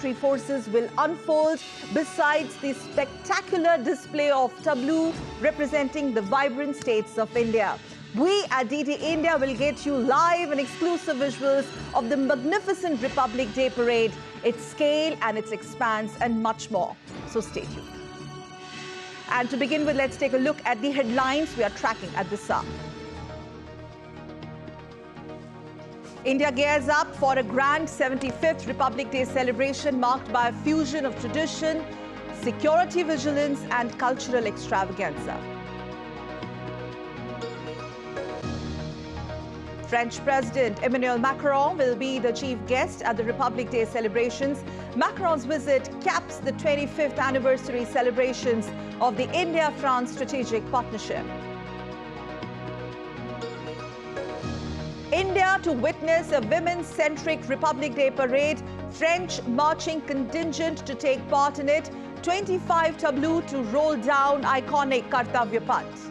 forces will unfold besides the spectacular display of tableau representing the vibrant states of India. We at DT India will get you live and exclusive visuals of the magnificent Republic Day parade, its scale and its expanse, and much more. So stay tuned. And to begin with, let's take a look at the headlines we are tracking at this hour. India gears up for a grand 75th Republic Day celebration marked by a fusion of tradition, security vigilance and cultural extravaganza. French President Emmanuel Macron will be the chief guest at the Republic Day celebrations. Macron's visit caps the 25th anniversary celebrations of the India-France strategic partnership. India to witness a women-centric Republic Day parade, French marching contingent to take part in it, 25 tableau to roll down iconic Kartavya Path.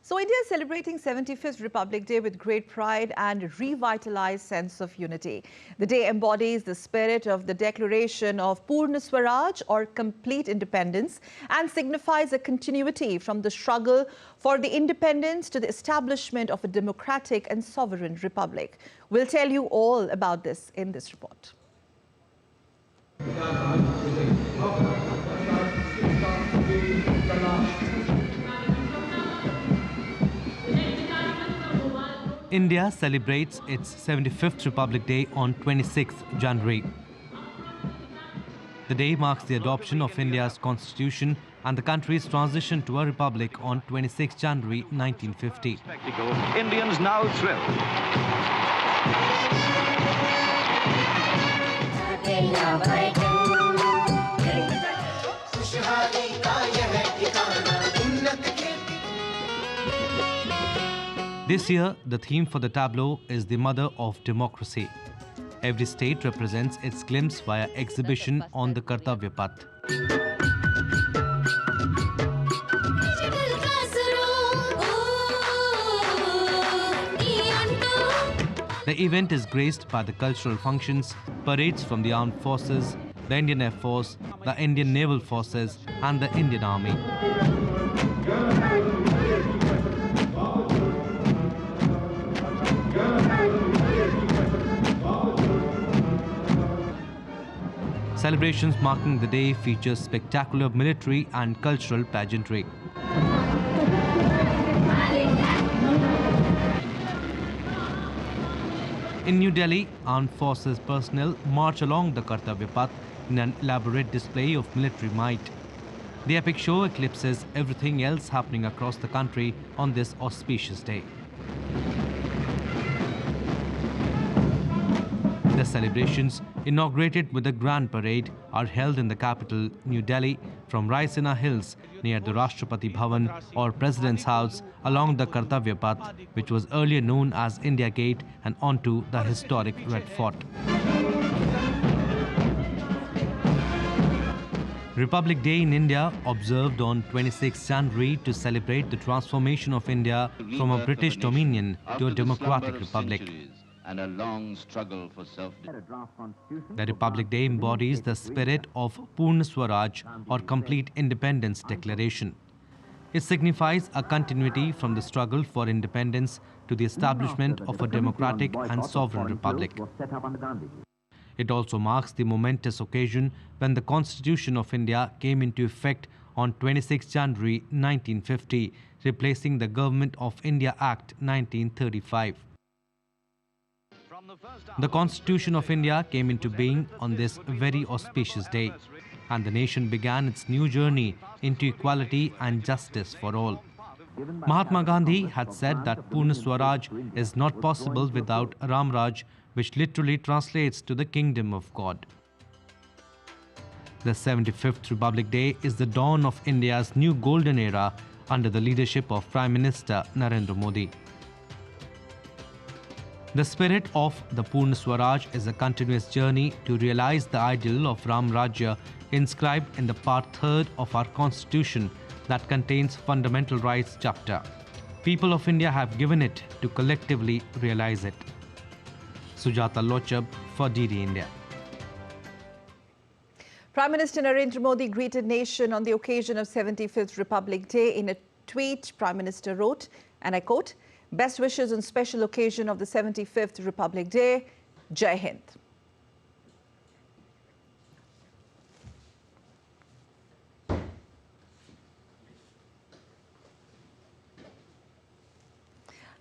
So India is celebrating 75th Republic Day with great pride and revitalized sense of unity. The day embodies the spirit of the declaration of Purna Swaraj or complete independence and signifies a continuity from the struggle for the independence to the establishment of a democratic and sovereign republic. We'll tell you all about this in this report. India celebrates its 75th Republic Day on 26th January. The day marks the adoption of India's constitution and the country's transition to a republic on 26 January 1950. Indians now thrilled. This year, the theme for the tableau is the mother of democracy. Every state represents its glimpse via exhibition on the Kartavya Path. The event is graced by the cultural functions, parades from the armed forces, the Indian Air Force, the Indian Naval Forces and the Indian Army. Celebrations marking the day feature spectacular military and cultural pageantry. In New Delhi, armed forces personnel march along the Kartavya Path in an elaborate display of military might. The epic show eclipses everything else happening across the country on this auspicious day. The celebrations, inaugurated with a grand parade, are held in the capital, New Delhi, from Raisina Hills near the Rashtrapati Bhavan or President's House along the Kartavya Path, which was earlier known as India Gate, and onto the historic Red Fort. Republic Day in India, observed on 26 January to celebrate the transformation of India from a British dominion to a democratic republic. And a long struggle for The Republic Day embodies the spirit of Purna Swaraj or complete independence declaration. It signifies a continuity from the struggle for independence to the establishment of a democratic and sovereign republic. It also marks the momentous occasion when the Constitution of India came into effect on 26 January 1950, replacing the Government of India Act 1935. The Constitution of India came into being on this very auspicious day, and the nation began its new journey into equality and justice for all. Mahatma Gandhi had said that Purna Swaraj is not possible without Ram Raj, which literally translates to the kingdom of God. The 75th Republic Day is the dawn of India's new golden era, under the leadership of Prime Minister Narendra Modi. The spirit of the Purna Swaraj is a continuous journey to realize the ideal of Ram Rajya inscribed in the Part 3 of our Constitution that contains Fundamental Rights chapter. People of India have given it to collectively realize it. Sujata Lochab for DD India. Prime Minister Narendra Modi greeted nation on the occasion of 75th Republic Day. In a tweet, Prime Minister wrote, and I quote, "Best wishes on special occasion of the 75th Republic Day. Jai Hind."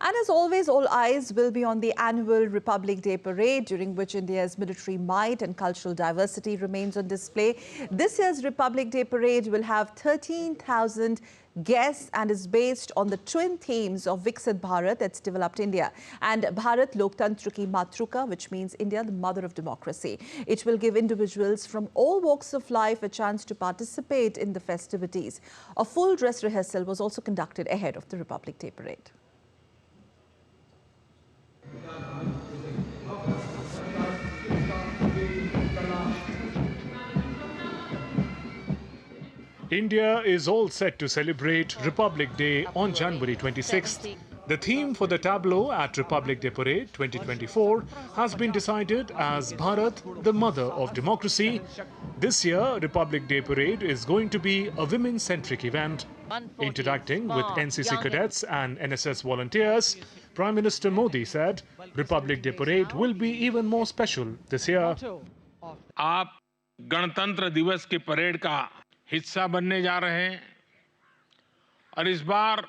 And as always, all eyes will be on the annual Republic Day parade, during which India's military might and cultural diversity remains on display. This year's Republic Day parade will have 13,000 guests and is based on the twin themes of Viksit Bharat, that's developed India, and Bharat Loktantra Ki Matruka, which means India, the mother of democracy. It will give individuals from all walks of life a chance to participate in the festivities. A full dress rehearsal was also conducted ahead of the Republic Day parade. India is all set to celebrate Republic Day on January 26th. The theme for the tableau at Republic Day Parade 2024 has been decided as Bharat, the mother of democracy. This year, Republic Day Parade is going to be a women-centric event. Interacting with NCC cadets and NSS volunteers, Prime Minister Modi said Republic Day Parade will be even more special this year. आप गणतंत्र दिवस की parade का हिस्सा बनने जा रहे हैं और इस बार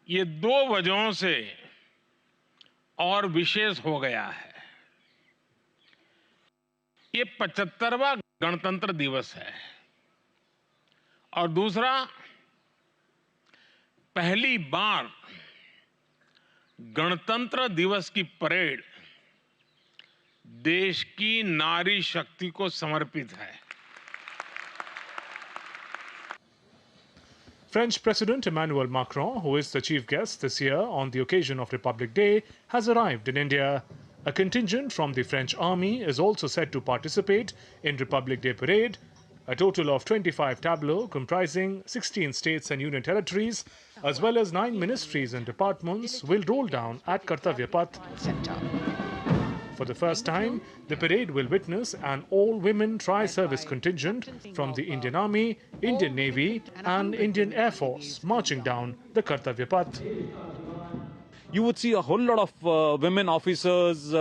ये दो वजहों से और विशेष हो गया है। ये 75वां गणतंत्र दिवस है और दूसरा, पहली बार गणतंत्र दिवस की परेड देश की नारी शक्ति को समर्पित है। French President Emmanuel Macron, who is the chief guest this year on the occasion of Republic Day, has arrived in India. A contingent from the French army is also set to participate in Republic Day Parade. A total of 25 tableaux comprising 16 states and union territories, as well as 9 ministries and departments, will roll down at Kartavya Path. For the first time, the parade will witness an all-women tri-service contingent from the Indian Army, Indian Navy and Indian Air Force marching down the Kartavya Path. You would see a whole lot of women officers,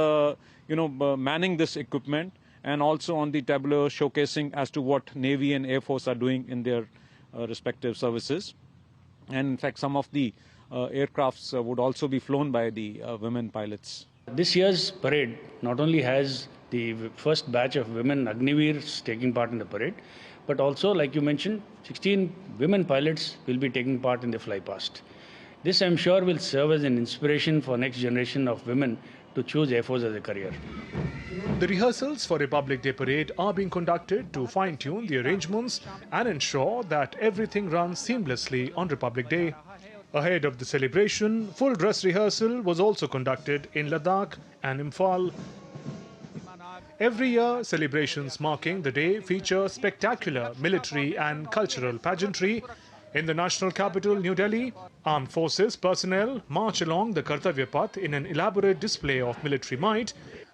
manning this equipment, and also on the tableau showcasing as to what Navy and Air Force are doing in their respective services. And in fact, some of the aircrafts would also be flown by the women pilots. This year's parade not only has the first batch of women Agniveers taking part in the parade, but also, like you mentioned, 16 women pilots will be taking part in the fly past. This, I'm sure, will serve as an inspiration for next generation of women to choose Air Force as a career. The rehearsals for Republic Day Parade are being conducted to fine-tune the arrangements and ensure that everything runs seamlessly on Republic Day. Ahead of the celebration, full dress rehearsal was also conducted in Ladakh and Imphal. Every year, celebrations marking the day feature spectacular military and cultural pageantry. In the national capital, New Delhi, armed forces personnel march along the Kartavya Path in an elaborate display of military might.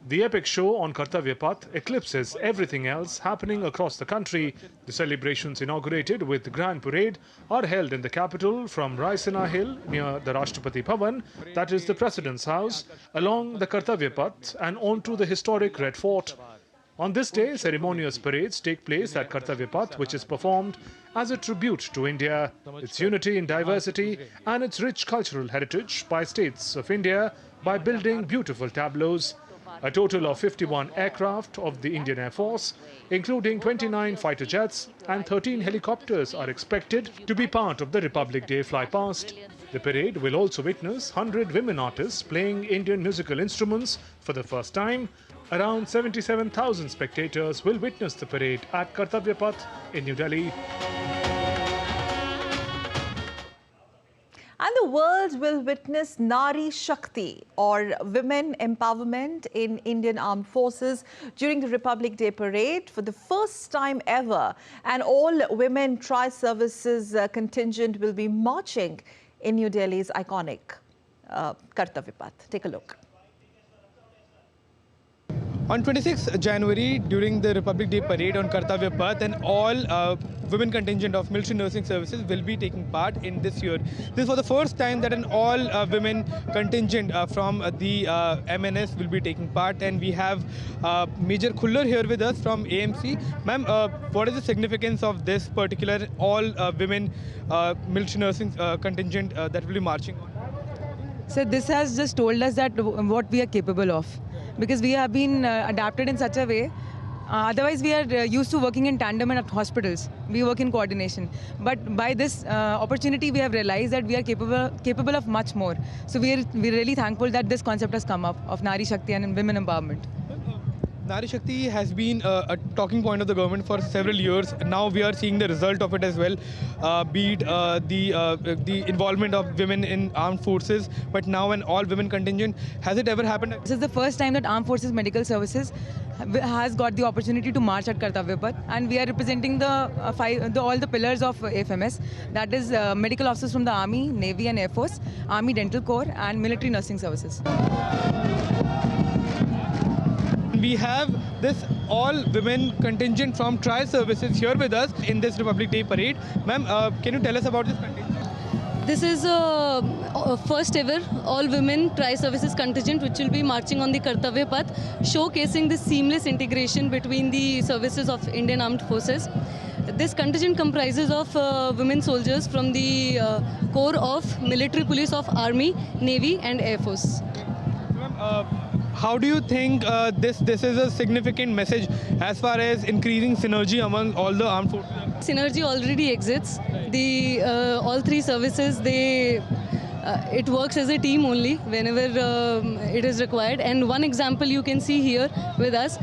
The epic show on Kartavya Path eclipses everything else happening across the country. The celebrations, inaugurated with the Grand Parade, are held in the capital from Raisina Hill near the Rashtrapati Bhavan, that is the President's house, along the Kartavya Path and onto the historic Red Fort. On this day, ceremonious parades take place at Kartavya Path, which is performed as a tribute to India, its unity in diversity and its rich cultural heritage by states of India by building beautiful tableaus. A total of 51 aircraft of the Indian Air Force, including 29 fighter jets and 13 helicopters, are expected to be part of the Republic Day flypast. The parade will also witness 100 women artists playing Indian musical instruments for the first time. Around 77,000 spectators will witness the parade at Kartavya Path in New Delhi. the world will witness Nari Shakti, or women empowerment in Indian Armed Forces during the Republic Day parade for the first time ever. An all-women tri-services contingent will be marching in New Delhi's iconic Kartavya Path. Take a look. On 26th January, during the Republic Day parade on Kartavya Path, an all women contingent of military nursing services will be taking part in this year. This is for the first time that an all women contingent from the MNS will be taking part, and we have Major Khullar here with us from AMC. Ma'am, what is the significance of this particular all women military nursing contingent that will be marching on? So this has just told us that what we are capable of, because we have been adapted in such a way. Otherwise, we are used to working in tandem and at hospitals. We work in coordination. But by this opportunity, we have realized that we are capable of much more. So we're really thankful that this concept has come up of Nari Shakti and women empowerment. Nari Shakti has been a talking point of the government for several years. Now we are seeing the result of it as well, be it the involvement of women in armed forces, but now an all-women contingent. Has it ever happened? This is the first time that Armed Forces Medical Services has got the opportunity to march at Kartavya Path, and we are representing all the pillars of AFMS. That is medical officers from the Army, Navy and Air Force, Army Dental Corps and Military Nursing Services. We have this all-women contingent from tri-services here with us in this Republic Day parade. Ma'am, can you tell us about this contingent? This is a first ever all-women tri-services contingent which will be marching on the Kartavya Path, showcasing the seamless integration between the services of Indian Armed Forces. This contingent comprises of women soldiers from the Corps of Military Police of Army, Navy and Air Force. How do you think this is a significant message as far as increasing synergy among all the armed forces? Synergy already exists. The all three services, it works as a team only whenever it is required. And one example you can see here with us.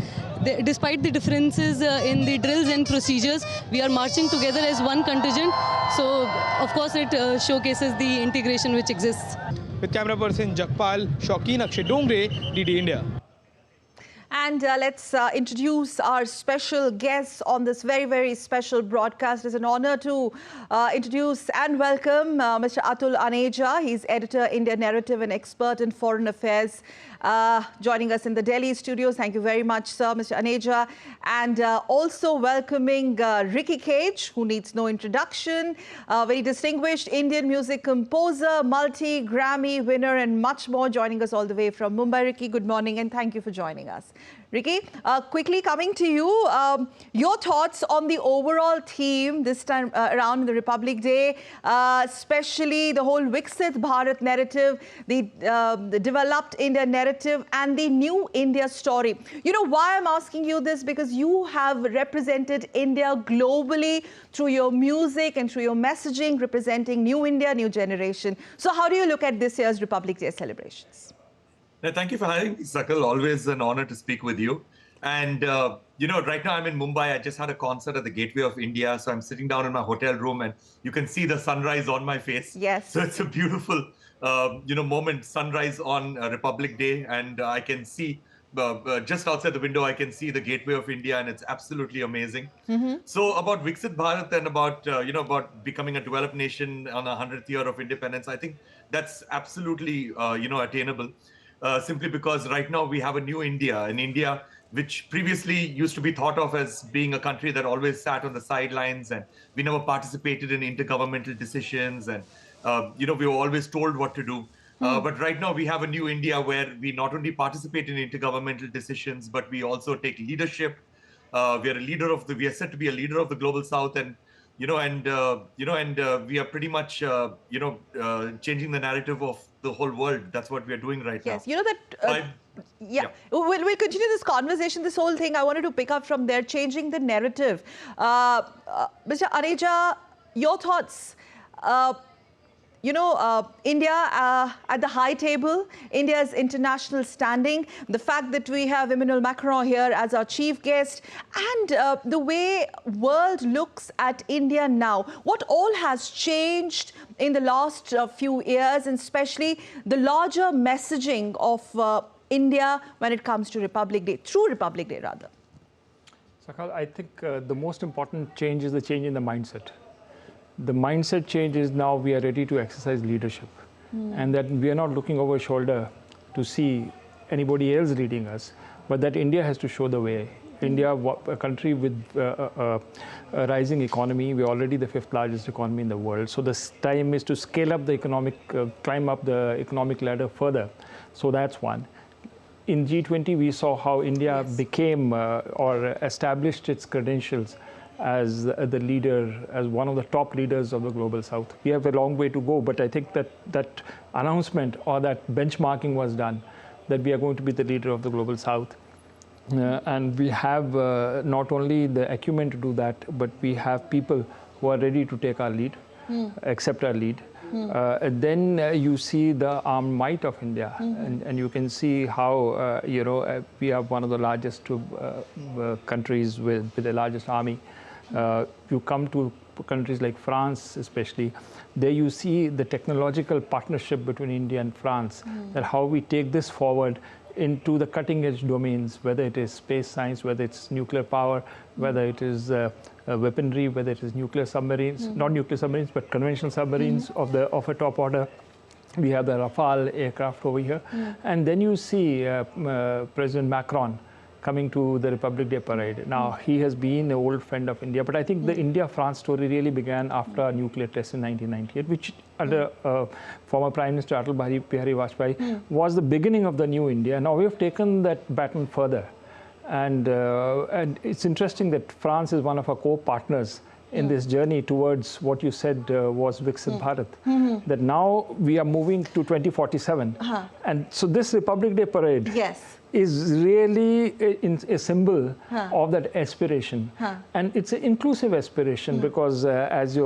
Despite the differences in the drills and procedures, we are marching together as one contingent. So, of course, it showcases the integration which exists. With camera person Jakpal, Shaukin Akshay Dongre, DD India. And let's introduce our special guests on this very, very special broadcast. It's an honor to introduce and welcome Mr. Atul Aneja. He's editor, India Narrative and expert in foreign affairs, joining us in the Delhi studios. Thank you very much, sir, Mr. Aneja. And also welcoming Ricky Cage, who needs no introduction, very distinguished Indian music composer, multi-Grammy winner, and much more, joining us all the way from Mumbai. Ricky, good morning, and thank you for joining us. Ricky, quickly coming to you, your thoughts on the overall theme this time around the Republic Day, especially the whole Viksit Bharat narrative, the developed India narrative and the new India story. You know why I'm asking you this? Because you have represented India globally through your music and through your messaging, representing new India, new generation. So how do you look at this year's Republic Day celebrations? Thank you for having me, Sakal. Always an honor to speak with you. And, you know, right now I'm in Mumbai. I just had a concert at the Gateway of India. So I'm sitting down in my hotel room and you can see the sunrise on my face. Yes. So it's a beautiful, you know, moment, sunrise on Republic Day. And I can see just outside the window, I can see the Gateway of India, and it's absolutely amazing. So about Viksit Bharat and about, you know, about becoming a developed nation on a 100th year of independence, I think that's absolutely, you know, attainable. Simply because right now we have a new India, an India which previously used to be thought of as being a country that always sat on the sidelines, and we never participated in intergovernmental decisions, and you know, we were always told what to do. But right now we have a new India where we not only participate in intergovernmental decisions, but we also take leadership. We are set to be a leader of the global South, and we are pretty much, changing the narrative of the whole world. That's what we are doing right now. Yes, you know that. We'll continue this conversation. This whole thing I wanted to pick up from there, changing the narrative. Mr. Aneja, your thoughts. India at the high table, India's international standing, the fact that we have Emmanuel Macron here as our chief guest, and the way world looks at India now. What all has changed in the last few years, and especially the larger messaging of India when it comes to Republic Day, through Republic Day rather? Sakal, I think the most important change is the change in the mindset. The mindset change is now we are ready to exercise leadership, and that we are not looking over shoulder to see anybody else leading us, but that India has to show the way. India, a country with a rising economy, we're already the 5th largest economy in the world. So this time is to scale up the economic, climb up the economic ladder further. So that's one. In G20, we saw how India became or established its credentials as the leader, as one of the top leaders of the global south. We have a long way to go, but I think that that announcement or that benchmarking was done, that we are going to be the leader of the global south. And we have not only the acumen to do that, but we have people who are ready to take our lead, accept our lead. Then you see the armed might of India, and you can see how we are one of the largest countries with the largest army. You come to countries like France especially, there you see the technological partnership between India and France, that how we take this forward into the cutting edge domains, whether it is space science, whether it's nuclear power, whether it is weaponry, whether it is nuclear submarines, not nuclear submarines, but conventional submarines of a top order. We have the Rafale aircraft over here. And then you see President Macron coming to the Republic Day parade. Now, he has been an old friend of India, but I think the India-France story really began after a nuclear test in 1998, which under former Prime Minister Atal Bihari Vajpayee was the beginning of the new India. Now we have taken that baton further. And it's interesting that France is one of our co-partners in this journey towards what you said was Viksit Bharat. That now we are moving to 2047. And so this Republic Day parade is really a symbol of that aspiration. And it's an inclusive aspiration because as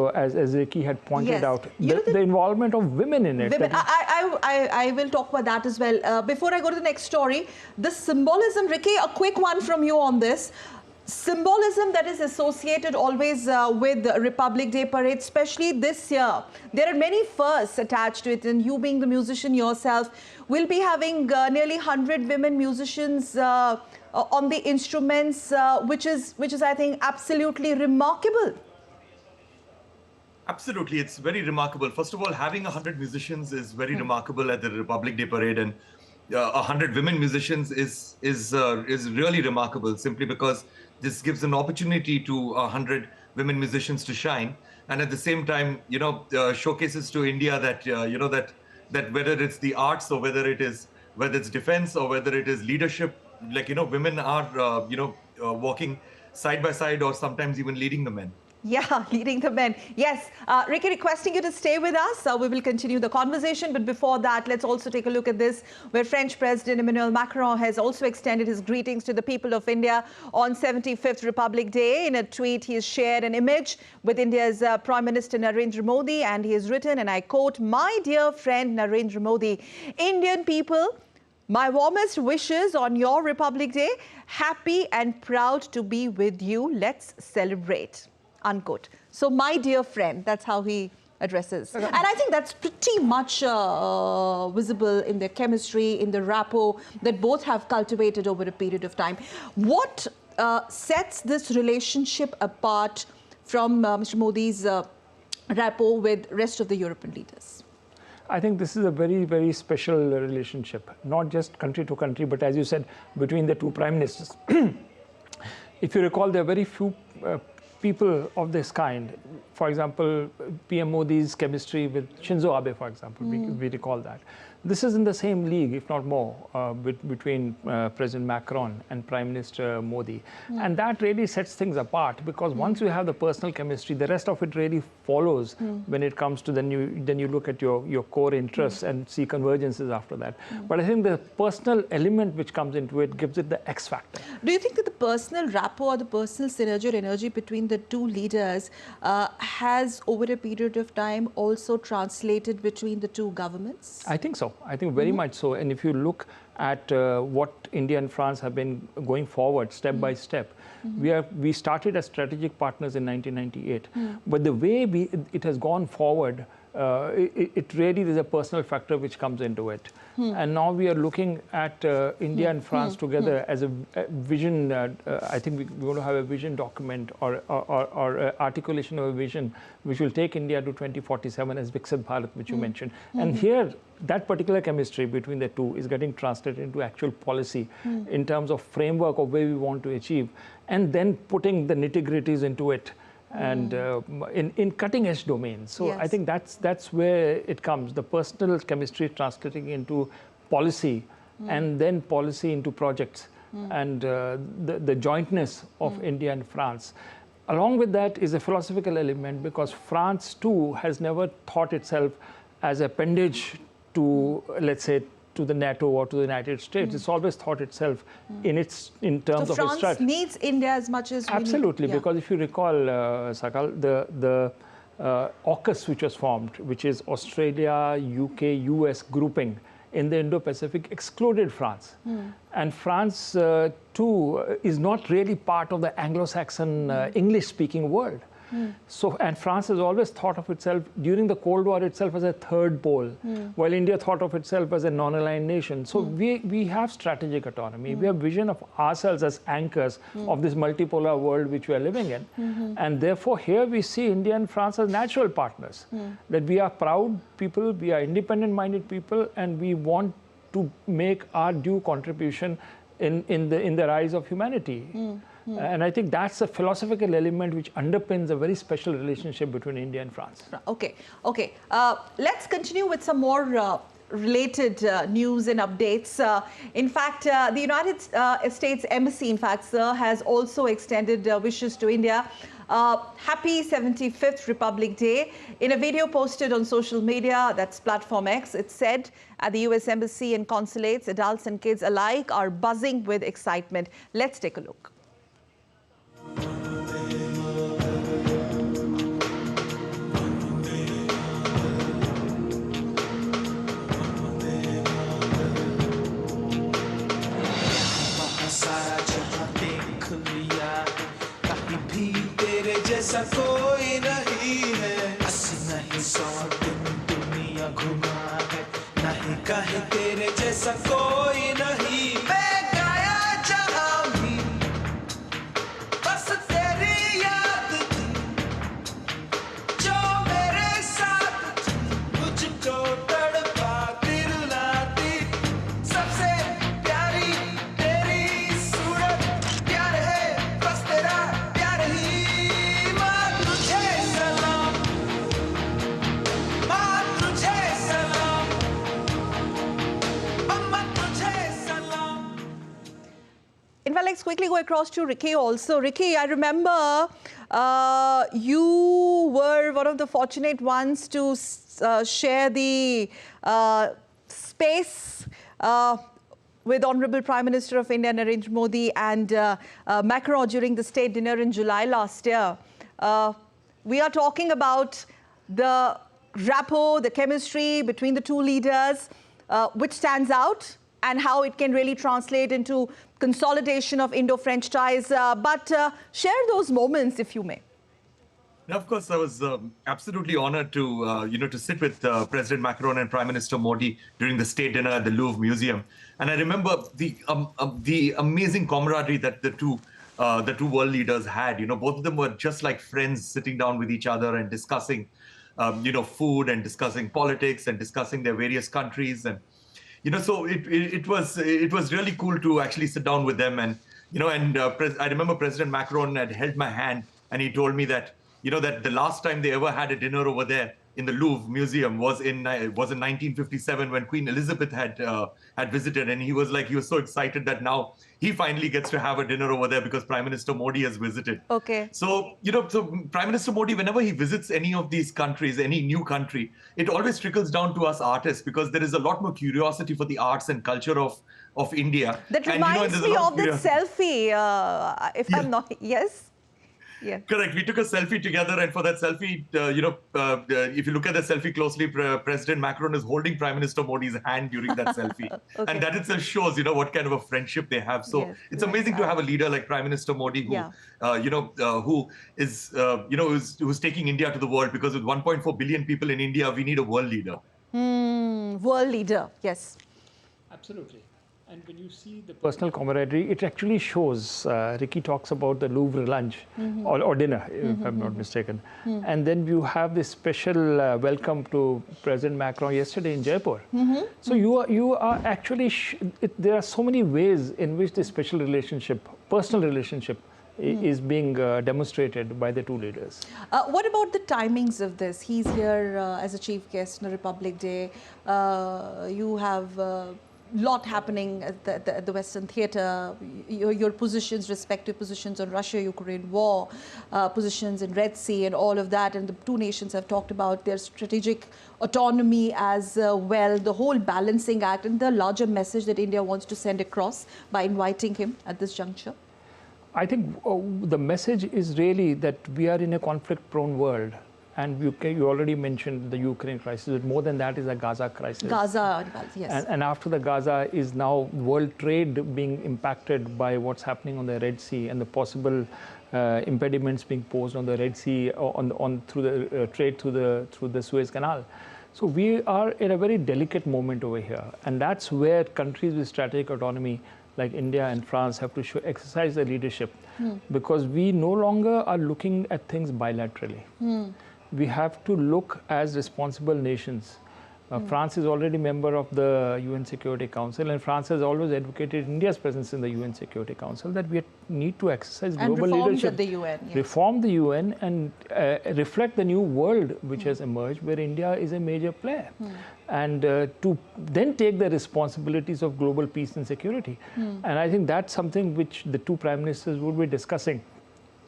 Ricky had pointed out, the involvement of women in it. Women, I will talk about that as well. Before I go to the next story, the symbolism, Ricky, a quick one from you on this. Symbolism that is associated always with the Republic Day parade, especially this year. There are many firsts attached to it, and you being the musician yourself, will be having nearly 100 women musicians on the instruments, which is, I think, absolutely remarkable. Absolutely, it's very remarkable. First of all, having 100 musicians is very remarkable at the Republic Day parade, and 100 women musicians is really remarkable, simply because this gives an opportunity to 100 women musicians to shine, and at the same time, showcases to India that that whether it's the arts or whether it's defense or whether it is leadership, women are walking side by side or sometimes even leading the men. Yeah, leading the men. Yes, Ricky, requesting you to stay with us. We will continue the conversation. But before that, let's also take a look at this, where French President Emmanuel Macron has also extended his greetings to the people of India on 75th Republic Day. In a tweet, he has shared an image with India's Prime Minister Narendra Modi, and he has written, and I quote, "My dear friend Narendra Modi, Indian people, my warmest wishes on your Republic Day. Happy and proud to be with you. Let's celebrate." Unquote. So, my dear friend, that's how he addresses. And I think that's pretty much visible in their chemistry, in the rapport that both have cultivated over a period of time. What sets this relationship apart from Mr. Modi's rapport with rest of the European leaders? I think this is a very, very special relationship, not just country to country, but as you said, between the two prime ministers. If you recall, there are very few people of this kind. For example, PM Modi's chemistry with Shinzo Abe, for example, we recall that. This is in the same league, if not more, between President Macron and Prime Minister Modi. And that really sets things apart, because once you have the personal chemistry, the rest of it really follows when it comes to then you look at your core interests and see convergences after that. But I think the personal element which comes into it gives it the X factor. Do you think that the personal rapport or the personal synergy or energy between between the two leaders has, over a period of time, also translated between the two governments? I think so. I think very much so. And if you look at what India and France have been going forward step by step, we started as strategic partners in 1998. But the way it has gone forward, it really is a personal factor which comes into it. And now we are looking at India and France together as a vision. I think we're going to have a vision document or articulation of a vision which will take India to 2047 as Viksit Bharat, which you mentioned. And here, that particular chemistry between the two is getting translated into actual policy in terms of framework of where we want to achieve, and then putting the nitty-gritties into it. And in cutting-edge domains. So I think that's where it comes, the personal chemistry translating into policy, and then policy into projects, and the jointness of India and France. Along with that is a philosophical element, because France too has never thought itself as appendage to, let's say, to the NATO or to the United States. It's always thought itself in terms of its strategy. France needs India as much as absolutely, because if you recall, Sakal, the AUKUS which was formed, which is Australia, UK, US grouping in the Indo-Pacific, excluded France. And France too is not really part of the Anglo-Saxon English-speaking world. So, and France has always thought of itself during the Cold War itself as a third pole, while India thought of itself as a non-aligned nation. So we have strategic autonomy. We have vision of ourselves as anchors of this multipolar world which we are living in. And therefore, here we see India and France as natural partners. That we are proud people, we are independent-minded people, and we want to make our due contribution in the rise of humanity. And I think that's a philosophical element which underpins a very special relationship between India and France. Okay. Let's continue with some more related news and updates. In fact, the United States Embassy, in fact, sir, has also extended wishes to India. Happy 75th Republic Day. In a video posted on social media, that's Platform X, it said at the US Embassy and consulates, adults and kids alike are buzzing with excitement. Let's take a look. जैसा कोई नहीं है, अस्सी नहीं 100 दिन दुनिया घुमा है, नहीं कहीं तेरे जैसा कोई नहीं। मैं गाया जहाँ भी बस तेरी याद थी, जो मेरे साथ थी, मुझको तड़पा दिलाती, सबसे प्यारी तेरी सूरत, प्यार है बस तेरा प्यार ही। In fact, let's quickly go across to Ricky also. Ricky, I remember you were one of the fortunate ones to share the space with Honorable Prime Minister of India, Narendra Modi, and Macron during the state dinner in July last year. We are talking about the rapport, the chemistry between the two leaders, which stands out, and how it can really translate into consolidation of Indo-French ties. But share those moments, if you may. Now, of course, I was absolutely honored to, to sit with President Macron and Prime Minister Modi during the state dinner at the Louvre Museum. And I remember the amazing camaraderie that the two world leaders had. Both of them were just like friends, sitting down with each other and discussing, food and discussing politics and discussing their various countries. And so it was really cool to actually sit down with them. And I remember President Macron had held my hand, and he told me that that the last time they ever had a dinner over there in the Louvre Museum was in 1957, when Queen Elizabeth had visited, and he was so excited that now he finally gets to have a dinner over there because Prime Minister Modi has visited. Okay. So so Prime Minister Modi, whenever he visits any of these countries, any new country, it always trickles down to us artists, because there is a lot more curiosity for the arts and culture of India. That reminds me of that selfie, if I'm not, yes? Yes. Correct. We took a selfie together, and for that selfie, if you look at the selfie closely, President Macron is holding Prime Minister Modi's hand during that selfie, Okay. and that itself shows, what kind of a friendship they have. So Yes, it's amazing to have a leader like Prime Minister Modi, who, who is, who's taking India to the world. Because with 1.4 billion people in India, we need a world leader. World leader, yes. Absolutely. And when you see the personal camaraderie, it actually shows. Ricky talks about the Louvre lunch or dinner, if I'm not mistaken. And then you have this special welcome to President Macron yesterday in Jaipur. So you are actually, there are so many ways in which this special relationship, personal relationship, is being demonstrated by the two leaders. What about the timings of this? He's here as a chief guest on a Republic Day. You have lot happening at the Western Theatre, your positions, respective positions on Russia-Ukraine war, positions in Red Sea and all of that, and the two nations have talked about their strategic autonomy as well, the whole balancing act and the larger message that India wants to send across by inviting him at this juncture. I think the message is really that we are in a conflict-prone world. And you already mentioned the Ukraine crisis, but more than that is a Gaza crisis. Gaza, yes. And after the Gaza is now world trade being impacted by what's happening on the Red Sea and the possible impediments being posed on the Red Sea through the trade through the Suez Canal. So we are in a very delicate moment over here, and that's where countries with strategic autonomy like India and France have to exercise their leadership, because we no longer are looking at things bilaterally. We have to look as responsible nations. France is already a member of the UN Security Council, and France has always advocated India's presence in the UN Security Council, that we need to exercise global leadership. The UN, yes. Reform the UN and reflect the new world which has emerged, where India is a major player. And to then take the responsibilities of global peace and security. And I think that's something which the two prime ministers would be discussing.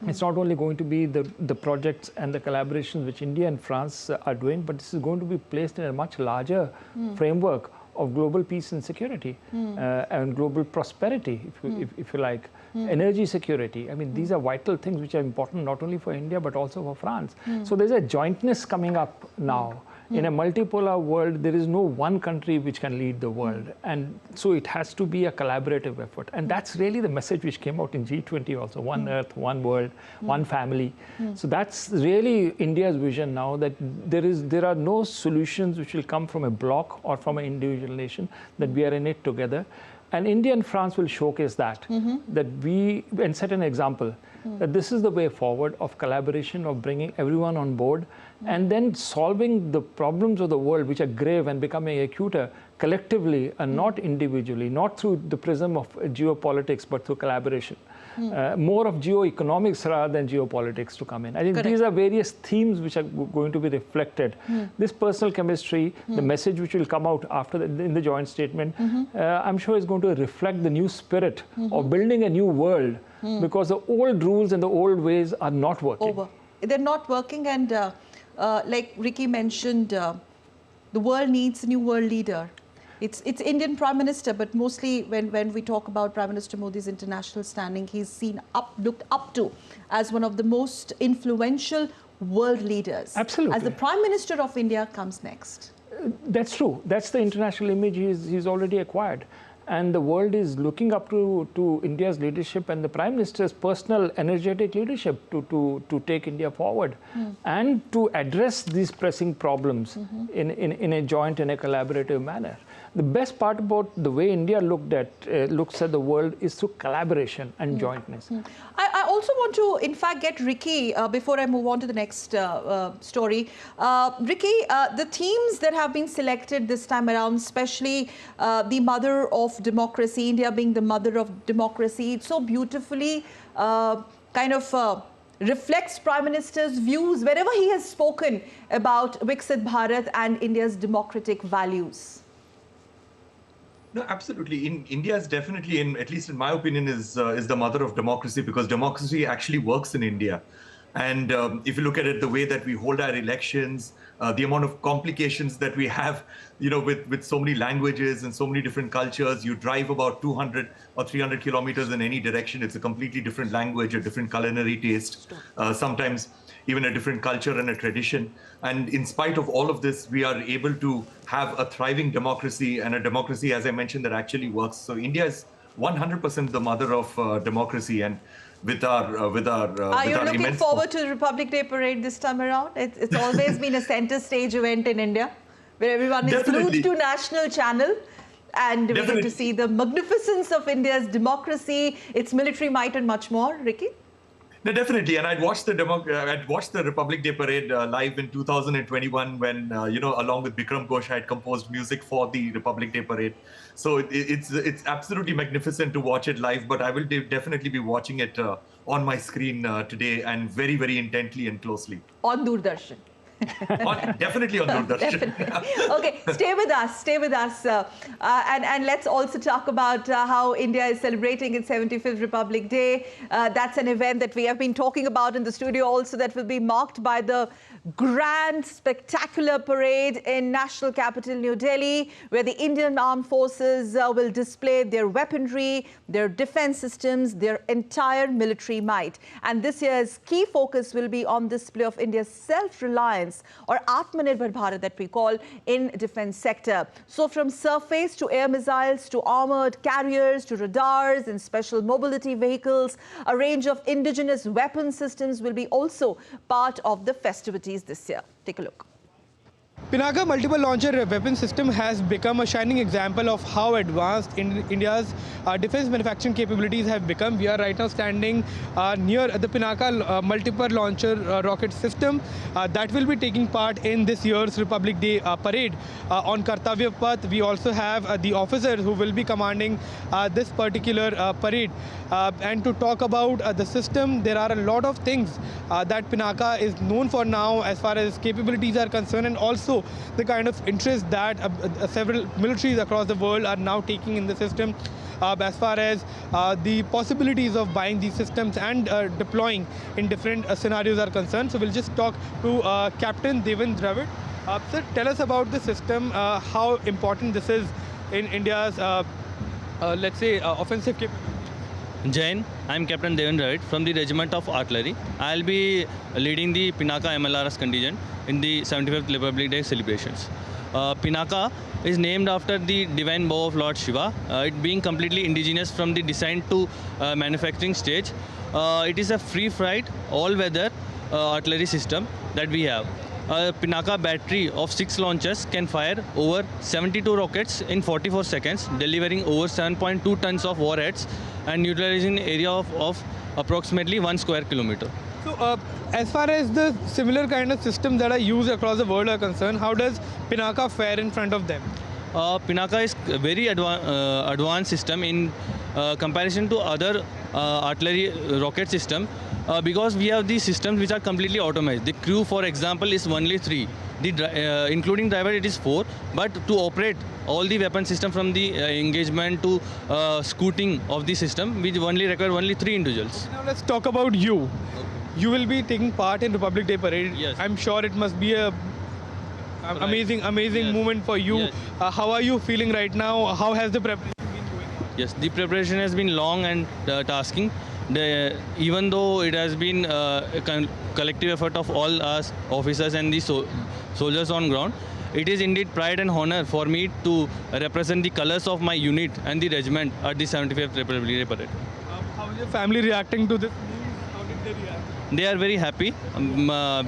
It's not only going to be the projects and the collaborations which India and France are doing, but this is going to be placed in a much larger framework of global peace and security and global prosperity, if you like, energy security. I mean, these are vital things which are important not only for India, but also for France. So there's a jointness coming up now. In a multipolar world, there is no one country which can lead the world. And so it has to be a collaborative effort. And that's really the message which came out in G20 also. One Earth, one world, one family. So that's really India's vision now, that there are no solutions which will come from a bloc or from an individual nation, that we are in it together. And India and France will showcase that, and set an example, that this is the way forward of collaboration, of bringing everyone on board, and then solving the problems of the world which are grave and becoming acuter collectively and not individually, not through the prism of geopolitics, but through collaboration. More of geoeconomics rather than geopolitics to come in. I think these are various themes which are going to be reflected. This personal chemistry, the message which will come out after in the joint statement, I'm sure is going to reflect the new spirit of building a new world, because the old rules and the old ways are not working. They're not working, and like Ricky mentioned, the world needs a new world leader. It's Indian Prime Minister, but mostly when we talk about Prime Minister Modi's international standing, he's looked up to as one of the most influential world leaders. Absolutely. As the Prime Minister of India comes next. That's true. That's the international image he's already acquired. And the world is looking up to India's leadership and the Prime Minister's personal energetic leadership to take India forward and to address these pressing problems in a joint and a collaborative manner. The best part about the way India looks at the world is through collaboration and jointness. I also want to, in fact, get Ricky, before I move on to the next story. Ricky, the themes that have been selected this time around, especially the mother of democracy, India being the mother of democracy, it so beautifully reflects Prime Minister's views wherever he has spoken about Viksit Bharat and India's democratic values. No, absolutely. India is definitely, at least in my opinion, is the mother of democracy, because democracy actually works in India. And if you look at it, the way that we hold our elections, the amount of complications that we have, with so many languages and so many different cultures, you drive about 200 or 300 kilometers in any direction. It's a completely different language, a different culinary taste, sometimes even a different culture and a tradition. And in spite of all of this, we are able to have a thriving democracy, and a democracy, as I mentioned, that actually works. So India is 100% the mother of democracy, and with our Are you looking forward to the Republic Day parade this time around? It's always been a center stage event in India, where everyone is glued to national channel, and we get to see the magnificence of India's democracy, its military might, and much more. Ricky? No, definitely, and I'd watched the Republic Day parade live in 2021 when along with Bikram Ghosh, I had composed music for the Republic Day parade. So it's absolutely magnificent to watch it live. But I will definitely be watching it on my screen today, and very, very intently and closely. On Doordarshan. Definitely on Doordarshan. Okay, stay with us. And let's also talk about how India is celebrating its 75th Republic Day. That's an event that we have been talking about in the studio also, that will be marked by the grand, spectacular parade in national capital New Delhi, where the Indian Armed Forces will display their weaponry, their defense systems, their entire military might. And this year's key focus will be on display of India's self-reliance, or Atmanirbhar Bharat that we call, in defense sector. So from surface to air missiles to armored carriers to radars and special mobility vehicles, a range of indigenous weapon systems will be also part of the festivities this year. Take a look. Pinaka multiple launcher weapon system has become a shining example of how advanced India's defense manufacturing capabilities have become. We are right now standing near the Pinaka multiple launcher rocket system that will be taking part in this year's Republic Day parade on Kartavya Path. We also have the officers who will be commanding this particular parade. And to talk about the system, there are a lot of things that Pinaka is known for now as far as capabilities are concerned, and also the kind of interest that several militaries across the world are now taking in the system as far as the possibilities of buying these systems and deploying in different scenarios are concerned. So we'll just talk to Captain Devendra Dravid. Sir, tell us about the system, how important this is in India's, let's say, offensive capabilities. Jain, I'm Captain Devendra Dravid from the Regiment of Artillery. I'll be leading the Pinaka MLRS contingent in the 75th Republic Day celebrations. Pinaka is named after the divine bow of Lord Shiva, it being completely indigenous from the design to manufacturing stage. It is a free-flight, all-weather artillery system that we have. A Pinaka battery of 6 launchers can fire over 72 rockets in 44 seconds, delivering over 7.2 tons of warheads and neutralizing an area of approximately 1 square kilometer. So, as far as the similar kind of systems that are used across the world are concerned, how does Pinaka fare in front of them? Pinaka is a very advanced system in comparison to other artillery rocket system because we have these systems which are completely automated. The crew, for example, is only 3. Including driver, it is 4. But to operate all the weapon system from the engagement to scooting of the system, we only require only 3 individuals. Now let's talk about you. You will be taking part in Republic Day Parade. Yes. I'm sure it must be a amazing yes. moment for you. Yes. How are you feeling right now? How has the preparation been going on? Yes, the preparation has been long and tasking. Even though it has been a collective effort of all us officers and the soldiers on ground, it is indeed pride and honor for me to represent the colors of my unit and the regiment at the 75th Republic Day Parade. How is your family reacting to this news? How did they react? They are very happy.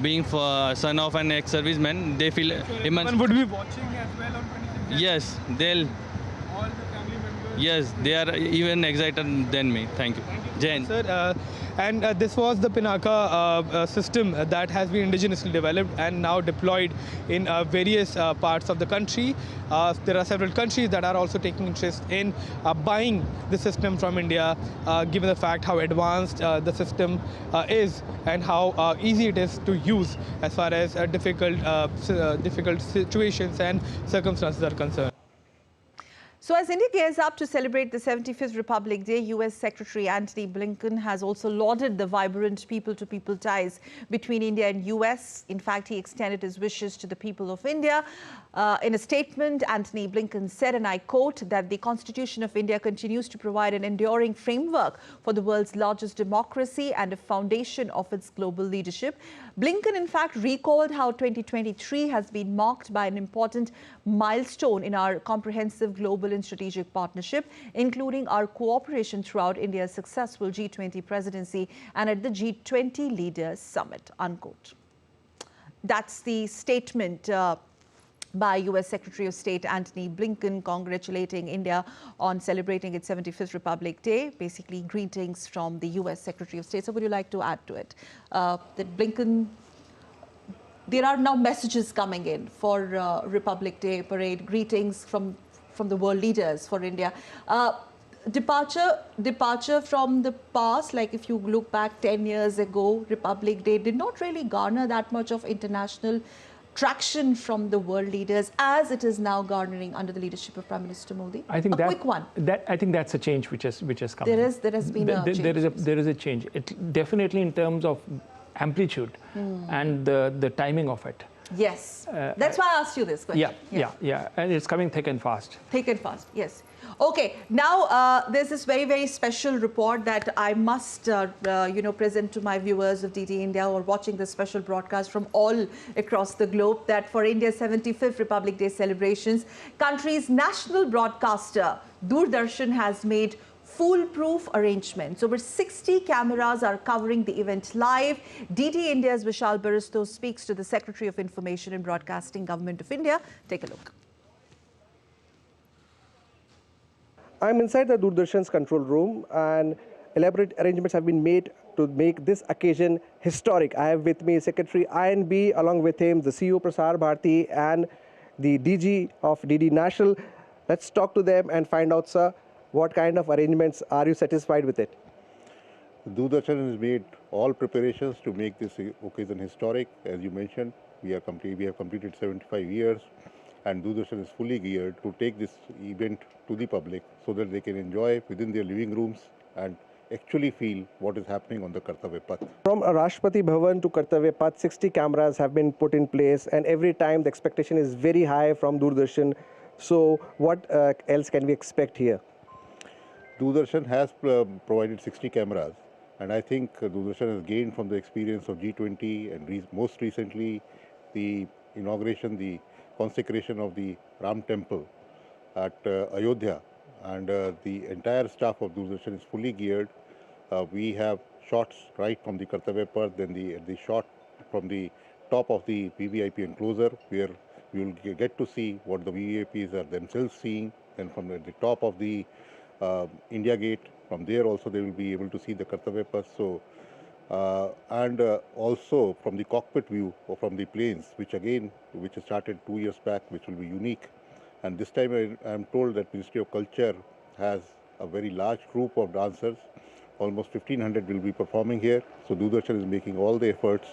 Being son of an ex-serviceman, they feel immense. Everyone would be watching as well on 26th. Yes, they'll. All the family members. Yes, they are even excited than me. Thank you. Jain. Sir, and this was the Pinaka system that has been indigenously developed and now deployed in various parts of the country. There are several countries that are also taking interest in buying the system from India, given the fact how advanced the system is and how easy it is to use as far as difficult situations and circumstances are concerned. So as India gears up to celebrate the 75th Republic Day, US Secretary Antony Blinken has also lauded the vibrant people-to-people ties between India and US. In fact, he extended his wishes to the people of India. In a statement, Antony Blinken said, and I quote, that the Constitution of India continues to provide an enduring framework for the world's largest democracy and a foundation of its global leadership. Blinken, in fact, recalled how 2023 has been marked by an important milestone in our comprehensive global and strategic partnership, including our cooperation throughout India's successful G20 presidency and at the G20 Leaders Summit, unquote. That's the statement by US Secretary of State Antony Blinken congratulating India on celebrating its 75th Republic Day. Basically, greetings from the US Secretary of State. So would you like to add to it? That Blinken, there are now messages coming in for Republic Day parade, greetings from the world leaders for India. Departure from the past, like if you look back 10 years ago, Republic Day did not really garner that much of international traction from the world leaders as it is now garnering under the leadership of Prime Minister Modi. I think quick one. I think that's a change which has come. There has been a change. There is a change. It definitely in terms of amplitude and the timing of it. Yes, that's why I asked you this question. Yeah, and it's coming thick and fast. Thick and fast, yes. Okay, now there's this very, very special report that I must, present to my viewers of DD India who are watching this special broadcast from all across the globe, that for India's 75th Republic Day celebrations, country's national broadcaster, Doordarshan, has made foolproof arrangements. Over 60 cameras are covering the event live. DD India's Vishal Baristo speaks to the Secretary of Information and Broadcasting, Government of India. Take a look. I'm inside the Doordarshan's control room, and elaborate arrangements have been made to make this occasion historic. I have with me Secretary INB, along with him the CEO Prasar Bharati and the DG of DD National. Let's talk to them and find out, sir, what kind of arrangements are you satisfied with it? Doordarshan has made all preparations to make this occasion historic. As you mentioned, we have completed 75 years, and Doordarshan is fully geared to take this event to the public so that they can enjoy within their living rooms and actually feel what is happening on the Kartavya Path. From Rashtrapati Bhavan to Kartavya Path, 60 cameras have been put in place, and every time the expectation is very high from Doordarshan. So what else can we expect here? Doordarshan has provided 60 cameras, and I think Doordarshan has gained from the experience of G20 and most recently the inauguration, the consecration of the Ram temple at Ayodhya, and the entire staff of Doordarshan is fully geared. We have shots right from the Kartavya Path, then the shot from the top of the VVIP enclosure, where we will get to see what the VVIPs are themselves seeing, and from the top of the India Gate, from there also they will be able to see the Kartavya Path. So, and also from the cockpit view or from the planes, which started 2 years back, which will be unique. And this time I am told that Ministry of Culture has a very large group of dancers. Almost 1,500 will be performing here. So Doordarshan is making all the efforts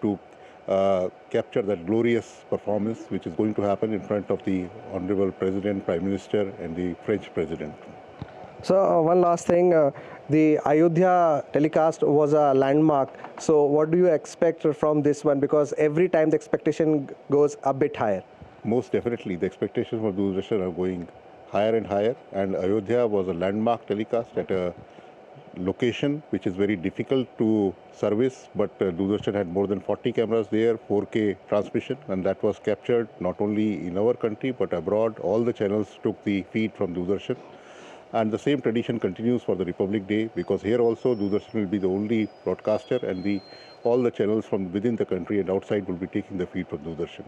to capture that glorious performance, which is going to happen in front of the Honorable President, Prime Minister and the French President. So one last thing, the Ayodhya telecast was a landmark. So what do you expect from this one? Because every time the expectation goes a bit higher. Most definitely, the expectations for Doordarshan are going higher and higher. And Ayodhya was a landmark telecast at a location which is very difficult to service. But Doordarshan had more than 40 cameras there, 4K transmission, and that was captured not only in our country but abroad. All the channels took the feed from Doordarshan. And the same tradition continues for the Republic Day, because here also Doordarshan will be the only broadcaster, and all the channels from within the country and outside will be taking the feed from Doordarshan.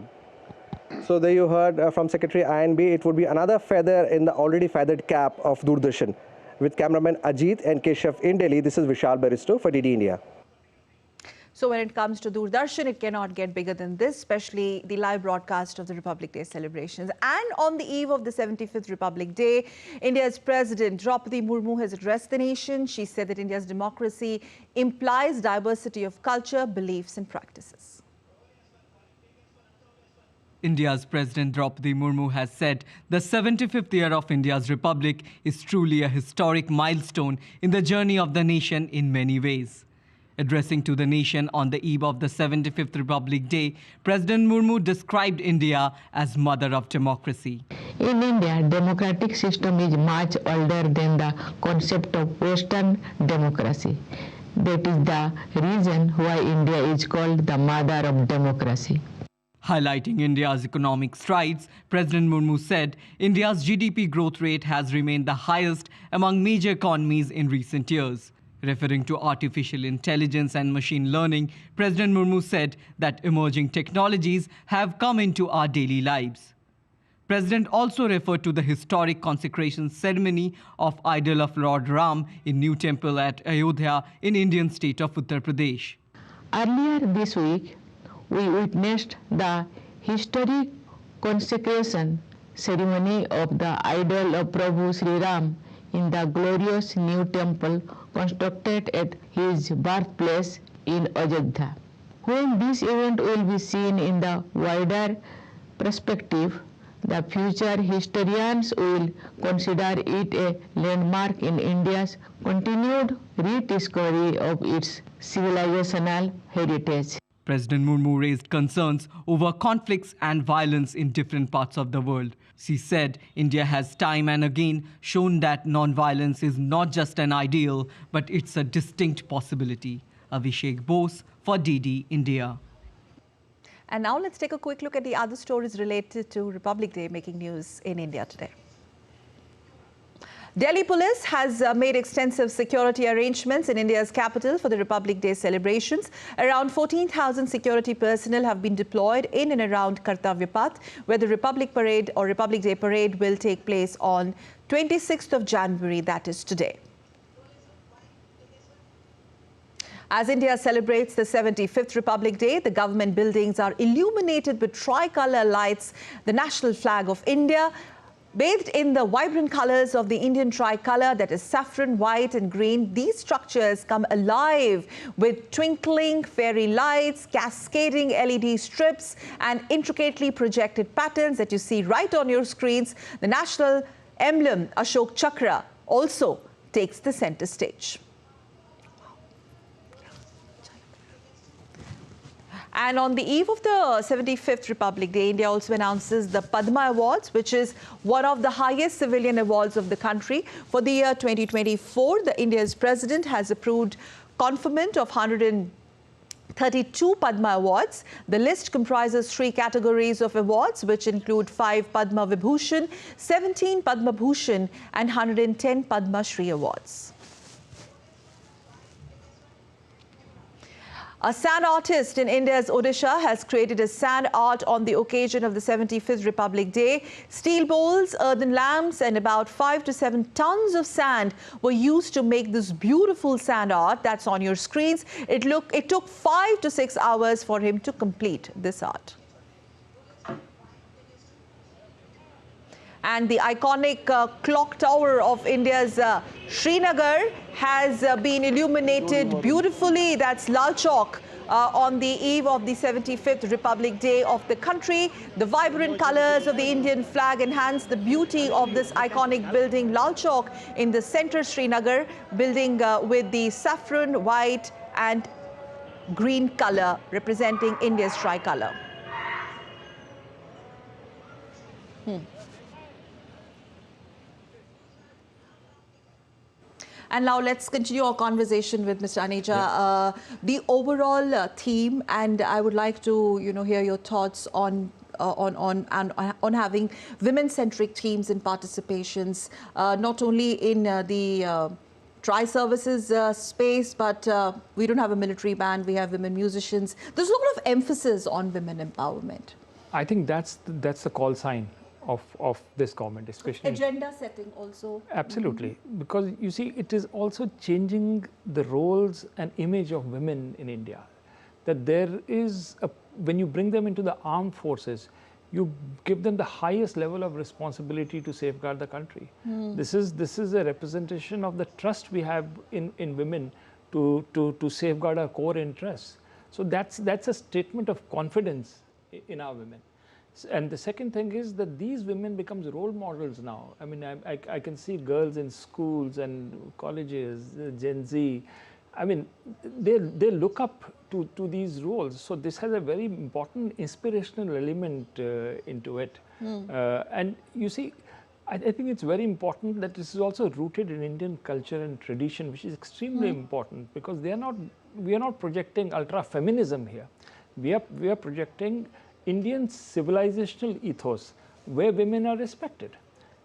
So there you heard from Secretary INB, it would be another feather in the already feathered cap of Doordarshan. With cameraman Ajit and Keshav in Delhi, this is Vishal Baristo for DD India. So when it comes to Doordarshan, it cannot get bigger than this, especially the live broadcast of the Republic Day celebrations. And on the eve of the 75th Republic Day, India's President Draupadi Murmu has addressed the nation. She said that India's democracy implies diversity of culture, beliefs and practices. India's President Draupadi Murmu has said the 75th year of India's Republic is truly a historic milestone in the journey of the nation in many ways. Addressing to the nation on the eve of the 75th Republic Day, President Murmu described India as mother of democracy. In India, democratic system is much older than the concept of Western democracy. That is the reason why India is called the mother of democracy. Highlighting India's economic strides, President Murmu said India's GDP growth rate has remained the highest among major economies in recent years. Referring to artificial intelligence and machine learning, President Murmu said that emerging technologies have come into our daily lives. President also referred to the historic consecration ceremony of idol of Lord Ram in new temple at Ayodhya in Indian state of Uttar Pradesh. Earlier this week, we witnessed the historic consecration ceremony of the idol of Prabhu Sri Ram in the glorious new temple constructed at his birthplace in Ayodhya. When this event will be seen in the wider perspective, the future historians will consider it a landmark in India's continued rediscovery of its civilizational heritage. President Murmu raised concerns over conflicts and violence in different parts of the world. She said India has time and again shown that non-violence is not just an ideal, but it's a distinct possibility. Abhishek Bose for DD India. And now let's take a quick look at the other stories related to Republic Day making news in India today. Delhi Police has made extensive security arrangements in India's capital for the Republic Day celebrations. Around 14,000 security personnel have been deployed in and around Kartavya Path, where the Republic Parade or Republic Day Parade will take place on 26th of January, that is today. As India celebrates the 75th Republic Day, the government buildings are illuminated with tricolour lights, the national flag of India, bathed in the vibrant colours of the Indian tricolour, that is saffron, white and green. These structures come alive with twinkling fairy lights, cascading LED strips and intricately projected patterns that you see right on your screens. The national emblem, Ashok Chakra, also takes the centre stage. And on the eve of the 75th Republic Day, India also announces the Padma Awards, which is one of the highest civilian awards of the country. For the year 2024, India's president has approved conferment of 132 Padma Awards. The list comprises 3 categories of awards, which include 5 Padma Vibhushan, 17 Padma Bhushan and 110 Padma Shri Awards. A sand artist in India's Odisha has created a sand art on the occasion of the 75th Republic Day. Steel bowls, earthen lamps and about 5 to 7 tons of sand were used to make this beautiful sand art that's on your screens. It took 5 to 6 hours for him to complete this art. And the iconic clock tower of India's Srinagar has been illuminated beautifully. That's Lal Chowk on the eve of the 75th Republic Day of the country. The vibrant colors of the Indian flag enhance the beauty of this iconic building, Lal Chowk, in the center Srinagar, building with the saffron, white and green color representing India's tricolour. And now let's continue our conversation with Mr. Aneja. The overall theme, and I would like to, hear your thoughts on having women-centric themes and participations, not only in the tri-services space, but we don't have a military band, we have women musicians. There's a lot of emphasis on women empowerment. I think that's the call sign of this government, especially agenda setting also. Absolutely, because you see, it is also changing the roles and image of women in India. That there is when you bring them into the armed forces, you give them the highest level of responsibility to safeguard the country. This is a representation of the trust we have in women to safeguard our core interests. So that's a statement of confidence in our women. And the second thing is that these women becomes role models now. I mean, I can see girls in schools and colleges, Gen Z. I mean, they look up to these roles. So this has a very important inspirational element into it. And you see, I think it's very important that this is also rooted in Indian culture and tradition, which is extremely important, because we are not projecting ultra feminism here. We are projecting Indian civilizational ethos, where women are respected,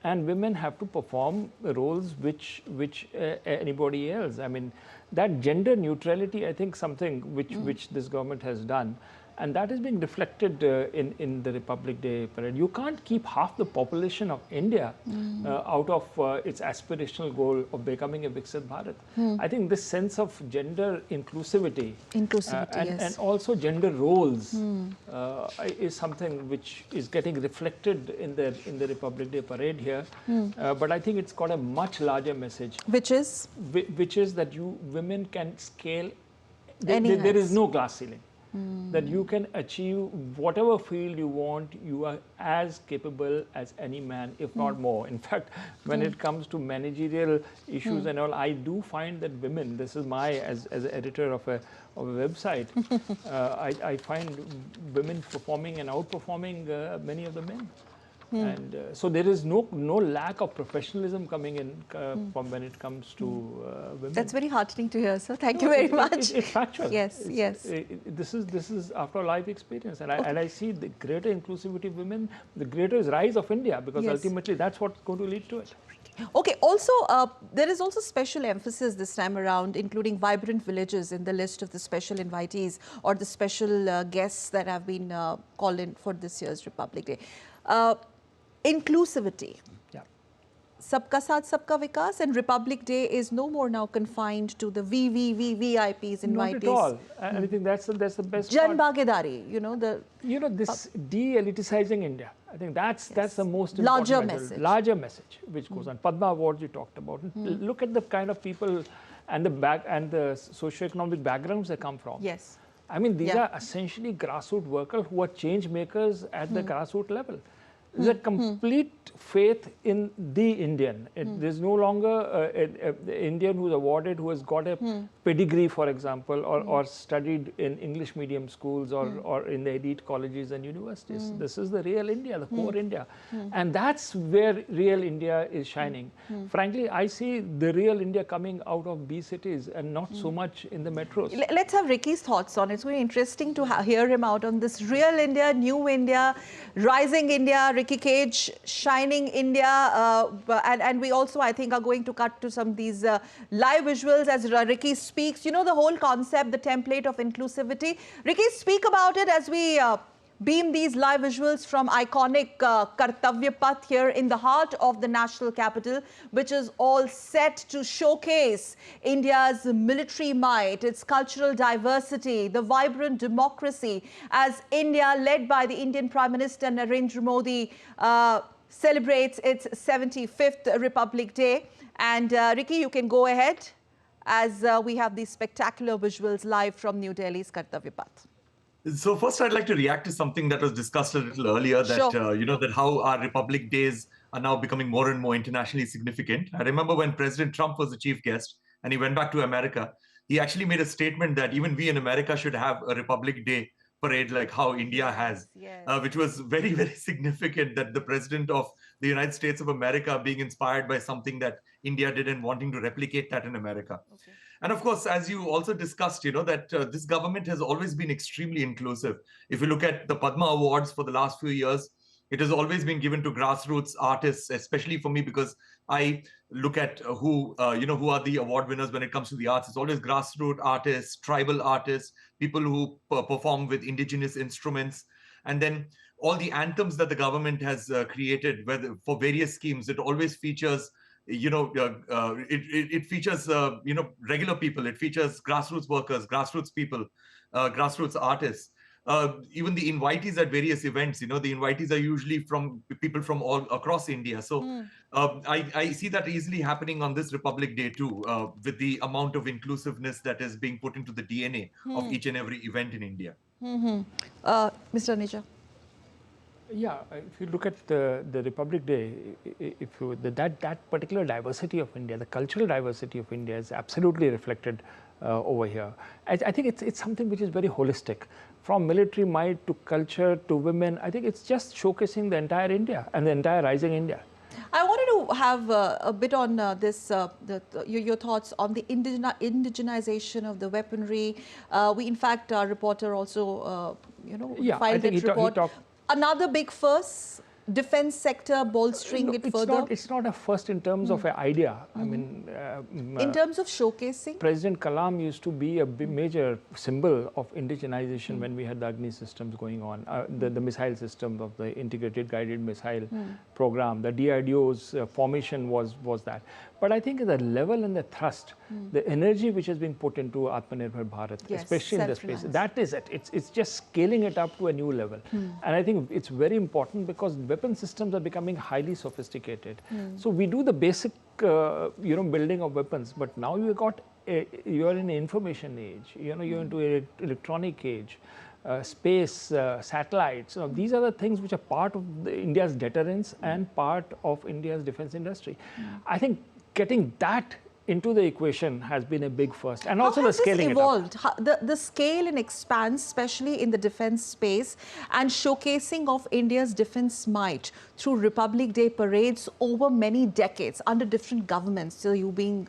and women have to perform roles which anybody else. I mean, that gender neutrality, I think, something which this government has done. And that is being reflected in the Republic Day parade. You can't keep half the population of India out of its aspirational goal of becoming a Viksit Bharat. I think this sense of gender inclusivity, and also gender roles is something which is getting reflected in the Republic Day parade here. But I think it's got a much larger message, which is that women can scale. There is no glass ceiling. That you can achieve whatever field you want. You are as capable as any man, if not more. In fact, when it comes to managerial issues and all, I do find that women, this is my, as an editor of a website, I find women performing and outperforming many of the men. And so there is no lack of professionalism coming in from when it comes to women. That's very heartening to hear, sir. Thank you very much. It's factual. Yes, yes. This is after a life experience, and I see the greater inclusivity of women, the greater rise of India, because ultimately that's what's going to lead to it. Okay, also, there is also special emphasis this time around, including vibrant villages in the list of the special invitees or the special guests that have been called in for this year's Republic Day. Inclusivity. Sabka Saath, Sabka Vikas, and Republic Day is no more now confined to the VVVIPs, invitees. Not at all. I think that's the best Jan Bhagidari, this de-eliticizing India. I think that's the most important larger message which goes on. Padma Awards you talked about. Look at the kind of people and the socio-economic backgrounds they come from. Yes. I mean, these are essentially grassroots workers who are change makers at the grassroots level. There's a complete faith in the Indian. There's no longer an Indian who's awarded, who has got a pedigree, for example, or studied in English medium schools or in the elite colleges and universities. This is the real India, the core India. And that's where real India is shining. Frankly, I see the real India coming out of B cities and not so much in the metros. Let's have Ricky's thoughts on it. It's very interesting to hear him out on this real India, new India, rising India, Ricky Cage, shining India, and we also, I think, are going to cut to some of these live visuals as Ricky speaks. You know, the whole concept, the template of inclusivity. Ricky, speak about it as we beam these live visuals from iconic Kartavya Path here in the heart of the national capital, which is all set to showcase India's military might, its cultural diversity, the vibrant democracy, as India, led by the Indian Prime Minister Narendra Modi, celebrates its 75th Republic Day. And Ricky, you can go ahead as we have these spectacular visuals live from New Delhi's Kartavya Path. So first, I'd like to react to something that was discussed a little earlier, that that how our Republic Days are now becoming more and more internationally significant. I remember when President Trump was the chief guest and he went back to America, he actually made a statement that even we in America should have a Republic Day parade like how India has, which was very, very significant, that the president of the United States of America being inspired by something that India did and wanting to replicate that in America. And of course, as you also discussed, that this government has always been extremely inclusive. If you look at the Padma Awards for the last few years, it has always been given to grassroots artists, especially for me, because I look at who are the award winners when it comes to the arts. It's always grassroots artists, tribal artists, people who perform with indigenous instruments. And then all the anthems that the government has created, whether for various schemes, it always features it features regular people, it features grassroots workers, grassroots people, grassroots artists, even the invitees at various events. The invitees are usually from people from all across India. So I see that easily happening on this Republic Day too, with the amount of inclusiveness that is being put into the DNA of each and every event in India. Mr. Aneja. Yeah, if you look at the Republic Day, if you, that particular diversity of India, the cultural diversity of India is absolutely reflected over here. I think it's something which is very holistic. From military might to culture to women, I think it's just showcasing the entire India and the entire rising India. I wanted to have a bit on your thoughts on the indigenization of the weaponry. We, in fact, our reporter also, filed that report. Another big first, defense sector bolstering it further. It's not a first in terms of an idea. I mean, in terms of showcasing, President Kalam used to be a major symbol of indigenization when we had the Agni systems going on, the missile systems of the integrated guided missile program. The DRDO's formation was that. But I think the level and the thrust, the energy which is being put into Atmanirbhar Bharat, especially in the space, that is it. It's just scaling it up to a new level. And I think it's very important because weapon systems are becoming highly sophisticated. So we do the basic, building of weapons, but now you got you're in an information age. You're into an electronic age. Space, satellites, these are the things which are part of India's deterrence and part of India's defense industry. I think getting that into the equation has been a big first, and also the scaling evolved. The scale and expanse, especially in the defense space, and showcasing of India's defense might through Republic Day parades over many decades under different governments. So you being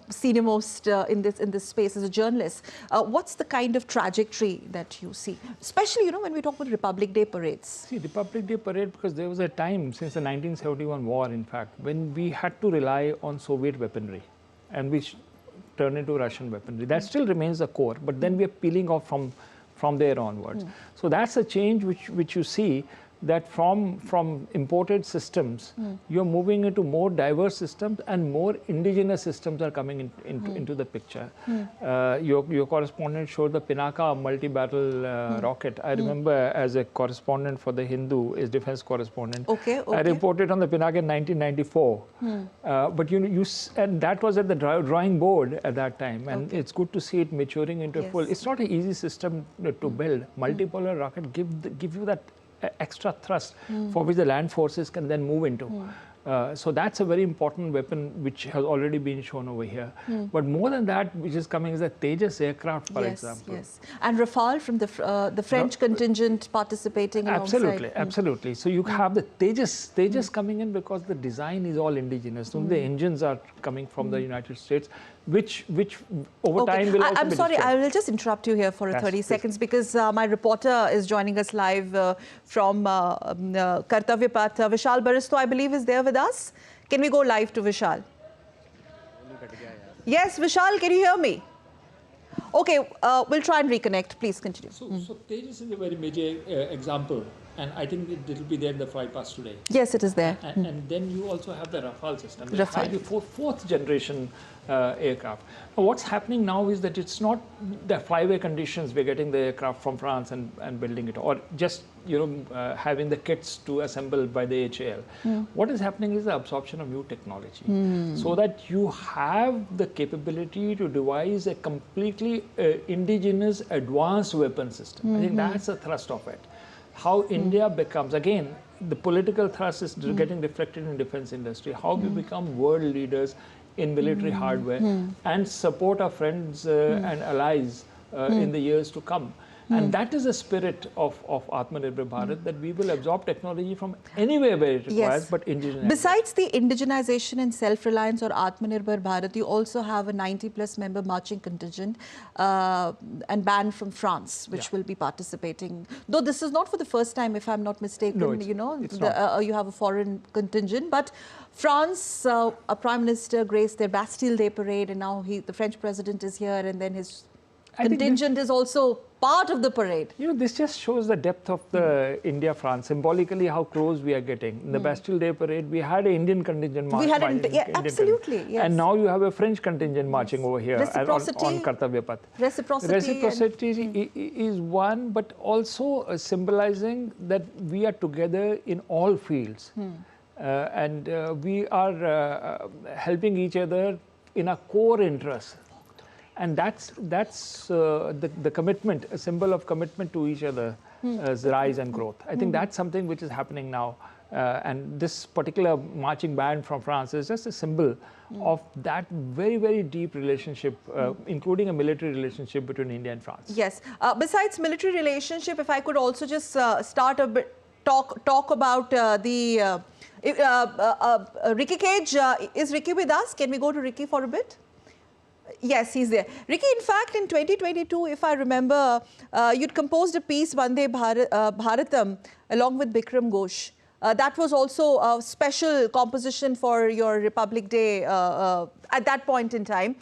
senior most in this space as a journalist, what's the kind of trajectory that you see, especially when we talk about Republic Day parades? See, Republic Day parade, because there was a time since the 1971 war, in fact, when we had to rely on Soviet weaponry, and we turned into Russian weaponry. That still remains the core, but then we are peeling off from there onwards. So that's a change which you see, that from imported systems, you're moving into more diverse systems, and more indigenous systems are coming into the picture. Your correspondent showed the Pinaka multi-battle rocket. I remember as a correspondent for the Hindu, as defense correspondent, I reported on the Pinaka in 1994. But and that was at the drawing board at that time, and it's good to see it maturing into a full. It's not an easy system to build. Multipolar rocket give you that extra thrust for which the land forces can then move into. So that's a very important weapon which has already been shown over here. But more than that, which is coming is the Tejas aircraft, for example. Yes, and Rafale from the French contingent participating alongside. Absolutely. So you have the Tejas coming in because the design is all indigenous. So the engines are coming from the United States, which over time will also I'm be sorry, destroyed. I will just interrupt you here for 30 seconds because my reporter is joining us live from Kartavya Path. Vishal Baristo, I believe, is there with us. Can we go live to Vishal? Yes, Vishal, can you hear me? Okay, we'll try and reconnect. Please continue. So Tejas is a very major example, and I think it will be there in the flypast today. Yes, it is there. And then you also have the Rafale system, the fourth generation aircraft. Now, what's happening now is that it's not the flyway conditions we're getting the aircraft from France and building it, or just having the kits to assemble by the HAL. What is happening is the absorption of new technology, so that you have the capability to devise a completely indigenous advanced weapon system. I think that's the thrust of it. How India becomes, again, the political thrust is getting reflected in defense industry, how we become world leaders in military hardware and support our friends and allies in the years to come. And that is the spirit of Atmanirbhar Bharat, that we will absorb technology from anywhere where it requires, but indigenous. Besides the indigenization and self-reliance or Atmanirbhar Bharat, you also have a 90+ member marching contingent and band from France, which will be participating. Though this is not for the first time, if I'm not mistaken, no, you have a foreign contingent. But France, a Prime Minister graced their Bastille Day parade, and now the French President is here, and then his contingent is also part of the parade. This just shows the depth of the India-France, symbolically how close we are getting. In the Bastille Day parade, we had an Indian contingent marching. Absolutely, yes. And now you have a French contingent marching over here on Kartavya Path. Reciprocity is one, but also symbolizing that we are together in all fields. And we are helping each other in a core interest. And that's the commitment, a symbol of commitment to each other rise and growth. I think that's something which is happening now. And this particular marching band from France is just a symbol of that very, very deep relationship, including a military relationship between India and France. Yes. Besides military relationship, if I could also just start a bit, talk about Ricky Cage. Is Ricky with us? Can we go to Ricky for a bit? Yes, he's there. Ricky, in fact, in 2022, if I remember, you'd composed a piece, Vande Bharatam, along with Bikram Ghosh. That was also a special composition for your Republic Day at that point in time.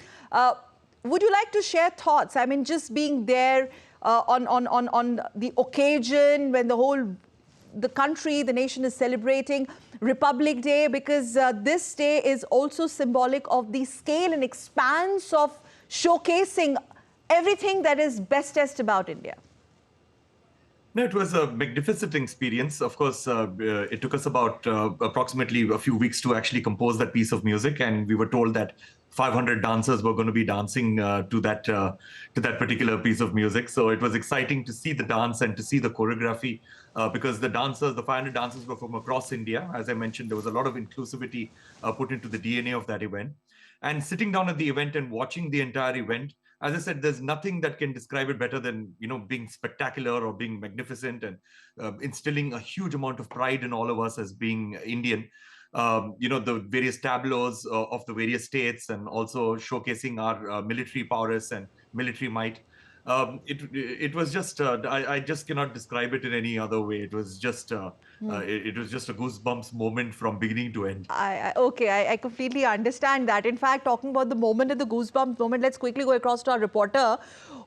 Would you like to share thoughts? I mean, just being there on the occasion when the country, the nation is celebrating Republic Day, because this day is also symbolic of the scale and expanse of showcasing everything that is bestest about India. No, it was a magnificent experience. Of course, it took us about approximately a few weeks to actually compose that piece of music, and we were told that 500 dancers were going to be dancing to that particular piece of music. So it was exciting to see the dance and to see the choreography, because the 500 dancers were from across India. As I mentioned, there was a lot of inclusivity put into the DNA of that event. And sitting down at the event and watching the entire event, as I said, there's nothing that can describe it better than, being spectacular or being magnificent and instilling a huge amount of pride in all of us as being Indian. The various tableaus of the various states, and also showcasing our military prowess and military might. It was just I just cannot describe it in any other way. It was just it was just a goosebumps moment from beginning to end. I completely understand that. In fact, talking about the moment of the goosebumps moment, let's quickly go across to our reporter,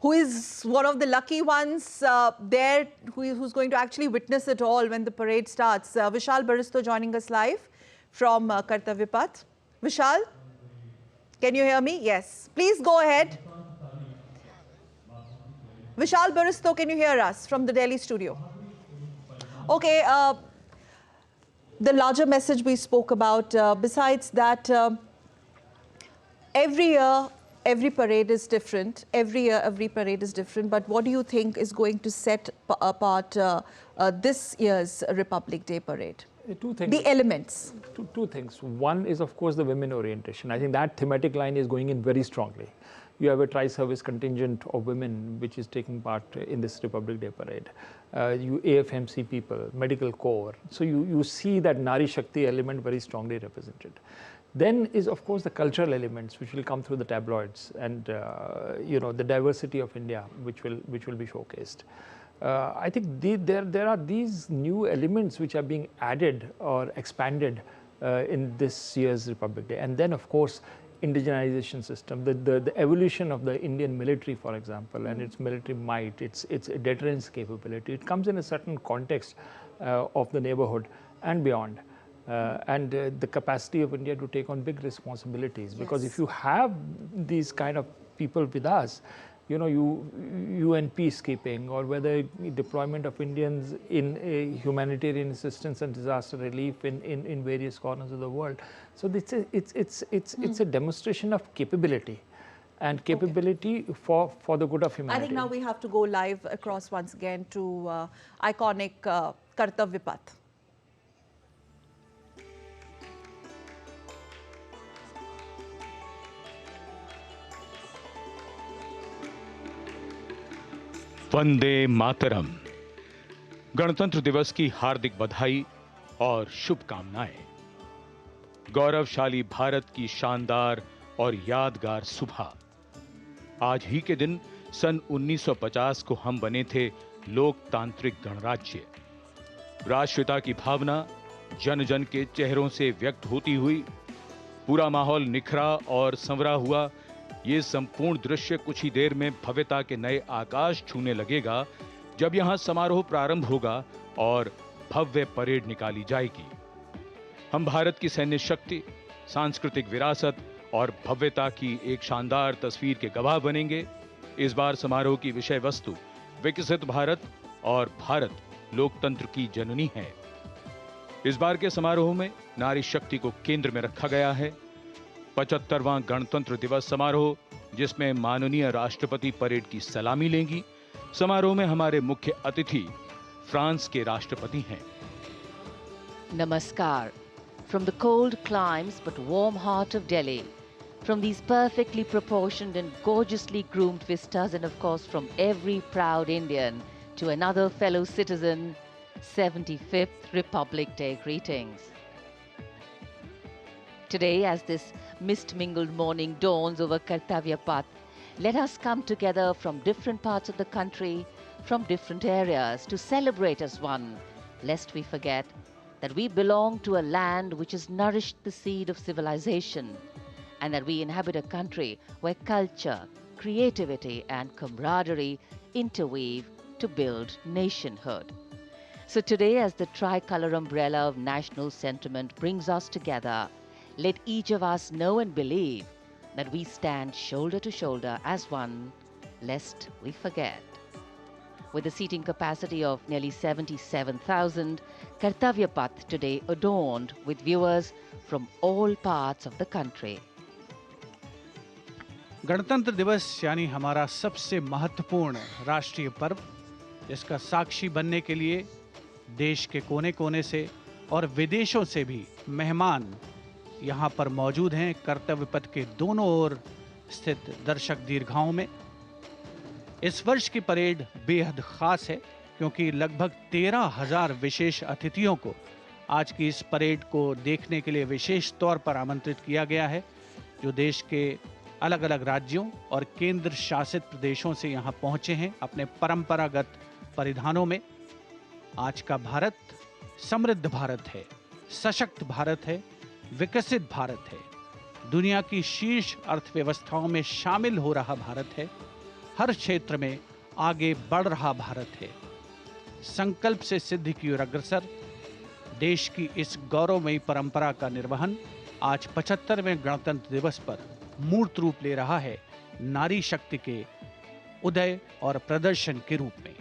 who is one of the lucky ones there, who's going to actually witness it all when the parade starts. Vishal Baristo joining us live from Kartavya Path. Vishal, can you hear me? Yes. Please go ahead. Vishal Baristo, can you hear us from the Delhi studio? Okay, the larger message we spoke about, besides that, every year, every parade is different. Every year, every parade is different. But what do you think is going to set apart this year's Republic Day parade? Two things. The elements. Two things. One is, of course, the women orientation. I think that thematic line is going in very strongly. You have a tri-service contingent of women which is taking part in this Republic Day parade. You AFMC people, medical corps. So you see that Nari Shakti element very strongly represented. Then is, of course, the cultural elements which will come through the tabloids, and the diversity of India which will be showcased. I think there are these new elements which are being added or expanded in this year's Republic Day. And then, of course, indigenization system, the evolution of the Indian military, for example, and its military might, its deterrence capability. It comes in a certain context of the neighborhood and beyond. And the capacity of India to take on big responsibilities. Because if you have these kind of people with us, UN peacekeeping, or whether deployment of Indians in humanitarian assistance and disaster relief in various corners of the world. So it's a demonstration of capability, and capability for the good of humanity. I think now we have to go live across once again to iconic Kartavya Path. Vande Mataram. गणतंत्र दिवस की हार्दिक बधाई और शुभकामनाएं। गौरवशाली भारत की शानदार और यादगार सुबह। आज ही के दिन सन 1950 को हम बने थे लोकतांत्रिक गणराज्य। राष्ट्रीयता की भावना जन जन के चेहरों से व्यक्त होती हुई, पूरा माहौल निखरा और संवरा हुआ। ये संपूर्ण दृश्य कुछ ही देर में भव्यता के नए आकाश छूने लगेगा, जब यहां समारोह प्रारंभ होगा और भव्य परेड निकाली जाएगी। हम भारत की सैन्य शक्ति, सांस्कृतिक विरासत और भव्यता की एक शानदार तस्वीर के गवाह बनेंगे। इस बार समारोह की विषय वस्तु विकसित भारत और भारत लोकतंत्र की जननी है। इस बार के समारोह में नारी शक्ति को केंद्र में रखा गया है। 75वां गणतंत्र दिवस समारोह, जिसमें माननीय राष्ट्रपति परेड की सलामी लेंगी। समारोह में हमारे मुख्य अतिथि फ्रांस के राष्ट्रपति हैं। Namaskar. From the cold climes but warm heart of Delhi, from these perfectly proportioned and gorgeously groomed vistas, and of course from every proud Indian to another fellow citizen, 75th Republic Day greetings. Today, as this mist-mingled morning dawns over Kartavya Path, let us come together from different parts of the country, from different areas, to celebrate as one, lest we forget that we belong to a land which has nourished the seed of civilization, and that we inhabit a country where culture, creativity and camaraderie interweave to build nationhood. So today, as the tricolour umbrella of national sentiment brings us together, let each of us know and believe that we stand shoulder to shoulder as one, lest we forget. With a seating capacity of nearly 77,000, Kartavya Path today adorned with viewers from all parts of the country. गणतंत्र दिवस यानी हमारा सबसे महत्वपूर्ण राष्ट्रीय पर्व, जिसका साक्षी बनने के लिए देश के कोने कोने से और विदेशों से भी मेहमान यहाँ पर मौजूद हैं। कर्तव्य पथ के दोनों ओर स्थित दर्शक दीर्घाओं में इस वर्ष की परेड बेहद खास है, क्योंकि लगभग 13,000 विशेष अतिथियों को आज की इस परेड को देखने के लिए विशेष तौर पर आमंत्रित किया गया है, जो देश के अलग अलग राज्यों और केंद्र शासित प्रदेशों से यहाँ पहुँचे हैं अपने परंपरागत परिधानों में। आज का भारत समृद्ध भारत है, सशक्त भारत है, विकसित भारत है, दुनिया की शीर्ष अर्थव्यवस्थाओं में शामिल हो रहा भारत है, हर क्षेत्र में आगे बढ़ रहा भारत है। संकल्प से सिद्धि की ओर अग्रसर देश की इस गौरवमयी परंपरा का निर्वहन आज 75वें गणतंत्र दिवस पर मूर्त रूप ले रहा है, नारी शक्ति के उदय और प्रदर्शन के रूप में।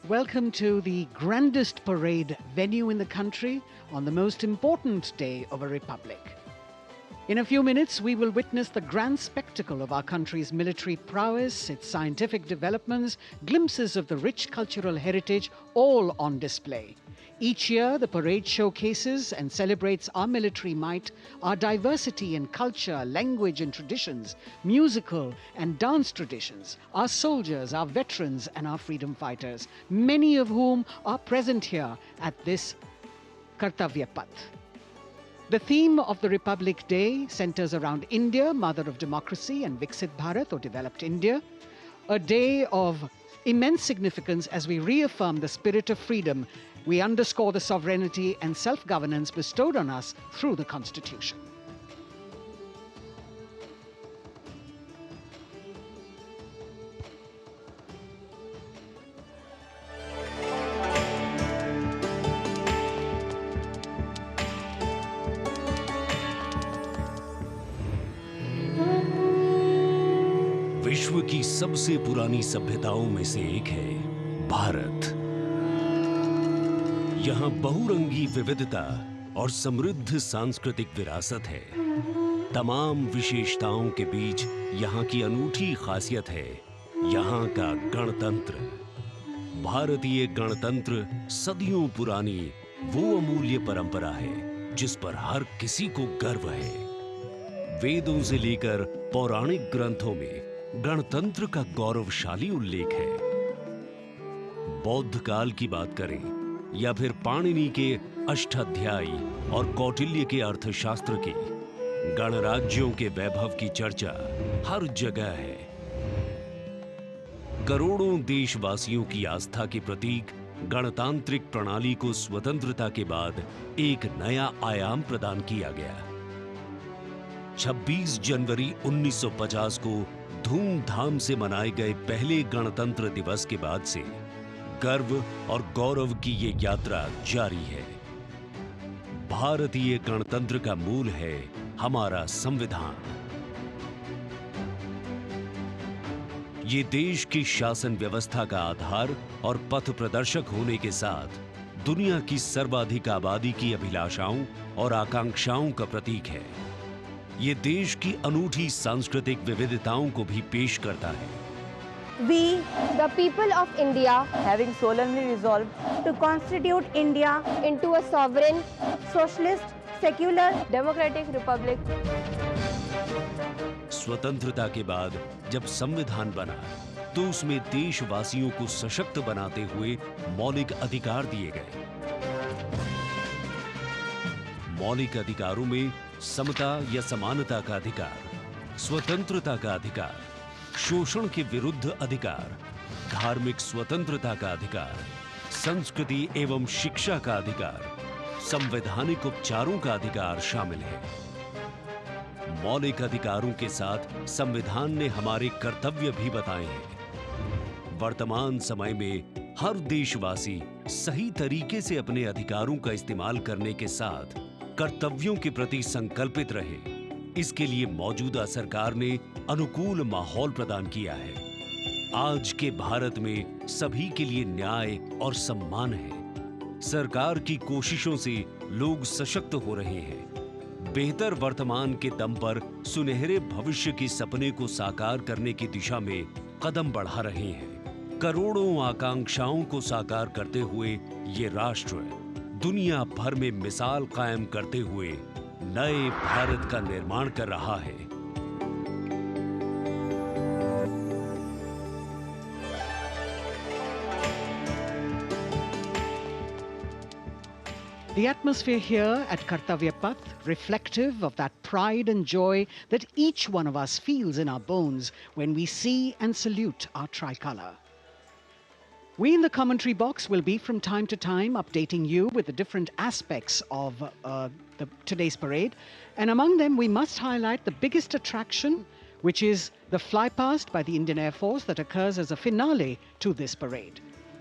Welcome to the grandest parade venue in the country on the most important day of a republic. In a few minutes, we will witness the grand spectacle of our country's military prowess, its scientific developments, glimpses of the rich cultural heritage, all on display. Each year, the parade showcases and celebrates our military might, our diversity in culture, language and traditions, musical and dance traditions, our soldiers, our veterans and our freedom fighters, many of whom are present here at this Kartavya Path. The theme of the Republic Day centers around India, mother of democracy, and Viksit Bharat, or developed India, a day of immense significance as we reaffirm the spirit of freedom. We underscore the sovereignty and self-governance bestowed on us through the Constitution. विश्व की सबसे पुरानी सभ्यताओं में से एक है भारत। यहाँ बहुरंगी विविधता और समृद्ध सांस्कृतिक विरासत है। तमाम विशेषताओं के बीच यहाँ की अनूठी खासियत है यहाँ का गणतंत्र। भारतीय गणतंत्र सदियों पुरानी वो अमूल्य परंपरा है जिस पर हर किसी को गर्व है। वेदों से लेकर पौराणिक ग्रंथों में गणतंत्र का गौरवशाली उल्लेख है। बौद्ध काल की बात करें या फिर पाणिनि के अष्टाध्यायी और कौटिल्य के अर्थशास्त्र की, गणराज्यों के वैभव की चर्चा हर जगह है। करोड़ों देशवासियों की आस्था के प्रतीक गणतांत्रिक प्रणाली को स्वतंत्रता के बाद एक नया आयाम प्रदान किया गया। 26 जनवरी 1950 को धूमधाम से मनाए गए पहले गणतंत्र दिवस के बाद से गर्व और गौरव की ये यात्रा जारी है। भारतीय गणतंत्र का मूल है हमारा संविधान। ये देश की शासन व्यवस्था का आधार और पथ प्रदर्शक होने के साथ दुनिया की सर्वाधिक आबादी की अभिलाषाओं और आकांक्षाओं का प्रतीक है। ये देश की अनूठी सांस्कृतिक विविधताओं को भी पेश करता है। We, the people of India, having solemnly resolved to constitute India into a sovereign, socialist, secular, democratic republic. स्वतंत्रता के बाद जब संविधान बना तो उसमें देशवासियों को सशक्त बनाते हुए मौलिक अधिकार दिए गए। मौलिक अधिकारों में समता या समानता का अधिकार, स्वतंत्रता का अधिकार, शोषण के विरुद्ध अधिकार, धार्मिक स्वतंत्रता का अधिकार, संस्कृति एवं शिक्षा का अधिकार, संवैधानिक उपचारों का अधिकार शामिल है। मौलिक अधिकारों के साथ संविधान ने हमारे कर्तव्य भी बताए हैं। वर्तमान समय में हर देशवासी सही तरीके से अपने अधिकारों का इस्तेमाल करने के साथ कर्तव्यों के प्रति संकल्पित रहे, इसके लिए मौजूदा सरकार ने अनुकूल माहौल प्रदान किया है। आज के भारत में सभी के लिए न्याय और सम्मान है। सरकार की कोशिशों से लोग सशक्त हो रहे हैं। बेहतर वर्तमान के दम पर सुनहरे भविष्य के सपने को साकार करने की दिशा में कदम बढ़ा रहे हैं। करोड़ों आकांक्षाओं को साकार करते हुए ये राष्ट्र दुनिया भर में मिसाल कायम करते हुए नए भारत का निर्माण कर रहा है। The atmosphere here at Kartavya Path, reflective of that pride and joy that each one of us feels in our bones when we see and salute our tricolour. We in the commentary box will be from time to time updating you with the different aspects of today's parade. And among them, we must highlight the biggest attraction, which is the flypast by the Indian Air Force that occurs as a finale to this parade.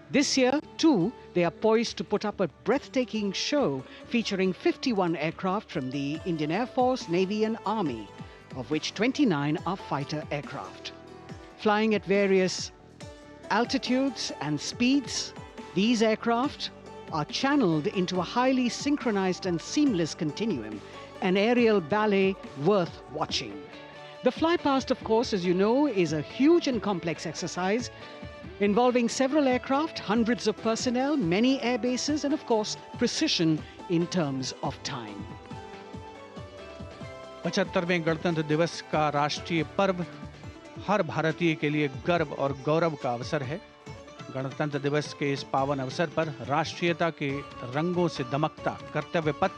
This year, too, they are poised to put up a breathtaking show featuring 51 aircraft from the Indian Air Force, Navy and Army, of which 29 are fighter aircraft. Flying at various altitudes and speeds, these aircraft are channeled into a highly synchronized and seamless continuum, an aerial ballet worth watching. The flypast, of course, as you know, is a huge and complex exercise involving several aircraft, hundreds of personnel, many air bases, and of course, precision in terms of time. 75वें गणतंत्र दिवस का राष्ट्रीय पर्व हर भारतीय के लिए गर्व और गौरव का अवसर है। गणतंत्र दिवस के इस पावन अवसर पर राष्ट्रीयता के रंगों से दमकता कर्तव्य पथ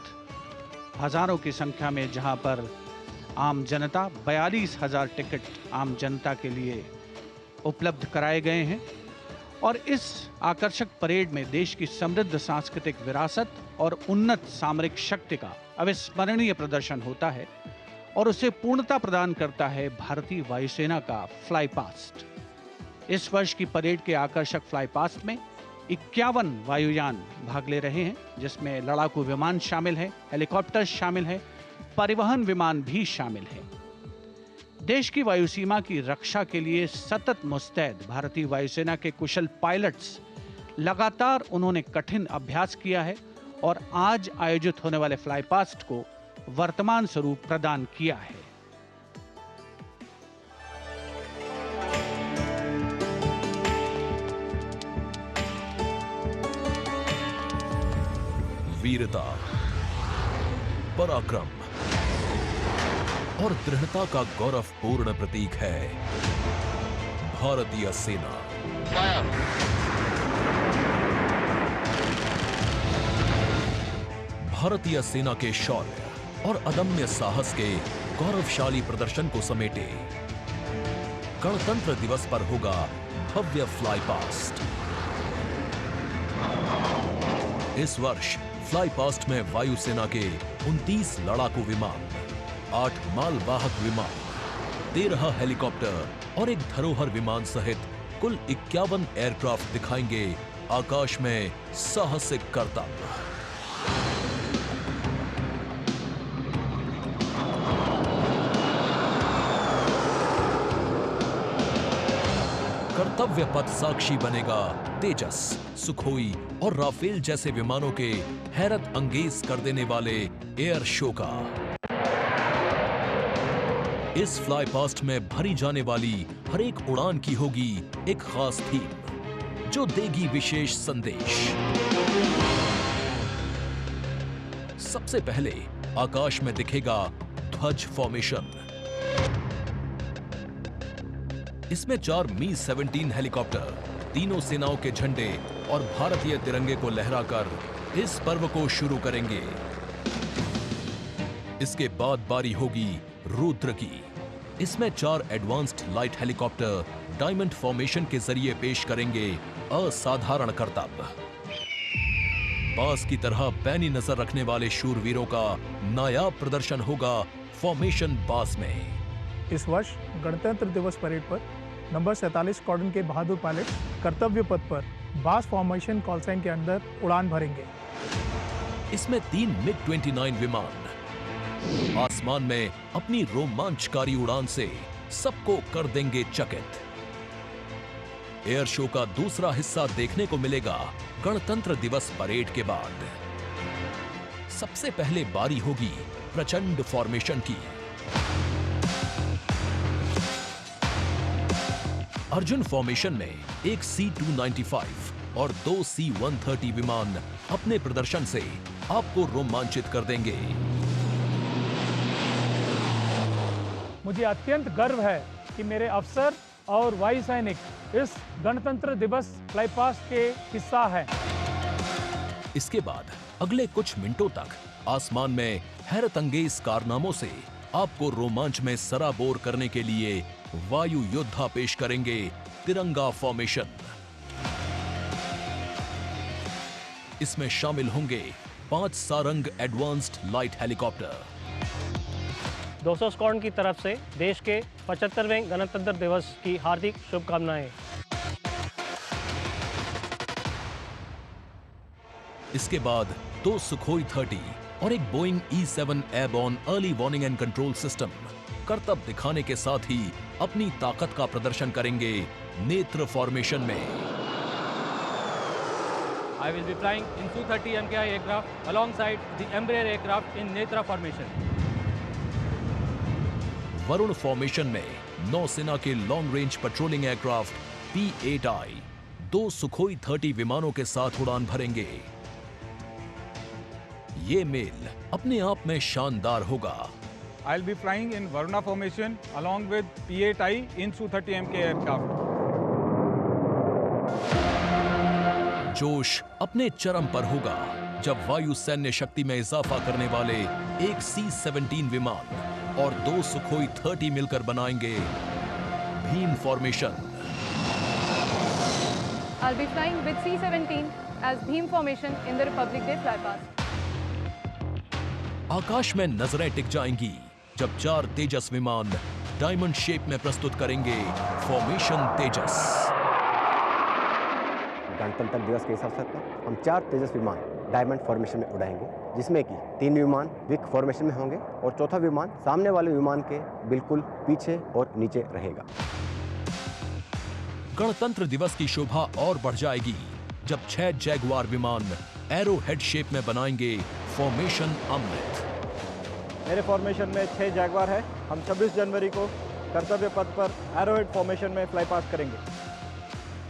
हजारों की संख्या में, जहां पर आम जनता 42,000 टिकट आम जनता के लिए उपलब्ध कराए गए हैं। और इस आकर्षक परेड में देश की समृद्ध सांस्कृतिक विरासत और उन्नत सामरिक शक्ति का अविस्मरणीय प्रदर्शन होता है और उसे पूर्णता प्रदान करता है भारतीय वायुसेना का फ्लाई पास्ट। इस वर्ष की परेड के आकर्षक फ्लाई पास्ट में 51 वायुयान भाग ले रहे हैं, जिसमें लड़ाकू विमान शामिल है, हेलीकॉप्टर शामिल है, परिवहन विमान भी शामिल है। देश की वायुसीमा की रक्षा के लिए सतत मुस्तैद भारतीय वायुसेना के कुशल पायलट्स लगातार उन्होंने कठिन अभ्यास किया है और आज आयोजित होने वाले फ्लाई पास्ट को वर्तमान स्वरूप प्रदान किया है। वीरता, पराक्रम और दृढ़ता का गौरवपूर्ण प्रतीक है भारतीय सेना। भारतीय सेना के शौर्य और अदम्य साहस के गौरवशाली प्रदर्शन को समेटे गणतंत्र दिवस पर होगा भव्य फ्लाई पास्ट। इस वर्ष फ्लाई पास्ट में वायुसेना के 29 लड़ाकू विमान, 8 मालवाहक विमान, 13 हेलीकॉप्टर और एक धरोहर विमान सहित कुल 51 एयरक्राफ्ट दिखाएंगे आकाश में साहसिक करतब। कर्तव्य पथ साक्षी बनेगा तेजस, सुखोई और राफेल जैसे विमानों के हैरत अंगेज कर देने वाले एयर शो का। इस फ्लाई पास्ट में भरी जाने वाली हर एक उड़ान की होगी एक खास थीम जो देगी विशेष संदेश। सबसे पहले आकाश में दिखेगा ध्वज फॉर्मेशन। इसमें 4 मी-17 हेलीकॉप्टर तीनों सेनाओं के झंडे और भारतीय तिरंगे को लहराकर इस पर्व को शुरू करेंगे। इसके बाद बारी होगी रुद्र की। इसमें 4 advanced light helicopter diamond formation के जरिए पेश करेंगे असाधारण करतब। बास की तरह पैनी नजर रखने वाले शूरवीरों का नायाब प्रदर्शन होगा फॉर्मेशन बास में। इस वर्ष गणतंत्र दिवस परेड पर नंबर 47 स्क्वाड्रन के बहादुर पायलट कर्तव्य पथ पर बास फॉर्मेशन कॉल साइन के अंदर उड़ान भरेंगे। इसमें 3 मिग-29 विमान आसमान में अपनी रोमांचकारी उड़ान से सबको कर देंगे चकित। एयर शो का दूसरा हिस्सा देखने को मिलेगा गणतंत्र दिवस परेड के बाद। सबसे पहले बारी होगी प्रचंड फॉर्मेशन की। अर्जुन फॉर्मेशन में एक C-295 और 2 C-130 विमान अपने प्रदर्शन से आपको रोमांचित कर देंगे। मुझे अत्यंत गर्व है कि मेरे अफसर और वायु सैनिक इस गणतंत्र दिवस फ्लाई पास्ट के हिस्सा है। इसके बाद अगले कुछ मिनटों तक आसमान में हैरतअंगेज कारनामों से आपको रोमांच में सराबोर करने के लिए वायु योद्धा पेश करेंगे तिरंगा फॉर्मेशन। इसमें शामिल होंगे 5 Sarang advanced light helicopter. 200 squadron की तरफ से देश के 75वें गणतंत्र दिवस की हार्दिक शुभकामनाएं। इसके बाद 2 सुखोई 30 और एक Boeing E-7 airborne early warning and control system करतब दिखाने के साथ ही अपनी ताकत का प्रदर्शन करेंगे नेत्र फॉर्मेशन में। I will be flying in Su-30 MKI aircraft alongside the Embraer aircraft in Netra formation. Varun formation में नौसेना के long range patrolling aircraft P-8I 2 Sukhoi 30 विमानों के साथ उड़ान भरेंगे। ये मेल अपने आप में शानदार होगा। I'll be flying in Varuna formation along with P-8I in Su-30 MK aircraft. जोश अपने चरम पर होगा जब वायु सैन्य शक्ति में इजाफा करने वाले एक C-17 विमान और 2 सुखोई 30 मिलकर बनाएंगे Bhim formation. I'll be flying with C-17 as Bhim formation in the Republic Day flypast. आकाश में नजरें टिक जाएंगी जब 4 तेजस विमान डायमंड शेप में प्रस्तुत करेंगे फॉर्मेशन तेजस। गणतंत्र दिवस के इस अवसर पर हम 4 तेजस विमान डायमंड फॉर्मेशन में उड़ाएंगे, जिसमें कि 3 विमान विक फॉर्मेशन में होंगे और चौथा विमान सामने वाले विमान के बिल्कुल पीछे और नीचे रहेगा। गणतंत्र दिवस की शोभा और बढ़ जाएगी जब 6 जैगुआर विमान एरो हेड शेप में बनाएंगे फॉर्मेशन अमृत। मेरे फॉर्मेशन में 6 जैगुआर है। हम 26 जनवरी को कर्तव्य पथ पर एरो हेड फॉर्मेशन में फ्लाई पास्ट करेंगे।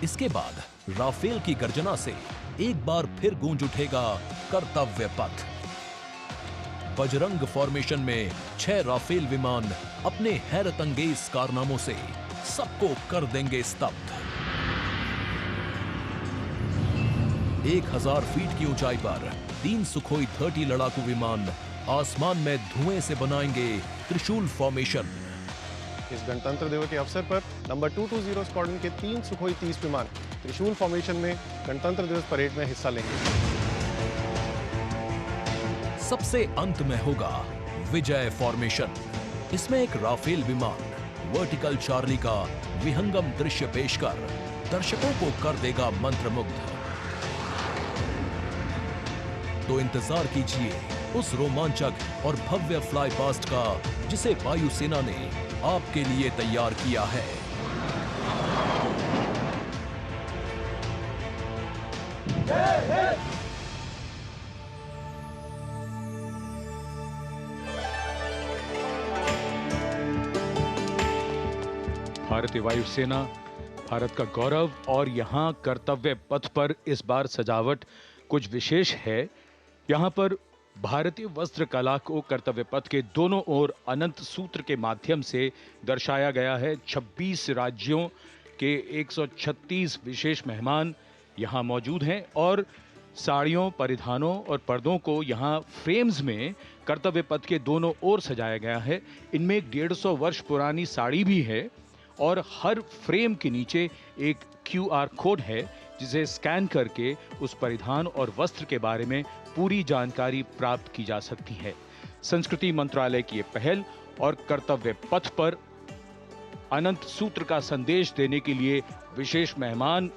इसके बाद राफेल की गर्जना से एक बार फिर गूंज उठेगा कर्तव्य पथ। बजरंग फॉर्मेशन में 6 राफेल विमान अपने हैरतअंगेज कारनामों से सबको कर देंगे स्तब्ध। 1000 फीट की ऊंचाई पर 3 सुखोई 30 लड़ाकू विमान आसमान में धुएं से बनाएंगे त्रिशूल फॉर्मेशन। इस गणतंत्र दिवस के अवसर पर नंबर 220 स्क्वाड्रन के 3 सुखोई 30 विमान त्रिशूल फॉर्मेशन में गणतंत्र दिवस परेड में हिस्सा लेंगे। सबसे अंत में होगा विजय फॉर्मेशन। इसमें एक राफेल विमान वर्टिकल चार्ली का विहंगम दृश्य पेश कर दर्शकों को कर देगा मंत्रमुग्ध। तो इंतजार कीजिए उस रोमांचक और भव्य फ्लाई पास्ट का जिसे वायुसेना ने आपके लिए तैयार किया है। भारतीय वायुसेना, भारत का गौरव और यहाँ कर्तव्य पथ पर इस बार सजावट कुछ विशेष है। यहाँ पर भारतीय वस्त्र कला को कर्तव्य पथ के दोनों ओर अनंत सूत्र के माध्यम से दर्शाया गया है। 26 राज्यों के 136 विशेष मेहमान यहाँ मौजूद हैं और साड़ियों, परिधानों और पर्दों को यहाँ फ्रेम्स में कर्तव्य पथ के दोनों ओर सजाया गया है। इनमें एक 150 वर्ष पुरानी साड़ी भी है और हर फ्रेम के नीचे एक QR कोड है जिसे स्कैन करके उस परिधान और वस्त्र के बारे में पूरी जानकारी प्राप्त की जा सकती है। संस्कृति मंत्रालय की ये पहल और कर्तव्य पथ पर अनंत सूत्र का संदेश देने के लिए विशेष मेहमान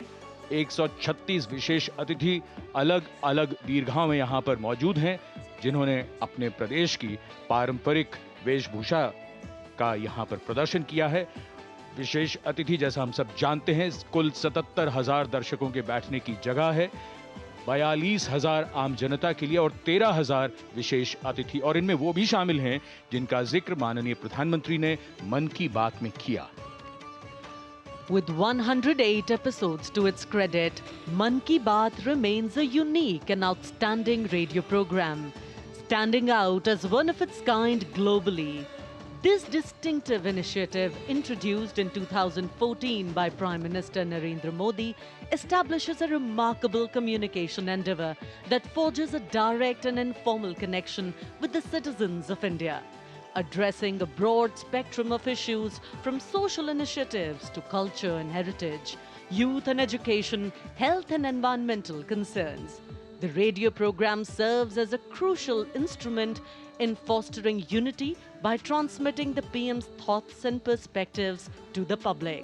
136 विशेष अतिथि अलग अलग दीर्घाओं में यहाँ पर मौजूद हैं, जिन्होंने अपने प्रदेश की पारंपरिक वेशभूषा का यहाँ पर प्रदर्शन किया है। विशेष अतिथि, जैसा हम सब जानते हैं, कुल 77,000 दर्शकों के बैठने की जगह है, 42,000 आम जनता के लिए और 13,000 विशेष अतिथि, और इनमें वो भी शामिल हैं जिनका जिक्र माननीय प्रधानमंत्री ने मन की बात में किया। With 108 episodes to its credit, Man Ki Baat remains a unique and outstanding radio program, standing out as one of its kind globally. This distinctive initiative, introduced in 2014 by Prime Minister Narendra Modi, establishes a remarkable communication endeavour that forges a direct and informal connection with the citizens of India, addressing a broad spectrum of issues from social initiatives to culture and heritage, youth and education, health and environmental concerns. The radio program serves as a crucial instrument in fostering unity by transmitting the PM's thoughts and perspectives to the public.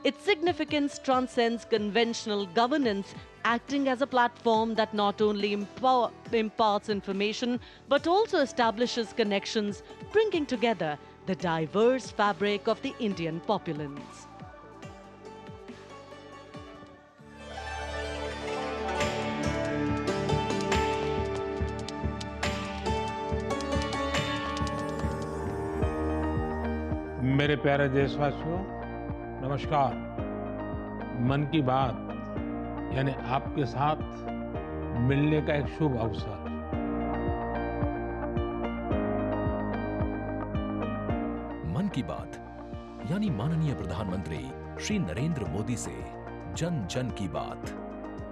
Its significance transcends conventional governance, acting as a platform that not only imparts information but also establishes connections, bringing together the diverse fabric of the Indian populace. मेरे प्यारे देशवासियों, नमस्कार। मन की बात यानी आपके साथ मिलने का एक शुभ अवसर। मन की बात यानी माननीय प्रधानमंत्री श्री नरेंद्र मोदी से जन जन की बात।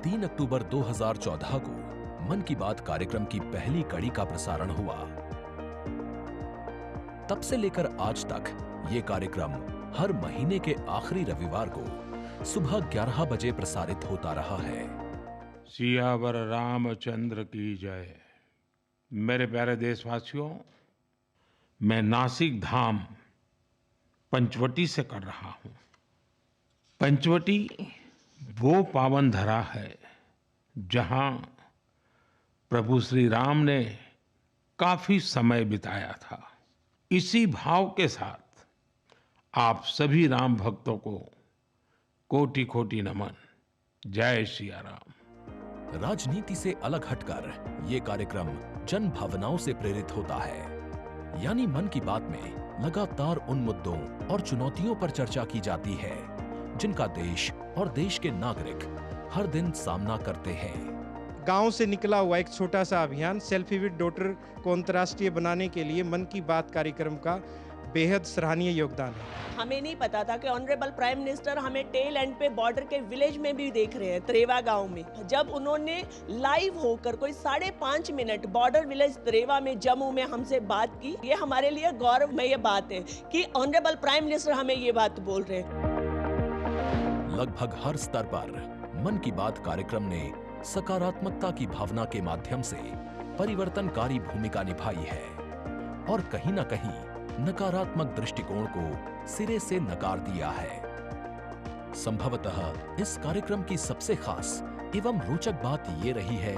3 अक्टूबर 2014 को मन की बात कार्यक्रम की पहली कड़ी का प्रसारण हुआ। तब से लेकर आज तक ये कार्यक्रम हर महीने के आखिरी रविवार को सुबह 11 बजे प्रसारित होता रहा है। सियावर रामचंद्र की जय। मेरे प्यारे देशवासियों, मैं नासिक धाम पंचवटी से कर रहा हूं। पंचवटी वो पावन धरा है जहां प्रभु श्री राम ने काफी समय बिताया था। इसी भाव के साथ आप सभी राम भक्तों को कोटि कोटि नमन। जय सिया राम। राजनीति से अलग हटकर ये कार्यक्रम जन भावनाओं से प्रेरित होता है। यानी मन की बात में लगातार उन मुद्दों और चुनौतियों पर चर्चा की जाती है जिनका देश और देश के नागरिक हर दिन सामना करते हैं। गांव से निकला हुआ एक छोटा सा अभियान सेल्फी विद डॉटर को अंतर्राष्ट्रीय बनाने के लिए मन की बात कार्यक्रम का बेहद सराहनीय योगदान है। हमें नहीं पता था कि ऑनरेबल प्राइम मिनिस्टर हमें टेल एंड पे बॉर्डर के विलेज में भी देख रहे हैं, त्रेवा गांव में। जब उन्होंने लाइव होकर कोई 5.5 मिनट बॉर्डर विलेज त्रेवा में जम्मू में हमसे बात की, ये हमारे लिए गौरवमय बात है कि ऑनरेबल प्राइम मिनिस्टर हमें ये बात बोल रहे हैं। लगभग हर स्तर पर मन की बात कार्यक्रम ने सकारात्मकता की भावना के माध्यम से परिवर्तनकारी भूमिका निभाई है और कहीं न कहीं नकारात्मक दृष्टिकोण को सिरे से नकार दिया है। संभवतः इस कार्यक्रम की सबसे खास एवं रोचक बात ये रही है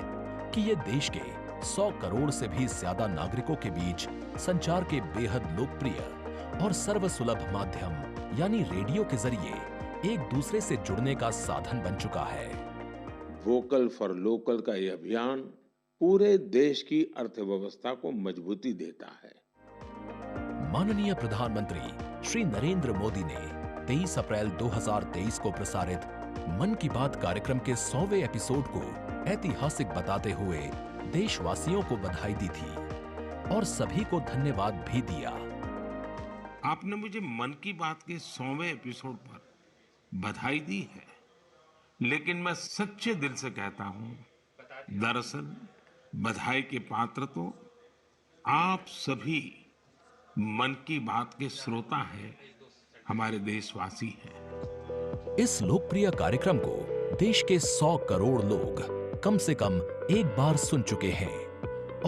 कि ये देश के 100 करोड़ से भी ज्यादा नागरिकों के बीच संचार के बेहद लोकप्रिय और सर्वसुलभ माध्यम यानी रेडियो के जरिए एक दूसरे से जुड़ने का साधन बन चुका है। वोकल फॉर लोकल का ये अभियान पूरे देश की अर्थव्यवस्था को मजबूती देता है। माननीय प्रधानमंत्री श्री नरेंद्र मोदी ने 23 अप्रैल 2023 को प्रसारित मन की बात कार्यक्रम के 100वें एपिसोड को ऐतिहासिक बताते हुए देशवासियों को बधाई दी थी और सभी को धन्यवाद भी दिया। आपने मुझे मन की बात के 100वें एपिसोड पर बधाई दी है, लेकिन मैं सच्चे दिल से कहता हूं, दरअसल बधाई के पात्र तो आप सभी मन की बात के श्रोता हैं, हमारे देशवासी हैं। इस लोकप्रिय कार्यक्रम को देश के 100 करोड़ लोग कम से कम एक बार सुन चुके हैं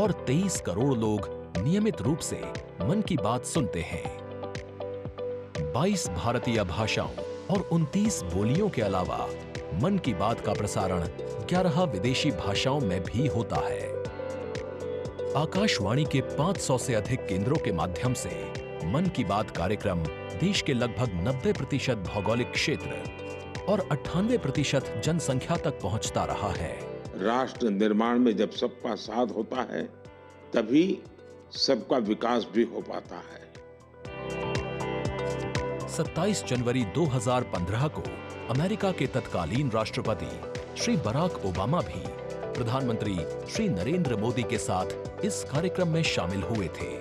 और 23 करोड़ लोग नियमित रूप से मन की बात सुनते हैं। 22 भारतीय भाषाओं और 29 बोलियों के अलावा मन की बात का प्रसारण 11 विदेशी भाषाओं में भी होता है। आकाशवाणी के 500 से अधिक केंद्रों के माध्यम से मन की बात कार्यक्रम देश के लगभग 90% भौगोलिक क्षेत्र और 98% जनसंख्या तक पहुंचता रहा है। राष्ट्र निर्माण में जब सबका साथ होता है, तभी सबका विकास भी हो पाता है। 27 जनवरी 2015 को अमेरिका के तत्कालीन राष्ट्रपति श्री बराक ओबामा भी प्रधानमंत्री श्री नरेंद्र मोदी के साथ इस कार्यक्रम में शामिल हुए थे।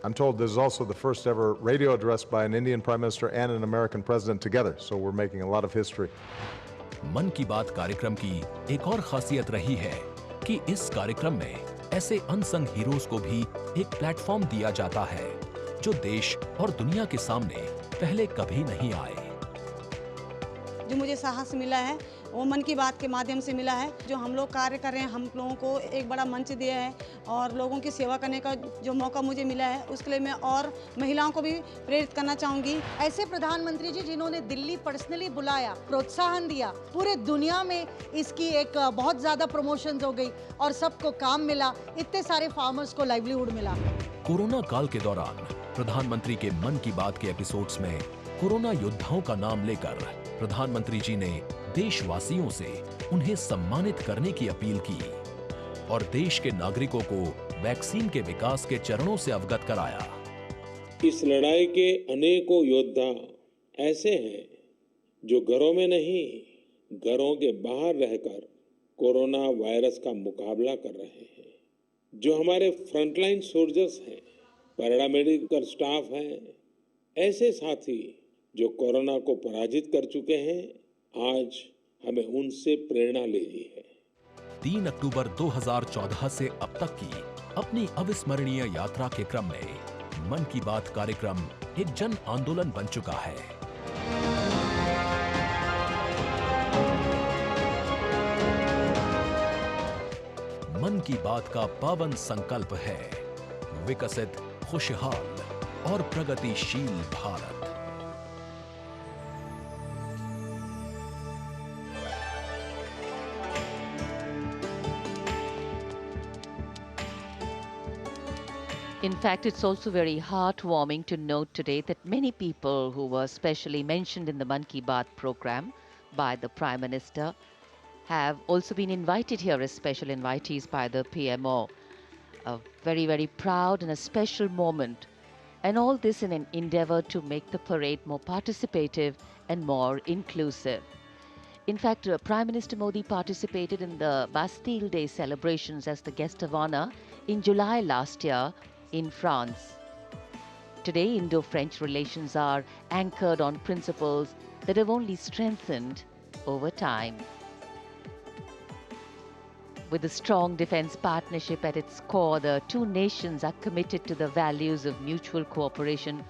I'm told this is also the first ever radio address by an Indian Prime Minister and an American President together, so we're making a lot of history. मन की बात कार्यक्रम की एक और खासियत रही है कि इस कार्यक्रम में ऐसे अनसंग हीरोज को भी एक प्लेटफॉर्म दिया जाता है जो देश और दुनिया के सामने पहले कभी नहीं आए। जो मुझे साहस मिला है वो मन की बात के माध्यम से मिला है। जो हम लोग कार्य कर रहे हैं, हम लोगों को एक बड़ा मंच दिया है और लोगों की सेवा करने का जो मौका मुझे मिला है, उसके लिए मैं और महिलाओं को भी प्रेरित करना चाहूँगी। ऐसे प्रधानमंत्री जी जिन्होंने दिल्ली पर्सनली बुलाया, प्रोत्साहन दिया, पूरे दुनिया में इसकी एक बहुत ज़्यादा प्रमोशन हो गई और सबको काम मिला, इतने सारे फार्मर्स को लाइवलीहुड मिला। कोरोना काल के दौरान प्रधानमंत्री के मन की बात के एपिसोड्स में कोरोना योद्धाओं का नाम लेकर प्रधानमंत्री जी ने देशवासियों से उन्हें सम्मानित करने की अपील की और देश के नागरिकों को वैक्सीन के विकास के चरणों से अवगत कराया। इस लड़ाई के अनेकों योद्धा ऐसे हैं जो घरों में नहीं, घरों के बाहर रहकर कोरोना वायरस का मुकाबला कर रहे हैं। जो हमारे फ्रंटलाइन सोल्जर्स हैं, पैरामेडिकल स्टाफ हैं, ऐसे साथी जो कोरोना को पराजित कर चुके हैं, आज हमें उनसे प्रेरणा लेनी है। 3 अक्टूबर 2014 से अब तक की अपनी अविस्मरणीय यात्रा के क्रम में मन की बात कार्यक्रम एक जन आंदोलन बन चुका है। मन की बात का पावन संकल्प है विकसित, खुशहाल और प्रगतिशील Bharat. In fact, it's also very heartwarming to note today that many people who were specially mentioned in the Man Ki Baat program by the Prime Minister have also been invited here as special invitees by the PMO. A very, very proud and a special moment. And all this in an endeavor to make the parade more participative and more inclusive. In fact, Prime Minister Modi participated in the Bastille Day celebrations as the guest of honor in July last year in France. Today, Indo-French relations are anchored on principles that have only strengthened over time. With a strong defense partnership at its core, the two nations are committed to the values of mutual cooperation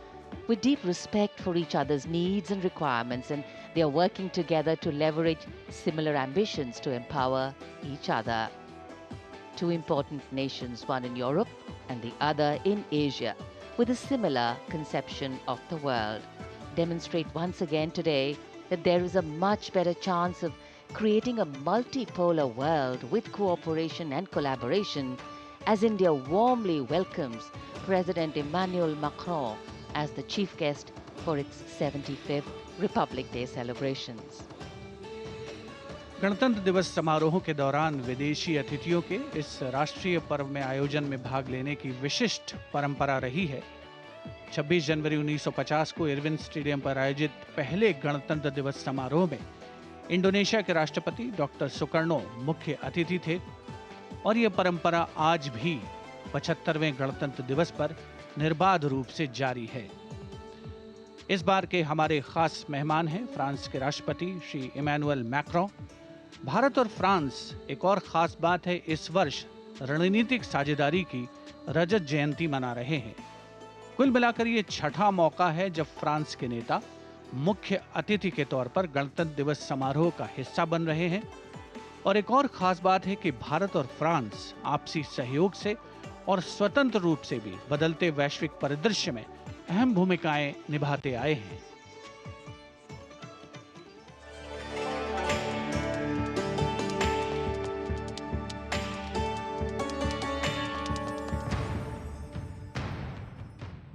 with deep respect for each other's needs and requirements, and they are working together to leverage similar ambitions to empower each other. Two important nations, one in Europe and the other in Asia, with a similar conception of the world, demonstrate once again today that there is a much better chance of creating a multipolar world with cooperation and collaboration, as India warmly welcomes President Emmanuel Macron as the chief guest for its 75th Republic Day celebrations. गणतंत्र दिवस समारोहों के दौरान विदेशी अतिथियों के इस राष्ट्रीय पर्व में आयोजन में भाग लेने की विशिष्ट परंपरा रही है। 26 जनवरी 1950 को इरविन स्टेडियम पर आयोजित पहले गणतंत्र दिवस समारोह में इंडोनेशिया के राष्ट्रपति डॉक्टर सुकर्णो मुख्य अतिथि थे और यह परंपरा आज भी 75वें गणतंत्र दिवस पर निर्बाध रूप से जारी है। इस बार के हमारे खास मेहमान हैं फ्रांस के राष्ट्रपति श्री इमैनुअल मैक्रों। भारत और फ्रांस, एक और खास बात है, इस वर्ष रणनीतिक साझेदारी की रजत जयंती मना रहे हैं। कुल मिलाकर ये छठा मौका है जब फ्रांस के नेता मुख्य अतिथि के तौर पर गणतंत्र दिवस समारोह का हिस्सा बन रहे हैं। और एक और खास बात है कि भारत और फ्रांस आपसी सहयोग से और स्वतंत्र रूप से भी बदलते वैश्विक परिदृश्य में अहम भूमिकाएं निभाते आए हैं।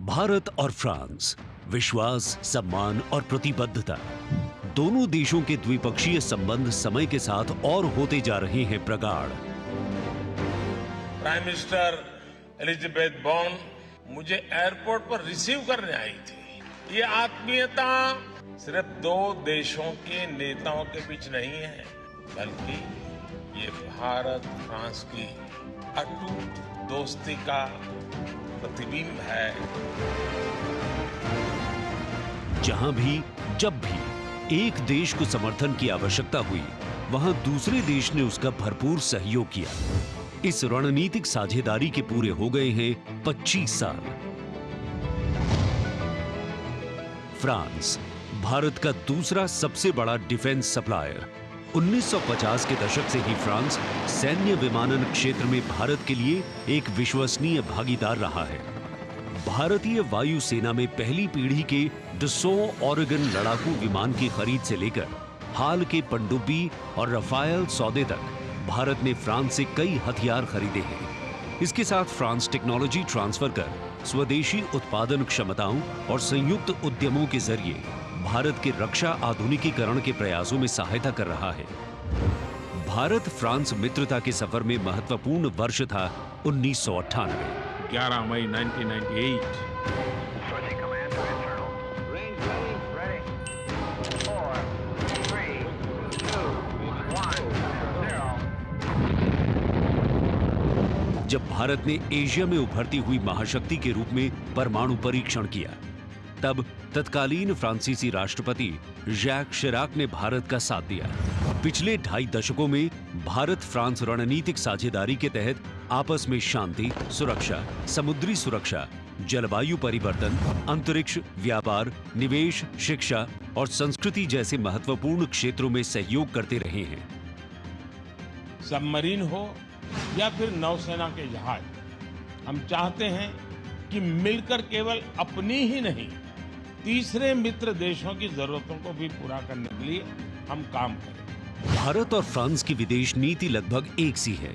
भारत और फ्रांस, विश्वास, सम्मान और प्रतिबद्धता, दोनों देशों के द्विपक्षीय संबंध समय के साथ और होते जा रहे हैं प्रगाढ़। प्राइम मिनिस्टर एलिजाबेथ बॉर्न मुझे एयरपोर्ट पर रिसीव करने आई थी। ये आत्मीयता सिर्फ दो देशों के नेताओं के बीच नहीं है, बल्कि ये भारत फ्रांस की अटूट दोस्ती का प्रतिबिंब है। जहां भी, जब भी एक देश को समर्थन की आवश्यकता हुई, वहां दूसरे देश ने उसका भरपूर सहयोग किया। इस रणनीतिक साझेदारी के पूरे हो गए हैं 25 साल। फ्रांस, भारत का दूसरा सबसे बड़ा डिफेंस सप्लायर। 1950 के दशक से ही फ्रांस सैन्य विमानन क्षेत्र में भारत के लिए एक विश्वसनीय भागीदार रहा है। भारतीय वायुसेना में पहली पीढ़ी के डसॉ ओरेगन लड़ाकू विमान की खरीद से लेकर हाल के पनडुब्बी और रफायल सौदे तक भारत ने फ्रांस से कई हथियार खरीदे हैं। इसके साथ फ्रांस टेक्नोलॉजी ट्रांसफर कर स्वदेशी उत्पादन क्षमताओं और संयुक्त उद्यमों के जरिए भारत के रक्षा आधुनिकीकरण के प्रयासों में सहायता कर रहा है। भारत फ्रांस मित्रता के सफर में महत्वपूर्ण वर्ष था 1998। 11 मई 1998। जब भारत ने एशिया में उभरती हुई महाशक्ति के रूप में परमाणु परीक्षण किया, तब तत्कालीन फ्रांसीसी राष्ट्रपति जैक शिराक ने भारत का साथ दिया। पिछले 2.5 दशकों में भारत फ्रांस रणनीतिक साझेदारी के तहत आपस में शांति, सुरक्षा, समुद्री सुरक्षा, जलवायु परिवर्तन, अंतरिक्ष, व्यापार, निवेश, शिक्षा और संस्कृति जैसे महत्वपूर्ण क्षेत्रों में सहयोग करते रहे हैं। सबमरीन हो या फिर नौसेना के जहाज, हम चाहते हैं कि मिलकर केवल अपनी ही नहीं, तीसरे मित्र देशों की जरूरतों को भी पूरा करने के लिए हम काम करें। भारत और फ्रांस की विदेश नीति लगभग एक सी है।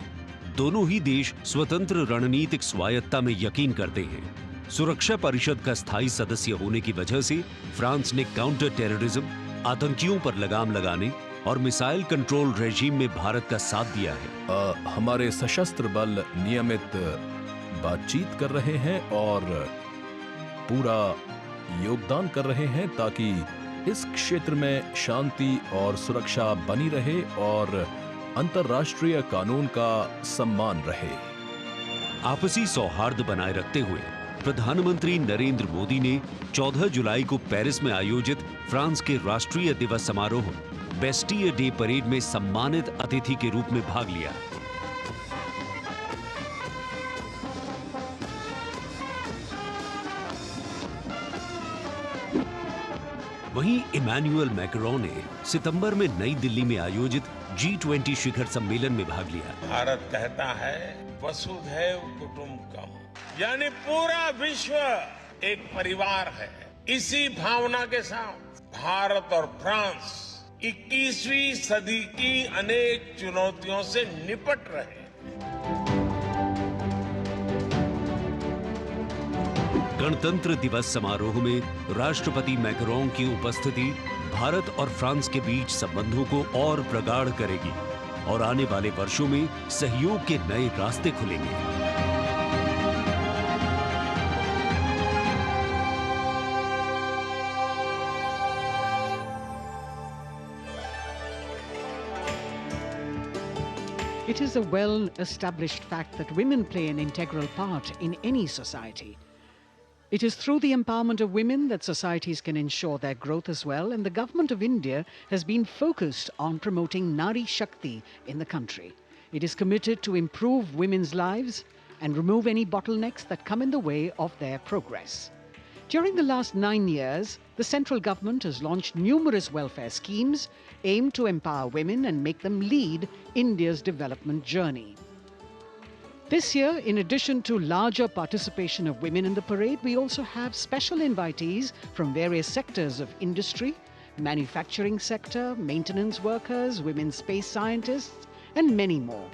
दोनों ही देश स्वतंत्र रणनीतिक स्वायत्ता में यकीन करते हैं। सुरक्षा परिषद का स्थायी सदस्य होने की वजह से फ्रांस ने काउंटर टेररिज्म, आतंकियों पर लगाम लगाने और मिसाइल कंट्रोल रेजीम में भारत का साथ दिया है। हमारे सशस्त्र बल नियमित बातचीत कर रहे हैं और पूरा योगदान कर रहे हैं ताकि इस क्षेत्र में शांति और सुरक्षा बनी रहे और अंतर्राष्ट्रीय कानून का सम्मान रहे। आपसी सौहार्द बनाए रखते हुए प्रधानमंत्री नरेंद्र मोदी ने 14 जुलाई को पेरिस में आयोजित फ्रांस के राष्ट्रीय दिवस समारोह बेस्टियर डे परेड में सम्मानित अतिथि के रूप में भाग लिया। वहीं इमैनुअल मैक्रों ने सितंबर में नई दिल्ली में आयोजित G20 शिखर सम्मेलन में भाग लिया। भारत कहता है वसुधैव कुटुंबकम, यानी पूरा विश्व एक परिवार है। इसी भावना के साथ भारत और फ्रांस 21वीं सदी की अनेक चुनौतियों से निपट रहे। गणतंत्र दिवस समारोह में राष्ट्रपति मैक्रों की उपस्थिति भारत और फ्रांस के बीच संबंधों को और प्रगाढ़ करेगी और आने वाले वर्षों में सहयोग के नए रास्ते खुलेंगे। It is a well-established fact that women play an integral part in any society. It is through the empowerment of women that societies can ensure their growth as well, and the government of India has been focused on promoting Nari Shakti in the country. It is committed to improve women's lives and remove any bottlenecks that come in the way of their progress. During the last 9 years, the central government has launched numerous welfare schemes aimed to empower women and make them lead India's development journey. This year, in addition to larger participation of women in the parade, we also have special invitees from various sectors of industry, manufacturing sector, maintenance workers, women space scientists, and many more.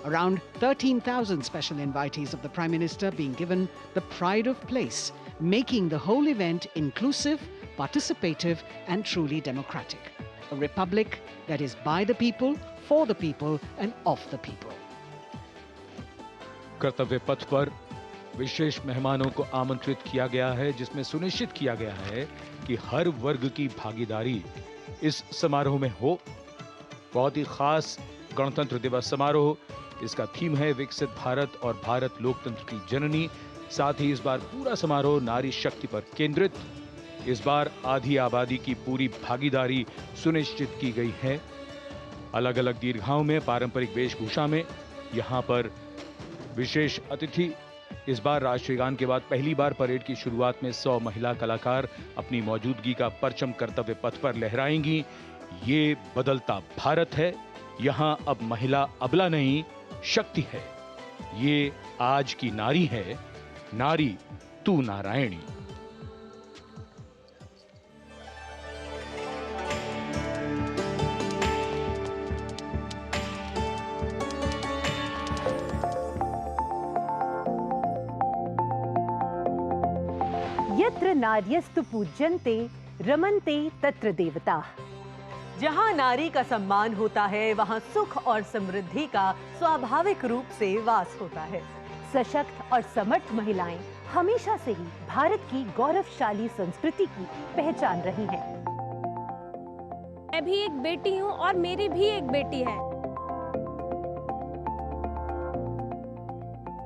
Around 13,000 special invitees of the Prime Minister being given the pride of place, making the whole event inclusive, participative, and truly democratic. A republic that is by the people, for the people, and of the people. कर्तव्य पथ पर विशेष मेहमानों को आमंत्रित किया गया है, जिसमें सुनिश्चित किया गया है कि हर वर्ग की भागीदारी इस समारोह में हो। बहुत ही खास गणतंत्र दिवस समारोह, इसका थीम है विकसित भारत और भारत लोकतंत्र की जननी। साथ ही इस बार पूरा समारोह नारी शक्ति पर केंद्रित। इस बार आधी आबादी की पूरी भागीदारी सुनिश्चित की गई है। अलग अलग दीर्घाओं में पारंपरिक वेशभूषा में यहां पर विशेष अतिथि। इस बार राष्ट्रीय गान के बाद पहली बार परेड की शुरुआत में 100 महिला कलाकार अपनी मौजूदगी का परचम कर्तव्य पथ पर लहराएंगी। ये बदलता भारत है, यहां अब महिला अबला नहीं, शक्ति है। ये आज की नारी है, नारी तू नारायणी। यत्र नार्यस्तु पूज्यन्ते रमन्ते तत्र देवताः। जहां नारी का सम्मान होता है, वहां सुख और समृद्धि का स्वाभाविक रूप से वास होता है। सशक्त और समर्थ महिलाएं हमेशा से ही भारत की गौरवशाली संस्कृति की पहचान रही हैं। मैं भी एक बेटी हूं और मेरी भी एक बेटी है।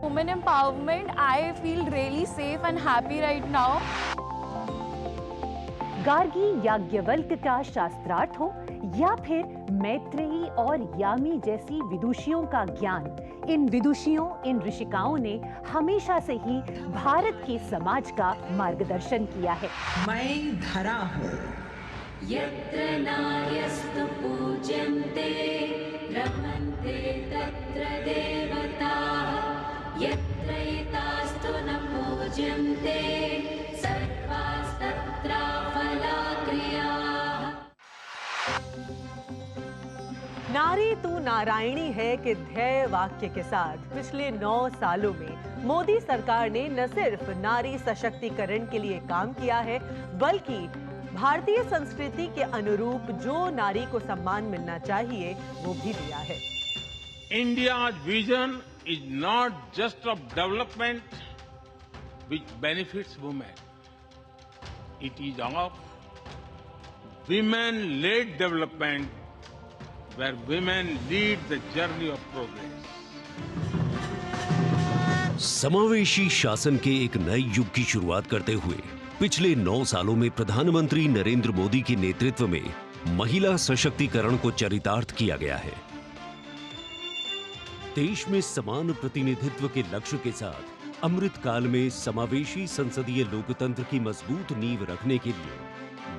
Women empowerment, I feel really safe and happy right now. Gargi Yajnavalkya का शास्त्रार्थ हो या फिर मैत्रेयी और यामी जैसी विदुषियों का ज्ञान, इन विदुषियों, इन ऋषिकाओं ने हमेशा से ही भारत के समाज का मार्गदर्शन किया है। मैं धरा हूँ। यत्र नार्यस्तु पूज्यन्ते रमन्ते तत्र देवताः। यत्र एतास्तु न पूज्यन्ते सर्वास्तत्र फलाक्रियाः। नारी तू नारायणी है के ध्येय वाक्य के साथ पिछले 9 सालों में मोदी सरकार ने न सिर्फ नारी सशक्तिकरण के लिए काम किया है, बल्कि भारतीय संस्कृति के अनुरूप जो नारी को सम्मान मिलना चाहिए वो भी दिया है। India's vision is not just of development which benefits women. It is of women-led development where women lead the journey of progress. समावेशी शासन के एक नए युग की शुरुआत करते हुए पिछले 9 सालों में प्रधानमंत्री नरेंद्र मोदी के नेतृत्व में महिला सशक्तिकरण को चरितार्थ किया गया है। देश में समान प्रतिनिधित्व के लक्ष्य के साथ अमृत काल में समावेशी संसदीय लोकतंत्र की मजबूत नींव रखने के लिए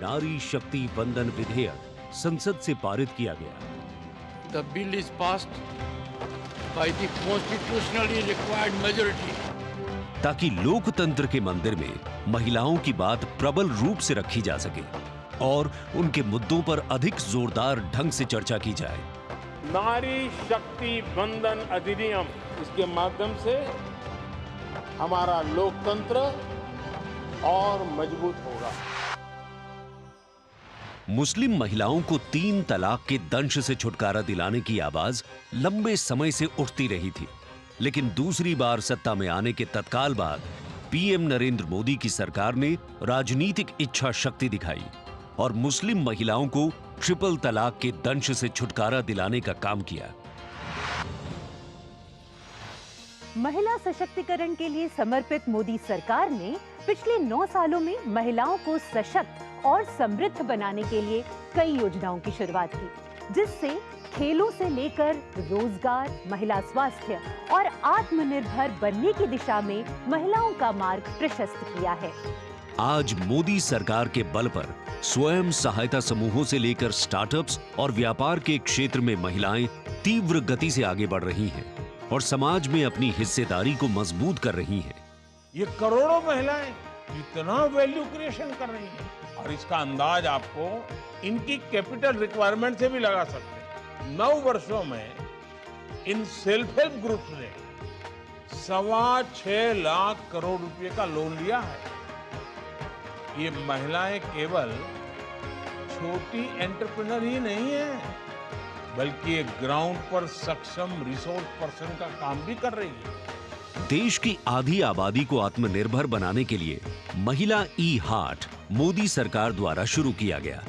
नारी शक्ति वंदन विधेयक संसद से पारित किया गया। The bill is passed by the constitutionally required majority. ताकि लोकतंत्र के मंदिर में महिलाओं की बात प्रबल रूप से रखी जा सके और उनके मुद्दों पर अधिक जोरदार ढंग से चर्चा की जाए। नारी शक्ति वंदन अधिनियम, इसके माध्यम से हमारा लोकतंत्र और मजबूत होगा। मुस्लिम महिलाओं को 3 तलाक के दंश से छुटकारा दिलाने की आवाज लंबे समय से उठती रही थी, लेकिन दूसरी बार सत्ता में आने के तत्काल बाद पीएम नरेंद्र मोदी की सरकार ने राजनीतिक इच्छा शक्ति दिखाई और मुस्लिम महिलाओं को ट्रिपल तलाक के दंश से छुटकारा दिलाने का काम किया। महिला सशक्तिकरण के लिए समर्पित मोदी सरकार ने पिछले 9 सालों में महिलाओं को सशक्त और समृद्ध बनाने के लिए कई योजनाओं की शुरुआत की, जिससे खेलों से लेकर रोजगार, महिला स्वास्थ्य और आत्मनिर्भर बनने की दिशा में महिलाओं का मार्ग प्रशस्त किया है। आज मोदी सरकार के बल पर स्वयं सहायता समूहों से लेकर स्टार्टअप्स और व्यापार के क्षेत्र में महिलाएं तीव्र गति से आगे बढ़ रही हैं और समाज में अपनी हिस्सेदारी को मजबूत कर रही हैं। ये करोड़ों महिलाएं कितना वैल्यू क्रिएशन कर रही हैं और इसका अंदाज आपको इनकी कैपिटल रिक्वायरमेंट से भी लगा सकते हैं। 9 वर्षों में इन सेल्फ हेल्प ग्रुप्स ने 6.25 लाख करोड़ रुपए का लोन लिया है। ये महिलाएं केवल छोटी एंटरप्रेन्योर ही नहीं है, बल्कि एक ग्राउंड पर सक्षम रिसोर्स पर्सन का काम भी कर रही है। देश की आधी आबादी को आत्मनिर्भर बनाने के लिए महिला ई हाट मोदी सरकार द्वारा शुरू किया गया।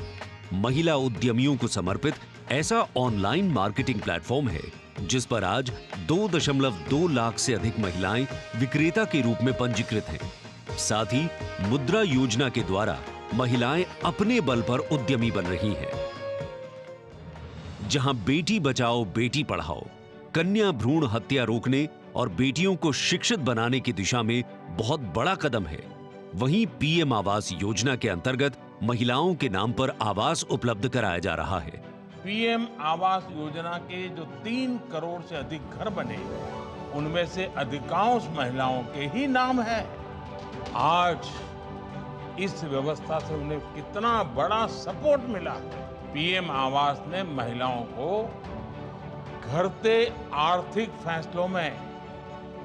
महिला उद्यमियों को समर्पित ऐसा ऑनलाइन मार्केटिंग प्लेटफॉर्म है जिस पर आज 2.2 लाख से अधिक महिलाएं विक्रेता के रूप में पंजीकृत हैं। साथ ही मुद्रा योजना के द्वारा महिलाएं अपने बल पर उद्यमी बन रही हैं। जहां बेटी बचाओ बेटी पढ़ाओ, कन्या भ्रूण हत्या रोकने और बेटियों को शिक्षित बनाने की दिशा में बहुत बड़ा कदम है, वहीं पीएम आवास योजना के अंतर्गत महिलाओं के नाम पर आवास उपलब्ध कराया जा रहा है। पीएम आवास योजना के जो 3 करोड़ से अधिक घर बने, उनमें से अधिकांश महिलाओं के ही नाम है। आज इस व्यवस्था से उन्हें कितना बड़ा सपोर्ट मिला। पीएम आवास ने महिलाओं को घटते आर्थिक फैसलों में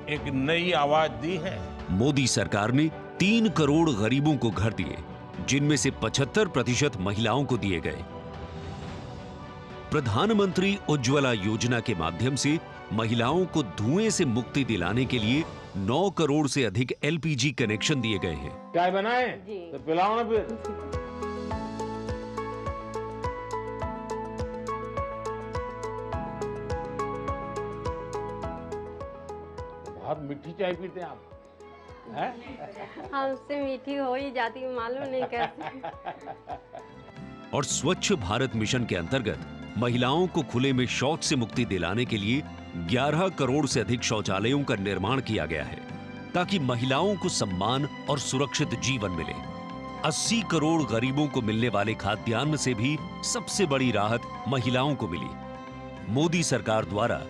एक नई आवाज दी है। मोदी सरकार ने 3 करोड़ गरीबों को घर दिए, जिनमें से 75% महिलाओं को दिए गए। प्रधानमंत्री उज्ज्वला योजना के माध्यम से महिलाओं को धुएं से मुक्ति दिलाने के लिए 9 करोड़ से अधिक एलपीजी कनेक्शन दिए गए हैं। चाय बनाए तो पिलाओ ना फिर। बहुत मीठी चाय पीते हैं आप, हैं? हमसे मीठी हो ही जाती, मालूम नहीं कैसे। और स्वच्छ भारत मिशन के अंतर्गत महिलाओं को खुले में शौच से मुक्ति दिलाने के लिए 11 करोड़ से अधिक शौचालयों का निर्माण किया गया है, ताकि महिलाओं को सम्मान और सुरक्षित जीवन मिले। 80 करोड़ गरीबों को मिलने वाले खाद्यान्न से भी सबसे बड़ी राहत महिलाओं को मिली। मोदी सरकार द्वारा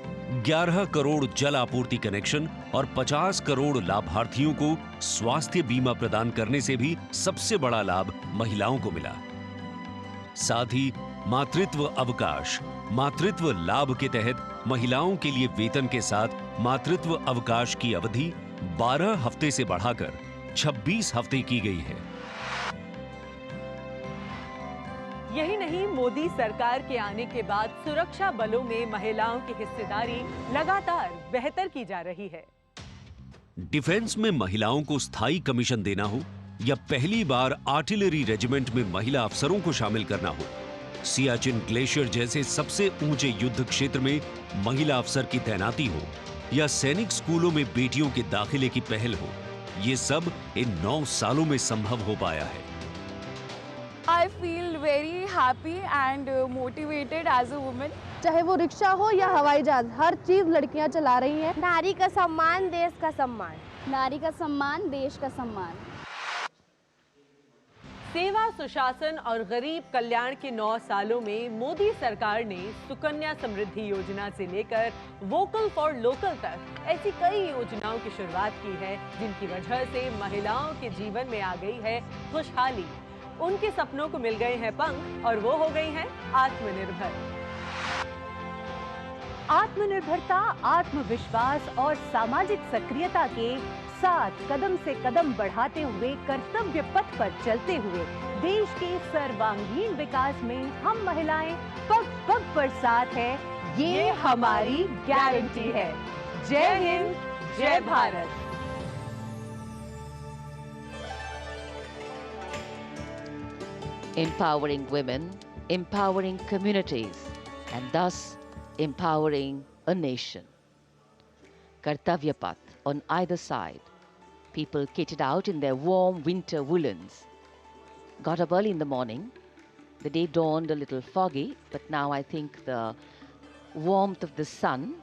11 करोड़ जल आपूर्ति कनेक्शन और 50 करोड़ लाभार्थियों को स्वास्थ्य बीमा प्रदान करने से भी सबसे बड़ा लाभ महिलाओं को मिला। साथ ही मातृत्व अवकाश, मातृत्व लाभ के तहत महिलाओं के लिए वेतन के साथ मातृत्व अवकाश की अवधि 12 हफ्ते से बढ़ाकर 26 हफ्ते की गई है। यही नहीं, मोदी सरकार के आने के बाद सुरक्षा बलों में महिलाओं की हिस्सेदारी लगातार बेहतर की जा रही है। डिफेंस में महिलाओं को स्थायी कमीशन देना हो या पहली बार आर्टिलरी रेजिमेंट में महिला अफसरों को शामिल करना हो, सियाचिन ग्लेशियर जैसे सबसे ऊंचे युद्ध क्षेत्र में महिला अफसर की तैनाती हो या सैनिक स्कूलों में बेटियों के दाखिले की पहल हो, ये सब इन 9 सालों में संभव हो पाया है। I feel very happy and motivated as a woman. चाहे वो रिक्शा हो या हवाई जहाज, हर चीज लड़कियां चला रही हैं। नारी का सम्मान, देश का सम्मान। नारी का सम्मान, देश का सम्मान। सेवा, सुशासन और गरीब कल्याण के 9 सालों में मोदी सरकार ने सुकन्या समृद्धि योजना से लेकर वोकल फॉर लोकल तक ऐसी कई योजनाओं की शुरुआत की है, जिनकी वजह से महिलाओं के जीवन में आ गई है खुशहाली। उनके सपनों को मिल गए हैं पंख और वो हो गई हैं आत्मनिर्भर। आत्मनिर्भरता, आत्मविश्वास और सामाजिक सक्रियता के साथ कदम से कदम बढ़ाते हुए, कर्तव्य पथ पर चलते हुए देश के सर्वांगीण विकास में हम महिलाएं पग पग पर साथ है, ये हमारी गारंटी है। जय हिंद, जय Bharat. Empowering women, empowering communities, and thus empowering a nation. Kartavya Path on either side. People kitted out in their warm winter woolens. Got up early in the morning. The day dawned a little foggy, but now I think the warmth of the sun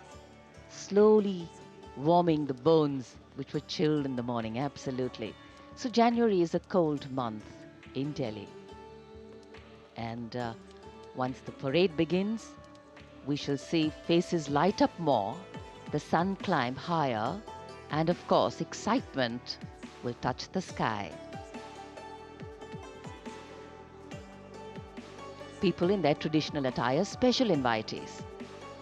slowly warming the bones which were chilled in the morning, absolutely. So January is a cold month in Delhi. And once the parade begins, we shall see faces light up more, the sun climb higher, and of course excitement will touch the sky. People in their traditional attire, special invitees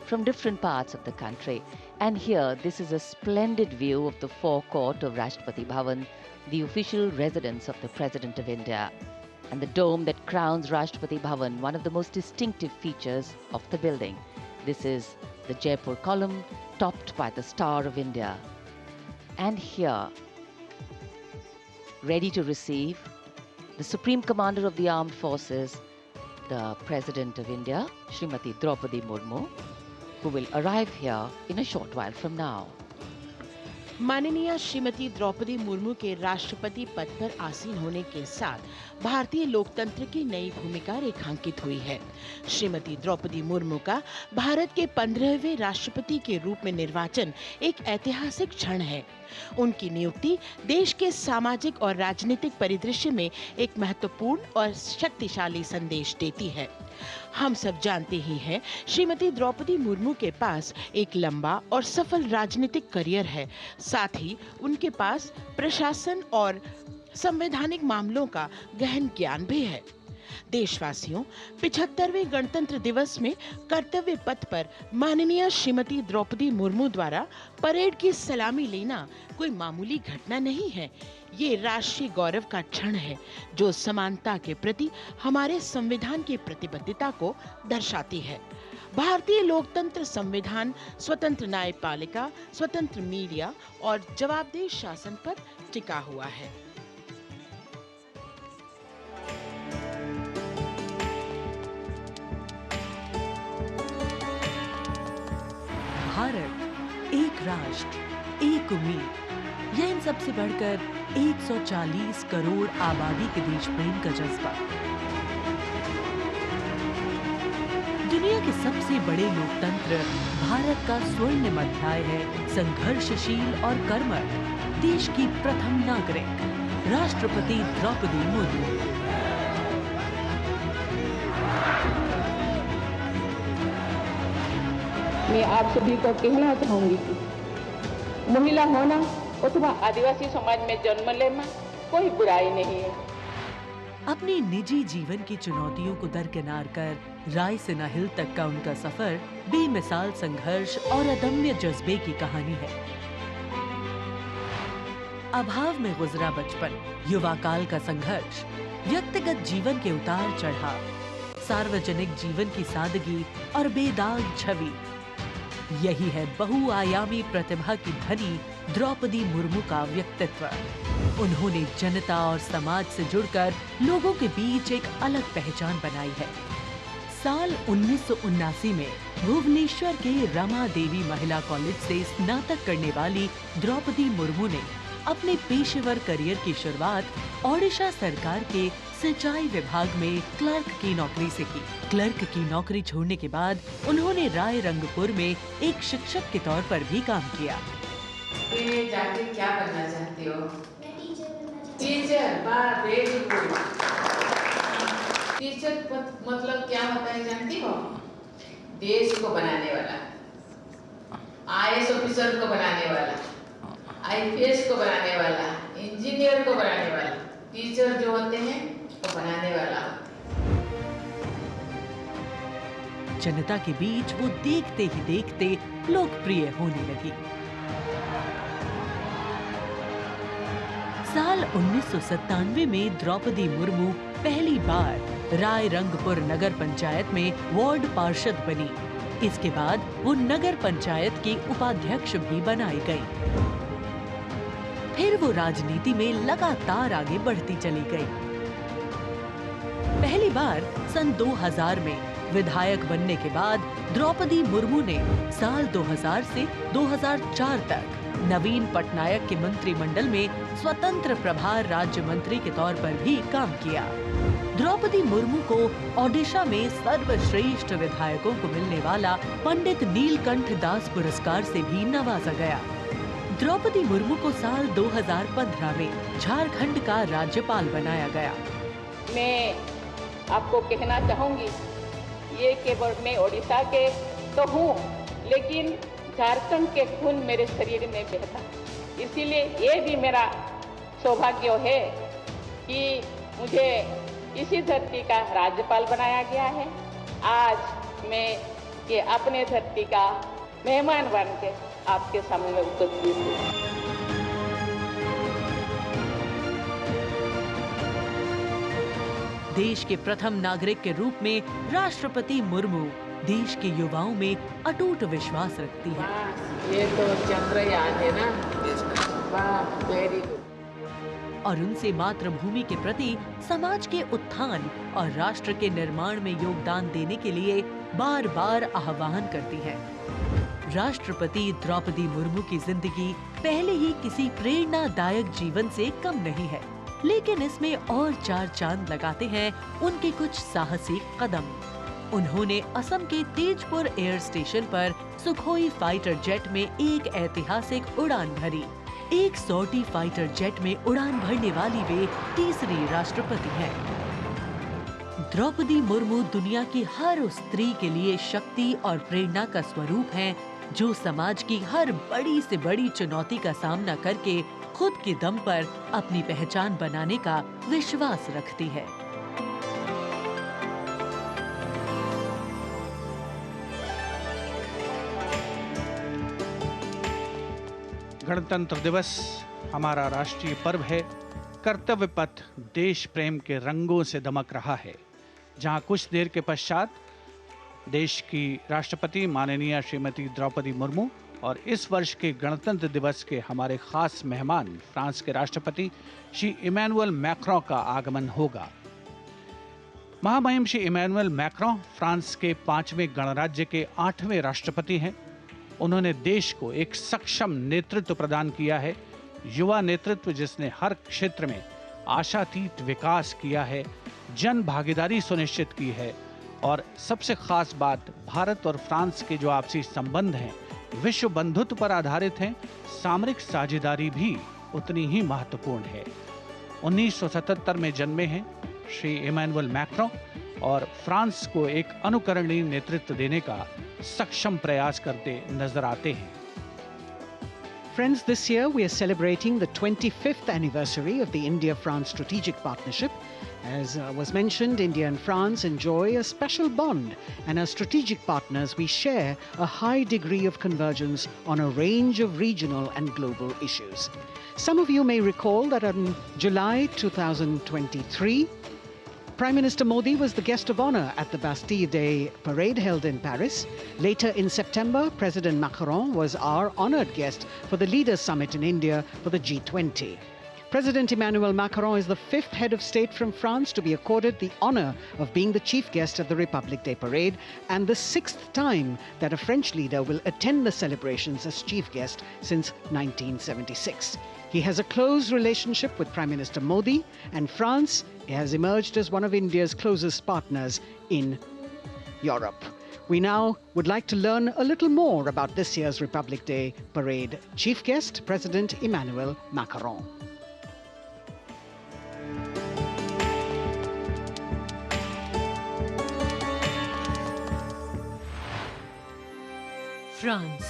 from different parts of the country. And here, this is a splendid view of the forecourt of Rashtrapati Bhavan, the official residence of the President of India, and the dome that crowns Rashtrapati Bhavan, one of the most distinctive features of the building. This is the Jaipur column, topped by the Star of India. And here, ready to receive the Supreme Commander of the Armed Forces, the President of India, Srimati Draupadi Murmu, who will arrive here in a short while from now. माननीय श्रीमती द्रौपदी मुर्मू के राष्ट्रपति पद पर आसीन होने के साथ भारतीय लोकतंत्र की नई भूमिका रेखांकित हुई है। श्रीमती द्रौपदी मुर्मू का भारत के 15वें राष्ट्रपति के रूप में निर्वाचन एक ऐतिहासिक क्षण है। उनकी नियुक्ति देश के सामाजिक और राजनीतिक परिदृश्य में एक महत्वपूर्ण और शक्तिशाली संदेश देती है। हम सब जानते ही हैं, श्रीमती द्रौपदी मुर्मू के पास एक लंबा और सफल राजनीतिक करियर है। साथ ही उनके पास प्रशासन और संवैधानिक मामलों का गहन ज्ञान भी है। देशवासियों, 75वें गणतंत्र दिवस में कर्तव्य पथ पर माननीय श्रीमती द्रौपदी मुर्मू द्वारा परेड की सलामी लेना कोई मामूली घटना नहीं है। ये राष्ट्रीय गौरव का क्षण है, जो समानता के प्रति हमारे संविधान की प्रतिबद्धता को दर्शाती है। भारतीय लोकतंत्र संविधान स्वतंत्र न्यायपालिका, स्वतंत्र मीडिया और जवाबदेह शासन पर टिका हुआ है। भारत, एक राष्ट्र, एक उम्मीद, यह इन सबसे बढ़कर 140 करोड़ आबादी के देश प्रेम का जज्बा। दुनिया के सबसे बड़े लोकतंत्र भारत का स्वर्णिम अध्याय है संघर्षशील और कर्मठ देश की प्रथम नागरिक राष्ट्रपति द्रौपदी मुर्मू। मैं आप सभी को कहना चाहूंगी कि महिला होना अथवा आदिवासी समाज में जन्म लेना कोई बुराई नहीं है। अपने निजी जीवन की चुनौतियों को दरकिनार कर रायसीना हिल तक का उनका सफर बेमिसाल संघर्ष और अदम्य जज्बे की कहानी है। अभाव में गुजरा बचपन, युवा काल का संघर्ष, व्यक्तिगत जीवन के उतार चढ़ाव, सार्वजनिक जीवन की सादगी और बेदाग छवि, यही है बहुआयामी प्रतिभा की धनी द्रौपदी मुर्मू का व्यक्तित्व। उन्होंने जनता और समाज से जुड़कर लोगों के बीच एक अलग पहचान बनाई है। साल 1979 में भुवनेश्वर के रमा देवी महिला कॉलेज से स्नातक करने वाली द्रौपदी मुर्मू ने अपने पेशेवर करियर की शुरुआत ओडिशा सरकार के सिंचाई विभाग में क्लर्क की नौकरी से की। क्लर्क की नौकरी छोड़ने के बाद उन्होंने राय रंगपुर में एक शिक्षक के तौर पर भी काम किया। जाके क्या बनना चाहती हो? टीचर। वाह, वेरी गुड। टीचर मतलब क्या होता है जानती हो? देश को बनाने वाला, IAS ऑफिसर को बनाने वाला, IPS को बनाने वाला, इंजीनियर को बनाने वाला। टीचर जो होते हैं वो बनाने वाला। जनता के बीच वो देखते ही देखते लोकप्रिय होने लगी। साल 1997 में द्रौपदी मुर्मू पहली बार राय रंगपुर नगर पंचायत में वार्ड पार्षद बनी। इसके बाद वो नगर पंचायत की उपाध्यक्ष भी बनाई गई। फिर वो राजनीति में लगातार आगे बढ़ती चली गई। पहली बार सन 2000 में विधायक बनने के बाद द्रौपदी मुर्मू ने साल 2000 से 2004 तक नवीन पटनायक के मंत्रिमंडल में स्वतंत्र प्रभार राज्य मंत्री के तौर पर भी काम किया। द्रौपदी मुर्मू को ओडिशा में सर्वश्रेष्ठ विधायकों को मिलने वाला पंडित नीलकंठ दास पुरस्कार से भी नवाजा गया। द्रौपदी मुर्मू को साल 2015 में झारखंड का राज्यपाल बनाया गया। मैं आपको कहना चाहूंगी, ये केवल मैं ओडिशा के तो हूँ, लेकिन झारखंड के खून मेरे शरीर में बहता, इसीलिए ये भी मेरा सौभाग्य है कि मुझे इसी धरती का राज्यपाल बनाया गया है। आज मैं ये अपने धरती का मेहमान बन के आपके सामने उपस्थित हूँ। देश के प्रथम नागरिक के रूप में राष्ट्रपति मुर्मू देश के युवाओं में अटूट विश्वास रखती है। ये तो चंद्रयान है ना, वाह, वेरी गुड। और उनसे मातृभूमि के प्रति समाज के उत्थान और राष्ट्र के निर्माण में योगदान देने के लिए बार बार आह्वान करती है। राष्ट्रपति द्रौपदी मुर्मू की जिंदगी पहले ही किसी प्रेरणादायक जीवन से कम नहीं है, लेकिन इसमें और चार चांद लगाते हैं उनके कुछ साहसिक कदम। उन्होंने असम के तेजपुर एयर स्टेशन पर सुखोई फाइटर जेट में एक ऐतिहासिक उड़ान भरी। एक सॉर्टी फाइटर जेट में उड़ान भरने वाली वे तीसरी राष्ट्रपति हैं। द्रौपदी मुर्मू दुनिया की हर उस स्त्री के लिए शक्ति और प्रेरणा का स्वरूप हैं, जो समाज की हर बड़ी से बड़ी चुनौती का सामना करके खुद के दम पर अपनी पहचान बनाने का विश्वास रखती है। गणतंत्र दिवस हमारा राष्ट्रीय पर्व है। कर्तव्य पथ देश प्रेम के रंगों से दमक रहा है, जहां कुछ देर के पश्चात देश की राष्ट्रपति माननीय श्रीमती द्रौपदी मुर्मू और इस वर्ष के गणतंत्र दिवस के हमारे खास मेहमान फ्रांस के राष्ट्रपति श्री इमैनुअल मैक्रों का आगमन होगा। महामहिम श्री इमैनुअल मैक्रों फ्रांस के 5वें गणराज्य के 8वें राष्ट्रपति हैं। उन्होंने देश को एक सक्षम नेतृत्व प्रदान किया है, युवा नेतृत्व जिसने हर क्षेत्र में आशातीत विकास किया है, जन भागीदारी सुनिश्चित की है और सबसे खास बात, भारत और फ्रांस के जो आपसी संबंध हैं विश्व बंधुत्व पर आधारित हैं। सामरिक साझेदारी भी उतनी ही महत्वपूर्ण है। 1977 में जन्मे हैं श्री इमैनुअल मैक्रों और फ्रांस को एक अनुकरणीय नेतृत्व देने का सक्षम प्रयास करते नजर आते हैं। Friends, this year we are celebrating the 25th anniversary of the India-France strategic partnership. As was mentioned, India and France enjoy a special bond, and as strategic partners we share a high degree of convergence on a range of regional and global issues. Some of you may recall that in July 2023, Prime Minister Modi was the guest of honor at the Bastille Day parade held in Paris. Later in September, President Macron was our honored guest for the Leaders Summit in India for the G20. President Emmanuel Macron is the 5th head of state from France to be accorded the honor of being the chief guest at the Republic Day parade, and the 6th time that a French leader will attend the celebrations as chief guest since 1976. He has a close relationship with Prime Minister Modi, and France has emerged as one of India's closest partners in Europe. We now would like to learn a little more about this year's Republic Day parade. Chief guest, President Emmanuel Macron. France,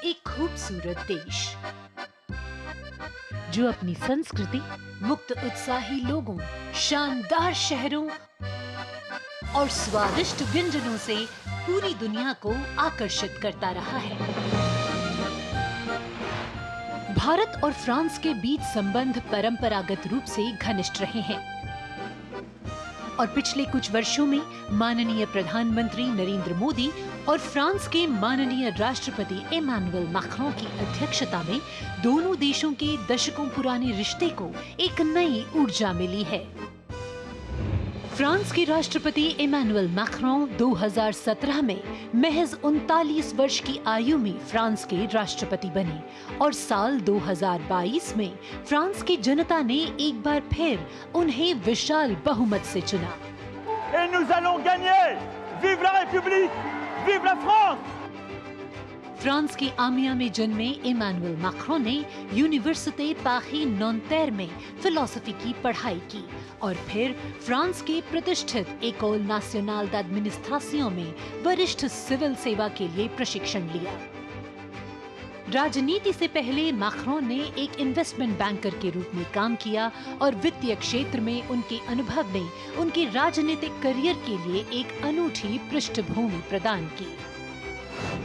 एक खूबसूरत देश जो अपनी संस्कृति, मुक्त उत्साही लोगों, शानदार शहरों और स्वादिष्ट व्यंजनों से पूरी दुनिया को आकर्षित करता रहा है। भारत और फ्रांस के बीच संबंध परंपरागत रूप से घनिष्ठ रहे हैं और पिछले कुछ वर्षों में माननीय प्रधानमंत्री नरेंद्र मोदी और फ्रांस के माननीय राष्ट्रपति इमैनुअल मैक्रों की अध्यक्षता में दोनों देशों के दशकों पुराने रिश्ते को एक नई ऊर्जा मिली है। फ्रांस के राष्ट्रपति इमैनुअल मैक्रों 2017 में महज 39 वर्ष की आयु में फ्रांस के राष्ट्रपति बने और साल 2022 में फ्रांस की जनता ने एक बार फिर उन्हें विशाल बहुमत से चुना। Et nous allons gagner! Vive la République! Vive la France! France के आमिया में जन्मे इमैनुअल मैक्रों ने यूनिवर्सिटी पारी नॉन्तेर में फिलॉसफी की पढ़ाई की और फिर फ्रांस के प्रतिष्ठित एकोल नेशनल d'administration में वरिष्ठ सिविल सेवा के लिए प्रशिक्षण लिया। राजनीति से पहले मैक्रों ने एक इन्वेस्टमेंट बैंकर के रूप में काम किया और वित्तीय क्षेत्र में उनके अनुभव ने उनके राजनीतिक करियर के लिए एक अनूठी पृष्ठभूमि प्रदान की।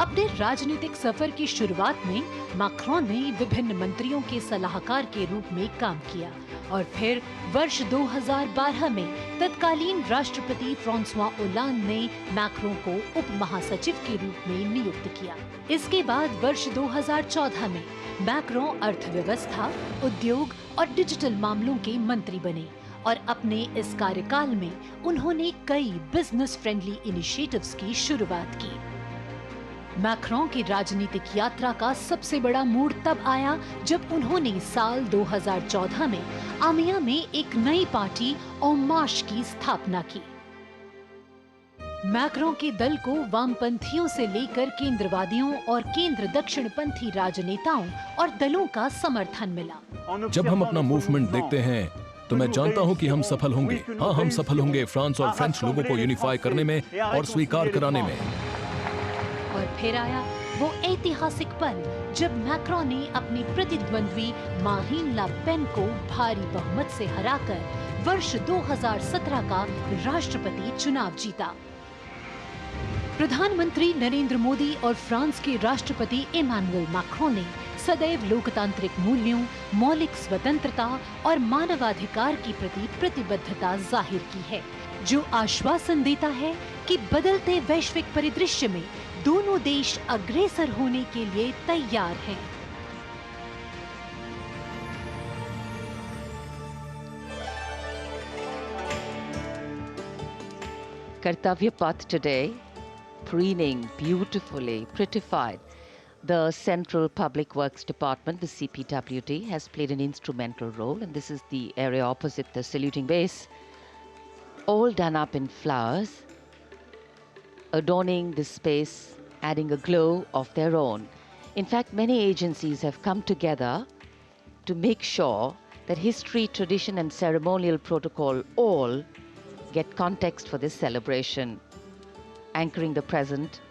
अपने राजनीतिक सफर की शुरुआत में मैक्रों ने विभिन्न मंत्रियों के सलाहकार के रूप में काम किया और फिर वर्ष 2012 में तत्कालीन राष्ट्रपति फ्रांसवा ओलांद ने मैक्रों को उप महासचिव के रूप में नियुक्त किया। इसके बाद वर्ष 2014 में मैक्रों अर्थव्यवस्था, उद्योग और डिजिटल मामलों के मंत्री बने और अपने इस कार्यकाल में उन्होंने कई बिजनेस फ्रेंडली इनिशिएटिव्स की शुरुआत की। मैक्रों की राजनीतिक यात्रा का सबसे बड़ा मोड़ तब आया जब उन्होंने साल 2014 में आमिया में एक नई पार्टी En Marche की स्थापना की। मैक्रों के दल को वामपंथियों से लेकर केंद्रवादियों और केंद्र दक्षिणपंथी राजनेताओं और दलों का समर्थन मिला। जब हम अपना मूवमेंट देखते हैं तो मैं जानता हूं कि हम सफल होंगे। हाँ, हम सफल होंगे फ्रांस और फ्रेंच लोगों को यूनिफाई करने में और स्वीकार कराने में। और फिर आया वो ऐतिहासिक पल जब मैक्रों ने अपने प्रतिद्वंद्वी मारीन ला पेन को भारी बहुमत से हराकर वर्ष 2017 का राष्ट्रपति चुनाव जीता। प्रधानमंत्री नरेंद्र मोदी और फ्रांस के राष्ट्रपति इमैनुअल मैक्रों ने सदैव लोकतांत्रिक मूल्यों, मौलिक स्वतंत्रता और मानवाधिकार की प्रति प्रतिबद्धता जाहिर की है, जो आश्वासन देता है कि बदलते वैश्विक परिदृश्य में दोनों देश अग्रसर होने के लिए तैयार हैं। Kartavya Path today, preening beautifully, prettified. The Central Public Works Department, the CPWD, has played an instrumental role, and this is the area opposite the saluting base, all done up in flowers, adorning this space, adding a glow of their own. In fact, many agencies have come together to make sure that history, tradition, and ceremonial protocol all get context for this celebration, anchoring the present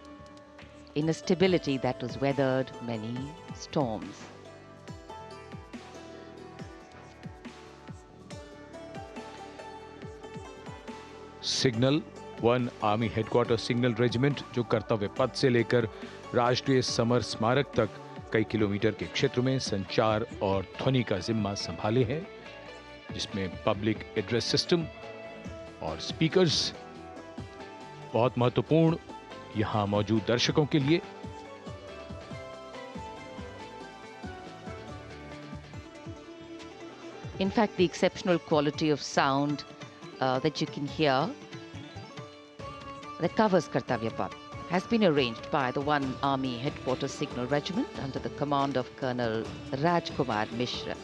in a stability that was weathered many storms. Signal 1 army headquarter signal regiment जो कर्तव्य पथ से लेकर राष्ट्रीय summer स्मारक तक कई kilometre के क्षेत्र में संचार और ध्वनि का जिम्मा संभाले हैं, जिसमें पब्लिक एड्रेस सिस्टम और स्पीकर्स बहुत महत्वपूर्ण यहां मौजूद दर्शकों के लिए। In fact, the exceptional quality of sound that you can hear that covers Kartavya Path has been arranged by the 1 Army Headquarters Signal Regiment under the command of Colonel Rajkumar Mishra.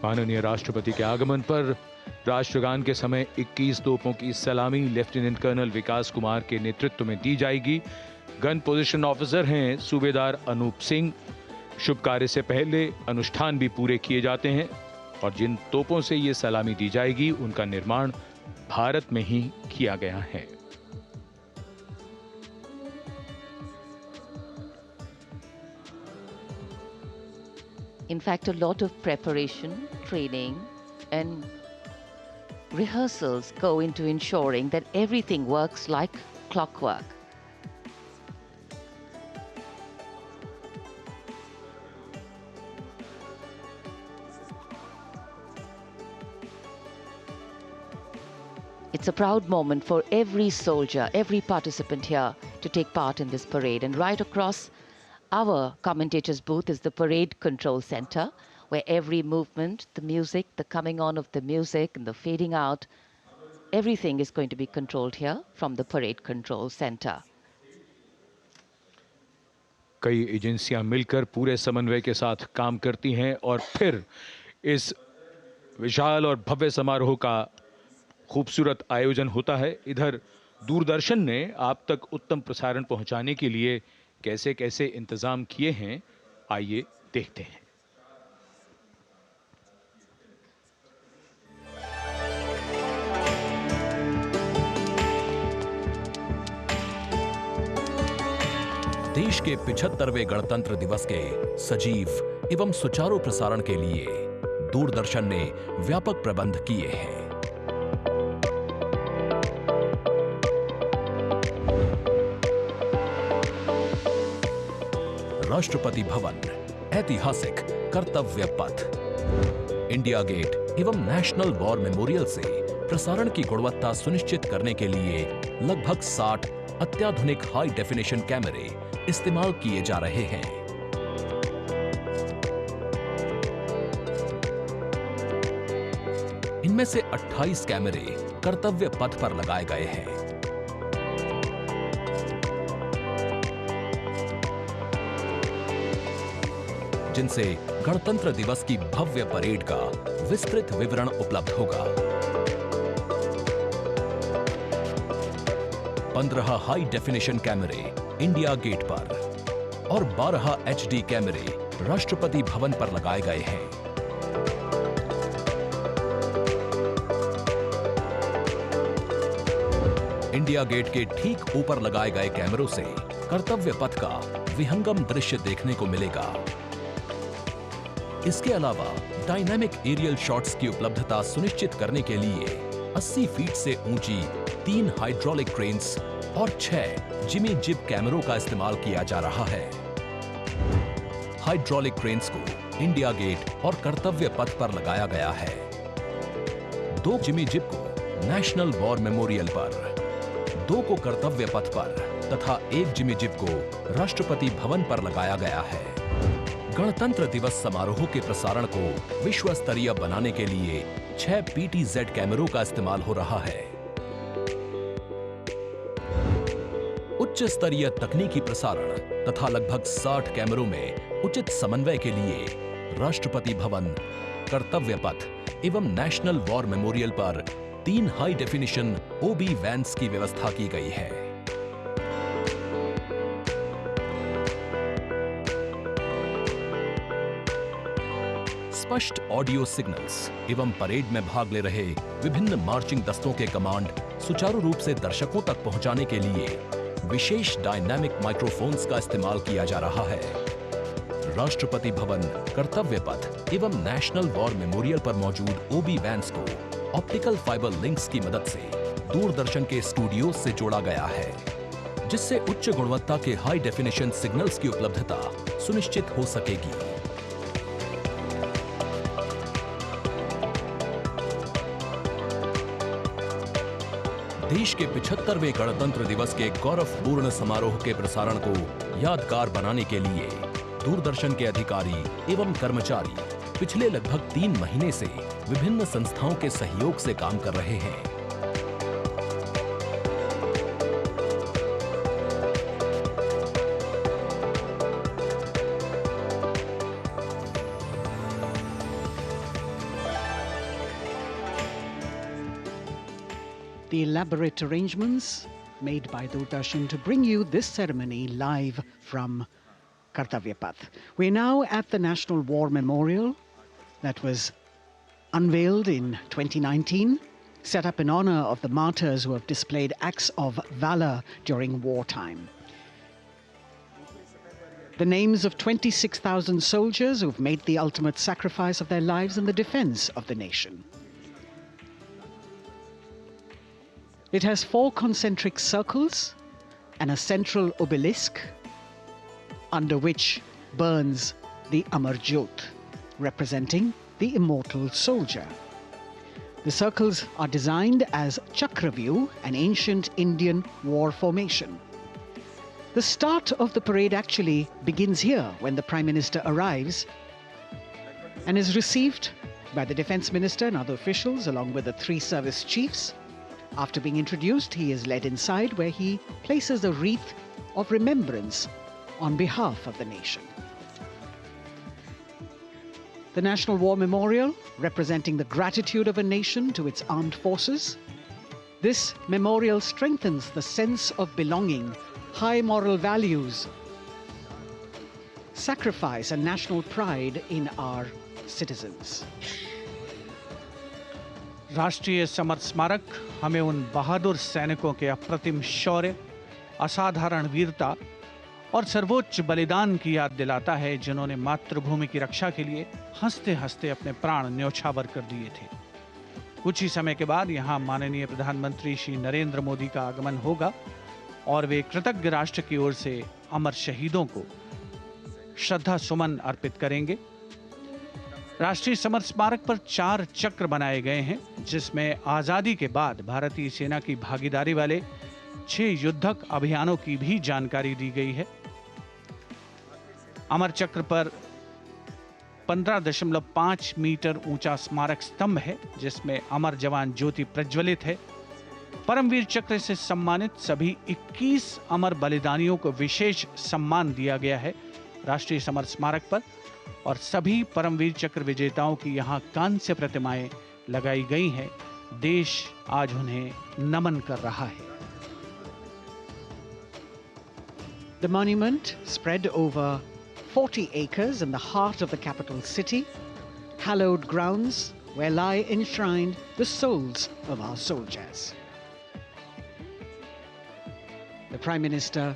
माननीय राष्ट्रपति के आगमन पर राष्ट्रगान के समय 21 तोपों की सलामी लेफ्टिनेंट कर्नल विकास कुमार के नेतृत्व में दी जाएगी। गन पोजीशन ऑफिसर हैं सूबेदार अनूप सिंह। शुभ कार्य से पहले अनुष्ठान भी पूरे किए जाते हैं और जिन तोपों से ये सलामी दी जाएगी उनका निर्माण भारत में ही किया गया है। In fact, a lot of preparation, training, and rehearsals go into ensuring that everything works like clockwork. It's a proud moment for every soldier, every participant here to take part in this parade. And right across Our commentator's booth is the parade control center, where every movement, the music, the coming on of the music and the fading out, everything is going to be controlled here from the parade control center. कई एजेंसियां मिलकर पूरे समन्वय के साथ काम करती हैं और फिर इस विशाल और भव्य समारोह का खूबसूरत आयोजन होता है। इधर दूरदर्शन ने आप तक उत्तम प्रसारण पहुंचाने के लिए कैसे कैसे इंतजाम किए हैं, आइए देखते हैं। देश के 75वें गणतंत्र दिवस के सजीव एवं सुचारू प्रसारण के लिए दूरदर्शन ने व्यापक प्रबंध किए हैं। राष्ट्रपति भवन, ऐतिहासिक कर्तव्य पथ, इंडिया गेट एवं नेशनल वॉर मेमोरियल से प्रसारण की गुणवत्ता सुनिश्चित करने के लिए लगभग 60 अत्याधुनिक हाई डेफिनेशन कैमरे इस्तेमाल किए जा रहे हैं। इनमें से 28 कैमरे कर्तव्य पथ पर लगाए गए हैं। जिनसे गणतंत्र दिवस की भव्य परेड का विस्तृत विवरण उपलब्ध होगा। 15 हाई डेफिनेशन कैमरे इंडिया गेट पर और 12 HD कैमरे राष्ट्रपति भवन पर लगाए गए हैं। इंडिया गेट के ठीक ऊपर लगाए गए कैमरों से कर्तव्य पथ का विहंगम दृश्य देखने को मिलेगा। इसके अलावा डायनामिक एरियल शॉट्स की उपलब्धता सुनिश्चित करने के लिए 80 फीट से ऊंची 3 हाइड्रोलिक क्रेन्स और 6 जिमी जिब कैमरों का इस्तेमाल किया जा रहा है। हाइड्रोलिक क्रेन्स को इंडिया गेट और कर्तव्य पथ पर लगाया गया है। 2 जिमी जिब को नेशनल वॉर मेमोरियल पर, 2 को कर्तव्य पथ पर तथा 1 जिमी जिब को राष्ट्रपति भवन पर लगाया गया है। गणतंत्र दिवस समारोह के प्रसारण को विश्व स्तरीय बनाने के लिए 6 PTZ कैमरों का इस्तेमाल हो रहा है। उच्च स्तरीय तकनीकी प्रसारण तथा लगभग 60 कैमरों में उचित समन्वय के लिए राष्ट्रपति भवन, कर्तव्य पथ एवं नेशनल वॉर मेमोरियल पर 3 हाई डेफिनेशन OB वैन्स की व्यवस्था की गई है। स्पष्ट ऑडियो सिग्नल्स एवं परेड में भाग ले रहे विभिन्न मार्चिंग दस्तों के कमांड सुचारू रूप से दर्शकों तक पहुंचाने के लिए विशेष डायनामिक माइक्रोफोन्स का इस्तेमाल किया जा रहा है। राष्ट्रपति भवन, कर्तव्य पथ एवं नेशनल वॉर मेमोरियल पर मौजूद OB वैन्स को ऑप्टिकल फाइबर लिंक्स की मदद से दूरदर्शन के स्टूडियो से जोड़ा गया है, जिससे उच्च गुणवत्ता के हाई डेफिनेशन सिग्नल्स की उपलब्धता सुनिश्चित हो सकेगी। देश के 75वें गणतंत्र दिवस के गौरवपूर्ण समारोह के प्रसारण को यादगार बनाने के लिए दूरदर्शन के अधिकारी एवं कर्मचारी पिछले लगभग 3 महीने से विभिन्न संस्थाओं के सहयोग से काम कर रहे हैं। The elaborate arrangements made by Doordarshan to bring you this ceremony live from Kartavya Path. We're now at the National War Memorial that was unveiled in 2019, set up in honor of the martyrs who have displayed acts of valor during wartime. The names of 26,000 soldiers who've made the ultimate sacrifice of their lives in the defense of the nation. It has 4 concentric circles and a central obelisk under which burns the Amar Jyot, representing the immortal soldier. The circles are designed as Chakravyu, an ancient Indian war formation. The start of the parade actually begins here when the Prime Minister arrives and is received by the Defence Minister and other officials along with the 3 service chiefs. After being introduced, he is led inside where he places a wreath of remembrance on behalf of the nation. The National War Memorial, representing the gratitude of a nation to its armed forces. This memorial strengthens the sense of belonging, high moral values, sacrifice and national pride in our citizens. राष्ट्रीय summer स्मारक हमें उन बहादुर सैनिकों के अप्रतिम शौर्य, असाधारण वीरता और सर्वोच्च बलिदान की याद दिलाता है, जिन्होंने मातृभूमि की रक्षा के लिए हंसते हंसते अपने प्राण न्यौछावर कर दिए थे। कुछ ही समय के बाद यहाँ माननीय प्रधानमंत्री श्री नरेंद्र मोदी का आगमन होगा और वे कृतज्ञ राष्ट्र की ओर से अमर शहीदों को श्रद्धा सुमन अर्पित करेंगे। राष्ट्रीय समर स्मारक पर 4 चक्र बनाए गए हैं, जिसमें आजादी के बाद भारतीय सेना की भागीदारी वाले 6 युद्धक अभियानों की भी जानकारी दी गई है। अमर चक्र पर 15.5 मीटर ऊंचा स्मारक स्तंभ है, जिसमें अमर जवान ज्योति प्रज्वलित है। परमवीर चक्र से सम्मानित सभी 21 अमर बलिदानियों को विशेष सम्मान दिया गया है राष्ट्रीय समर स्मारक पर, और सभी परमवीर चक्र विजेताओं की यहाँ कांस्य प्रतिमाएं लगाई गई हैं। देश आज उन्हें नमन कर रहा है। The monument, spread over 40 acres in the heart of the capital city, hallowed grounds where lie enshrined the souls of our soldiers. The Prime Minister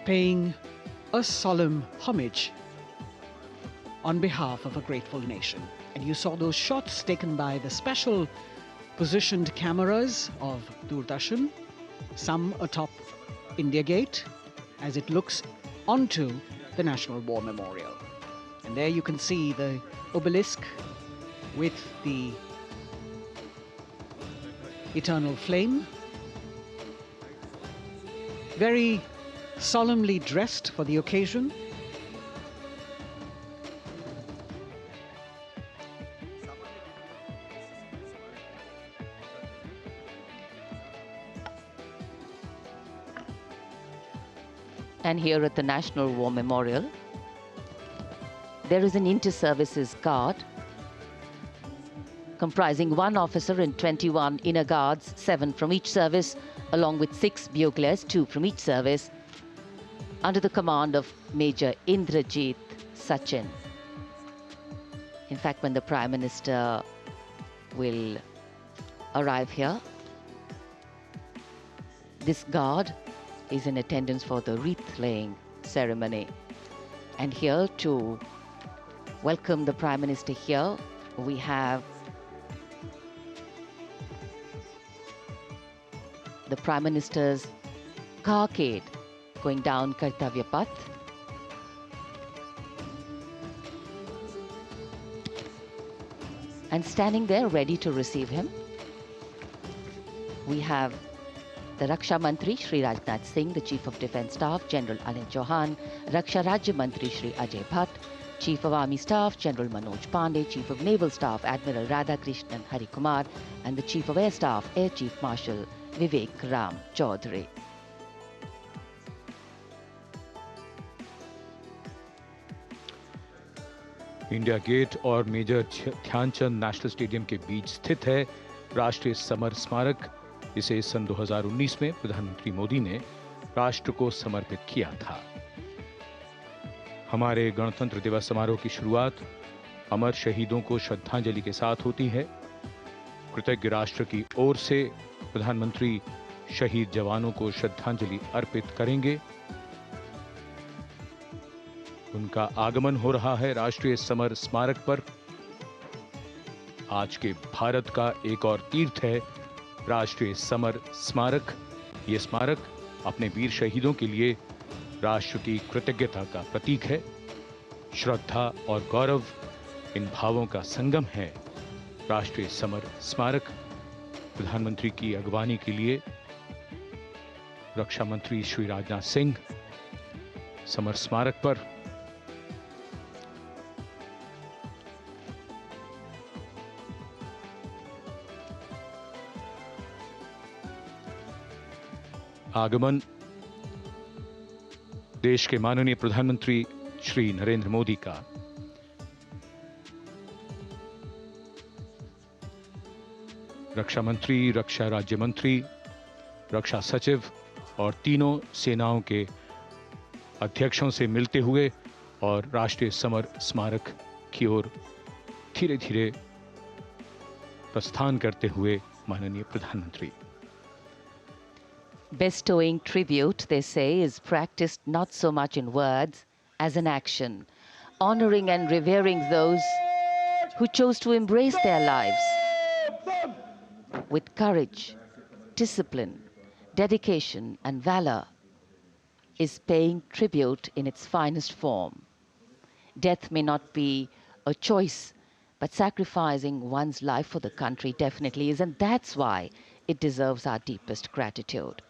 paying a solemn homage on behalf of a grateful nation. And you saw those shots taken by the special positioned cameras of Doordarshan, some atop India Gate, as it looks onto the National War Memorial. And there you can see the obelisk with the eternal flame, very solemnly dressed for the occasion. And here at the National War Memorial, there is an inter-services guard comprising 1 officer and 21 inner guards, 7 from each service, along with 6 buglers, 2 from each service, under the command of Major Indrajit Sachin. In fact, when the Prime Minister will arrive here, this guard is in attendance for the wreath-laying ceremony. And here to welcome the Prime Minister here, we have the Prime Minister's carcade going down Kartavya Path. And standing there ready to receive him, we have the Raksha Mantri Shri Rajnath Singh, the Chief of Defence Staff General Anil Chauhan, Raksha Rajya Mantri Shri Ajay Bhatt, Chief of Army Staff General Manoj Pandey, Chief of Naval Staff Admiral Radhakrishnan Harikumar, and the Chief of Air Staff Air Chief Marshal Vivek Ram Chaudhary. India Gate और major Dhyanchand national stadium के बीच स्थित है राष्ट्रीय summer स्मारक। इसे सन 2019 में प्रधानमंत्री मोदी ने राष्ट्र को समर्पित किया था। हमारे गणतंत्र दिवस समारोह की शुरुआत अमर शहीदों को श्रद्धांजलि के साथ होती है। कृतज्ञ राष्ट्र की ओर से प्रधानमंत्री शहीद जवानों को श्रद्धांजलि अर्पित करेंगे। उनका आगमन हो रहा है राष्ट्रीय समर स्मारक पर। आज के भारत का एक और तीर्थ है राष्ट्रीय समर स्मारक। ये स्मारक अपने वीर शहीदों के लिए राष्ट्र की कृतज्ञता का प्रतीक है। श्रद्धा और गौरव इन भावों का संगम है। राष्ट्रीय समर स्मारक प्रधानमंत्री की अगवानी के लिए रक्षा मंत्री श्री राजनाथ सिंह समर स्मारक पर, आगमन देश के माननीय प्रधानमंत्री श्री नरेंद्र मोदी का। रक्षा मंत्री, रक्षा राज्य मंत्री, रक्षा सचिव और तीनों सेनाओं के अध्यक्षों से मिलते हुए और राष्ट्रीय समर स्मारक की ओर धीरे धीरे प्रस्थान करते हुए माननीय प्रधानमंत्री। Bestowing tribute, they say, is practiced not so much in words as in action, honoring and revering those who chose to embrace their lives with courage, discipline, dedication, and valor, is paying tribute in its finest form. Death may not be a choice, but sacrificing one's life for the country definitely is, and that's why it deserves our deepest gratitude.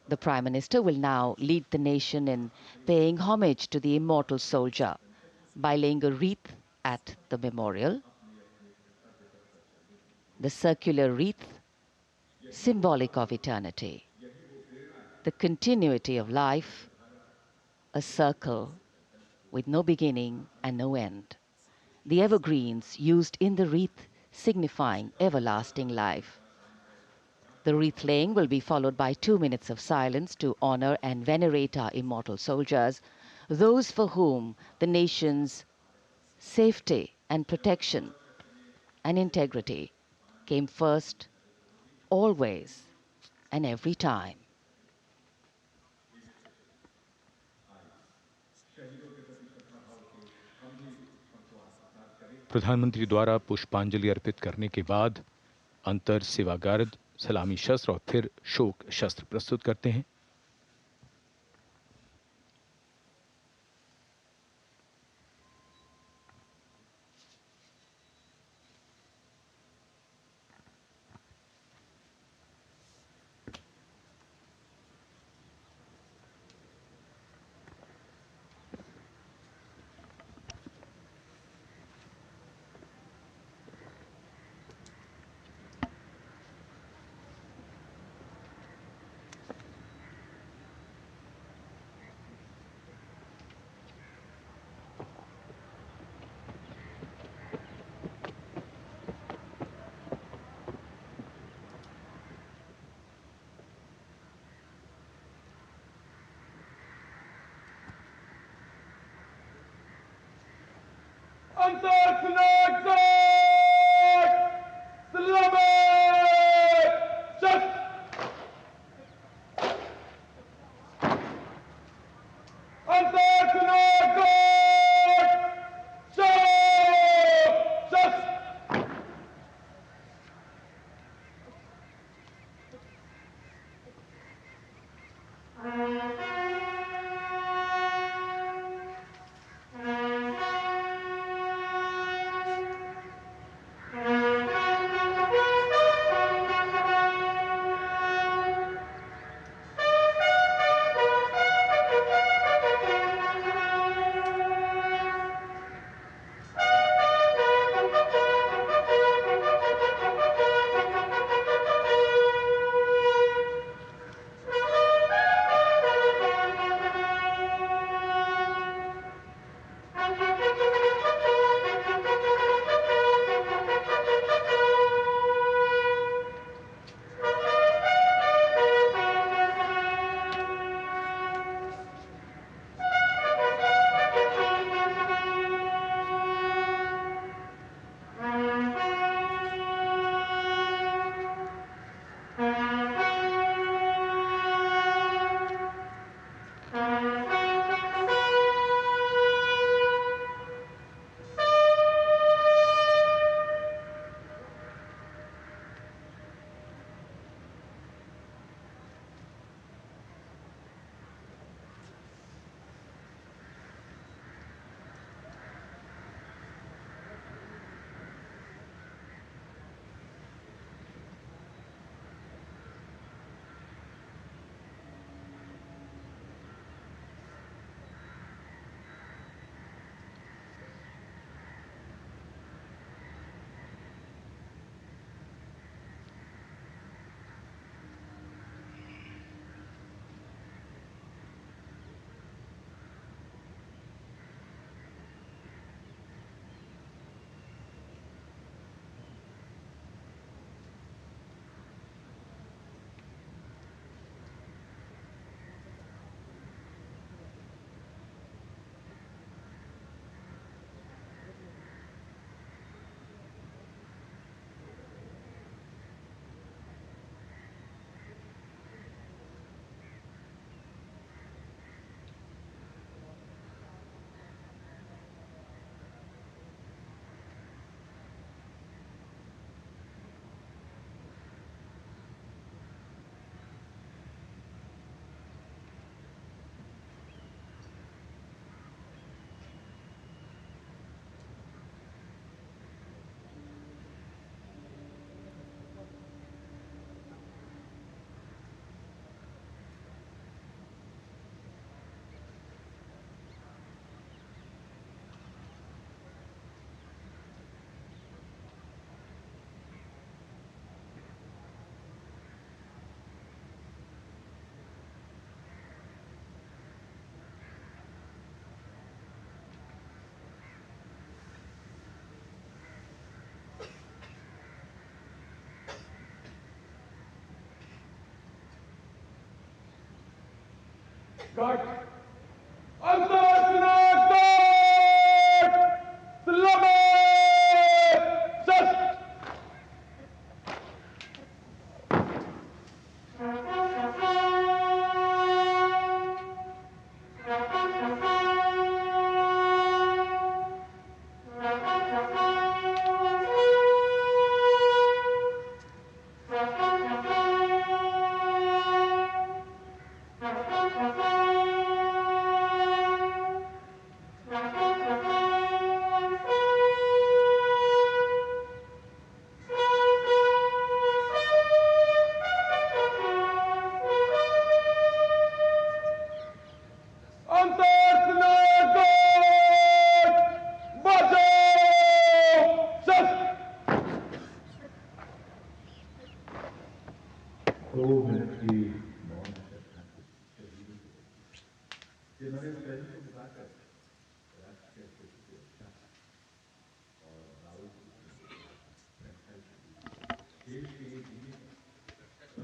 The Prime Minister will now lead the nation in paying homage to the immortal soldier by laying a wreath at the memorial. The circular wreath, symbolic of eternity, the continuity of life, a circle with no beginning and no end. The evergreens used in the wreath signifying everlasting life. The wreath laying will be followed by 2 minutes of silence to honor and venerate our immortal soldiers, those for whom the nation's safety and protection and integrity came first, always and every time. प्रधानमंत्री द्वारा पुष्पांजलि अर्पित करने के बाद अंतर सेवागार्द सलामी शस्त्र और फिर शोक शस्त्र प्रस्तुत करते हैं।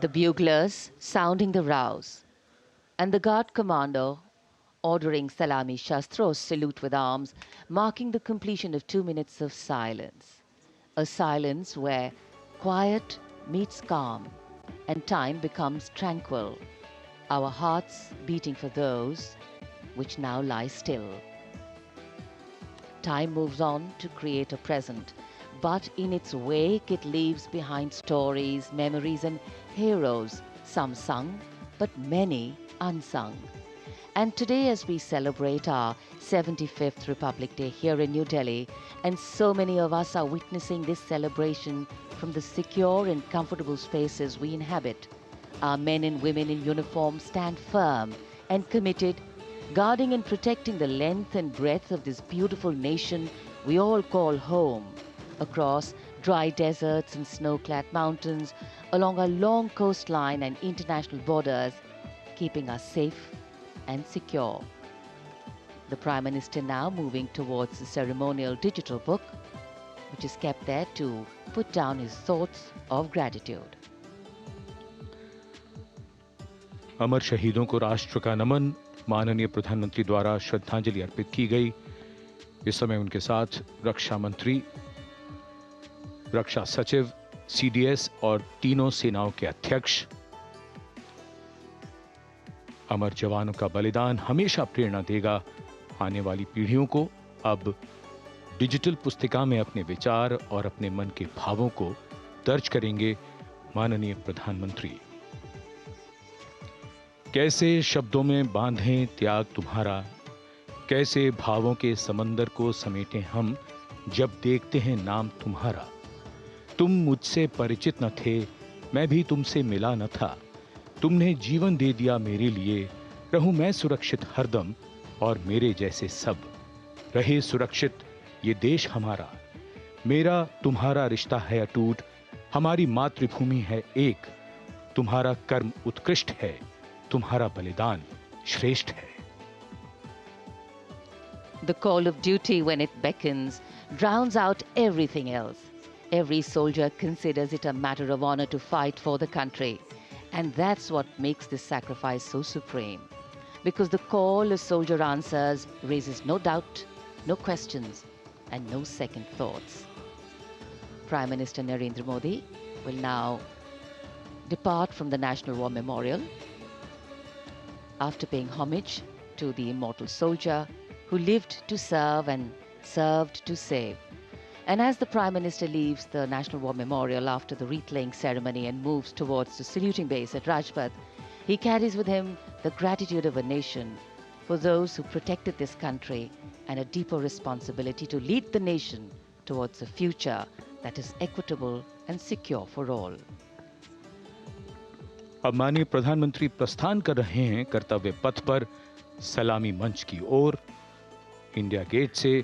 The buglers sounding the rouse, and the guard commander ordering Salami Shastros salute with arms, marking the completion of 2 minutes of silence. A silence where quiet meets calm and time becomes tranquil, our hearts beating for those which now lie still. Time moves on to create a present, but in its wake it leaves behind stories, memories and heroes, some sung, but many unsung. And today, as we celebrate our 75th Republic Day here in New Delhi, and so many of us are witnessing this celebration from the secure and comfortable spaces we inhabit, our men and women in uniform stand firm and committed, guarding and protecting the length and breadth of this beautiful nation we all call home, across dry deserts and snow-clad mountains, along our long coastline and international borders, keeping us safe and secure. The Prime Minister now moving towards the ceremonial digital book, which is kept there to put down his thoughts of gratitude. अमर शहीदों को राष्ट्र का नमन, माननीय प्रधानमंत्री द्वारा श्रद्धांजलि अर्पित की गई। इस समय उनके साथ रक्षा मंत्री, रक्षा सचिव, सीडीएस और तीनों सेनाओं के अध्यक्ष। अमर जवानों का बलिदान हमेशा प्रेरणा देगा आने वाली पीढ़ियों को। अब डिजिटल पुस्तिका में अपने विचार और अपने मन के भावों को दर्ज करेंगे माननीय प्रधानमंत्री। कैसे शब्दों में बांधें त्याग तुम्हारा, कैसे भावों के समंदर को समेटें हम जब देखते हैं नाम तुम्हारा। तुम मुझसे परिचित न थे, मैं भी तुमसे मिला न था, तुमने जीवन दे दिया मेरे लिए, रहूं मैं सुरक्षित हरदम और मेरे जैसे सब रहे सुरक्षित ये देश हमारा। मेरा तुम्हारा रिश्ता है अटूट, हमारी मातृभूमि है एक, तुम्हारा कर्म उत्कृष्ट है, तुम्हारा बलिदान श्रेष्ठ है। The call of duty, when it beckons, drowns out everything else. Every soldier considers it a matter of honor to fight for the country. And that's what makes this sacrifice so supreme. Because the call a soldier answers raises no doubt, no questions, and no second thoughts. Prime Minister Narendra Modi will now depart from the National War Memorial after paying homage to the immortal soldier who lived to serve and served to save. And as the Prime Minister leaves the National War Memorial after the wreath-laying ceremony and moves towards the saluting base at Rajpath, he carries with him the gratitude of a nation for those who protected this country and a deeper responsibility to lead the nation towards a future that is equitable and secure for all. अब माननीय प्रधानमंत्री प्रस्थान कर रहे हैं कर्तव्य पथ पर सलामी मंच की ओर। इंडिया गेट से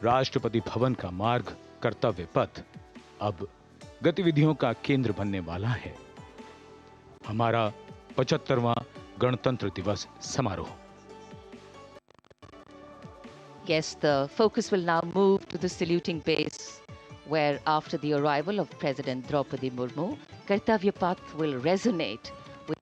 राष्ट्रपति भवन का मार्ग कर्तव्य पथ अब गतिविधियों का केंद्र बनने वाला है। हमारा 75वां गणतंत्र दिवस समारोह। Yes, the focus will now move to the saluting base, where after the arrival of President Draupadi Murmu, Kartavya Path will resonate with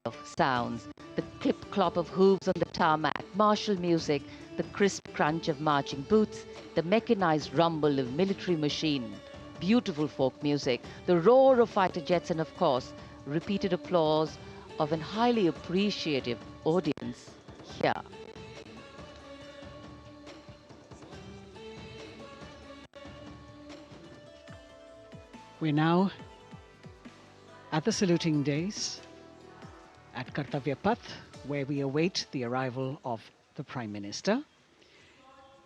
of sounds, The clip-clop of hooves on the tarmac, martial music, the crisp crunch of marching boots, the mechanized rumble of military machine, beautiful folk music, the roar of fighter jets, and of course, repeated applause of an highly appreciative audience here. We're now at the saluting days at Kartavya Path, where we await the arrival of the Prime Minister.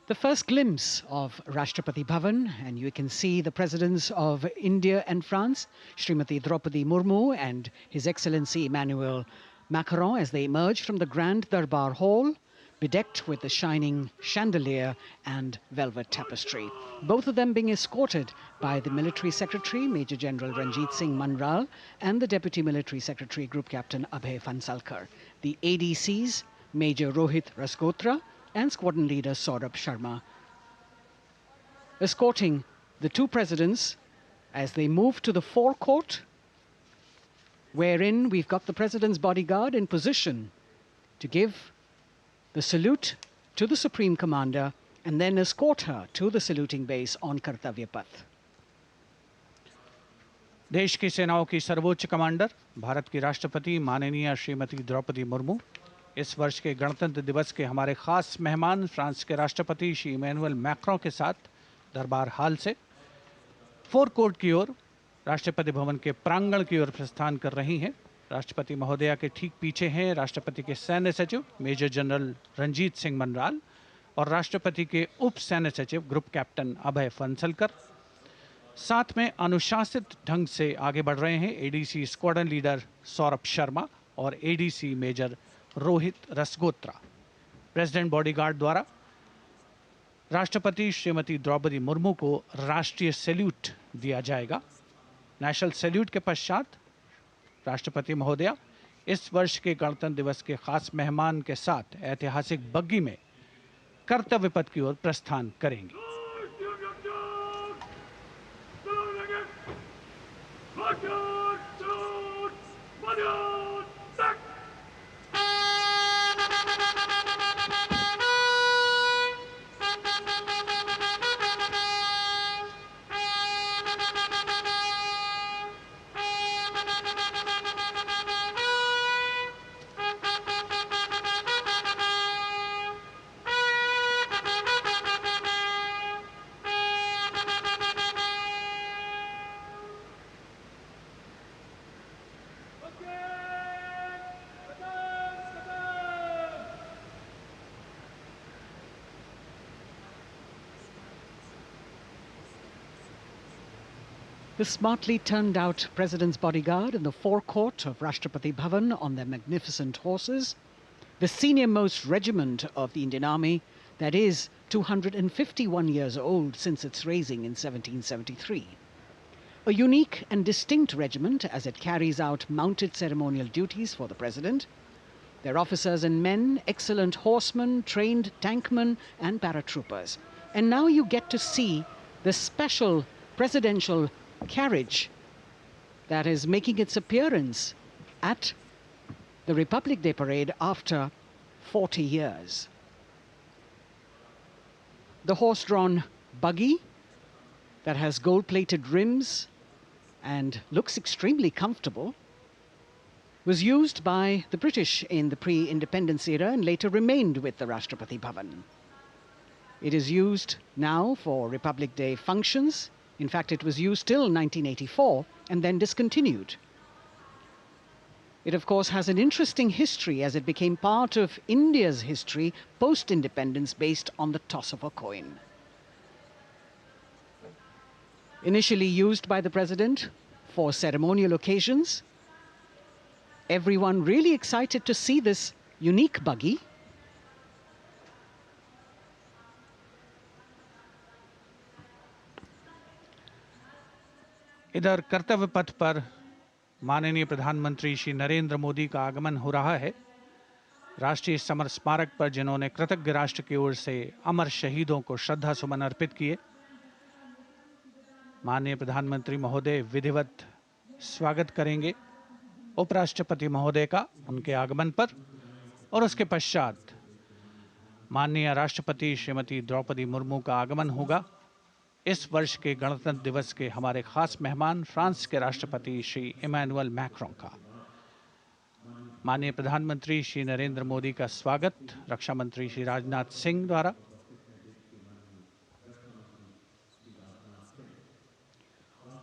The first glimpse of Rashtrapati Bhavan, and you can see the presidents of India and France, Srimati Draupadi Murmu and His Excellency Emmanuel Macron, as they emerge from the Grand Darbar Hall, bedecked with the shining chandelier and velvet tapestry. Both of them being escorted by the Military Secretary, Major General Ranjit Singh Manral, and the Deputy Military Secretary, Group Captain Abhay Fansalkar. The ADCs, Major Rohit Rasgotra and Squadron Leader Saurabh Sharma, escorting the two presidents as they move to the forecourt, wherein we've got the President's bodyguard in position to give the salute to the Supreme Commander and then escort her to the saluting base on Kartavya Path. देश की सेनाओं की सर्वोच्च commander Bharat की राष्ट्रपति माननीय श्रीमती द्रौपदी मुर्मू, इस वर्ष के गणतंत्र दिवस के हमारे खास मेहमान फ्रांस के राष्ट्रपति श्री इमैनुअल मैक्रों के साथ दरबार हाल से फोर कोर्ट की ओर राष्ट्रपति भवन के प्रांगण की ओर प्रस्थान कर रही हैं। राष्ट्रपति महोदया के ठीक पीछे हैं राष्ट्रपति के सैन्य सचिव मेजर जनरल रंजीत सिंह मनराल और राष्ट्रपति के उप सैन्य सचिव ग्रुप कैप्टन अभय फंसलकर। साथ में अनुशासित ढंग से आगे बढ़ रहे हैं ADC squadron leader Saurabh Sharma और ADC major Rohit Rasgotra. President bodyguard द्वारा राष्ट्रपति श्रीमती द्रौपदी मुर्मू को राष्ट्रीय सैल्यूट दिया जाएगा। नेशनल सैल्यूट के पश्चात राष्ट्रपति महोदया इस वर्ष के गणतंत्र दिवस के खास मेहमान के साथ ऐतिहासिक बग्गी में कर्तव्य पथ की ओर प्रस्थान करेंगी। The smartly turned out President's bodyguard in the forecourt of Rashtrapati Bhavan on their magnificent horses, the senior-most regiment of the Indian Army, that is 251 years old since its raising in 1773. A unique and distinct regiment as it carries out mounted ceremonial duties for the President. Their officers and men, excellent horsemen, trained tankmen and paratroopers. And now you get to see the special presidential carriage that is making its appearance at the Republic Day Parade after 40 years. The horse-drawn buggy that has gold-plated rims and looks extremely comfortable was used by the British in the pre-independence era and later remained with the Rashtrapati Bhavan. It is used now for Republic Day functions. In fact, it was used till 1984 and then discontinued. It, of course, has an interesting history as it became part of India's history post-independence based on the toss of a coin. Initially used by the President for ceremonial occasions, everyone really excited to see this unique buggy. इधर कर्तव्य पथ पर माननीय प्रधानमंत्री श्री नरेंद्र मोदी का आगमन हो रहा है। राष्ट्रीय समर स्मारक पर जिन्होंने कृतज्ञ राष्ट्र की ओर से अमर शहीदों को श्रद्धा सुमन अर्पित किए, माननीय प्रधानमंत्री महोदय विधिवत स्वागत करेंगे उपराष्ट्रपति महोदय का उनके आगमन पर। और उसके पश्चात माननीय राष्ट्रपति श्रीमती द्रौपदी मुर्मू का आगमन होगा। इस वर्ष के गणतंत्र दिवस के हमारे खास मेहमान फ्रांस के राष्ट्रपति श्री इमैनुअल मैक्रों का। माननीय प्रधानमंत्री श्री नरेंद्र मोदी का स्वागत रक्षा मंत्री श्री राजनाथ सिंह द्वारा।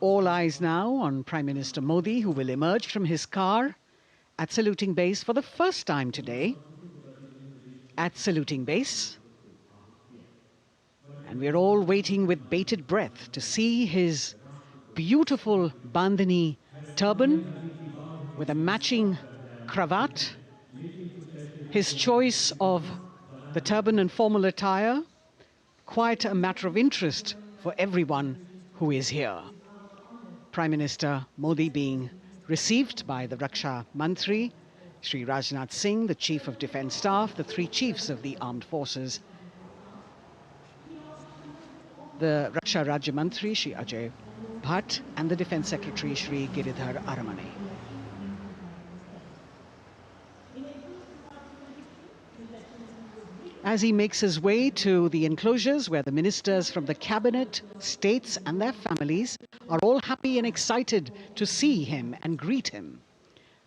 All eyes now on Prime Minister Modi, who will emerge from his car at saluting base for the first time today. At saluting base. And we're all waiting with bated breath to see his beautiful bandhani turban with a matching cravat. His choice of the turban and formal attire, quite a matter of interest for everyone who is here. Prime Minister Modi being received by the Raksha Mantri, Shri Rajnath Singh, the Chief of Defence Staff, the three chiefs of the armed forces, the Raksha Rajya Mantri, Shri Ajay Bhatt, and the Defence Secretary, Shri Giridhar Aramane. As he makes his way to the enclosures where the ministers from the cabinet, states and their families are all happy and excited to see him and greet him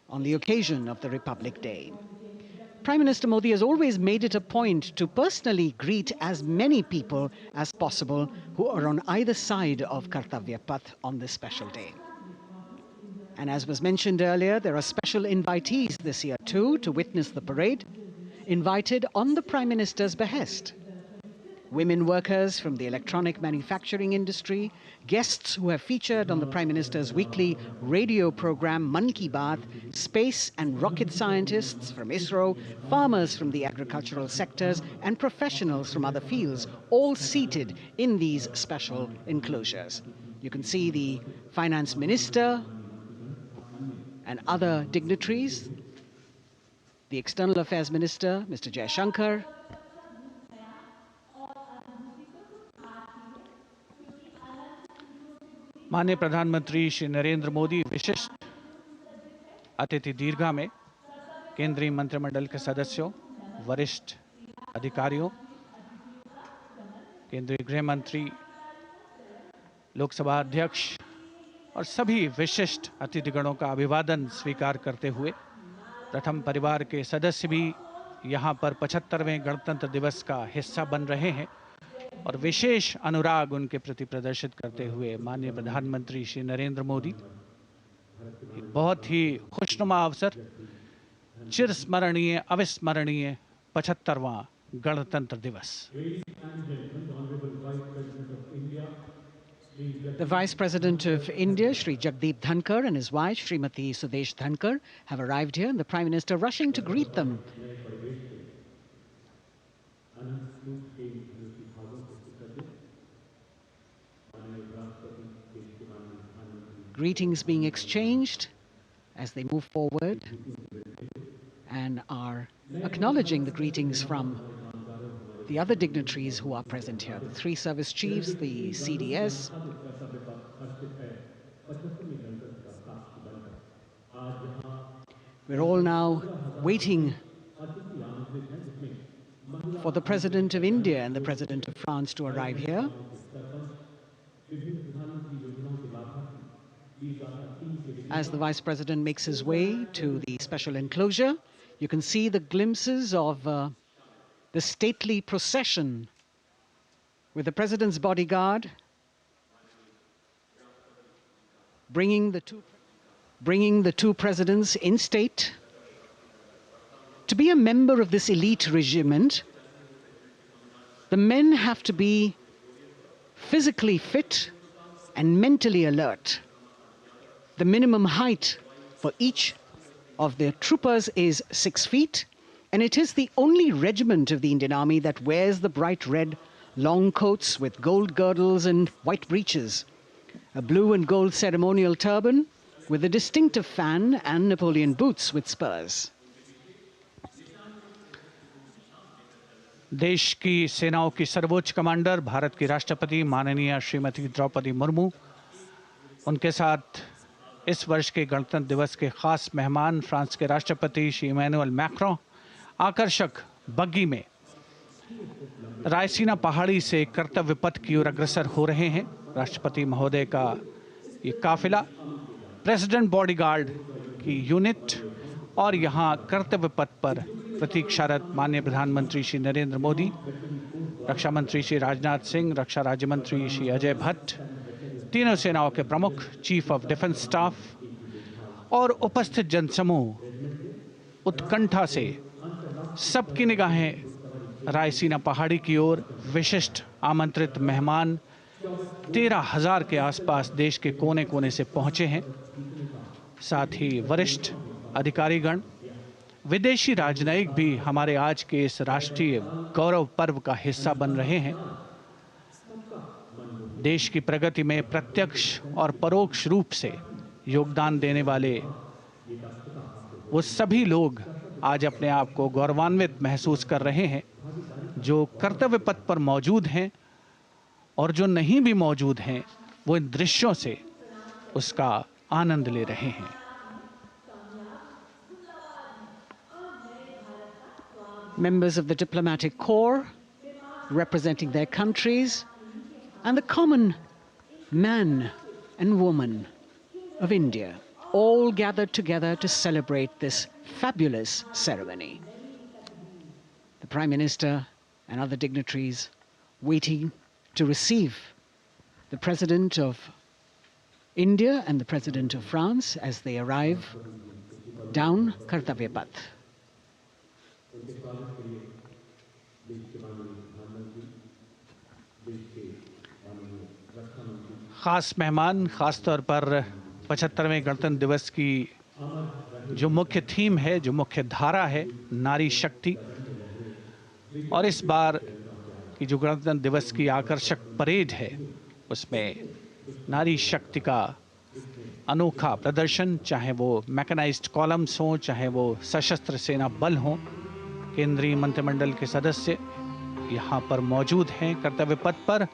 on the occasion of the Republic Day. Prime Minister Modi has always made it a point to personally greet as many people as possible who are on either side of Kartavya Path on this special day. And as was mentioned earlier, there are special invitees this year too to witness the parade, invited on the Prime Minister's behest. Women workers from the electronic manufacturing industry, guests who have featured on the Prime Minister's weekly radio program Mann Ki Baat, space and rocket scientists from ISRO, farmers from the agricultural sectors and professionals from other fields, all seated in these special enclosures. You can see the Finance Minister and other dignitaries, the External Affairs Minister, Mr. Jaishankar, माननीय प्रधानमंत्री श्री नरेंद्र मोदी विशिष्ट अतिथि दीर्घा में केंद्रीय मंत्रिमंडल के सदस्यों, वरिष्ठ अधिकारियों, केंद्रीय गृह मंत्री, लोकसभा अध्यक्ष और सभी विशिष्ट अतिथिगणों का अभिवादन स्वीकार करते हुए प्रथम परिवार के सदस्य भी यहां पर 75वें गणतंत्र दिवस का हिस्सा बन रहे हैं और विशेष अनुराग उनके प्रति प्रदर्शित करते हुए माननीय प्रधानमंत्री श्री नरेंद्र मोदी बहुत ही खुशनुमा अवसर, चिरस्मरणीय अविस्मरणीय 75वां गणतंत्र दिवस। The Vice President of India, Shri Jagdeep Dhankar, and his wife, Srimati Sudesh Dhankar, have arrived here, and the Prime Minister rushing to greet them. Greetings being exchanged as they move forward and are acknowledging the greetings from the other dignitaries who are present here, the three service chiefs, the CDS. We're all now waiting for the President of India and the President of France to arrive here. As the Vice President makes his way to the special enclosure, you can see the glimpses of the stately procession with the President's bodyguard bringing the two presidents in state. To be a member of this elite regiment, the men have to be physically fit and mentally alert. The minimum height for each of the troopers is 6 feet, and it is the only regiment of the Indian Army that wears the bright red long coats with gold girdles and white breeches, a blue and gold ceremonial turban with a distinctive fan and Napoleon boots with spurs. देश की सेनाओं की सर्वोच्च commander Bharat की राष्ट्रपति माननीय श्रीमती द्रौपदी मुर्मू, उनके साथ इस वर्ष के गणतंत्र दिवस के खास मेहमान फ्रांस के राष्ट्रपति श्री इमैनुअल मैक्रों आकर्षक बग्गी में रायसीना पहाड़ी से कर्तव्य पथ की ओर अग्रसर हो रहे हैं राष्ट्रपति महोदय का ये काफिला। प्रेसिडेंट बॉडीगार्ड की यूनिट और यहाँ कर्तव्य पथ पर प्रतीक्षारत माननीय प्रधानमंत्री श्री नरेंद्र मोदी, रक्षा मंत्री श्री राजनाथ सिंह, रक्षा राज्य मंत्री श्री अजय भट्ट, तीनों सेनाओं के प्रमुख, चीफ ऑफ डिफेंस स्टाफ और उपस्थित जनसमूह उत्कंठा से सबकी निगाहें रायसीना पहाड़ी की ओर। विशिष्ट आमंत्रित मेहमान 13,000 के आसपास देश के कोने कोने से पहुंचे हैं। साथ ही वरिष्ठ अधिकारीगण, विदेशी राजनयिक भी हमारे आज के इस राष्ट्रीय गौरव पर्व का हिस्सा बन रहे हैं। देश की प्रगति में प्रत्यक्ष और परोक्ष रूप से योगदान देने वाले वो सभी लोग आज अपने आप को गौरवान्वित महसूस कर रहे हैं, जो कर्तव्य पथ पर मौजूद हैं और जो नहीं भी मौजूद हैं, वो इन दृश्यों से उसका आनंद ले रहे हैं। Members of the diplomatic corps representing their countries and the common man and woman of India all gathered together to celebrate this fabulous ceremony. The Prime Minister and other dignitaries waiting to receive the President of India and the President of France as they arrive down Kartavya Path. खास मेहमान, खास तौर पर 75वें गणतंत्र दिवस की जो मुख्य थीम है, जो मुख्य धारा है, नारी शक्ति। और इस बार की जो गणतंत्र दिवस की आकर्षक परेड है, उसमें नारी शक्ति का अनोखा प्रदर्शन, चाहे वो मैकेनाइज्ड कॉलम्स हों, चाहे वो सशस्त्र सेना बल हों। केंद्रीय मंत्रिमंडल के सदस्य यहाँ पर मौजूद हैं कर्तव्य पथ पर,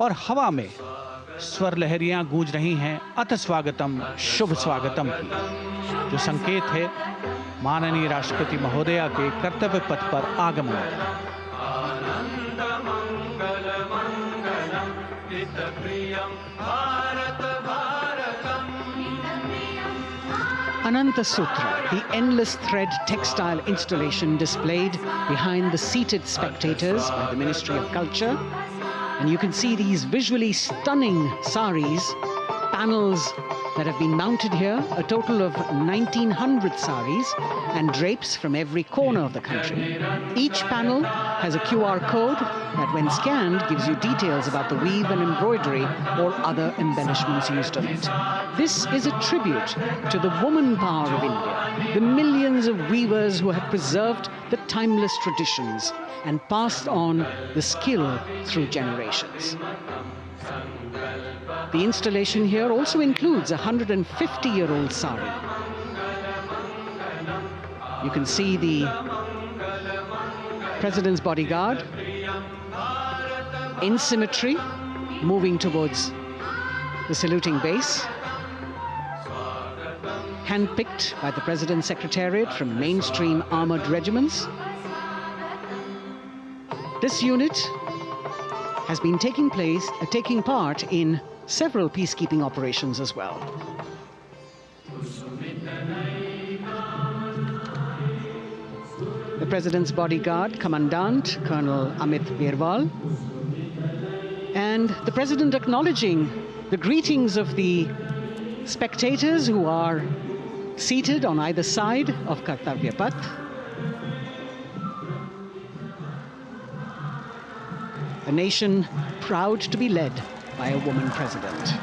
और हवा में स्वर लहरियां गूंज रही हैं अथ स्वागतम, शुभ स्वागतम की, जो संकेत है माननीय राष्ट्रपति महोदया के कर्तव्य पथ पर आगमन का। Ananta Sutra, the endless thread textile installation displayed behind the seated spectators by the Ministry of Culture. And you can see these visually stunning saris, panels that have been mounted here, a total of 1,900 saris and drapes from every corner of the country. Each panel has a QR code that when scanned gives you details about the weave and embroidery or other embellishments used on it. This is a tribute to the woman power of India, the millions of weavers who have preserved the timeless traditions and passed on the skill through generations. The installation here also includes a 150-year-old sari. You can see the President's bodyguard in symmetry moving towards the saluting base, handpicked by the President's Secretariat from mainstream armored regiments. This unit has been taking part in several peacekeeping operations as well. The President's bodyguard, Commandant Colonel Amit Birwal, and the President acknowledging the greetings of the spectators who are seated on either side of Kartavya Path. A nation proud to be led by a woman president.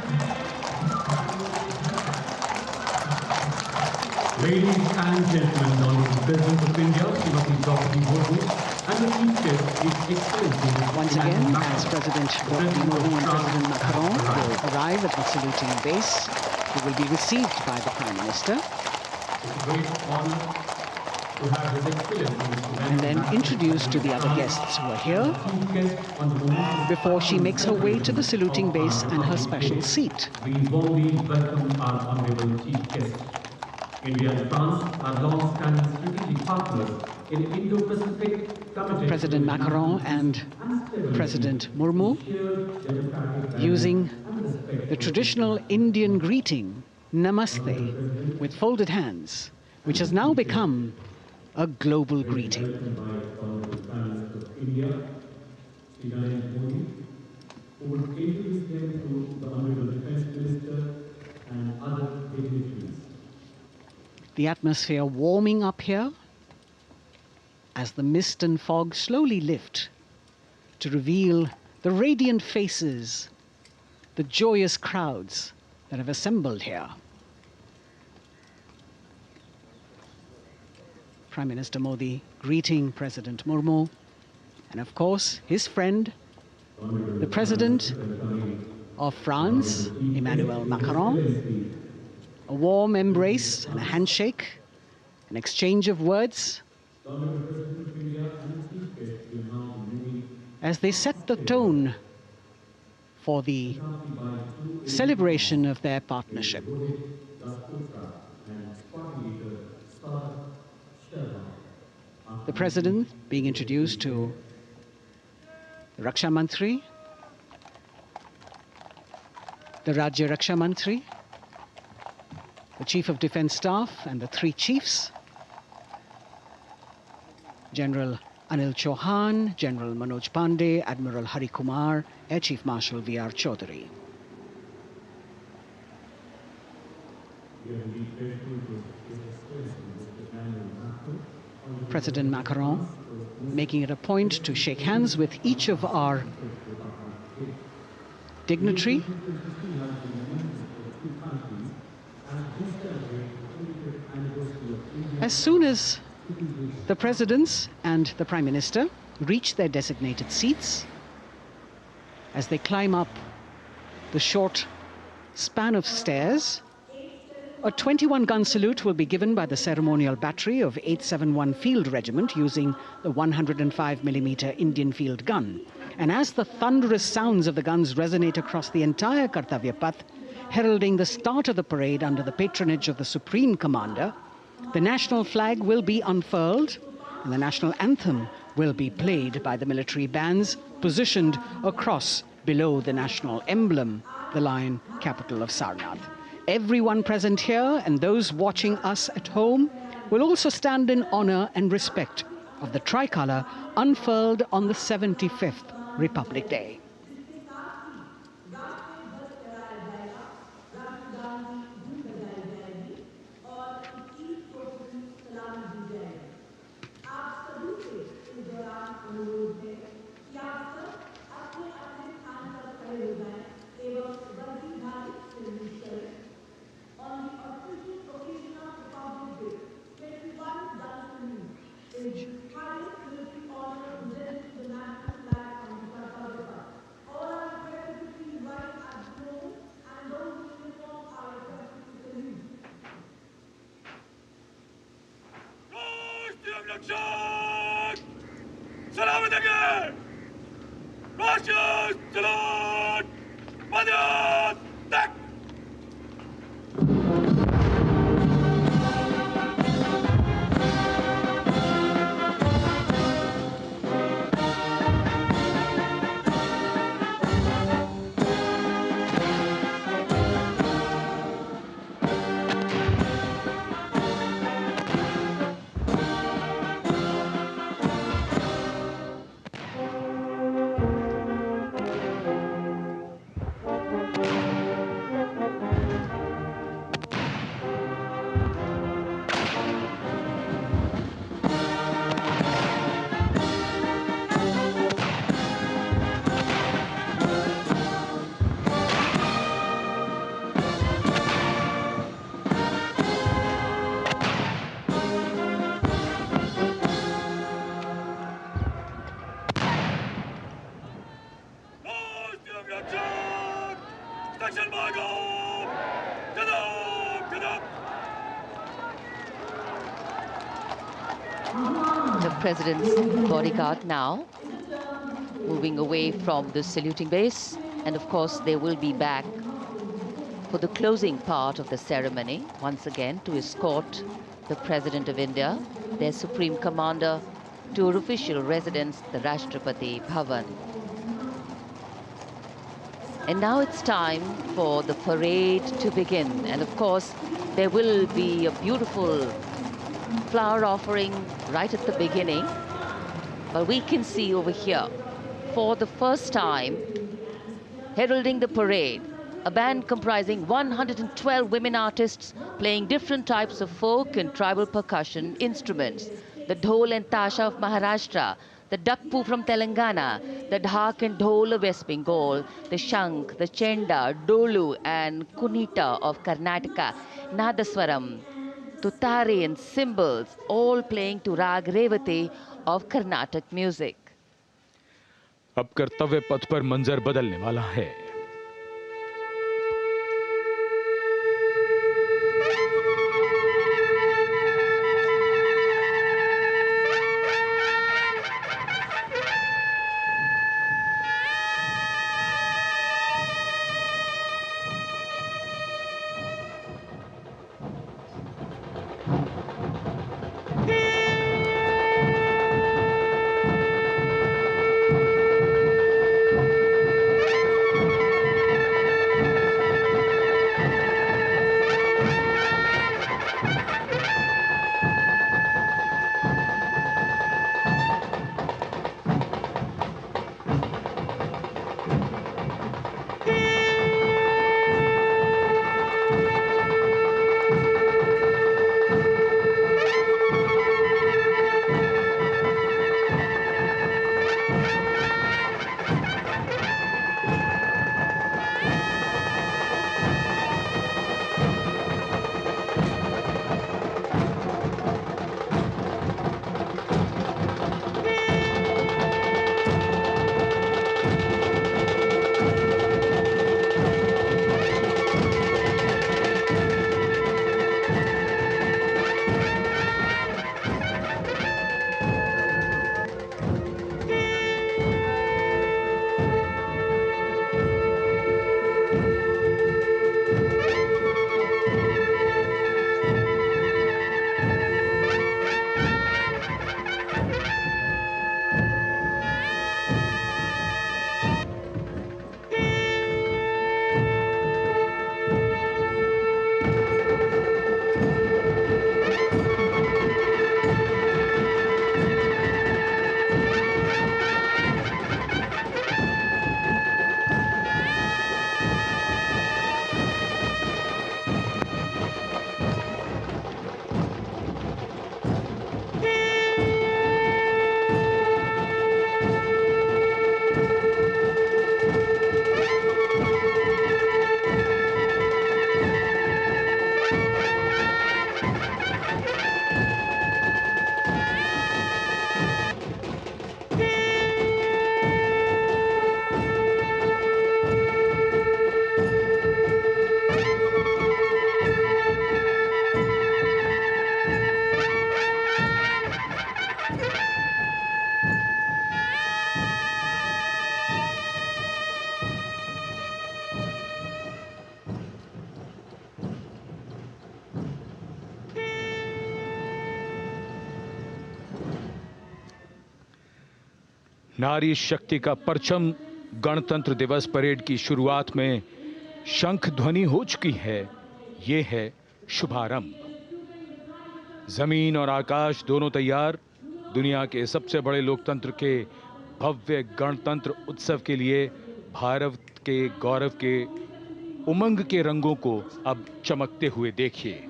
Ladies and gentlemen, on the President of India, Srimati Draupadi Murmu, and the Chief Guest is Excellency. Once again, as President Draupadi Murmu and President Macron will arrive at the saluting base, they will be received by the Prime Minister. It's a great honor to have His Excellency and then introduced to the other guests who are here before she makes her way to the saluting base and her special seat. We warmly welcome our honorable Chief Guest. India and France are long-standing strategic partners in Indo-Pacific committed President Macron and President Murmu using the traditional Indian greeting, Namaste, with folded hands, which has now become a global greeting. Who would introduce him to the Honorable Defense Minister and other dignitaries. The atmosphere warming up here as the mist and fog slowly lift to reveal the radiant faces, the joyous crowds that have assembled here. Prime Minister Modi greeting President Murmu, and of course his friend, the President of France, Emmanuel Macron. A warm embrace and a handshake, an exchange of words as they set the tone for the celebration of their partnership. The President being introduced to the Raksha Mantri, the Rajya Raksha Mantri, the Chief of Defence Staff and the three chiefs, General Anil Chauhan, General Manoj Pandey, Admiral Hari Kumar, Air Chief Marshal V.R. Chaudhary. President Macron making it a point to shake hands with each of our dignitary. As soon as the presidents and the Prime Minister reach their designated seats, as they climb up the short span of stairs, a 21-gun salute will be given by the ceremonial battery of 871 Field Regiment using the 105mm Indian field gun. And as the thunderous sounds of the guns resonate across the entire Kartavya Path, heralding the start of the parade under the patronage of the Supreme Commander, the national flag will be unfurled and the national anthem will be played by the military bands positioned across below the national emblem, the lion capital of Sarnath. Everyone present here and those watching us at home will also stand in honor and respect of the tricolour unfurled on the 75th Republic Day. The president's bodyguard now moving away from the saluting base, and of course they will be back for the closing part of the ceremony once again to escort the President of India, their Supreme Commander, to her official residence, the Rashtrapati Bhavan. And now it's time for the parade to begin. And of course, there will be a beautiful flower offering right at the beginning. But we can see over here, for the first time, heralding the parade, a band comprising 112 women artists playing different types of folk and tribal percussion instruments. The dhol and tasha of Maharashtra, the dakpu from Telangana, the dhak and dhol of West Bengal, the shank, the chenda, dolu and kunita of Karnataka, nadaswaram, tutari and cymbals, all playing to rag revati of Carnatic music. अब कर्तव्य पथ पर मंजर बदलने वाला है। नारी शक्ति का परचम गणतंत्र दिवस परेड की शुरुआत में शंख ध्वनि हो चुकी है। ये है शुभारंभ। जमीन और आकाश दोनों तैयार दुनिया के सबसे बड़े लोकतंत्र के भव्य गणतंत्र उत्सव के लिए भारत के गौरव के उमंग के रंगों को अब चमकते हुए देखिए।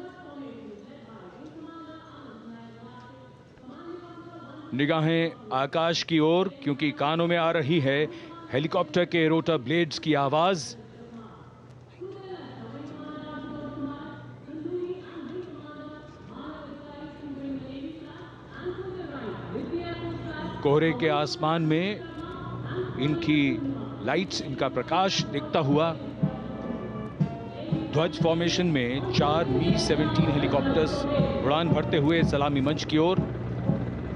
निगाहें आकाश की ओर, क्योंकि कानों में आ रही है हेलीकॉप्टर के रोटर ब्लेड्स की आवाज। कोहरे के आसमान में इनकी लाइट्स, इनका प्रकाश दिखता हुआ ध्वज फॉर्मेशन में 4 Mi-17 हेलीकॉप्टर्स उड़ान भरते हुए सलामी मंच की ओर।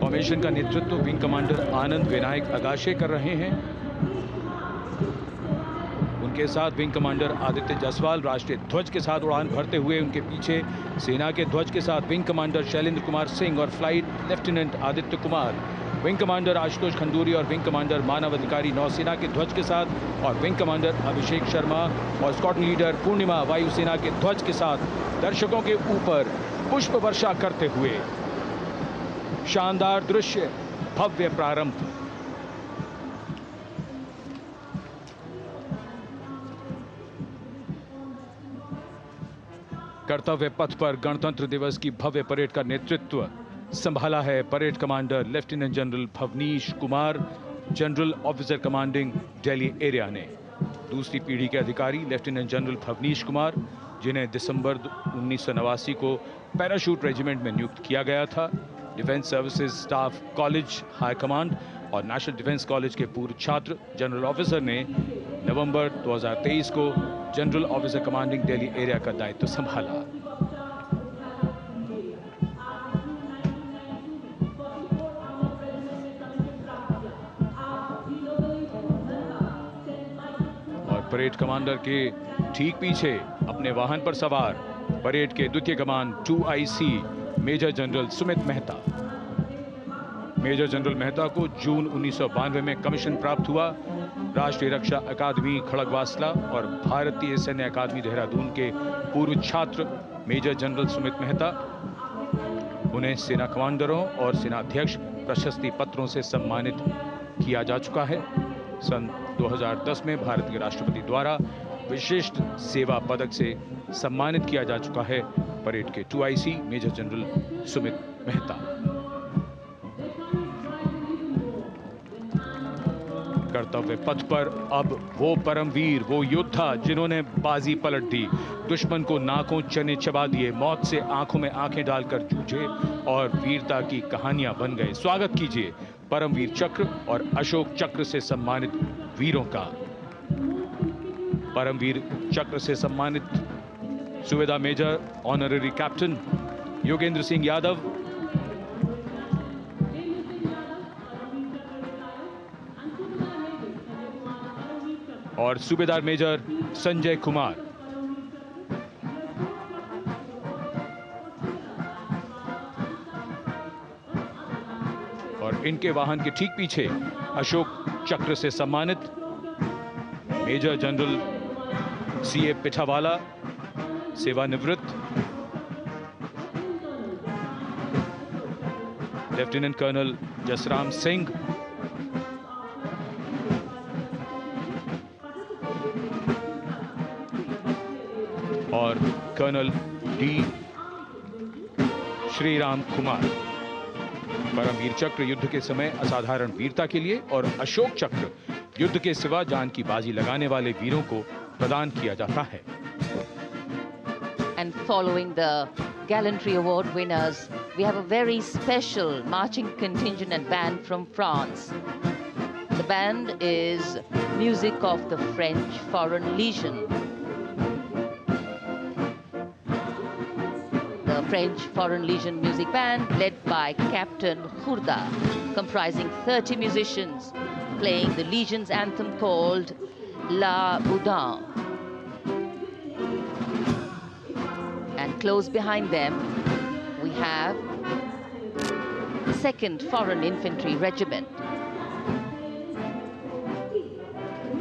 फॉर्मेशन का नेतृत्व विंग कमांडर आनंद विनायक अगाशे कर रहे हैं। उनके उनके साथ विंग कमांडर आदित्य जायसवाल राष्ट्रीय ध्वज के साथ उड़ान भरते हुए उनके पीछे सेना के ध्वज के साथ विंग कमांडर शैलेंद्र कुमार सिंह और flight lieutenant Aditya Kumar, wing commander Ashutosh Khanduri और विंग कमांडर मानव अधिकारी नौसेना के ध्वज के साथ और विंग कमांडर अभिषेक शर्मा और स्क्वाड्रन लीडर पूर्णिमा वायुसेना के ध्वज के साथ दर्शकों के ऊपर पुष्प वर्षा करते हुए। शानदार दृश्य, भव्य प्रारंभ। कर्तव्य पथ पर गणतंत्र दिवस की भव्य परेड का नेतृत्व संभाला है parade commander lieutenant general Bhavnish Kumar, general officer commanding Delhi area ने। दूसरी पीढ़ी के अधिकारी लेफ्टिनेंट जनरल भवनीश कुमार, जिन्हें दिसंबर 1989 को पैराशूट रेजिमेंट में नियुक्त किया गया था, defence services staff college high command और नेशनल डिफेंस कॉलेज के पूर्व छात्र जनरल ऑफिसर ने नवंबर 2023 को general officer commanding Delhi area का दायित्व संभाला। और परेड कमांडर के ठीक पीछे अपने वाहन पर सवार परेड के द्वितीय कमान 2IC major general Sumit Mehta. Major general Mehta को जून 1992 में कमीशन प्राप्त हुआ। राष्ट्रीय रक्षा अकादमी खड़गवासला और भारतीय सैन्य अकादमी देहरादून के पूर्व छात्र मेजर जनरल सुमित मेहता। उन्हें सेना कमांडरों और सेनाध्यक्ष प्रशस्ति पत्रों से सम्मानित किया जा चुका है। सन 2010 में भारत के राष्ट्रपति द्वारा विशिष्ट सेवा पदक से सम्मानित किया जा चुका है परेड के 2IC major general Sumit Mehta. कर्तव्य पथ पर अब वो परमवीर, वो योद्धा जिन्होंने बाजी पलट दी, दुश्मन को नाकों चने चबा दिए, मौत से आंखों में आंखें डालकर जूझे और वीरता की कहानियां बन गए। स्वागत कीजिए परमवीर चक्र और अशोक चक्र से सम्मानित वीरों का। परमवीर चक्र से सम्मानित subedar major honorary captain Yogendra Singh Yadav, और सूबेदार मेजर संजय कुमार। और इनके वाहन के ठीक पीछे अशोक चक्र से सम्मानित मेजर जनरल CA पिठावाला, सेवानिवृत्त, लेफ्टिनेंट कर्नल जसराम सिंह, और कर्नल D श्रीराम कुमार। परमवीर चक्र युद्ध के समय असाधारण वीरता के लिए और अशोक चक्र युद्ध के सिवा जान की बाजी लगाने वाले वीरों को प्रदान किया जाता है। And following the gallantry award winners, we have a very special marching contingent and band from France. The band is music of the French Foreign Legion. The French Foreign Legion music band led by Captain Khourda, comprising 30 musicians, playing the Legion's anthem called La Boudin. And close behind them, we have the 2nd Foreign Infantry Regiment.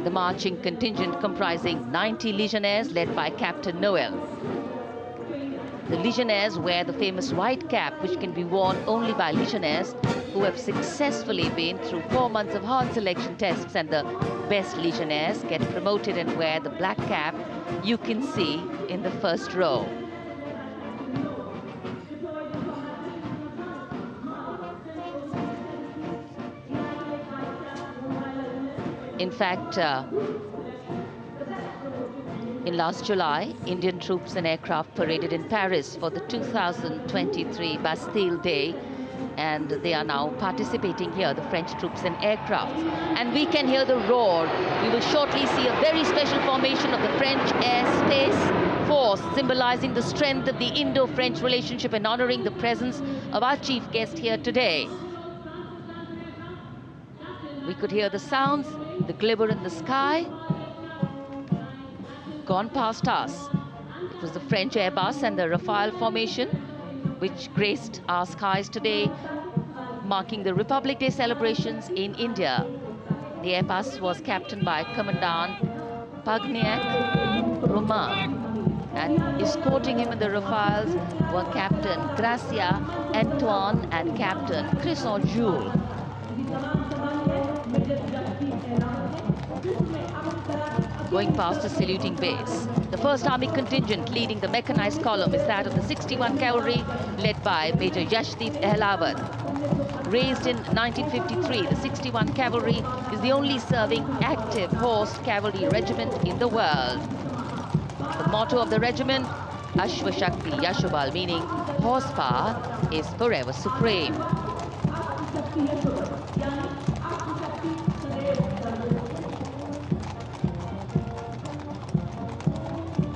The marching contingent comprising 90 Legionnaires led by Captain Noel. The Legionnaires wear the famous white cap, which can be worn only by Legionnaires who have successfully been through 4 months of hard selection tests, and the best Legionnaires get promoted and wear the black cap you can see in the first row. In fact, in last July, Indian troops and aircraft paraded in Paris for the 2023 Bastille Day, and they are now participating here, the French troops and aircraft. And we can hear the roar. We will shortly see a very special formation of the French Air Space Force, symbolizing the strength of the Indo-French relationship and honoring the presence of our chief guest here today. We could hear the sounds, the glimmer in the sky. gone past us. It was the French Airbus and the Rafale formation which graced our skies today, marking the Republic Day celebrations in India. The Airbus was captained by Commandant Pagniak Roman, and escorting him in the Rafales were Captain Gracia Antoine and Captain Crisson Jules. Going past the saluting base, the 1st Army contingent leading the mechanized column is that of the 61 Cavalry, led by Major Yashdeep Ehlawat. Raised in 1953, the 61 Cavalry is the only serving active horse cavalry regiment in the world. The motto of the regiment, Ashwa Shakti Yashobal, meaning horsepower is forever supreme.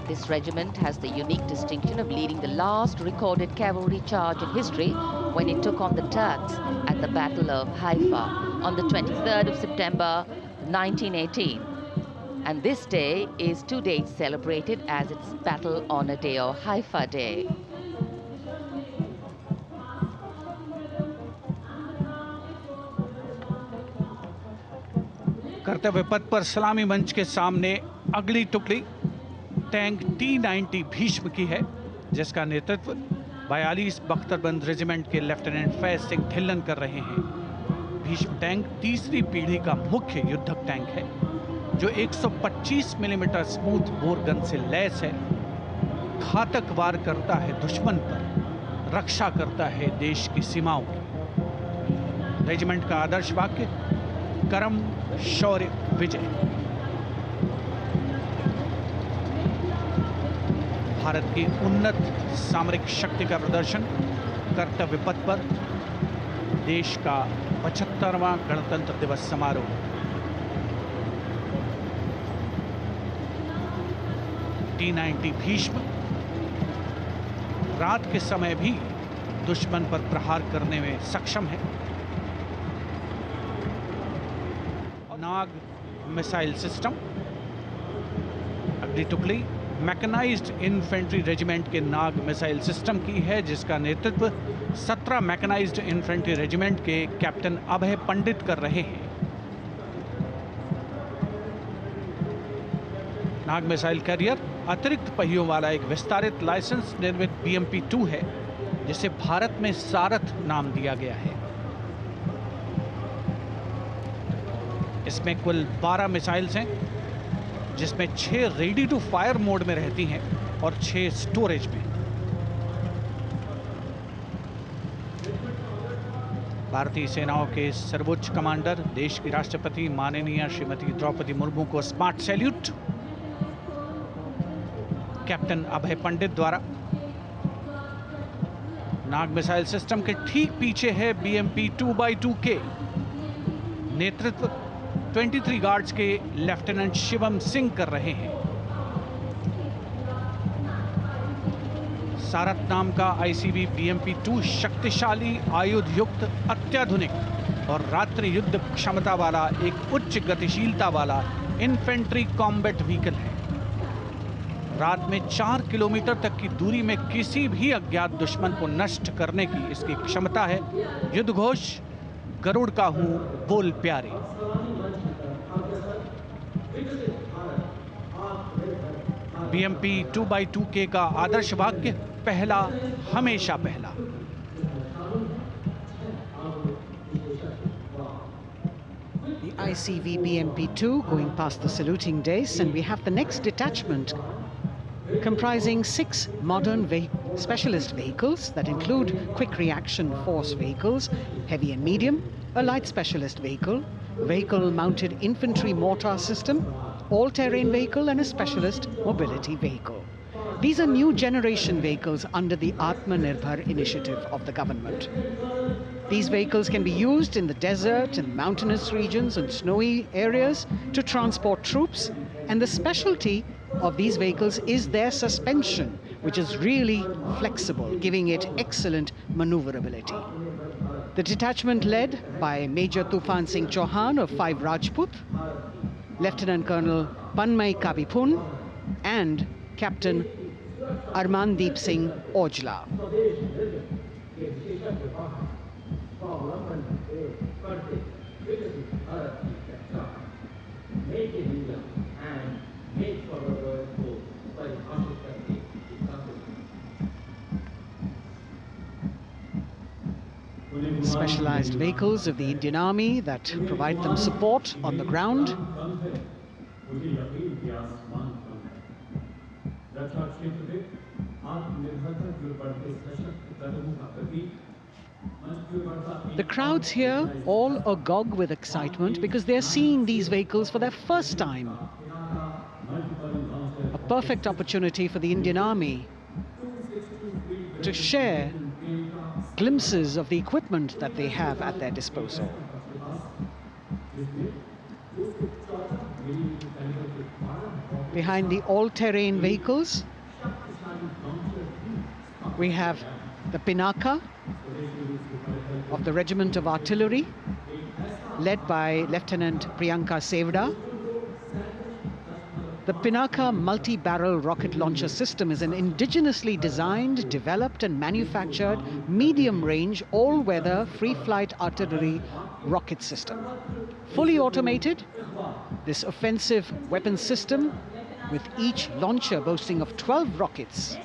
This regiment has the unique distinction of leading the last recorded cavalry charge in history when it took on the Turks at the Battle of Haifa on the 23rd of September 1918. And this day is to date celebrated as its Battle Honor Day or Haifa Day. कर्तव्य पथ पर सलामी मंच के सामने अगली टुकड़ी tank T-90 Bhishma की है, जिसका नेतृत्व 42 बख्तरबंद रेजिमेंट के लेफ्टिनेंट फैज सिंह ढिल्लन कर रहे हैं। भीष्म टैंक तीसरी पीढ़ी का मुख्य युद्धक टैंक है, जो 125 मिलीमीटर स्मूथ बोर गन से लैस है, घातक वार करता है दुश्मन पर, रक्षा करता है देश की सीमाओं की। रेजिमेंट का आदर्श वाक्य कर्म शौर्य विजय। भारत की उन्नत सामरिक शक्ति का प्रदर्शन कर्तव्य पथ पर देश का 75वां गणतंत्र दिवस समारोह। T-90 भीष्म रात के समय भी दुश्मन पर प्रहार करने में सक्षम है। नाग मिसाइल सिस्टम। अगली टुकड़ी मैकेनाइज्ड इन्फेंट्री रेजिमेंट के नाग मिसाइल सिस्टम की है, जिसका नेतृत्व 17 मैकेनाइज्ड इन्फेंट्री रेजिमेंट के कैप्टन अभय पंडित कर रहे हैं। नाग मिसाइल कैरियर अतिरिक्त पहियों वाला एक विस्तारित लाइसेंस निर्मित BMP-2 है, जिसे भारत में सारथ नाम दिया गया है। इसमें कुल 12 मिसाइल्स हैं, जिसमें 6 रेडी टू फायर मोड में रहती हैं और 6 स्टोरेज में। भारतीय सेनाओं के सर्वोच्च कमांडर देश की राष्ट्रपति माननीय श्रीमती द्रौपदी मुर्मू को स्मार्ट सैल्यूट कैप्टन अभय पंडित द्वारा। नाग मिसाइल सिस्टम के ठीक पीछे है BMP-2x2K। नेतृत्व 23 गार्ड्स के लेफ्टिनेंट शिवम सिंह कर रहे हैं। सारथ नाम का ICV BMP-2 शक्तिशाली आयुध युक्त अत्याधुनिक और रात्रि युद्ध क्षमता वाला एक उच्च गतिशीलता वाला इन्फेंट्री कॉम्बैट व्हीकल है। रात में 4 किलोमीटर तक की दूरी में किसी भी अज्ञात दुश्मन को नष्ट करने की इसकी क्षमता है। युद्ध घोष गरुड़ का हूं बोल प्यारे। BMP-2x2K का आदर्श वाक्य पहला हमेशा पहला। The ICV BMP-2 going past the saluting days, and we have the next detachment comprising 6 modern specialist vehicles that include quick reaction force vehicles, heavy and medium, a light specialist vehicle, vehicle-mounted infantry mortar system, all-terrain vehicle and a specialist mobility vehicle. These are new generation vehicles under the Atmanirbhar initiative of the government. These vehicles can be used in the desert and mountainous regions and snowy areas to transport troops, and the specialty of these vehicles is their suspension, which is really flexible, giving it excellent maneuverability. The detachment led by Major Tufan Singh Chauhan of 5 Rajput, Lieutenant Colonel Panmay Kabipun, and Captain Armandeep Singh Ojla. Specialized vehicles of the Indian Army that provide them support on the ground. The crowds here all agog with excitement because they're seeing these vehicles for their first time. A perfect opportunity for the Indian Army to share glimpses of the equipment that they have at their disposal. Behind the all-terrain vehicles, we have the Pinaka of the Regiment of Artillery, led by Lieutenant Priyanka Sevda. The Pinaka multi-barrel rocket launcher system is an indigenously designed, developed and manufactured medium-range, all-weather, free-flight artillery rocket system. Fully automated, this offensive weapon system, with each launcher boasting of 12 rockets,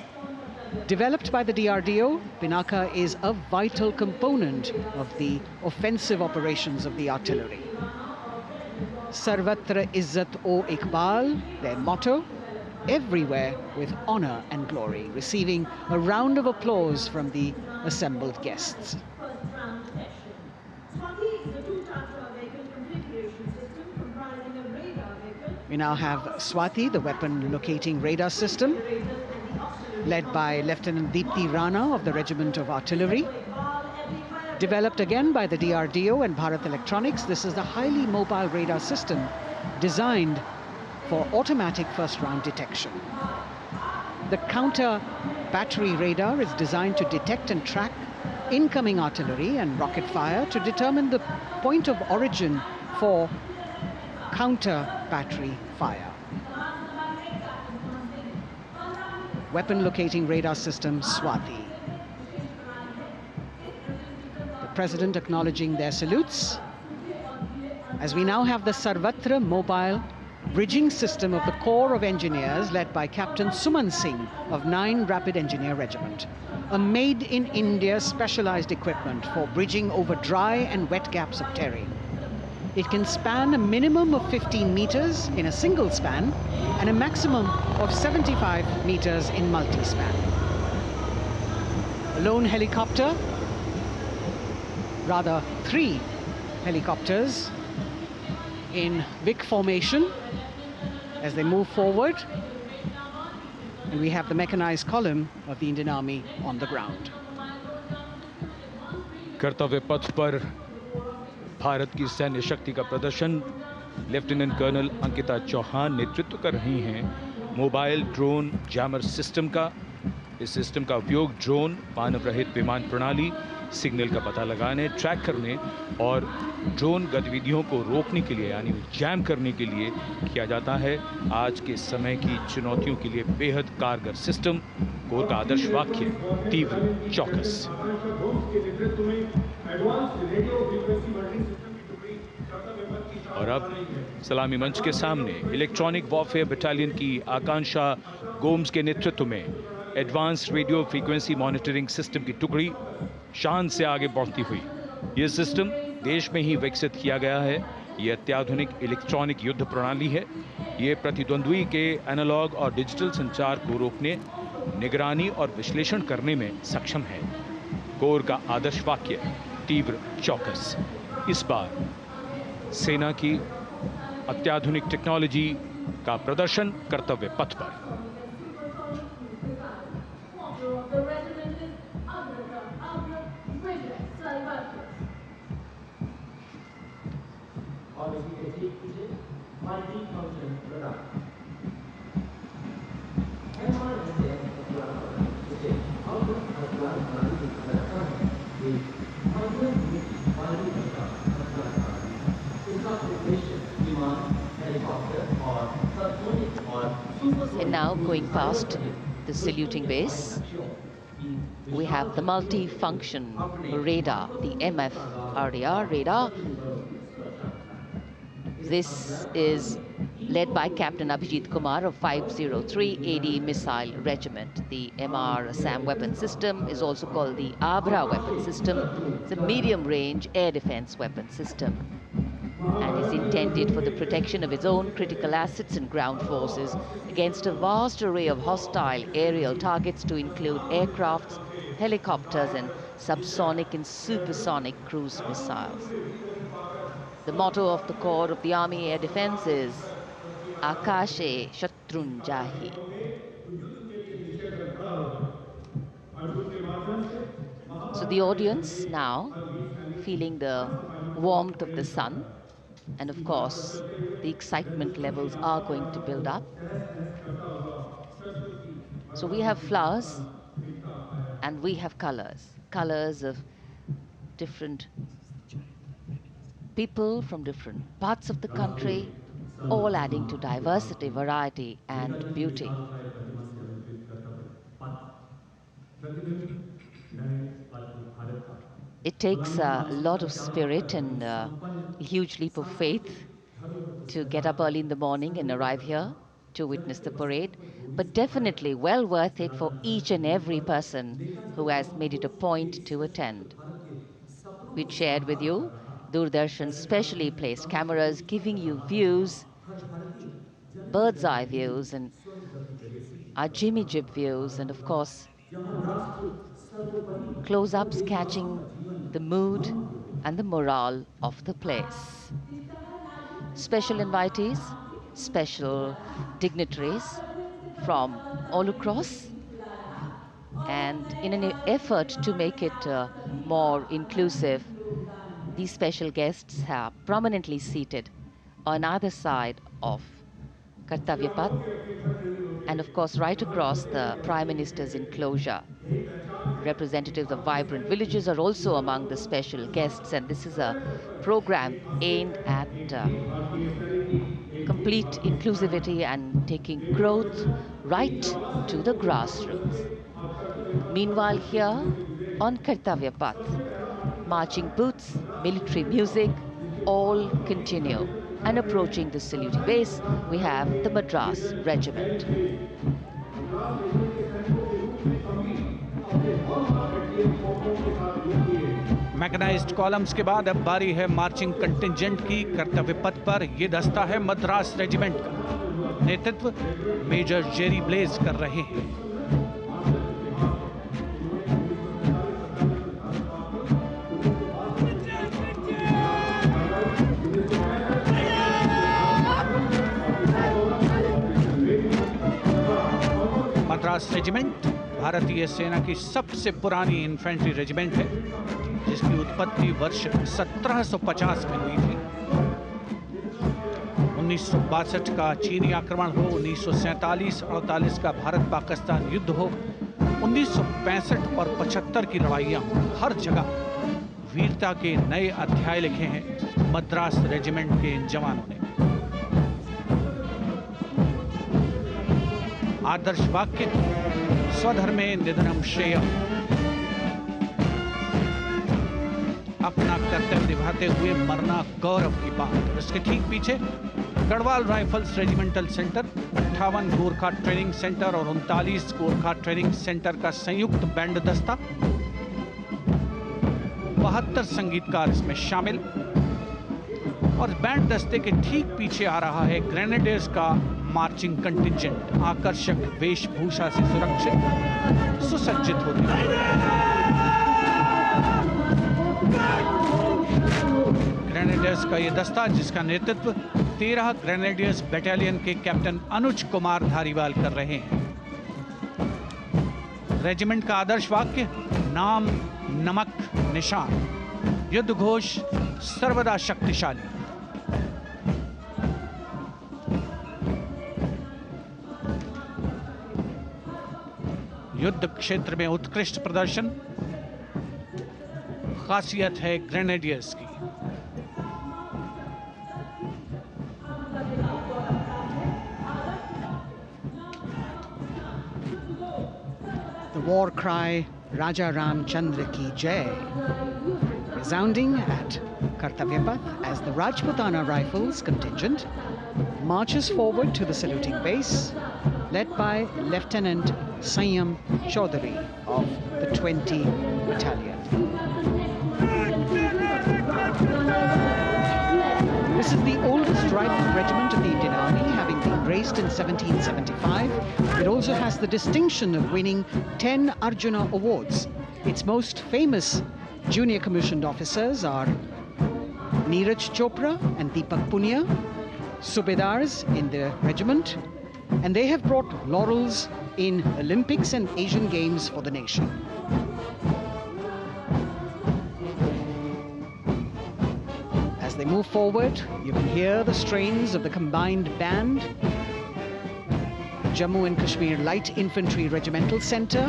developed by the DRDO, Pinaka is a vital component of the offensive operations of the artillery. Sarvatra Izzat o Iqbal, their motto, everywhere with honor and glory, receiving a round of applause from the assembled guests. We now have Swati, the weapon locating radar system, led by Lieutenant Deepthi Rana of the Regiment of Artillery. Developed again by the DRDO and Bharat Electronics, this is a highly mobile radar system designed for automatic first-round detection. The counter battery radar is designed to detect and track incoming artillery and rocket fire to determine the point of origin for counter battery fire. Weapon locating radar system Swati. The President acknowledging their salutes, as we now have the Sarvatra mobile bridging system of the Corps of Engineers led by Captain Suman Singh of 9 Rapid Engineer Regiment. A made-in-India specialized equipment for bridging over dry and wet gaps of terrain. It can span a minimum of 15 meters in a single span and a maximum of 75 meters in multi-span. A lone helicopter, rather 3 helicopters in Vic formation as they move forward. And we have the mechanized column of the Indian Army on the ground. कर्तव्य पथ पर भारत की सैन्य शक्ति का प्रदर्शन lieutenant colonel Ankita Chauhan नेतृत्व कर रही हैं मोबाइल ड्रोन जैमर सिस्टम का। इस सिस्टम का उपयोग ड्रोन, मानव रहित विमान प्रणाली, सिग्नल का पता लगाने, ट्रैक करने और ड्रोन गतिविधियों को रोकने के लिए यानी जैम करने के लिए किया जाता है। आज के समय की चुनौतियों के लिए बेहद कारगर सिस्टम। कोर का आदर्श वाक्य तीव्र चौकस। और अब सलामी मंच के सामने इलेक्ट्रॉनिक वॉरफेयर बटालियन की आकांक्षा गोम्स के नेतृत्व में advance radio frequency monitoring system की टुकड़ी शान से आगे बढ़ती हुई। यह सिस्टम देश में ही विकसित किया गया है। यह अत्याधुनिक इलेक्ट्रॉनिक युद्ध प्रणाली है। यह प्रतिद्वंद्वी के एनालॉग और डिजिटल संचार को रोकने, निगरानी और विश्लेषण करने में सक्षम है। कोर का आदर्श वाक्य तीव्र चौकस। इस बार सेना की अत्याधुनिक टेक्नोलॉजी का प्रदर्शन कर्तव्य पथ पर। हेलीकॉप्टर और सबसोनिक और And now going past the saluting base, we have the multi-function radar, the MFRDR radar. This is led by Captain Abhijit Kumar of 503 AD Missile Regiment. The MR SAM weapon system is also called the Abra weapon system. It's a medium-range air defense weapon system and is intended for the protection of its own critical assets and ground forces against a vast array of hostile aerial targets to include aircrafts, helicopters, and subsonic and supersonic cruise missiles. The motto of the Corps of the Army Air Defense is Akashe Shatrun Jahi. So the audience now feeling the warmth of the sun, and of course the excitement levels are going to build up. So we have flowers and we have colors of different people from different parts of the country, all adding to diversity, variety, and beauty. It takes a lot of spirit and a huge leap of faith to get up early in the morning and arrive here to witness the parade, but definitely well worth it for each and every person who has made it a point to attend. We shared with you Doordarshan's specially placed cameras giving you views, bird's eye views, and our Jimmy Jib views, and of course close-ups catching the mood and the morale of the place. Special invitees, special dignitaries from all across, and in an effort to make it more inclusive, these special guests are prominently seated on either side of Kartavya Path, and of course right across the Prime Minister's enclosure. Representatives of vibrant villages are also among the special guests, and this is a program aimed at complete inclusivity and taking growth right to the grassroots. Meanwhile, here on Kartavya Path, marching boots, military music, all continue. And approaching the saluting base, we have the Madras Regiment. Mechanized columns के बाद अब बारी है marching contingent की। कर्तव्य पथ पर ये दस्ता है मद्रास रेजिमेंट का। नेतृत्व मेजर जेरी ब्लेज कर रहे हैं। मद्रास रेजिमेंट भारतीय सेना की सबसे पुरानी इन्फेंट्री रेजिमेंट है, जिसकी उत्पत्ति वर्ष 1750 में हुई थी। 1962 का चीनी आक्रमण हो, 1947-48 का भारत पाकिस्तान युद्ध हो, 1965 और 75 की लड़ाइयां, हर जगह वीरता के नए अध्याय लिखे हैं मद्रास रेजिमेंट के इन जवानों ने। आदर्श वाक्य स्वधर्मे निधनम श्रेय, अपना कर्तव्य निभाते हुए मरना गौरव की बात। इसके ठीक पीछे Garhwal rifles regimental centre, 58 Gorkha training centre और 39 गोरखा ट्रेनिंग सेंटर का संयुक्त बैंड दस्ता, 72 संगीतकार इसमें शामिल। और बैंड दस्ते के ठीक पीछे आ रहा है ग्रेनेडियर्स का मार्चिंग कंटिंजेंट, आकर्षक वेशभूषा से सुरक्षित सुसज्जित होते हैं। ग्रेनेडियर्स का यह दस्ता, जिसका नेतृत्व 13 ग्रेनेडियर्स बटालियन के कैप्टन अनुज कुमार धारीवाल कर रहे हैं। रेजिमेंट का आदर्श वाक्य नाम नमक निशान, युद्ध घोष सर्वदा शक्तिशाली। युद्ध क्षेत्र में उत्कृष्ट प्रदर्शन खासियत है ग्रेनेडियर्स की। war cry Raja Ram Chandra Ki Jai, resounding at Kartavya Path as the Rajputana Rifles contingent marches forward to the saluting base, led by Lieutenant Sanyam Chaudhary of the 20 Battalion. This is the oldest rifle regiment of the Indian Army, having been raised in 1775. It also has the distinction of winning 10 Arjuna Awards. Its most famous junior commissioned officers are Neeraj Chopra and Deepak Punia, Subedars in the regiment, and they have brought laurels in Olympics and Asian Games for the nation. As they move forward, you can hear the strains of the combined band. Jammu and Kashmir Light Infantry Regimental Centre,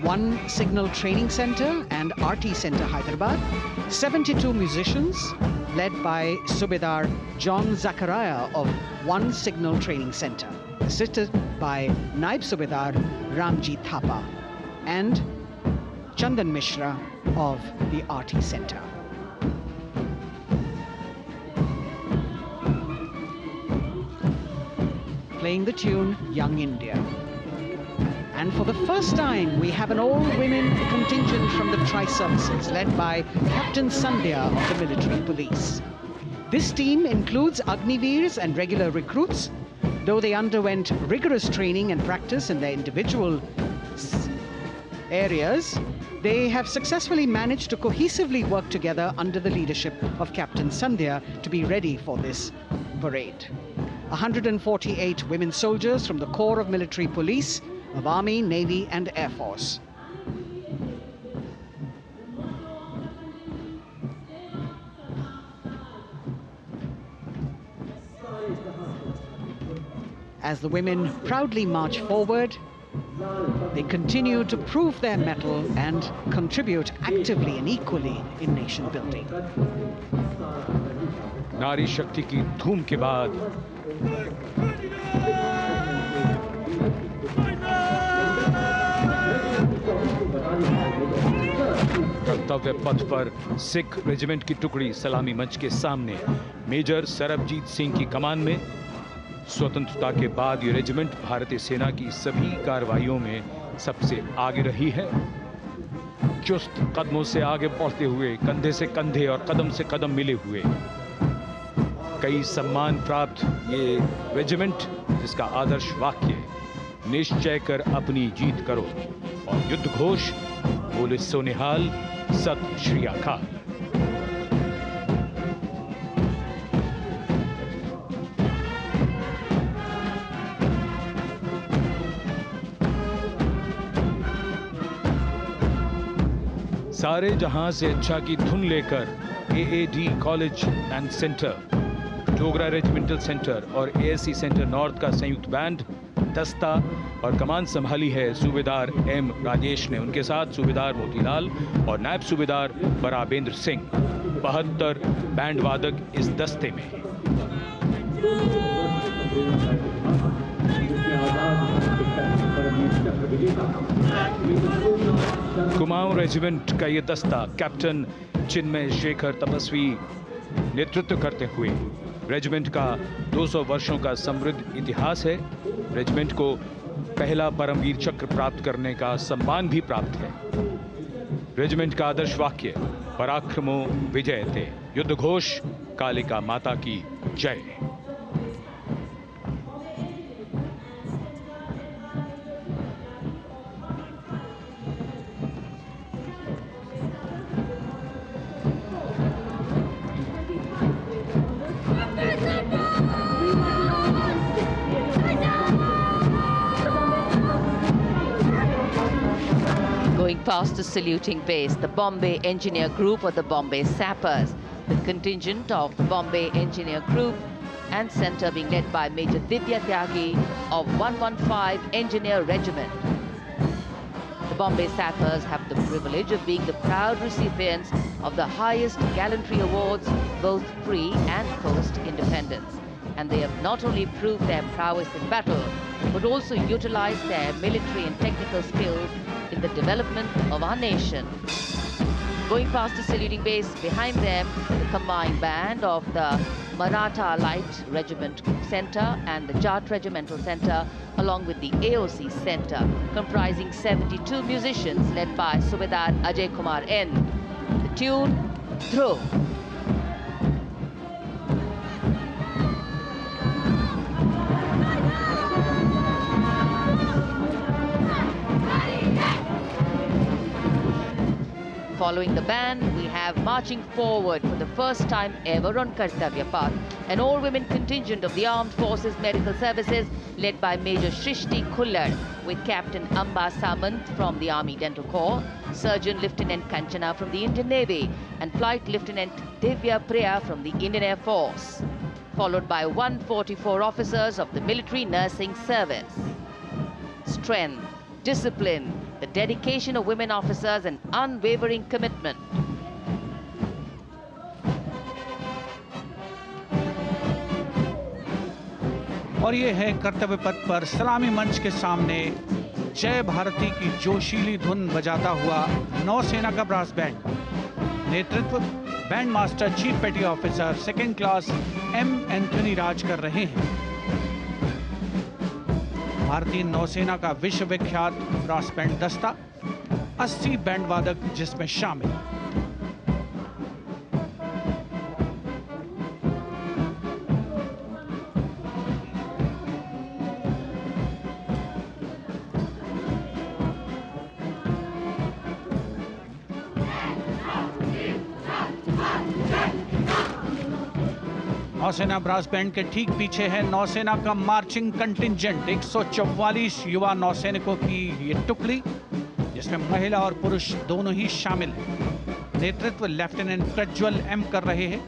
1 Signal Training Centre and RT Centre Hyderabad, 72 musicians led by Subedar John Zachariah of 1 Signal Training Centre, assisted by Naib Subedar Ramji Thapa and Chandan Mishra of the RT Centre. Playing the tune Young India. And for the first time, we have an all-women contingent from the Tri-Services, led by Captain Sandhya of the Military Police. This team includes Agniveers and regular recruits. Though they underwent rigorous training and practice in their individual areas, they have successfully managed to cohesively work together under the leadership of Captain Sandhya to be ready for this parade. 148 women soldiers from the Corps of Military Police of Army, Navy and Air Force. As the women proudly march forward, they continue to prove their mettle and contribute actively and equally in nation building. नारी शक्ति की धूम के बाद कर्तव्य पथ पर Sikh regiment की टुकड़ी सलामी मंच के सामने मेजर सरबजीत सिंह की कमान में। स्वतंत्रता के बाद ये रेजिमेंट भारतीय सेना की सभी कार्रवाइयों में सबसे आगे रही है। चुस्त कदमों से आगे बढ़ते हुए, कंधे से कंधे और कदम से कदम मिले हुए, कई सम्मान प्राप्त ये रेजिमेंट, जिसका आदर्श वाक्य निश्चय कर अपनी जीत करो और युद्ध घोष बोले सोनिहाल सत श्री अकाल। सारे जहां से अच्छा की धुन लेकर AAD college and centre, Dogra regimental centre और एएससी सेंटर नॉर्थ का संयुक्त बैंड, दस्ता और कमान संभाली है सूबेदार एम राजेश ने। उनके साथ सूबेदार मोतीलाल और नायब सूबेदार बराबेंद्र सिंह। 72 बैंड वादक इस दस्ते में। कुमाऊं रेजिमेंट का ये दस्ता कैप्टन चिन्मय शेखर तपस्वी नेतृत्व करते हुए, रेजिमेंट का 200 वर्षों का समृद्ध इतिहास है। रेजिमेंट को पहला परमवीर चक्र प्राप्त करने का सम्मान भी प्राप्त है। रेजिमेंट का आदर्श वाक्य पराक्रमो विजयते, युद्ध घोष कालिका माता की जय। Going past the saluting base, the Bombay Engineer Group or the Bombay Sappers, the contingent of the Bombay Engineer Group and Centre being led by Major Divya Tyagi of 115 Engineer Regiment. The Bombay Sappers have the privilege of being the proud recipients of the highest gallantry awards, both pre and post independence. and they have not only proved their prowess in battle, but also utilized their military and technical skills in the development of our nation. Going past the saluting base, behind them, the combined band of the Maratha Light Regiment Center and the Jat Regimental Center, along with the AOC Center, comprising 72 musicians led by Subedar Ajay Kumar N. The tune, Dhruv. Following the band, we have marching forward for the first time ever on Kartavya Path, an all-women contingent of the Armed Forces Medical Services led by Major Shrishti Khullad, with Captain Amba Samant from the Army Dental Corps, Surgeon Lieutenant Kanchana from the Indian Navy, and Flight Lieutenant Divya Priya from the Indian Air Force, followed by 144 officers of the Military Nursing Service. Strength, discipline, the dedication of women officers and unwavering commitment. और ये है कर्तव्य पथ पर सलामी मंच के सामने जय भारती की जोशीली धुन बजाता हुआ नौसेना का ब्रास बैंड। नेतृत्व band master chief petty officer second class M Anthony Raj कर रहे हैं। भारतीय नौसेना का विश्व विख्यात ब्रास बैंड दस्ता, 80 बैंड वादक जिसमें शामिल। नौसेना ब्रास बैंड के ठीक पीछे है नौसेना का मार्चिंग कंटिंजेंट, 144 युवा नौसैनिकों की ये टुकड़ी, जिसमें महिला और पुरुष दोनों ही शामिल हैं। नेतृत्व लेफ्टिनेंट प्रज्वल एम कर रहे हैं।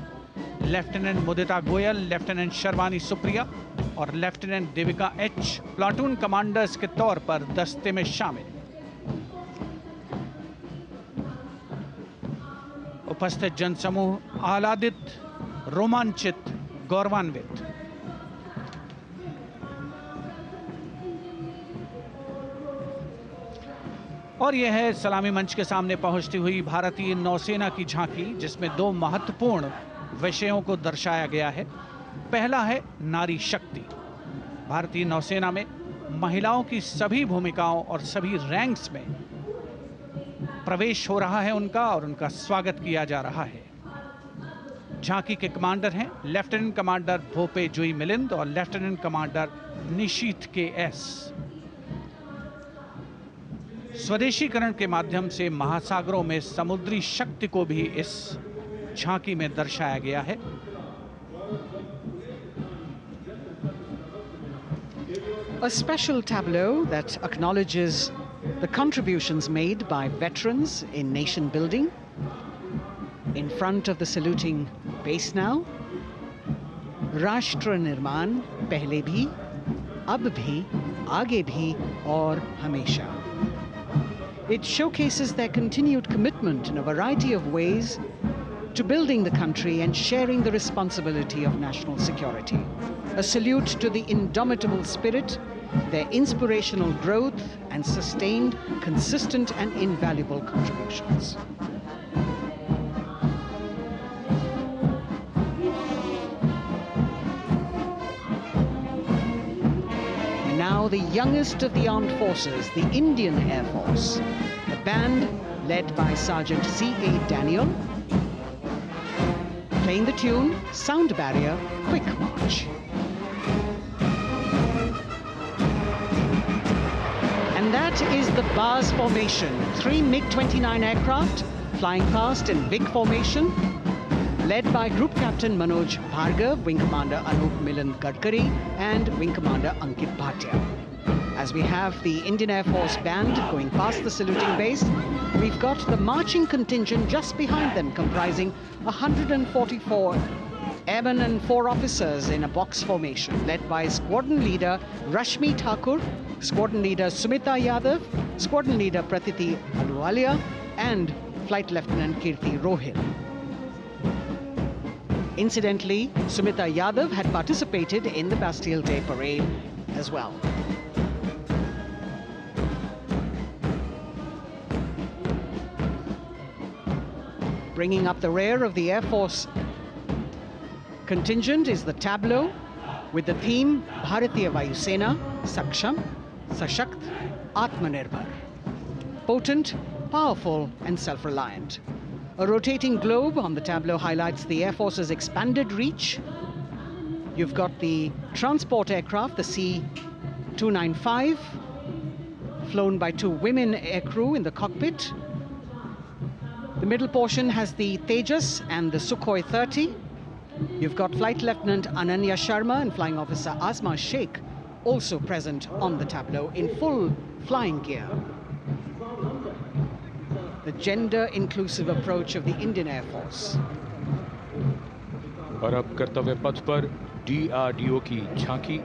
लेफ्टिनेंट मुदिता गोयल, लेफ्टिनेंट शर्वानी सुप्रिया और lieutenant Devika H platoon commanders के तौर पर दस्ते में शामिल। उपस्थित जनसमूह आह्लादित, रोमांचित, गौरवान्वित। और यह है सलामी मंच के सामने पहुंचती हुई भारतीय नौसेना की झांकी, जिसमें दो महत्वपूर्ण विषयों को दर्शाया गया है। पहला है नारी शक्ति। भारतीय नौसेना में महिलाओं की सभी भूमिकाओं और सभी रैंक्स में प्रवेश हो रहा है उनका, और उनका स्वागत किया जा रहा है। झांकी के कमांडर हैं लेफ्टिनेंट कमांडर भोपे जुई मिलिंद और लेफ्टिनेंट कमांडर निशीथ के एस। स्वदेशीकरण के माध्यम से महासागरों में समुद्री शक्ति को भी इस झांकी में दर्शाया गया है। A special tableau that acknowledges the contributions made by veterans in nation building. In front of the saluting base now, राष्ट्र निर्माण पहले भी, अब भी, आगे भी और हमेशा. It showcases their continued commitment in a variety of ways to building the country and sharing the responsibility of national security. A salute to the indomitable spirit, their inspirational growth, and sustained, consistent, and invaluable contributions. Now the youngest of the armed forces, the Indian Air Force, the band led by Sergeant C.A. Daniel, playing the tune Sound Barrier Quick March. And that is the Bahls formation, 3 MiG-29 aircraft flying past in big formation, led by Group Captain Manoj Bhargav, Wing Commander Anup Milan Gadkari, and Wing Commander Ankit Bhatia. As we have the Indian Air Force band going past the saluting base, we've got the marching contingent just behind them, comprising 144 airmen and 4 officers in a box formation, led by Squadron Leader Rashmi Thakur, Squadron Leader Sumita Yadav, Squadron Leader Pratiti Aluwalia, and Flight Lieutenant Kirti Rohil. Incidentally, Sumita Yadav had participated in the Bastille Day parade as well. Bringing up the rear of the Air Force contingent is the tableau with the theme Bharatiya Vayu Sena, Saksham, Sashakt, Atmanirbhar. Potent, powerful and self-reliant. A rotating globe on the tableau highlights the Air Force's expanded reach. You've got the transport aircraft, the C-295, flown by 2 women aircrew in the cockpit. The middle portion has the Tejas and the Sukhoi 30. You've got Flight Lieutenant Ananya Sharma and Flying Officer Asma Sheikh also present on the tableau in full flying gear. The gender-inclusive approach of the Indian Air Force. और अब कर्तव्य पथ पर DRDO की झांकी,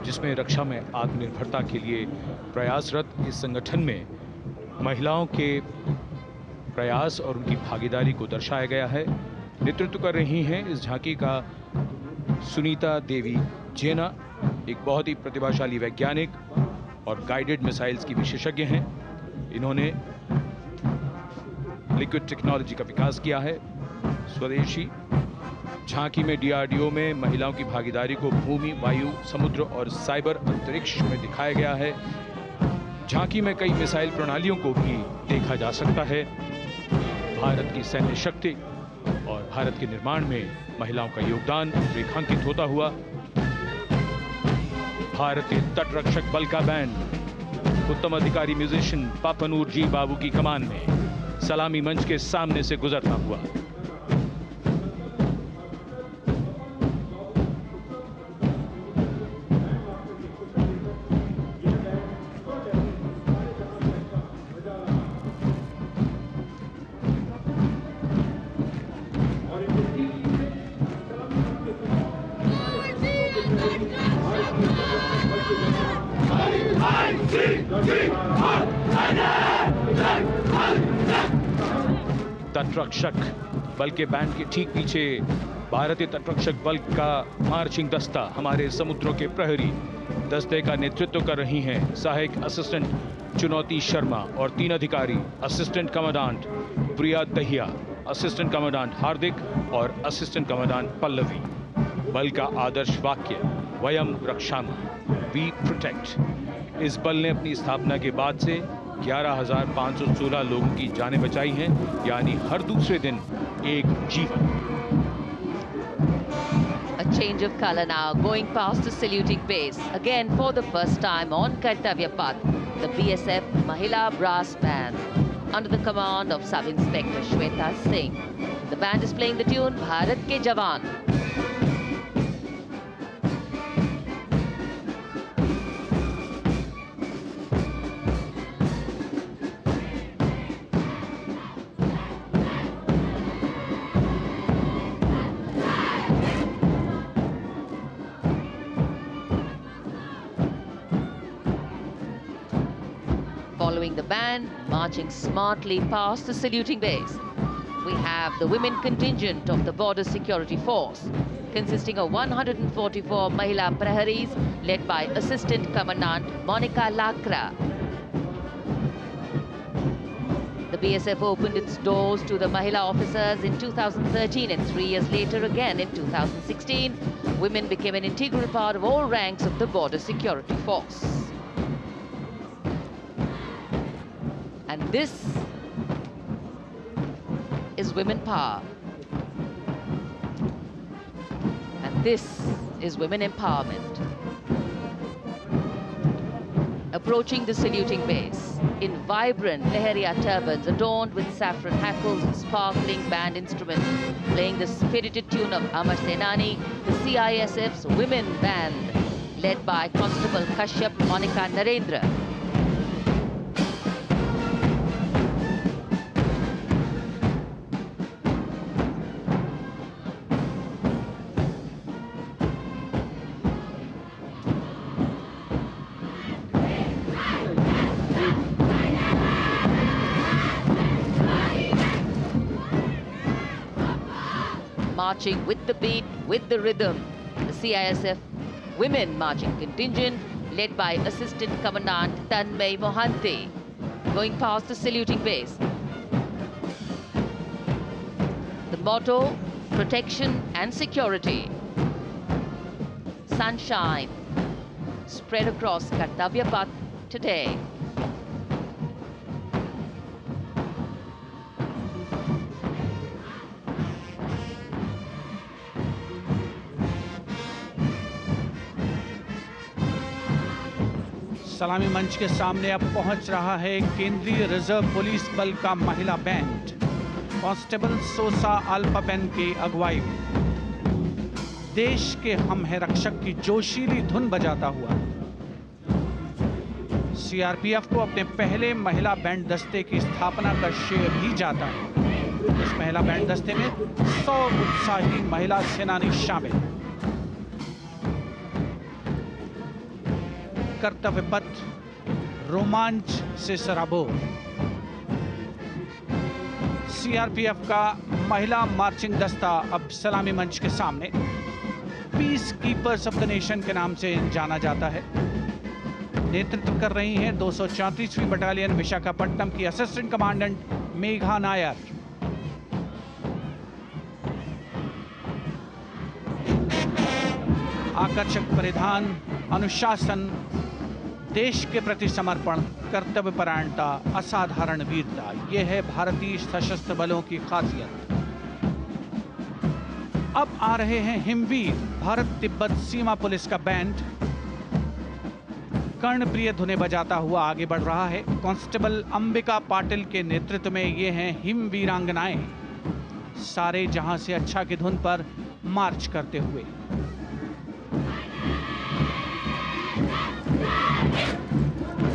जिसमें रक्षा में आत्मनिर्भरता के लिए प्रयासरत इस संगठन में महिलाओं के प्रयास और उनकी भागीदारी को दर्शाया गया है। नेतृत्व कर रही हैं इस झांकी का सुनीता देवी जेना, एक बहुत ही प्रतिभाशाली वैज्ञानिक और गाइडेड मिसाइल्स की विशेषज्ञ हैं। इन्होंने लिक्विड टेक्नोलॉजी का विकास किया है, स्वदेशी। झांकी में DRDO में महिलाओं की भागीदारी को भूमि, वायु, समुद्र और साइबर अंतरिक्ष में दिखाया गया है। झांकी में कई मिसाइल प्रणालियों को भी देखा जा सकता है। भारत की सैन्य शक्ति और भारत के निर्माण में महिलाओं का योगदान रेखांकित होता हुआ भारतीय तटरक्षक बल का बैंड उत्तम अधिकारी म्यूजिशियन पापनूर जी बाबू की कमान में सलामी मंच के सामने से गुजरता हुआ। तटरक्षक बल के बैंड के ठीक पीछे भारतीय तटरक्षक बल का मार्चिंग दस्ता, हमारे समुद्रों के प्रहरी दस्ते का नेतृत्व कर रही हैं सहायक असिस्टेंट चुनौती शर्मा और 3 अधिकारी, असिस्टेंट कमांडेंट प्रिया दहिया, असिस्टेंट कमांडेंट हार्दिक और असिस्टेंट कमांडेंट पल्लवी। बल का आदर्श वाक्य वयम रक्षामः, वी प्रोटेक्ट। इस बल ने अपनी स्थापना के बाद से 11,516 लोगों की जानें बचाई हैं, यानी हर दूसरे दिन एक जीवन। A change of color now, going past the saluting base. Again, for the first time on Kartavya Path, the BSF Mahila Brass Band, under the command of Sub-Inspector Shweta Singh. The band is playing the tune Bharat Ke Jawan. Following the band, marching smartly past the saluting base, we have the women contingent of the Border Security Force, consisting of 144 Mahila Praharis, led by Assistant Commandant Monica Lakra. The BSF opened its doors to the Mahila officers in 2013, and 3 years later again in 2016, women became an integral part of all ranks of the Border Security Force. And this is women power. And this is women empowerment. Approaching the saluting base in vibrant Leheria turbans adorned with saffron hackles and sparkling band instruments, playing the spirited tune of Amar Senani, the CISF's women band, led by Constable Kashyap Monica Narendra. marching with the beat, with the rhythm. The CISF Women Marching Contingent, led by Assistant Commandant Tanmay Mohanty, going past the saluting base. The motto, protection and security. Sunshine spread across Kartavya Path today. सलामी मंच के सामने अब पहुंच रहा है केंद्रीय reserve police बल का महिला बैंड कांस्टेबल सोसा अल्पापेन की अगुवाई में देश के हम है रक्षक की जोशीली धुन बजाता हुआ सीआरपीएफ को अपने पहले महिला बैंड दस्ते की स्थापना का श्रेय भी जाता है। इस महिला बैंड दस्ते में 100 उत्साही महिला सेनानी शामिल। कर्तव्य पथ रोमांच से सराबोर। सीआरपीएफ का महिला मार्चिंग दस्ता अब सलामी मंच के सामने peace keepers of the nation के नाम से जाना जाता है। नेतृत्व कर रही हैं 234वीं बटालियन विशाखापट्टनम की असिस्टेंट कमांडेंट मेघा नायर। आकर्षक परिधान, अनुशासन, देश के प्रति समर्पण, कर्तव्य परायणता, असाधारण वीरता, यह है भारतीय सशस्त्र बलों की खासियत। अब आ रहे हैं हिमवीर भारत तिब्बत सीमा पुलिस का बैंड कर्णप्रिय धुनें बजाता हुआ आगे बढ़ रहा है। कांस्टेबल अंबिका पाटिल के नेतृत्व में ये हैं हिम वीरांगनाएं, सारे जहां से अच्छा की धुन पर मार्च करते हुए।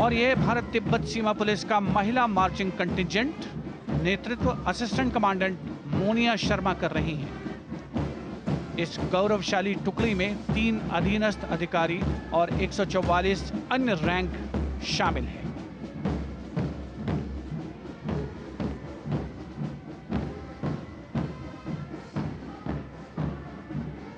और यह भारत तिब्बत सीमा पुलिस का महिला मार्चिंग कंटिजेंट, नेतृत्व असिस्टेंट कमांडेंट मोनिया शर्मा कर रही हैं। इस गौरवशाली टुकड़ी में 3 अधीनस्थ अधिकारी और 144 अन्य रैंक शामिल हैं।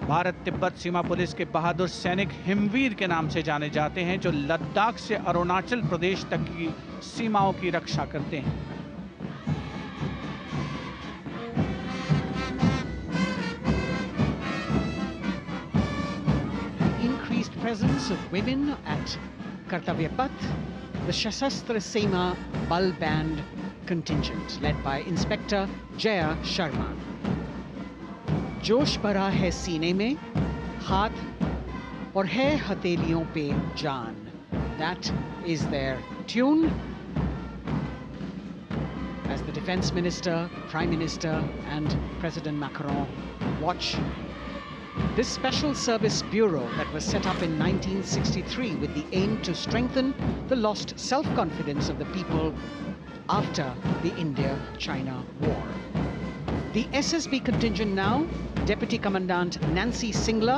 भारत तिब्बत सीमा पुलिस के बहादुर सैनिक हिमवीर के नाम से जाने जाते हैं, जो लद्दाख से अरुणाचल प्रदेश तक की सीमाओं की रक्षा करते हैं। Increased presence of women at Kartavya Path, the Shasastra Seema Bal Band contingent led by Inspector Jaya Sharma. जोश भरा है सीने में, हाथ और है हथेलियों पे जान. That is their tune. As the Defense Minister, Prime Minister and President Macron watch this Special Service Bureau that was set up in 1963 with the aim to strengthen the lost self-confidence of the people after the India-China war. The SSB contingent now, Deputy Commandant Nancy Singla,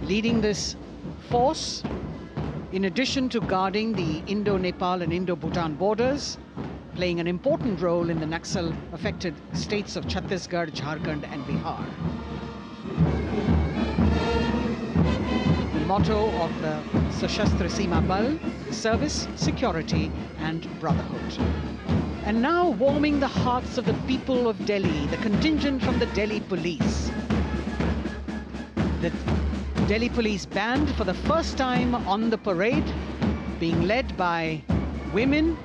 leading this force, in addition to guarding the Indo-Nepal and Indo-Bhutan borders, playing an important role in the Naxal-affected states of Chhattisgarh, Jharkhand and Bihar. The motto of the Sashastra Seema Bal, service, security and brotherhood. And now warming the hearts of the people of Delhi, the contingent from the Delhi Police. The Delhi Police Band for the first time on the parade, being led by women,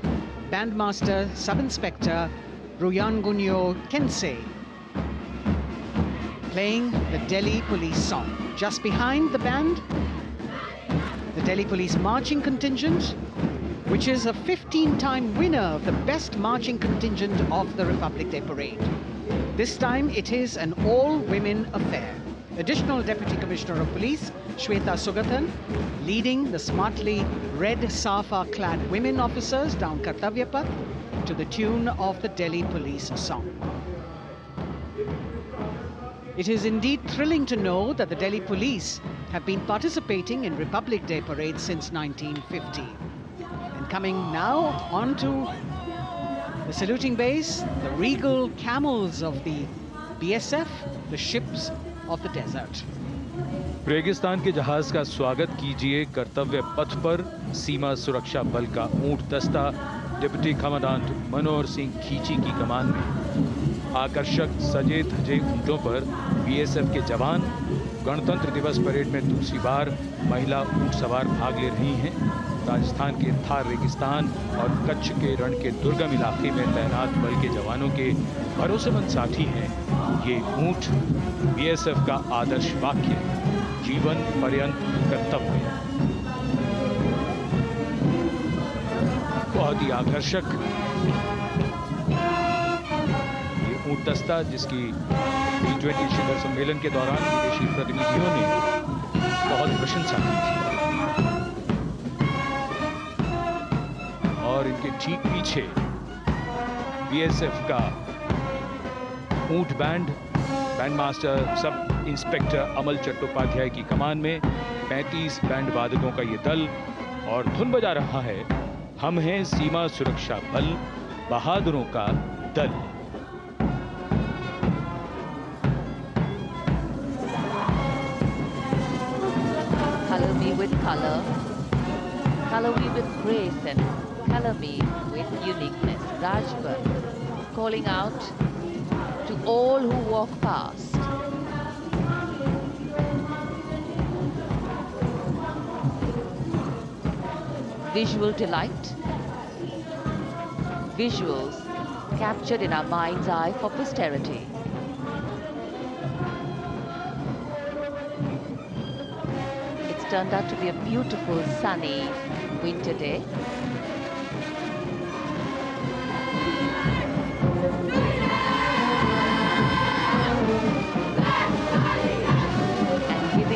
Bandmaster Sub-Inspector Ruyangunyo Kensei, playing the Delhi Police song. Just behind the band, the Delhi Police Marching Contingent, which is a 15-time winner of the best marching contingent of the Republic Day Parade. This time it is an all-women affair. Additional Deputy Commissioner of Police, Shweta Sugathan, leading the smartly red safa-clad women officers down Kartavya Path to the tune of the Delhi Police song. It is indeed thrilling to know that the Delhi Police have been participating in Republic Day Parade since 1950. And coming now onto the saluting base, the regal camels of the BSF, the ships of the desert. रेगिस्तान के जहाज का स्वागत कीजिए कर्तव्य पथ पर सीमा सुरक्षा बल का ऊंट दस्ता डिप्टी कमांडेंट मनोहर सिंह खींची की कमान में। आकर्षक सजे धजे ऊंटों पर बीएसएफ के जवान। गणतंत्र दिवस परेड में दूसरी बार महिला ऊंट सवार भाग ले रही हैं। राजस्थान के थार रेगिस्तान और कच्छ के रण के दुर्गम इलाके में तैनात बल के जवानों के भरोसेमंद साथी हैं ये ऊंट। बीएसएफ का आदर्श वाक्य, जीवन पर्यंत कर्तव्य। बहुत ही आकर्षक ये ऊंट दस्ता, जिसकी G20 शिखर सम्मेलन के दौरान विदेशी प्रतिनिधियों ने बहुत प्रशंसा की थी। और इनके ठीक पीछे बीएसएफ का ऊंट बैंड मास्टर सब इंस्पेक्टर अमल चट्टोपाध्याय की कमान में 35 बैंड वादकों का ये दल, और धुन बजा रहा है हम हैं सीमा सुरक्षा बल, बहादुरों का दल। Color me with color, color me with grace, and color me with uniqueness. Rajput calling out to all who walk past. Visual delight, visuals captured in our mind's eye for posterity. It's turned out to be a beautiful sunny winter day.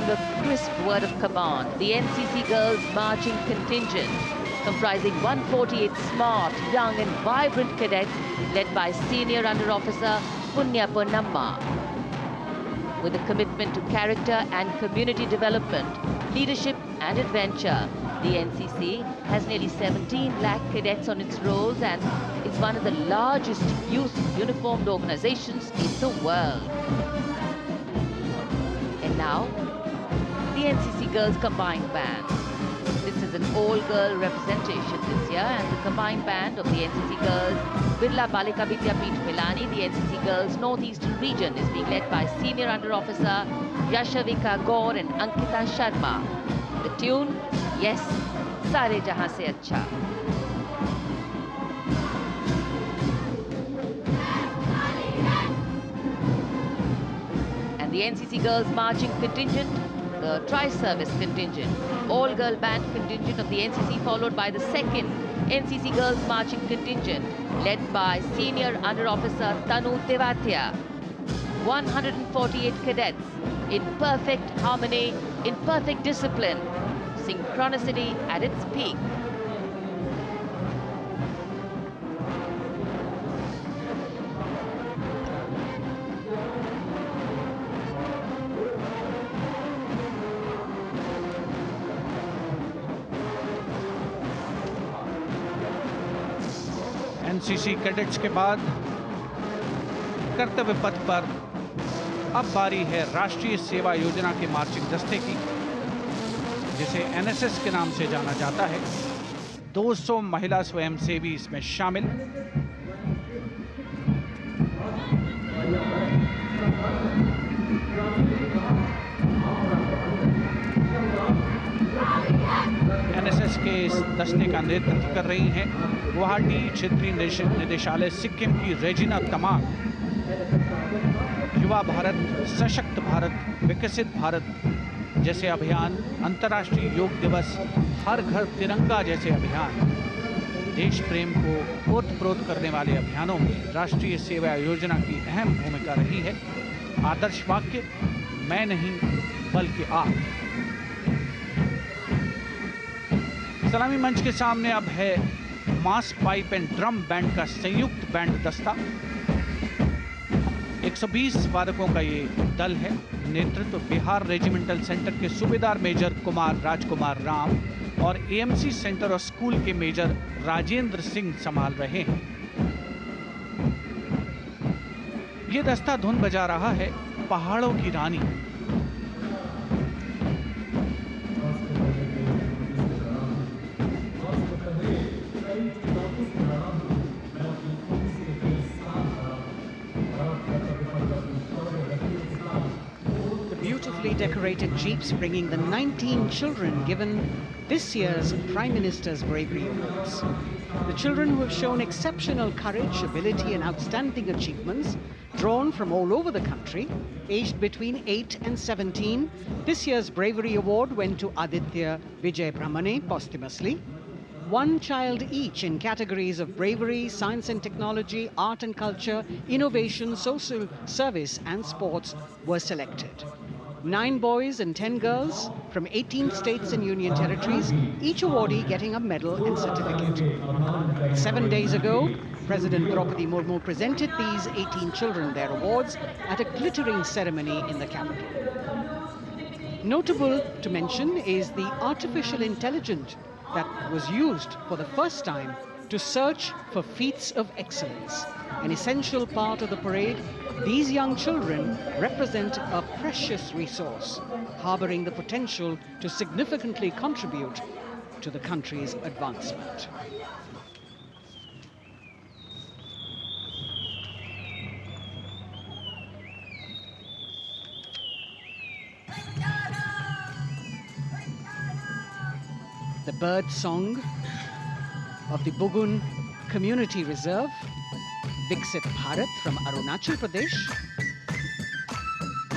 A crisp word of command, the NCC Girls Marching Contingent, comprising 148 smart, young and vibrant cadets, led by Senior Under Officer Punya Ponnamma. With a commitment to character and community development, leadership and adventure, the NCC has nearly 17 lakh cadets on its rolls and is one of the largest youth uniformed organizations in the world. And now, the NCC Girls Combined Band. This is an all-girl representation this year, and the combined band of the NCC Girls Birla Balika Vidyapeeth Milani, the NCC Girls Northeastern region, is being led by Senior Under Officer Yashavika Gaur and Ankita Sharma. The tune, yes, Sare Jahan Se Acha. And the NCC Girls Marching Contingent, the Tri-Service Contingent, all-girl band contingent of the NCC, followed by the second NCC Girls Marching Contingent, led by Senior Under Officer Tanu Tevatia. 148 cadets in perfect harmony, in perfect discipline, synchronicity at its peak. NCC cadets के बाद कर्तव्य पथ पर अब बारी है राष्ट्रीय सेवा योजना के मार्चिंग दस्ते की, जिसे एनएसएस के नाम से जाना जाता है। 200 महिला स्वयंसेवी इसमें शामिल। एनएसएस के इस दस्ते का नेतृत्व कर रही हैं गुवाहाटी क्षेत्रीय निदेशालय सिक्किम की रेजिना तमांग। युवा भारत, सशक्त भारत, विकसित भारत जैसे अभियान, अंतर्राष्ट्रीय योग दिवस, हर घर तिरंगा जैसे अभियान, देश प्रेम को ओतप्रोत करने वाले अभियानों में राष्ट्रीय सेवा योजना की अहम भूमिका रही है। आदर्श वाक्य, मैं नहीं बल्कि आप। सलामी मंच के सामने अब है मास पाइप एंड ड्रम बैंड का संयुक्त बैंड दस्ता। 120 वादकों का ये दल है। नेतृत्व बिहार रेजिमेंटल सेंटर के सूबेदार मेजर कुमार राजकुमार राम और एएमसी सेंटर और स्कूल के मेजर राजेंद्र सिंह संभाल रहे हैं। ये दस्ता धुन बजा रहा है पहाड़ों की रानी। Beautifully decorated jeeps bringing the 19 children given this year's Prime Minister's Bravery Awards. The children who have shown exceptional courage, ability and outstanding achievements, drawn from all over the country, aged between 8 and 17. This year's Bravery Award went to Aditya Vijay Brahmane posthumously. One child each in categories of bravery, science and technology, art and culture, innovation, social service and sports were selected. 9 boys and 10 girls from 18 states and union territories, each awardee getting a medal and certificate. 7 days ago, President Draupadi Murmu presented these 18 children their awards at a glittering ceremony in the capital. Notable to mention is the artificial intelligence that was used for the first time to search for feats of excellence. An essential part of the parade, these young children represent a precious resource, harboring the potential to significantly contribute to the country's advancement. The bird song of the Bugun Community Reserve, Viksit Bharat from Arunachal Pradesh.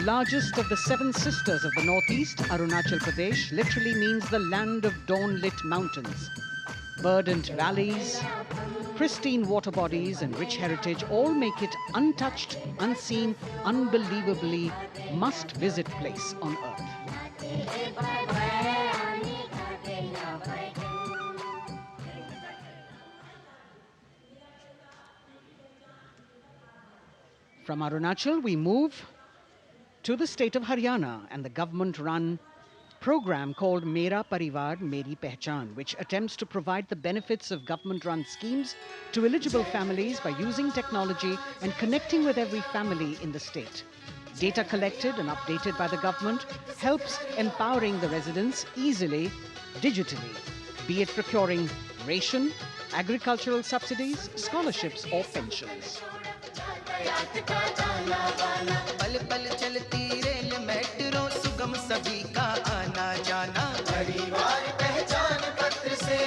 Largest of the 7 sisters of the Northeast, Arunachal Pradesh literally means the land of dawn-lit mountains. Verdant valleys, pristine water bodies and rich heritage all make it untouched, unseen, unbelievably must-visit place on earth. From Arunachal, we move to the state of Haryana and the government-run program called Mera Parivar Meri Pehchan, which attempts to provide the benefits of government-run schemes to eligible families by using technology and connecting with every family in the state. Data collected and updated by the government helps empowering the residents easily, digitally, be it procuring ration, agricultural subsidies, scholarships or pensions. पल पल चलती rail metro सुगम सभी का आना जाना परिवार पहचान पत्र से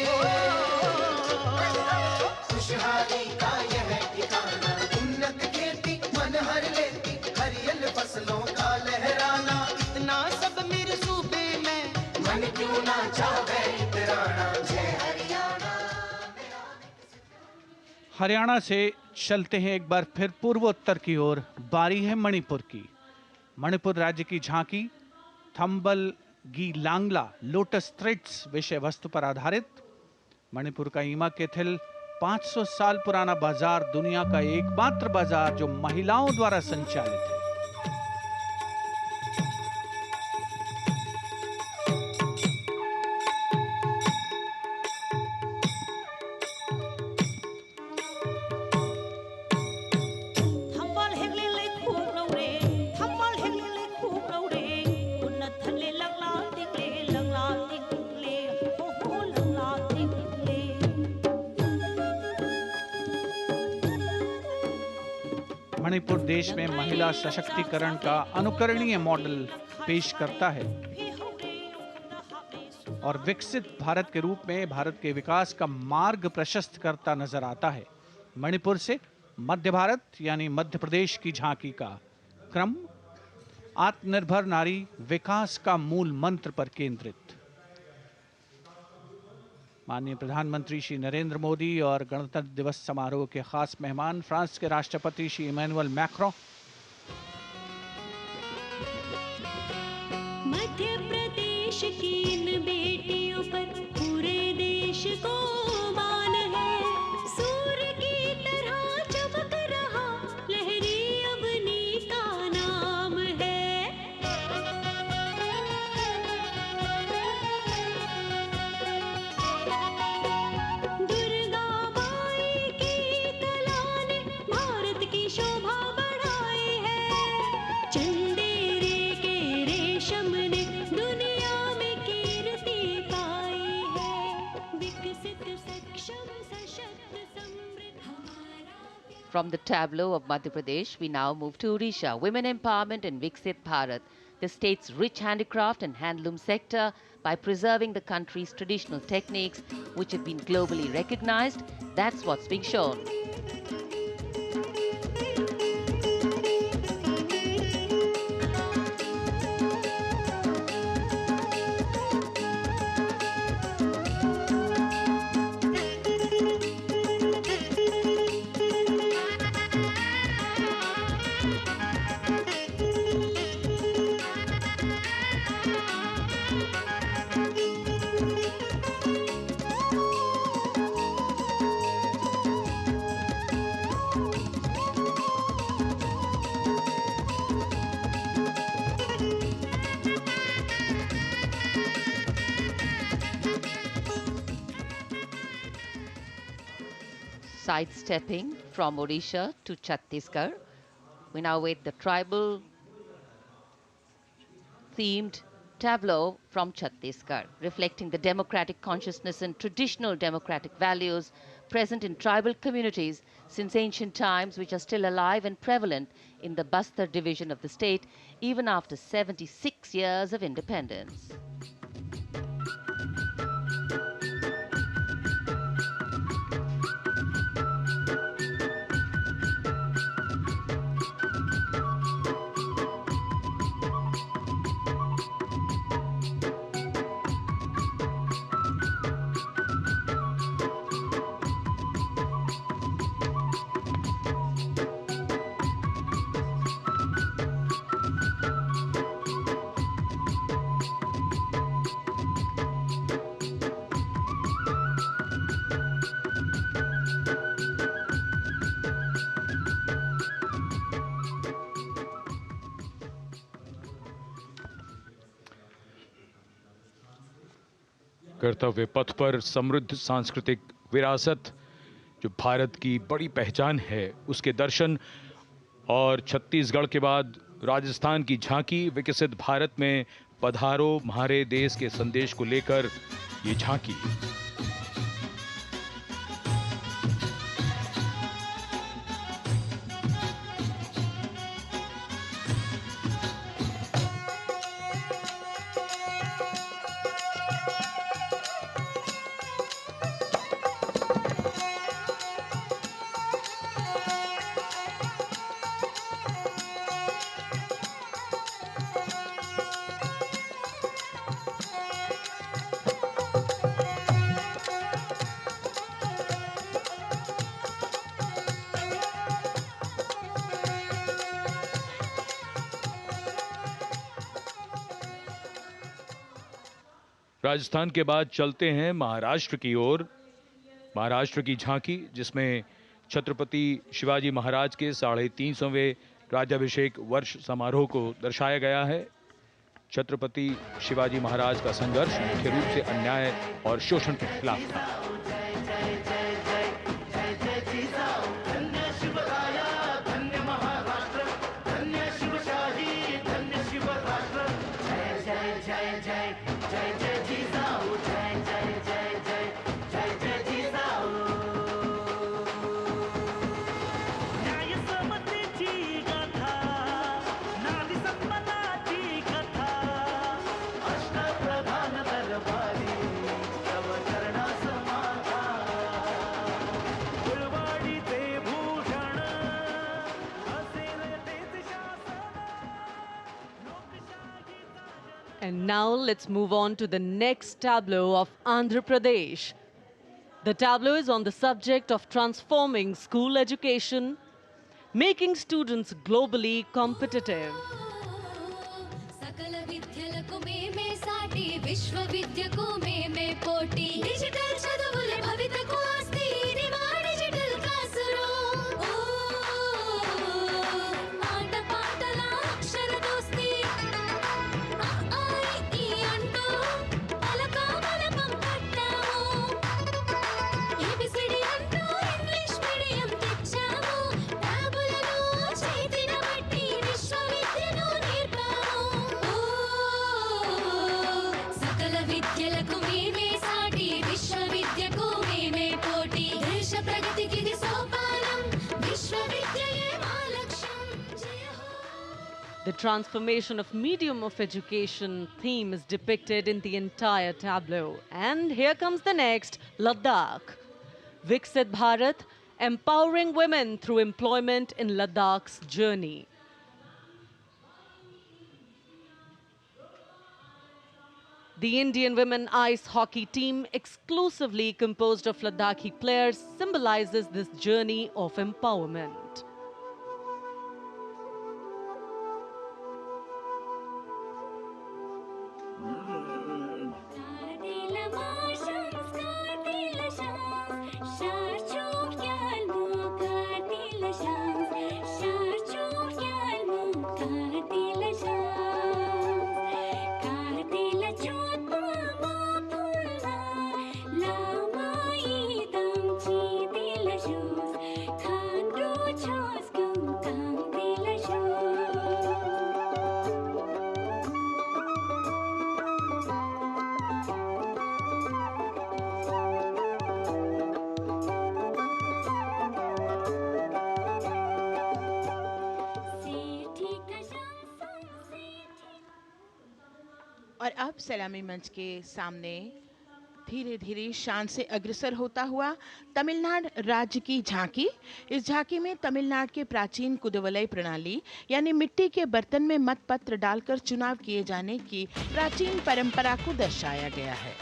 खुशहाली का यह ठिकाना उन्नत खेती मन हर लेती हरियल फसलों का लहराना इतना सब मेरे सूबे में मन क्यों ना चाहे इतराना जय हरियाणा। हरियाणा से चलते हैं एक बार फिर पूर्वोत्तर की ओर। बारी है मणिपुर की। मणिपुर राज्य की झांकी थंबल गी लांगला लोटस थ्रेड्स विषय वस्तु पर आधारित। मणिपुर का ईमा केथिल 500 साल पुराना बाजार, दुनिया का एकमात्र बाजार जो महिलाओं द्वारा संचालित है। मणिपुर देश में महिला सशक्तिकरण का अनुकरणीय मॉडल पेश करता है और विकसित भारत के रूप में भारत के विकास का मार्ग प्रशस्त करता नजर आता है। मणिपुर से मध्य भारत यानी मध्य प्रदेश की झांकी का क्रम आत्मनिर्भर नारी विकास का मूल मंत्र पर केंद्रित। माननीय प्रधानमंत्री श्री नरेंद्र मोदी और गणतंत्र दिवस समारोह के खास मेहमान फ्रांस के राष्ट्रपति श्री इमैनुअल मैक्रों, मध्य प्रदेश की इन बेटियों पर पूरे देश को मान है। सूर्य की तरह चमक रहा लहरी अवनी का नाम है। दुर्गा माई की कला ने भारत की शोभा बढ़ाई From the tableau of Madhya Pradesh, we now move to Odisha. Women empowerment in Viksit Bharat, the state's rich handicraft and handloom sector, by preserving the country's traditional techniques, which have been globally recognized. That's what's being shown. Sidestepping from Odisha to Chhattisgarh, we now await the tribal themed tableau from Chhattisgarh, reflecting the democratic consciousness and traditional democratic values present in tribal communities since ancient times, which are still alive and prevalent in the Bastar division of the state, even after 76 years of independence. कर्तव्य पथ पर समृद्ध सांस्कृतिक विरासत जो भारत की बड़ी पहचान है, उसके दर्शन, और छत्तीसगढ़ के बाद राजस्थान की झांकी विकसित भारत में पधारो म्हारे देश के संदेश को लेकर ये झांकी। राजस्थान के बाद चलते हैं महाराष्ट्र की ओर। महाराष्ट्र की झांकी, जिसमें छत्रपति शिवाजी महाराज के 350वें राज्याभिषेक वर्ष समारोह को दर्शाया गया है। छत्रपति शिवाजी महाराज का संघर्ष मुख्य रूप से अन्याय और शोषण के खिलाफ था। And now let's move on to the next tableau of Andhra Pradesh. The tableau is on the subject of transforming school education, making students globally competitive. सकल विद्यలకు మేమే సాటి విశ్వవిద్యకు మేమే transformation of medium of education theme is depicted in the entire tableau. And here comes the next, Ladakh. Viksit Bharat, empowering women through employment in Ladakh's journey. The Indian women ice hockey team, exclusively composed of Ladakhi players, symbolizes this journey of empowerment. और अब सलामी मंच के सामने धीरे धीरे शान से अग्रसर होता हुआ तमिलनाडु राज्य की झांकी। इस झांकी में तमिलनाडु के प्राचीन कुदवलय प्रणाली यानी मिट्टी के बर्तन में मतपत्र डालकर चुनाव किए जाने की प्राचीन परंपरा को दर्शाया गया है।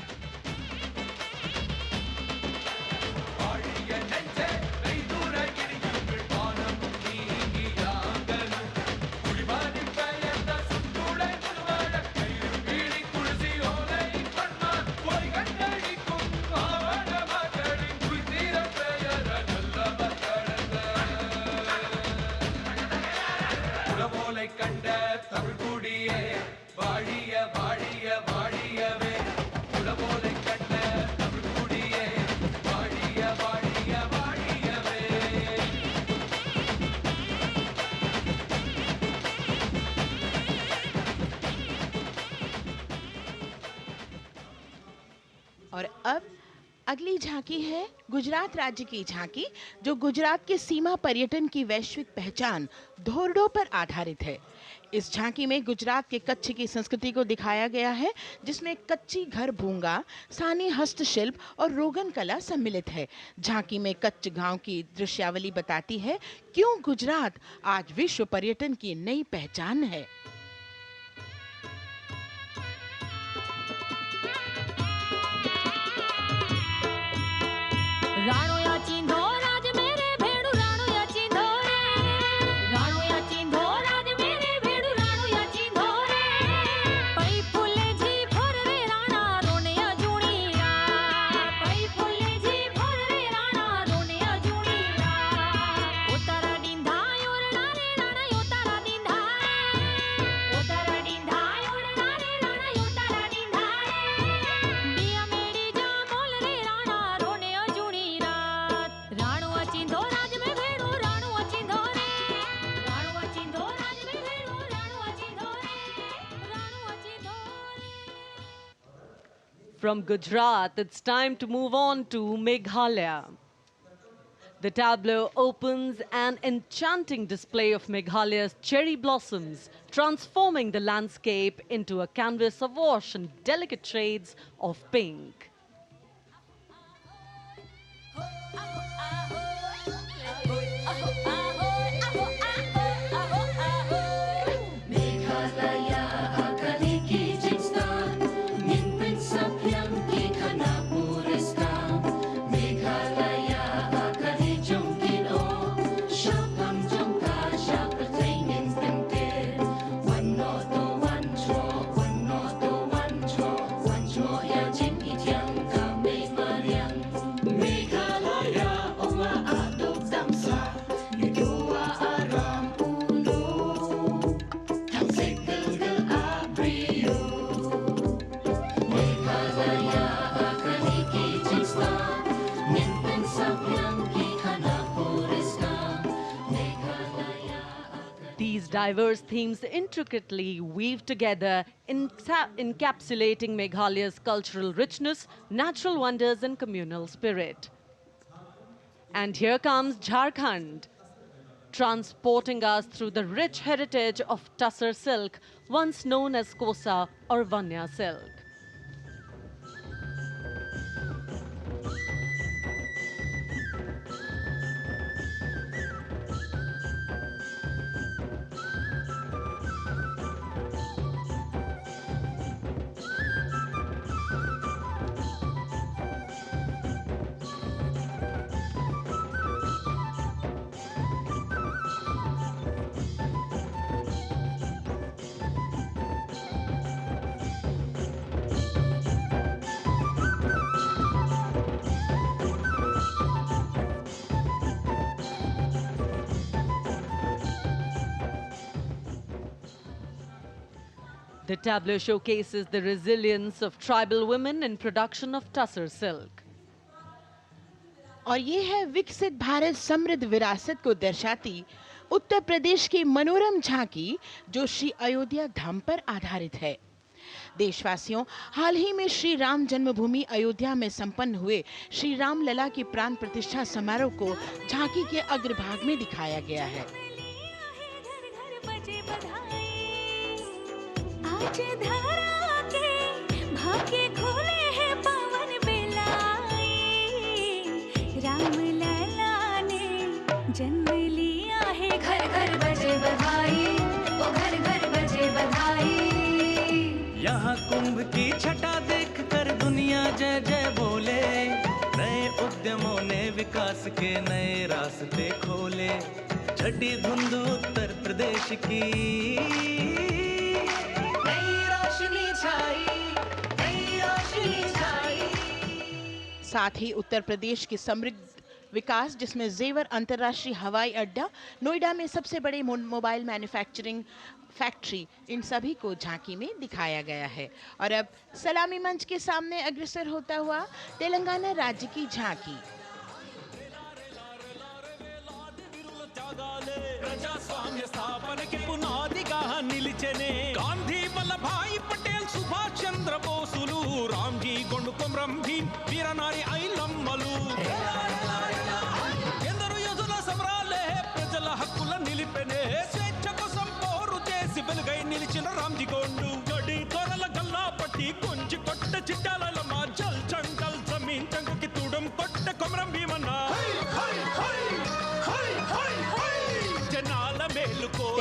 और अब अगली झांकी है गुजरात राज्य की झांकी, जो गुजरात के सीमा पर्यटन की वैश्विक पहचान धोरडो पर आधारित है। इस झांकी में गुजरात के कच्छ की संस्कृति को दिखाया गया है, जिसमें कच्ची घर भूंगा, स्थानीय हस्तशिल्प और रोगन कला सम्मिलित है। झांकी में कच्छ गांव की दृश्यावली बताती है क्यों गुजरात आज विश्व पर्यटन की नई पहचान है। राणो या चिंधो राज मेरे भेड़ू राणो या चिंधो रे राणो या चिंधो राज मेरे भेड़ू राणो या चिंधो रे पई फुले जी भोर रे राणा रोने अजूणी रात पई फुले जी भोर रे राणा रोने अजूणी रात उतारा डिंधा योरना रे राणा उतारा डिंधा उतारा डिंधा योरना रे राणा उतारा डिंधा बिया मेरी जा मोल रे राणा रोने अजूणी राणो अचिंधो राज में भेड़ो राणो अचिंधो रे राणो अचिंधो राज में भेड़ो राणो अचिंधो रे राणो अचिंधो रे। From Gujarat, it's time to move on to Meghalaya. The tableau opens an enchanting display of Meghalaya's cherry blossoms, transforming the landscape into a canvas awash in delicate shades of pink. These diverse themes intricately weave together, encapsulating Meghalaya's cultural richness, natural wonders, and communal spirit. And here comes Jharkhand. transporting us through the rich heritage of Tussar silk, once known as Kosa or Vanya silk. The tableau showcases the resilience of tribal women in production of Tussar silk. और ये है विकसित भारत समृद्ध विरासत को दर्शाती उत्तर प्रदेश की मनोरम झांकी, जो श्री अयोध्या धाम पर आधारित है। देशवासियों, हाल ही में श्री राम जन्मभूमि अयोध्या में संपन्न हुए श्री राम लला की प्राण प्रतिष्ठा समारोह को झांकी के अग्रभाग में दिखाया गया है। आज धरा के भाग्य खोले हैं पावन बेलाई, राम लला ने जन्म लिया है, घर घर बजे बधाई, ओ घर घर बजे बधाई। यहाँ कुंभ की छटा देख कर दुनिया जय जय बोले, नए उद्यमों ने विकास के नए रास्ते खोले। छठी धुंध उत्तर प्रदेश की साथ ही उत्तर प्रदेश की समृद्ध विकास, जिसमें जेवर अंतर्राष्ट्रीय हवाई अड्डा, नोएडा में सबसे बड़े मोबाइल मैन्युफैक्चरिंग फैक्ट्री, इन सभी को झांकी में दिखाया गया है। और अब सलामी मंच के सामने अग्रसर होता हुआ तेलंगाना राज्य की झांकी। ప్రజాస్వామ్య స్థాపనకి పునాదిగా నిలిచెనే గాంధీ వల్లభాయ్ పటేల్ సుభాష్ చంద్ర బోసులు రామ్జీ గొండు కొమరం భీం వీరనారి ఐలమ్మలు ఎందరో యోధుల సమరాలే ప్రజల హక్కుల నిలిపెనే స్వేచ్ఛ కోసం పోరు చేసి వెలుగై నిలిచిన రామ్జీ గొండు గడి దొరల గల్లా పట్టి కొంచి కొట్ట చిట్టాలమ్మ జల్ చంకల్ జమీన్ చంకుకి తుడం కొట్ట కొమరం భీమన్న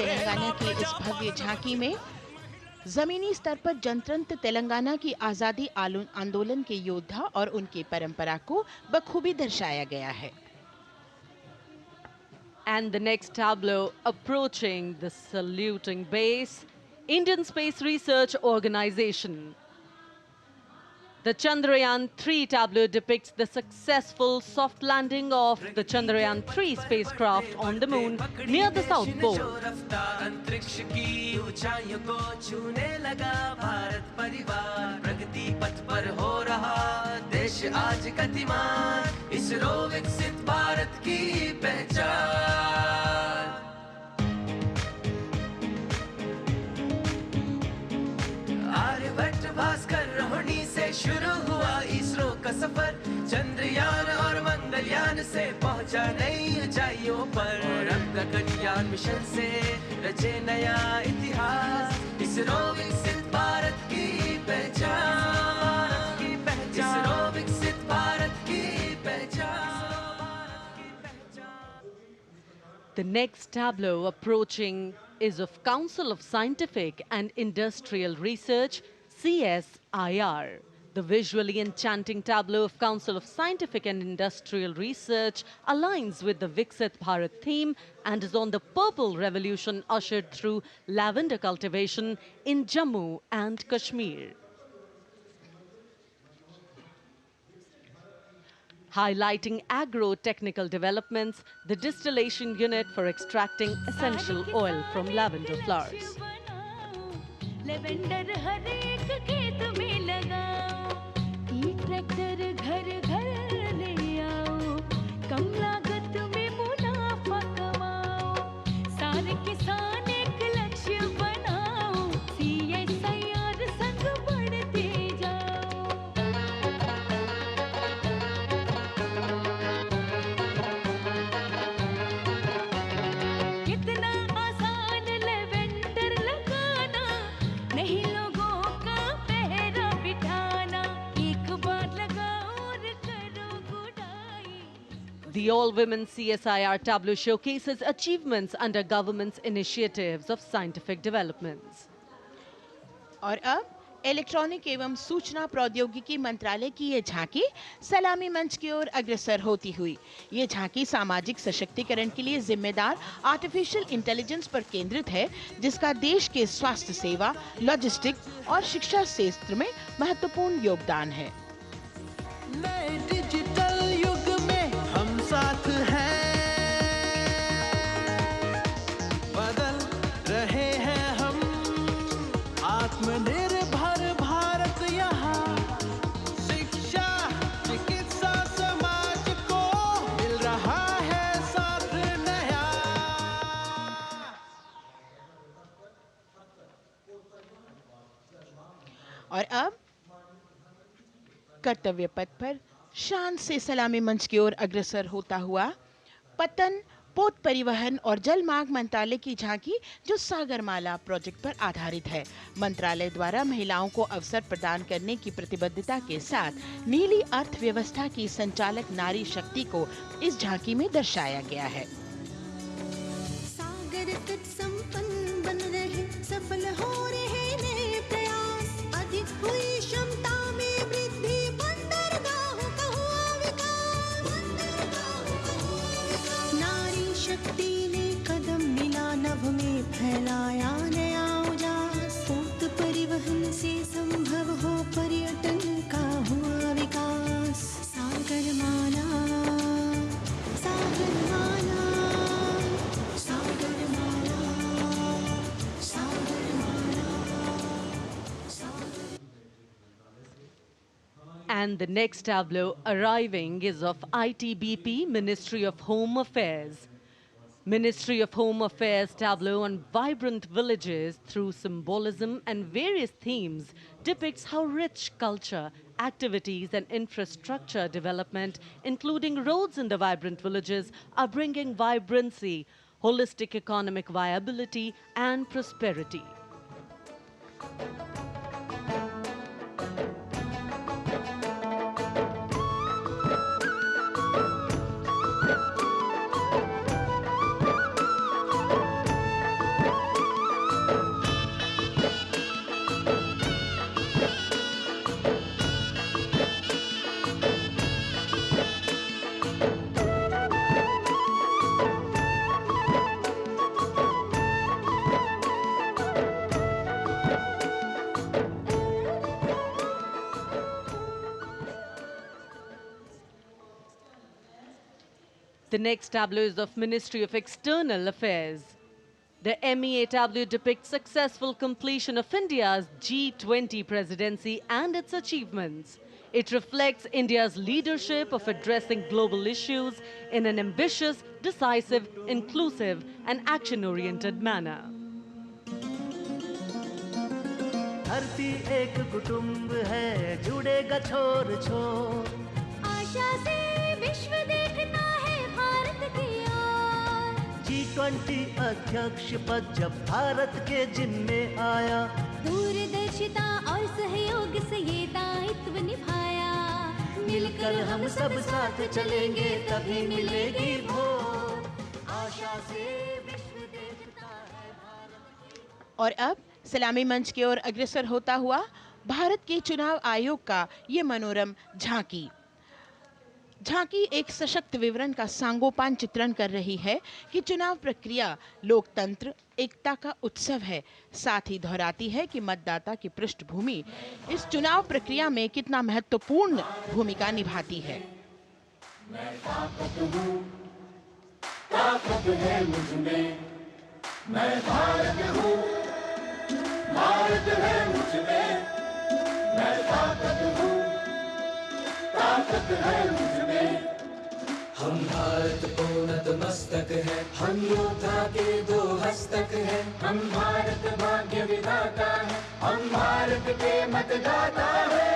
तेलंगाना की इस भव्य झांकी में जमीनी स्तर पर जनतंत्र तेलंगाना की आजादी आंदोलन के योद्धा और उनकी परंपरा को बखूबी दर्शाया गया है। And the next tableau approaching the saluting base, Indian Space Research Organization. The Chandrayaan-3 tableau depicts the successful soft landing of the Chandrayaan-3 spacecraft on the moon near the South Pole. अंतरिक्ष की ऊंचाइयों को छूने लगा भारत परिवार, प्रगति पथ पर हो रहा देश आज गतिमान, इसरो विकसित भारत की पहचान। आर्यभट्ट भास्कर रोहिणी से शुरू हुआ इसरो का सफर, चंद्रयान और मंगलयान से पहुंचा नई ऊंचाइयों पर, अब गगनयान मिशन से रचे नया इतिहास, इसरो विकसित भारत की पहचान, इसरो विकसित भारत की पहचान। The next tableau approaching is of Council of Scientific and Industrial Research, CSIR. The visually enchanting tableau of Council of Scientific and Industrial Research aligns with the Viksit Bharat theme and is on the purple revolution ushered through lavender cultivation in Jammu and Kashmir. Highlighting agro-technical developments, the distillation unit for extracting essential oil from lavender flowers. Lavender हर एक खेत में लगाओ, ई tractor घर घर ले आओ, कम लागत में मुनाफा कमाओ, सारे किसान एक लक्ष्य बनाओ, CSIR संग बढ़ते जाओ। The all-women CSIR tableau showcases achievements under government's initiatives of scientific developments. और अब इलेक्ट्रॉनिक एवं सूचना प्रौद्योगिकी मंत्रालय की ये झांकी सलामी मंच की ओर अग्रसर होती हुई। ये झांकी सामाजिक सशक्तिकरण के लिए जिम्मेदार आर्टिफिशियल इंटेलिजेंस पर केंद्रित है, जिसका देश के स्वास्थ्य सेवा, लॉजिस्टिक और शिक्षा क्षेत्र में महत्वपूर्ण योगदान है। नए डिजिटल युग में हम साथ हैं, बदल रहे हैं हम, आत्मनिर्भर भारत यहाँ, शिक्षा चिकित्सा समाज को मिल रहा है साथ नया। और अब कर्तव्य पथ पर शान से सलामी मंच की ओर अग्रसर होता हुआ पतन, पोत परिवहन और जल मार्ग मंत्रालय की झांकी, जो सागरमाला प्रोजेक्ट पर आधारित है। मंत्रालय द्वारा महिलाओं को अवसर प्रदान करने की प्रतिबद्धता के साथ नीली अर्थव्यवस्था की संचालक नारी शक्ति को इस झांकी में दर्शाया गया है। सागर तट संपन्न बन रहे, सफल हो रहे नए प्रयास, अधिक हुई क्षमता में वृद्धि, बंदरगाहों का हुआ विकास, नारी शक्ति ने कदम मिला नभ में, फैलाया नया उजास, पोत परिवहन से संभव हो पर्यटन का हुआ विकास। Sagarmala, Sagarmala, And the next tableau arriving is of ITBP, Ministry of Home Affairs. Ministry of Home Affairs tableau on vibrant villages through symbolism and various themes depicts how rich culture, activities and infrastructure development, including roads in the vibrant villages, are bringing vibrancy, holistic economic viability and prosperity. The next tableau is of Ministry of External Affairs. The MEA tableau depicts successful completion of India's G20 presidency and its achievements. It reflects India's leadership of addressing global issues in an ambitious, decisive, inclusive and action-oriented manner. धरती एक कुटुंब है, जुड़ेगा छोर छोर, आशा से विश्व देखता है भारत की ओर। G20 अध्यक्ष पद जब भारत के जिम्मे आया, दूरदर्शिता और सहयोग से ये दायित्व निभाया, मिलकर हम सब साथ चलेंगे तभी मिलेगी भोर, आशा से विश्व देखता है भारत की। और अब सलामी मंच की ओर अग्रसर होता हुआ भारत के चुनाव आयोग का ये मनोरम झांकी एक सशक्त विवरण का सांगोपान चित्रण कर रही है कि चुनाव प्रक्रिया लोकतंत्र, एकता का उत्सव है। साथ ही दोहराती है कि मतदाता की पृष्ठभूमि इस चुनाव प्रक्रिया में कितना महत्वपूर्ण भूमिका निभाती है। मैं ताकत है मुझ में, मैं भारत हूँ, भारत है मुझ में, मैं ताकत हूँ, ताकत है मुझ में। हम भारत को नतमस्तक है, हम योद्धा के दो हस्तक है, हम भारत भाग्य विधाता है, हम भारत के मतदाता है।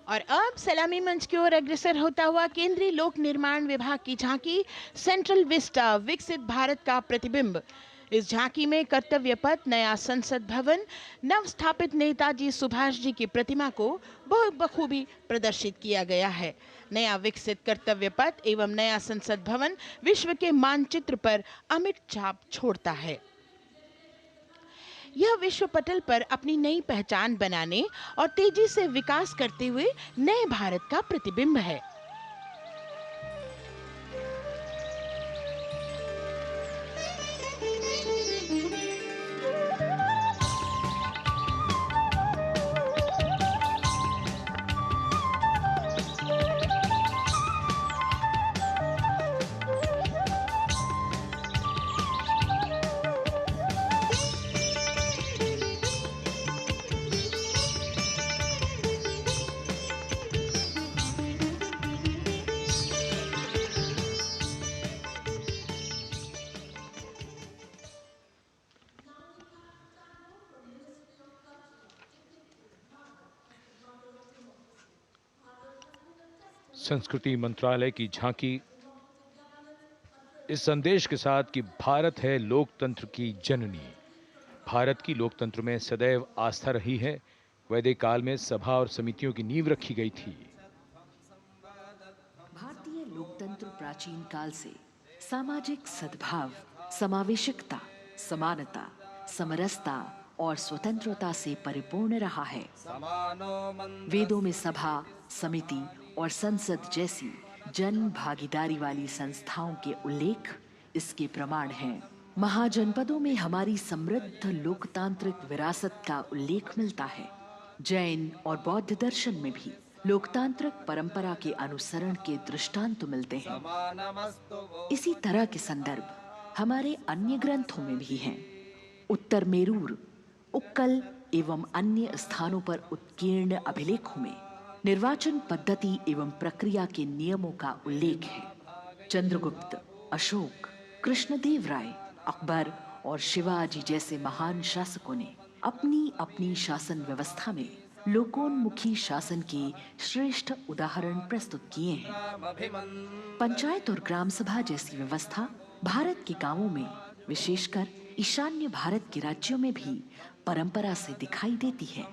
और अब सलामी मंच की ओर अग्रसर होता हुआ केंद्रीय लोक निर्माण विभाग की झांकी सेंट्रल विस्टा, विकसित भारत का प्रतिबिंब, इस झांकी में कर्तव्य पथ, नया संसद भवन, नव स्थापित नेताजी सुभाष जी की प्रतिमा को बहुत बखूबी प्रदर्शित किया गया है। नया विकसित कर्तव्य पथ एवं नया संसद भवन विश्व के मानचित्र पर अमिट छाप छोड़ता है। यह विश्व पटल पर अपनी नई पहचान बनाने और तेजी से विकास करते हुए नए भारत का प्रतिबिंब है। संस्कृति मंत्रालय की झांकी इस संदेश के साथ कि भारत है लोकतंत्र की जननी। भारत की लोकतंत्र में सदैव आस्था रही है। वैदिक काल में सभा और समितियों की नींव रखी गई थी। भारतीय लोकतंत्र प्राचीन काल से सामाजिक सद्भाव, समावेशकता, समानता, समरसता और स्वतंत्रता से परिपूर्ण रहा है। वेदों में सभा, समिति और संसद जैसी जन भागीदारी वाली संस्थाओं के उल्लेख इसके प्रमाण हैं। महाजनपदों में हमारी समृद्ध लोकतांत्रिक विरासत का उल्लेख मिलता है। जैन और बौद्ध दर्शन में भी लोकतांत्रिक परंपरा के अनुसरण के दृष्टांत मिलते हैं। इसी तरह के संदर्भ हमारे अन्य ग्रंथों में भी हैं। उत्तर मेरूर, उक्कल एवं अन्य स्थानों पर उत्कीर्ण अभिलेखों में निर्वाचन पद्धति एवं प्रक्रिया के नियमों का उल्लेख है। चंद्रगुप्त, अशोक, कृष्णदेव राय, अकबर और शिवाजी जैसे महान शासकों ने अपनी अपनी शासन व्यवस्था में लोकोन्मुखी शासन के श्रेष्ठ उदाहरण प्रस्तुत किए हैं। पंचायत और ग्राम सभा जैसी व्यवस्था भारत के गांवों में, विशेषकर ईशान्य भारत के राज्यों में भी परंपरा से दिखाई देती है।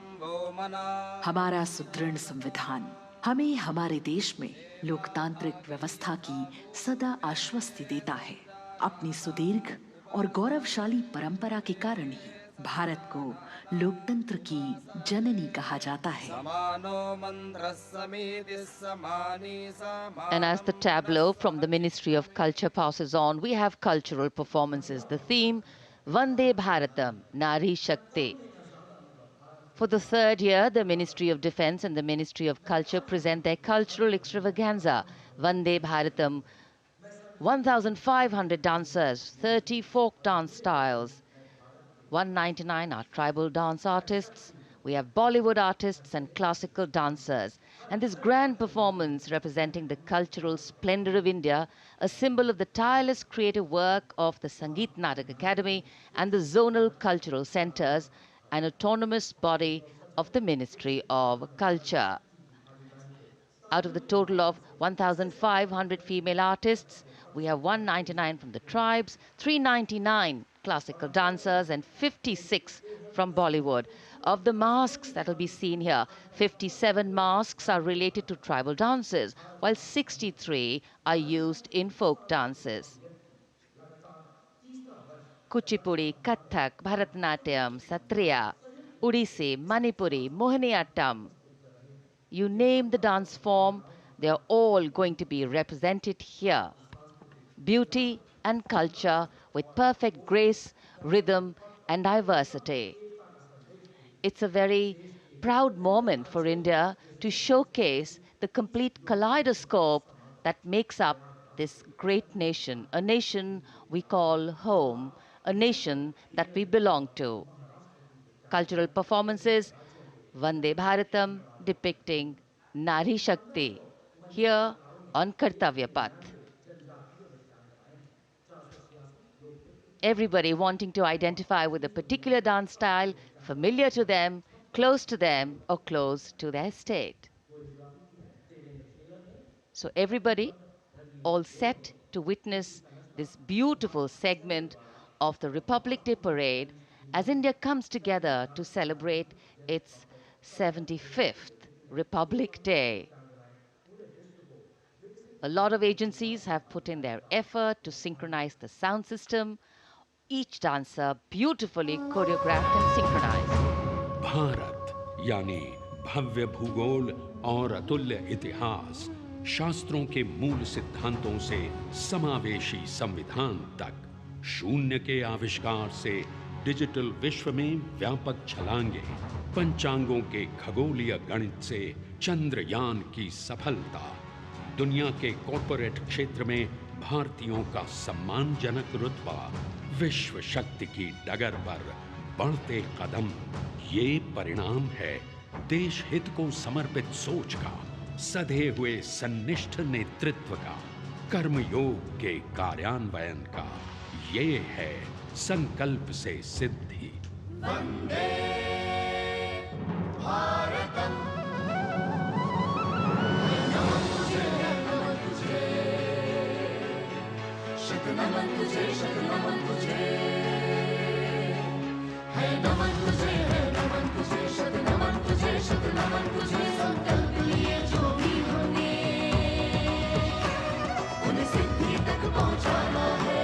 हमारा सुदृढ़ संविधान हमें हमारे देश में लोकतांत्रिक व्यवस्था की सदा आश्वस्ति देता है। अपनी सुदीर्घ और गौरवशाली परंपरा के कारण ही भारत को लोकतंत्र की जननी कहा जाता है। And as the tableau from the Ministry of Culture passes on, we have cultural performances. The theme, Vande Bharatam, Nari Shakti. For the third year, the Ministry of Defence and the Ministry of Culture present their cultural extravaganza, Vande Bharatam. 1,500 dancers, 30 folk dance styles, 199 are tribal dance artists. We have Bollywood artists and classical dancers. And this grand performance representing the cultural splendor of India, a symbol of the tireless creative work of the Sangeet Natak Academy and the zonal cultural centers, an autonomous body of the Ministry of Culture. Out of the total of 1,500 female artists, we have 199 from the tribes, 399 classical dancers and 56 from Bollywood. Of the masks that will be seen here, 57 masks are related to tribal dances, while 63 are used in folk dances. Kuchipudi, Kathak, Bharatanatyam, Satriya, Odissi, Manipuri, Mohiniyattam. You name the dance form, they are all going to be represented here. Beauty and culture with perfect grace, rhythm and diversity. It's a very proud moment for India to showcase the complete kaleidoscope that makes up this great nation, a nation we call home, a nation that we belong to. Cultural performances, Vande Bharatam depicting Nari Shakti, here on Kartavya Path. Everybody wanting to identify with a particular dance style, familiar to them, close to them, or close to their state. So everybody all set to witness this beautiful segment of the Republic Day parade as India comes together to celebrate its 75th Republic Day. A lot of agencies have put in their effort to synchronize the sound system, each dancer beautifully choreographed and synchronized. Bharat यानी भव्य भूगोल और अतुल्य इतिहास, शास्त्रों के मूल सिद्धांतों से समावेशी संविधान तक, शून्य के आविष्कार से डिजिटल विश्व में व्यापक छलांगे, पंचांगों के खगोलीय गणित से चंद्रयान की सफलता, दुनिया के कॉर्पोरेट क्षेत्र में भारतीयों का सम्मानजनक रुतबा, विश्व शक्ति की डगर पर बढ़ते कदम, ये परिणाम है देश हित को समर्पित सोच का, सधे हुए सन्निष्ठ नेतृत्व का, कर्मयोग के कार्यान्वयन का। ये है संकल्प से सिद्धि। वंदे भारतम, नमन तुझे, नमन तुझे, शत नमन तुझे, शत नमन तुझे, है नमन तुझे, है नमन तुझे, शत नमन तुझे, शत नमन तुझे। संकल्प लिए जो भी हमने उन्हें सिद्धि तक पहुंचाना है।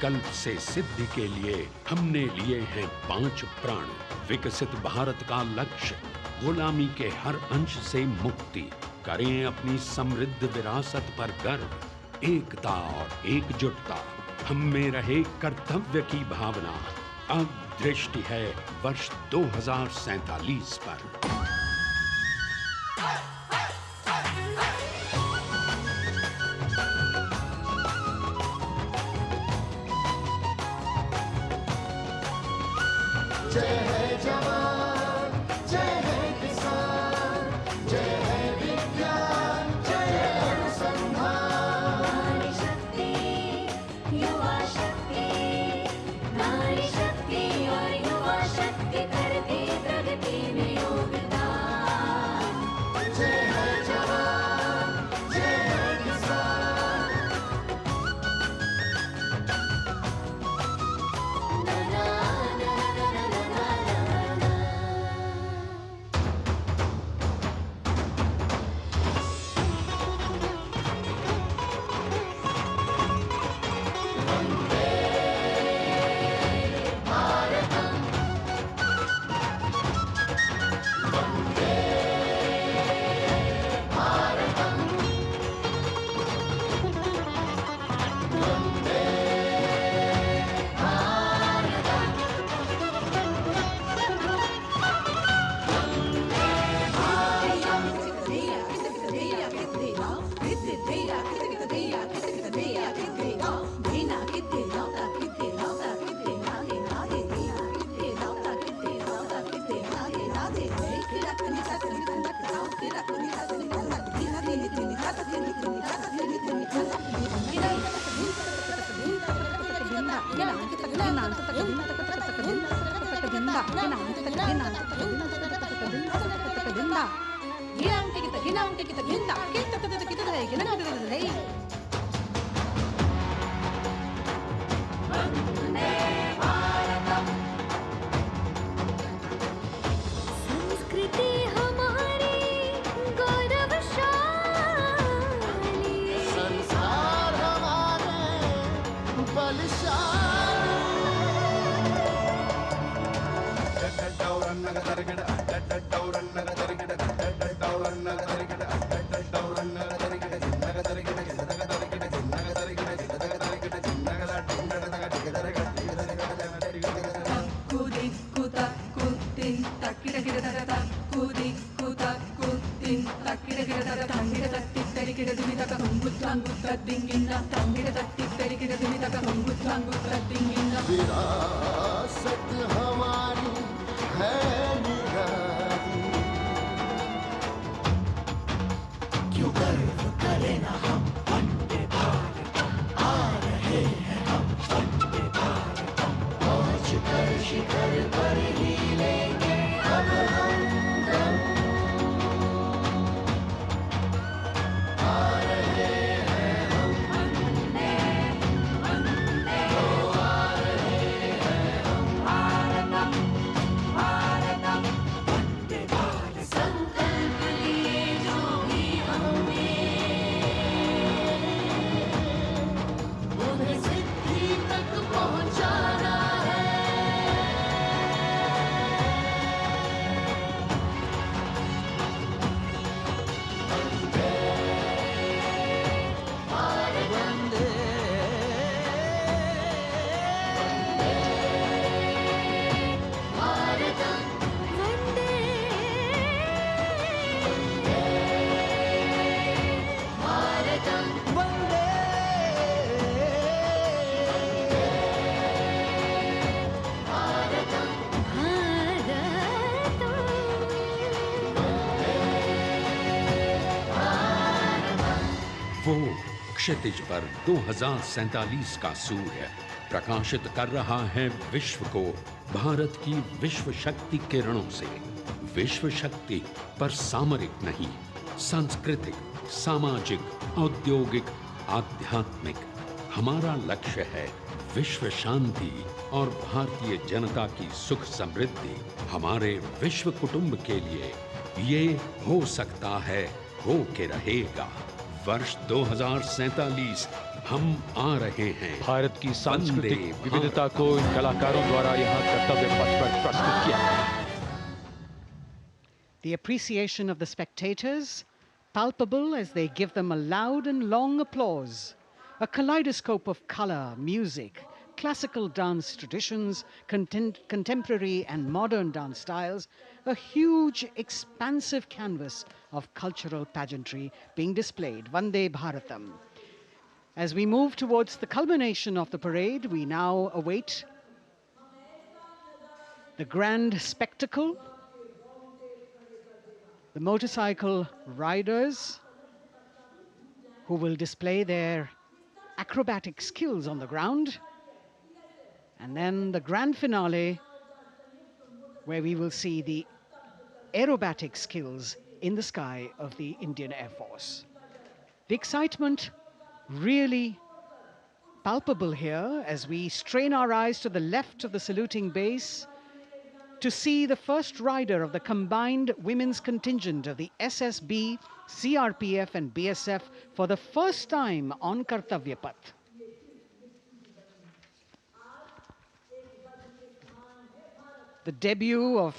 संकल्प से सिद्धि के लिए हमने लिए हैं 5 प्राण। विकसित भारत का लक्ष्य, गुलामी के हर अंश से मुक्ति, करें अपनी समृद्ध विरासत पर गर्व, एकता और एकजुटता, हम में रहे कर्तव्य की भावना। अब दृष्टि है वर्ष 2047 पर। जय है जवान, जय है किसान, जय है विज्ञान, जय है अनुसंधान। नारी शक्ति, युवा शक्ति, नारी शक्ति और युवा शक्ति करती प्रगति में योगदान। जय है जवान, जय है किसान। संस्कृति हमारी गौरवशाली, संस्कार हमारे बलशाली। विरासत हमारी है निराली, क्यों गर्व करें ना हम वंदे भारतम, आ रहे हैं हम वंदे भारतम, पहुंच कर शिखर पर ही लेंगे अब हम दम। आ रहे हैं हम वंदे, वंदे, ओ आ रहे हैं हम भारतम, भारतम, वंदे भारत। संकल्प लिए जो भी हमने, उन्हें सिद्धि तक पहुंचाना है। वो क्षितिज पर 2047 का सूर्य प्रकाशित कर रहा है विश्व को भारत की विश्व शक्ति किरणों से। विश्व शक्ति पर सामरिक नहीं, सांस्कृतिक, सामाजिक, औद्योगिक, आध्यात्मिक। हमारा लक्ष्य है विश्व शांति और भारतीय जनता की सुख समृद्धि। हमारे विश्व कुटुंब के लिए ये हो सकता है, हो के रहेगा। वर्ष 2047 हम आ रहे हैं। भारत की सांस्कृतिक विविधता को इन कलाकारों द्वारा यहाँ कर्तव्य पथ पर प्रस्तुत किया गया। The appreciation of the spectators, palpable as they give them a loud and long applause. A kaleidoscope of color, music, classical dance traditions, contemporary and modern dance styles, a huge, expansive canvas of cultural pageantry being displayed, Vande Bharatam. As we move towards the culmination of the parade, we now await the grand spectacle. The motorcycle riders who will display their acrobatic skills on the ground, and then the grand finale where we will see the aerobatic skills in the sky of the Indian Air Force. The excitement really palpable here as we strain our eyes to the left of the saluting base to see the first rider of the combined women's contingent of the SSB, CRPF and BSF for the first time on Kartavya Path. The debut of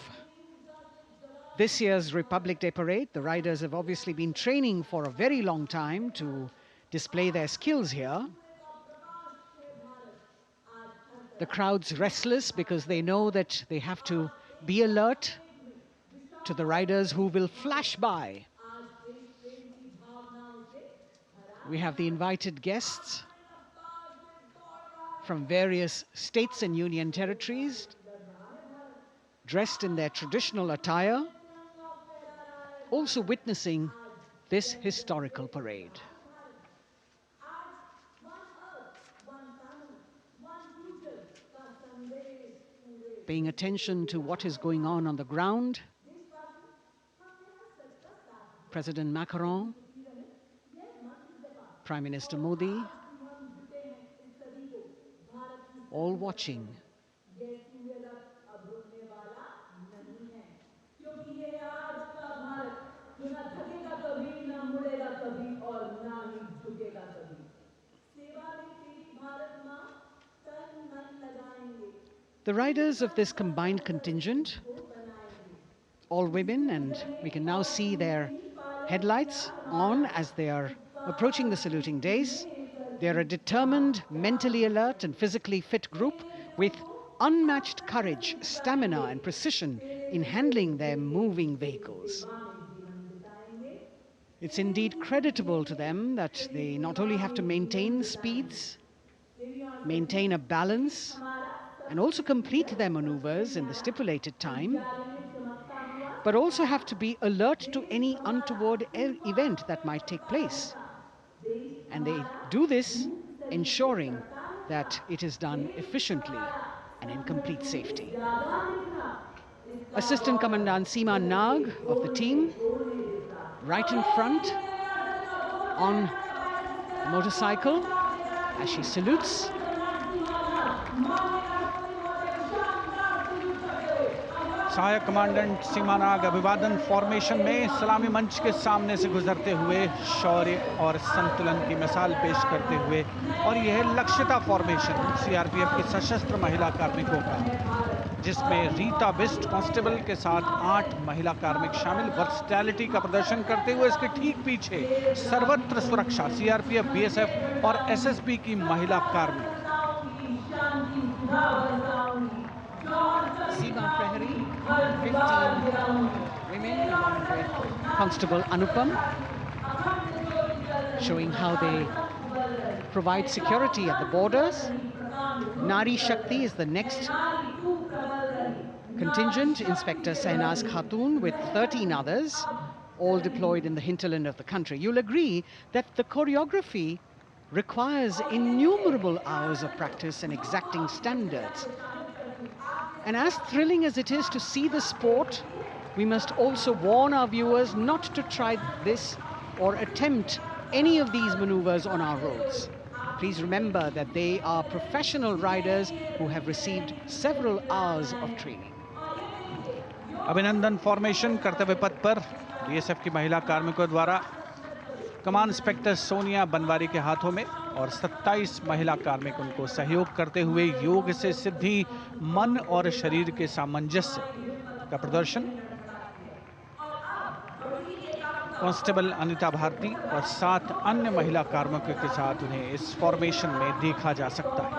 this year's Republic Day Parade. The riders have obviously been training for a very long time to display their skills here. The crowd's restless because they know that they have to be alert to the riders who will flash by. We have the invited guests from various states and union territories, dressed in their traditional attire, also witnessing this historical parade. Paying attention to what is going on the ground, President Macron, Prime Minister Modi, all watching. The riders of this combined contingent, all women, and we can now see their headlights on as they are approaching the saluting days. They are a determined, mentally alert and physically fit group with unmatched courage, stamina and precision in handling their moving vehicles. It's indeed creditable to them that they not only have to maintain speeds, maintain a balance, and also complete their maneuvers in the stipulated time, but also have to be alert to any untoward event that might take place. And they do this ensuring that it is done efficiently and in complete safety. Assistant Commandant Seema Nag of the team, right in front on the motorcycle as she salutes. सहायक commandant सीमा नाग अभिवादन formation में सलामी मंच के सामने से गुजरते हुए शौर्य और संतुलन की मिसाल पेश करते हुए, और यह लक्ष्यता फॉर्मेशन सीआरपीएफ की सशस्त्र महिला कार्मिकों का, जिसमें रीता बिस्ट कांस्टेबल के साथ 8 महिला कार्मिक शामिल, वर्सटैलिटी का प्रदर्शन करते हुए इसके ठीक पीछे सर्वत्र सुरक्षा सीआरपीएफ, बीएसएफ और एसएसबी की महिला कार्मिक। Seema Prahari, 15 women along with Constable Anupam, showing how they provide security at the borders. Nari Shakti is the next contingent, Inspector Sahnaz Khatun with 13 others, all deployed in the hinterland of the country. You'll agree that the choreography requires innumerable hours of practice and exacting standards. And as thrilling as it is to see the sport, we must also warn our viewers not to try this or attempt any of these maneuvers on our roads. Please remember that they are professional riders who have received several hours of training. अभिनंदन formation कर्तव्य पथ पर BSF की महिला कार्मिकों द्वारा कमान inspector Sonia Banwari के हाथों में और 27 महिला कार्मिक उनको सहयोग करते हुए योग से सिद्धि, मन और शरीर के सामंजस्य का प्रदर्शन। कांस्टेबल अनिता भारती और 7 अन्य महिला कार्मिकों के साथ उन्हें इस फॉर्मेशन में देखा जा सकता है।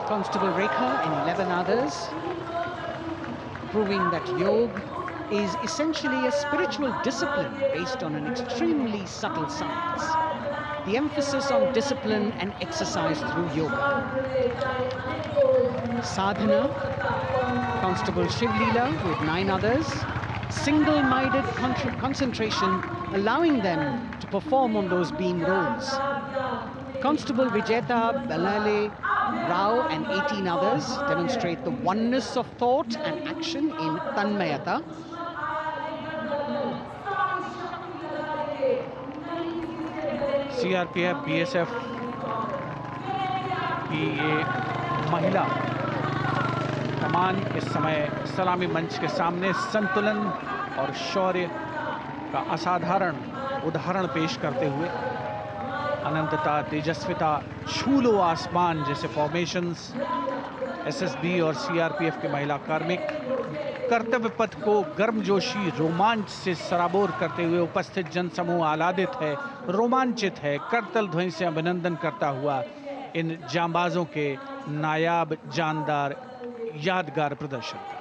Constable Rekha and 11 others, proving that yoga is essentially a spiritual discipline based on an extremely subtle science. The emphasis on discipline and exercise through yoga. Sadhana, Constable Shivleela with 9 others, single-minded concentration, allowing them to perform on those beam roles. Constable Vijeta Balale Rao and 18 others demonstrate the oneness of thought and action in Tanmayata. CRPF, BSF की ये महिला कमान इस समय सलामी मंच के सामने संतुलन और शौर्य का असाधारण उदाहरण पेश करते हुए अनंतता, तेजस्विता, छू लो आसमान जैसे फॉर्मेशंस एसएसबी और सीआरपीएफ के महिला कार्मिक कर्तव्य पथ को गर्मजोशी रोमांच से सराबोर करते हुए उपस्थित जनसमूह आह्लादित है, रोमांचित है, करतल ध्वनि से अभिनंदन करता हुआ इन जांबाजों के नायाब, जानदार, यादगार प्रदर्शन का।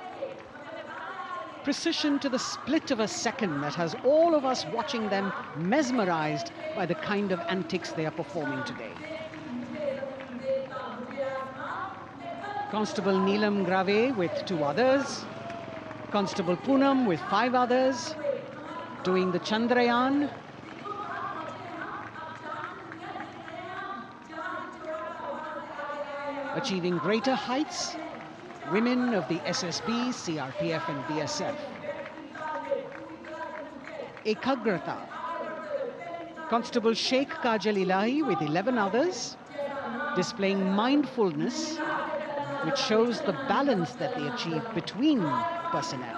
Precision to the split of a second that has all of us watching them mesmerized by the kind of antics they are performing today. Constable Neelam Grave with 2 others, Constable Poonam with 5 others, doing the Chandrayaan. Achieving greater heights, women of the SSB, CRPF and BSF. Ekagrata, Constable Sheikh Kajal Ilahi with 11 others, displaying mindfulness, which shows the balance that they achieve between personnel.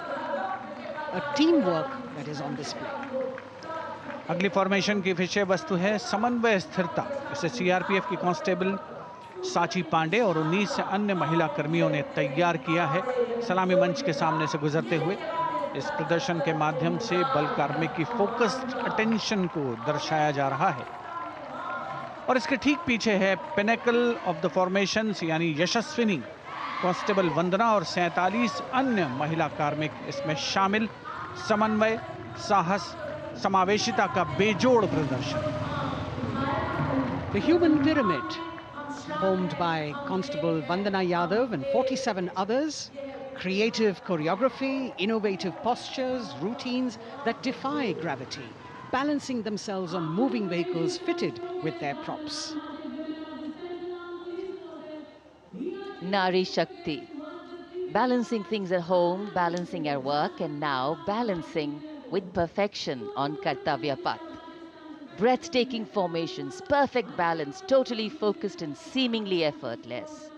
A teamwork that is on display. अगली formation की विषय वस्तु है समन्वय स्थिरता। इसे CRPF की constable साची पांडे और 19 अन्य महिला कर्मियों ने तैयार किया है। सलामी मंच के सामने से गुजरते हुए इस प्रदर्शन के माध्यम से बल कार्मिक की फोकस्ड अटेंशन को दर्शाया जा रहा है और इसके ठीक पीछे है पिनेकल ऑफ द फॉर्मेशंस यानी यशस्विनी कांस्टेबल वंदना और 47 अन्य महिला कार्मिक इसमें शामिल। समन्वय, साहस, समावेशिता का बेजोड़ प्रदर्शन। The human pyramid, formed by Constable Vandana Yadav and 47 others, creative choreography, innovative postures, routines that defy gravity, balancing themselves on moving vehicles fitted with their props. Nari Shakti, balancing things at home, balancing at work, and now balancing with perfection on Kartavya Path. Breathtaking formations, perfect balance, totally focused and seemingly effortless.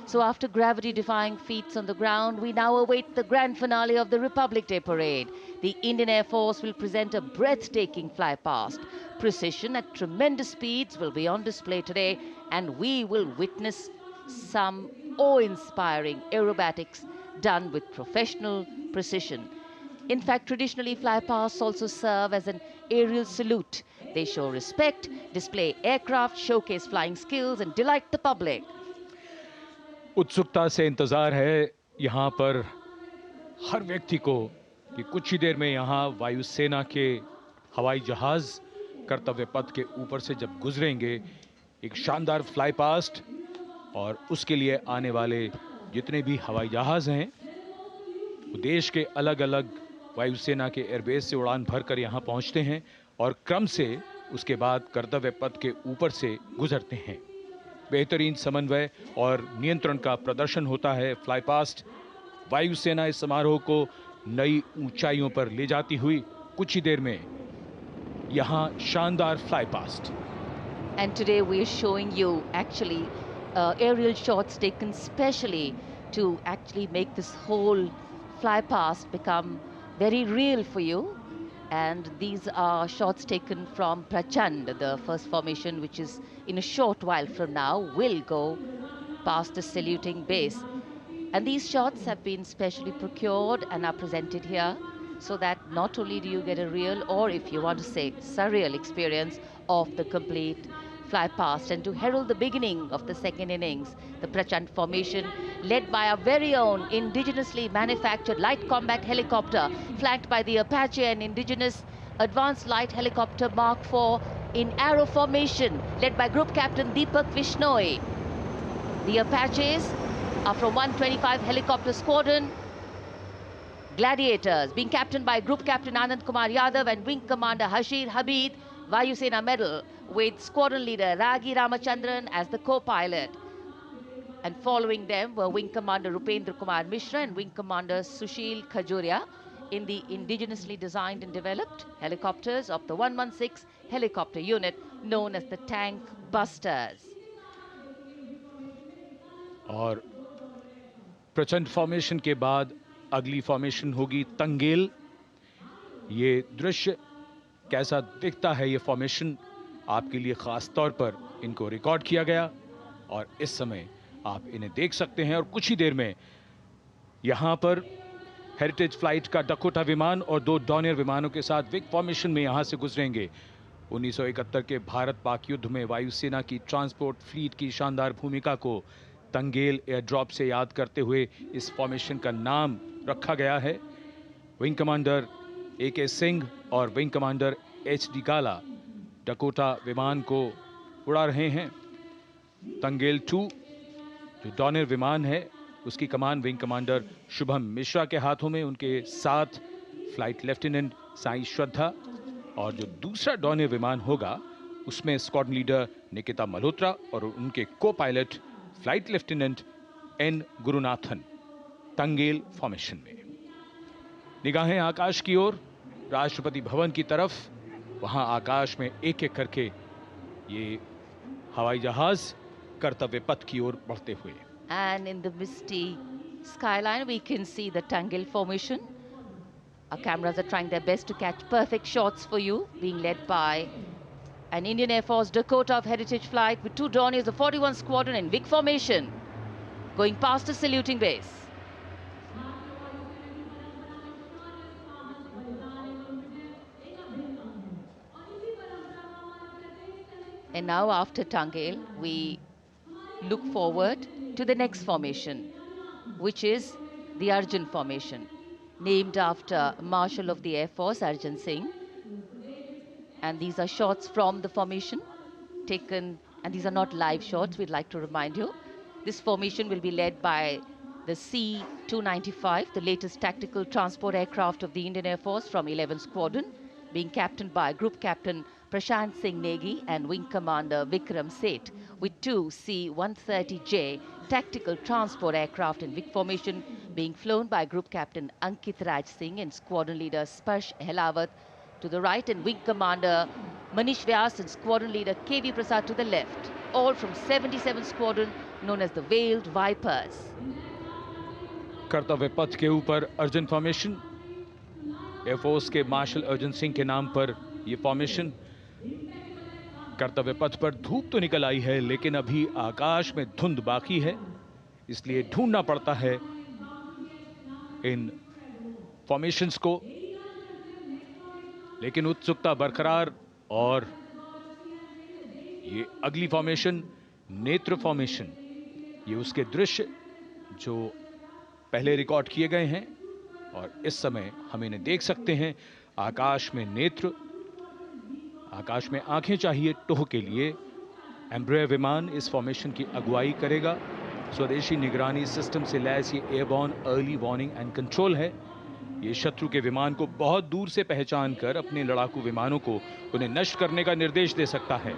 So after gravity-defying feats on the ground, we now await the grand finale of the Republic Day Parade. The Indian Air Force will present a breathtaking fly-past. Precision at tremendous speeds will be on display today, and we will witness some awe-inspiring aerobatics done with professional precision. In fact, traditionally, fly-pasts also serve as an aerial salute. They show respect, display aircraft, showcase flying skills, and delight the public. उत्सुकता से इंतजार है यहाँ पर हर व्यक्ति को कि कुछ ही देर में यहाँ वायुसेना के हवाई जहाज कर्तव्य पथ के ऊपर से जब गुजरेंगे, एक शानदार फ्लाई पास्ट और उसके लिए आने वाले जितने भी हवाई जहाज हैं वो देश के अलग अलग वायुसेना के एयरबेस से उड़ान भरकर यहाँ पहुँचते हैं और क्रम से उसके बाद कर्तव्य पथ के ऊपर से गुजरते हैं। बेहतरीन समन्वय और नियंत्रण का प्रदर्शन होता है। फ्लाई पास्ट वायुसेना इस समारोह को नई ऊंचाइयों पर ले जाती हुई कुछ ही देर में यहाँ शानदार fly past. And today we are showing you actually aerial shots taken specially to actually make this whole fly past become very real for you. And these are shots taken from Prachand, the first formation, which is in a short while from now will go past the saluting base. And these shots have been specially procured and are presented here so that not only do you get a real, or if you want to say surreal experience of the complete fly past, and to herald the beginning of the second innings, the Prachand formation led by our very own indigenously manufactured light combat helicopter, flanked by the Apache and indigenous advanced light helicopter Mark IV in arrow formation, led by Group Captain Deepak Vishnoi. The Apaches are from 125 Helicopter Squadron. Gladiators, being captained by Group Captain Anand Kumar Yadav and Wing Commander Hashir Habib, Vayu Sena Medal, with Squadron Leader Ragi Ramachandran as the co-pilot. And following them were Wing Commander Rupendra Kumar Mishra and Wing Commander Sushil Khajuria in the indigenously designed and developed helicopters of the 116 helicopter unit known as the Tank Busters. और प्रचंड formation के बाद अगली formation होगी तंगेल। ये दृश्य कैसा दिखता है, ये फॉर्मेशन आपके लिए खास तौर पर इनको रिकॉर्ड किया गया और इस समय आप इन्हें देख सकते हैं। और कुछ ही देर में यहां पर हेरिटेज फ्लाइट का डकोटा विमान और 2 डॉनियर विमानों के साथ विग फॉर्मेशन में यहां से गुजरेंगे। 1971 के भारत पाक युद्ध में वायुसेना की ट्रांसपोर्ट फ्लीट की शानदार भूमिका को तंगेल एयर ड्रॉप से याद करते हुए इस फॉर्मेशन का नाम रखा गया है। विंग कमांडर AK सिंह और विंग कमांडर HD गाला डकोटा विमान को उड़ा रहे हैं। तंगेल 2 जो डॉनियर विमान है उसकी कमान विंग कमांडर शुभम मिश्रा के हाथों में, उनके साथ फ्लाइट लेफ्टिनेंट साई श्रद्धा, और जो दूसरा डॉनियर विमान होगा उसमें स्क्वाड्रन लीडर निकिता मल्होत्रा और उनके को pilot flight lieutenant N Gurunathan. Tangail formation में निगाहें आकाश की ओर, राष्ट्रपति भवन की तरफ। वहां आकाश में एक एक करके ये हवाई जहाज कर्तव्य पथ की ओर बढ़ते हुए। And in the misty skyline we can see the Tangel formation. Our cameras are trying their best to catch perfect shots for you, being led by an Indian Air Force Dakota of Heritage Flight with 2 Dorniers of 41 Squadron in big formation, going past the saluting base. And now after Tangel, we look forward to the next formation, which is the Arjun formation, named after Marshal of the Air Force Arjun Singh. And these are shots from the formation taken, and these are not live shots, we'd like to remind you. This formation will be led by the C-295, the latest tactical transport aircraft of the Indian Air Force from 11 Squadron, being captained by Group Captain Prashant Singh Negi and Wing Commander Vikram Seth, with 2 C-130J tactical transport aircraft in big formation being flown by Group Captain Ankit Raj Singh and Squadron Leader Sparsh Helawat to the right, and Wing Commander Manish Vyas and Squadron Leader KV Prasad to the left, all from 77 Squadron known as the Veiled Vipers. कर्तव्य पथ के ऊपर Arjun formation, air force के martial Arjun Singh के नाम पर यह formation. कर्तव्य पथ पर धूप तो निकल आई है लेकिन अभी आकाश में धुंध बाकी है, इसलिए ढूंढना पड़ता है इन फॉर्मेशंस को, लेकिन उत्सुकता बरकरार। और ये अगली फॉर्मेशन नेत्र फॉर्मेशन, ये उसके दृश्य जो पहले रिकॉर्ड किए गए हैं और इस समय हम इन्हें देख सकते हैं। आकाश में नेत्र, आकाश में आंखें चाहिए टोह के लिए। एम्ब्रेयर विमान इस फॉर्मेशन की अगुवाई करेगा। स्वदेशी निगरानी सिस्टम से लैस ये airborne early warning and control है। ये शत्रु के विमान को बहुत दूर से पहचान कर अपने लड़ाकू विमानों को उन्हें नष्ट करने का निर्देश दे सकता है।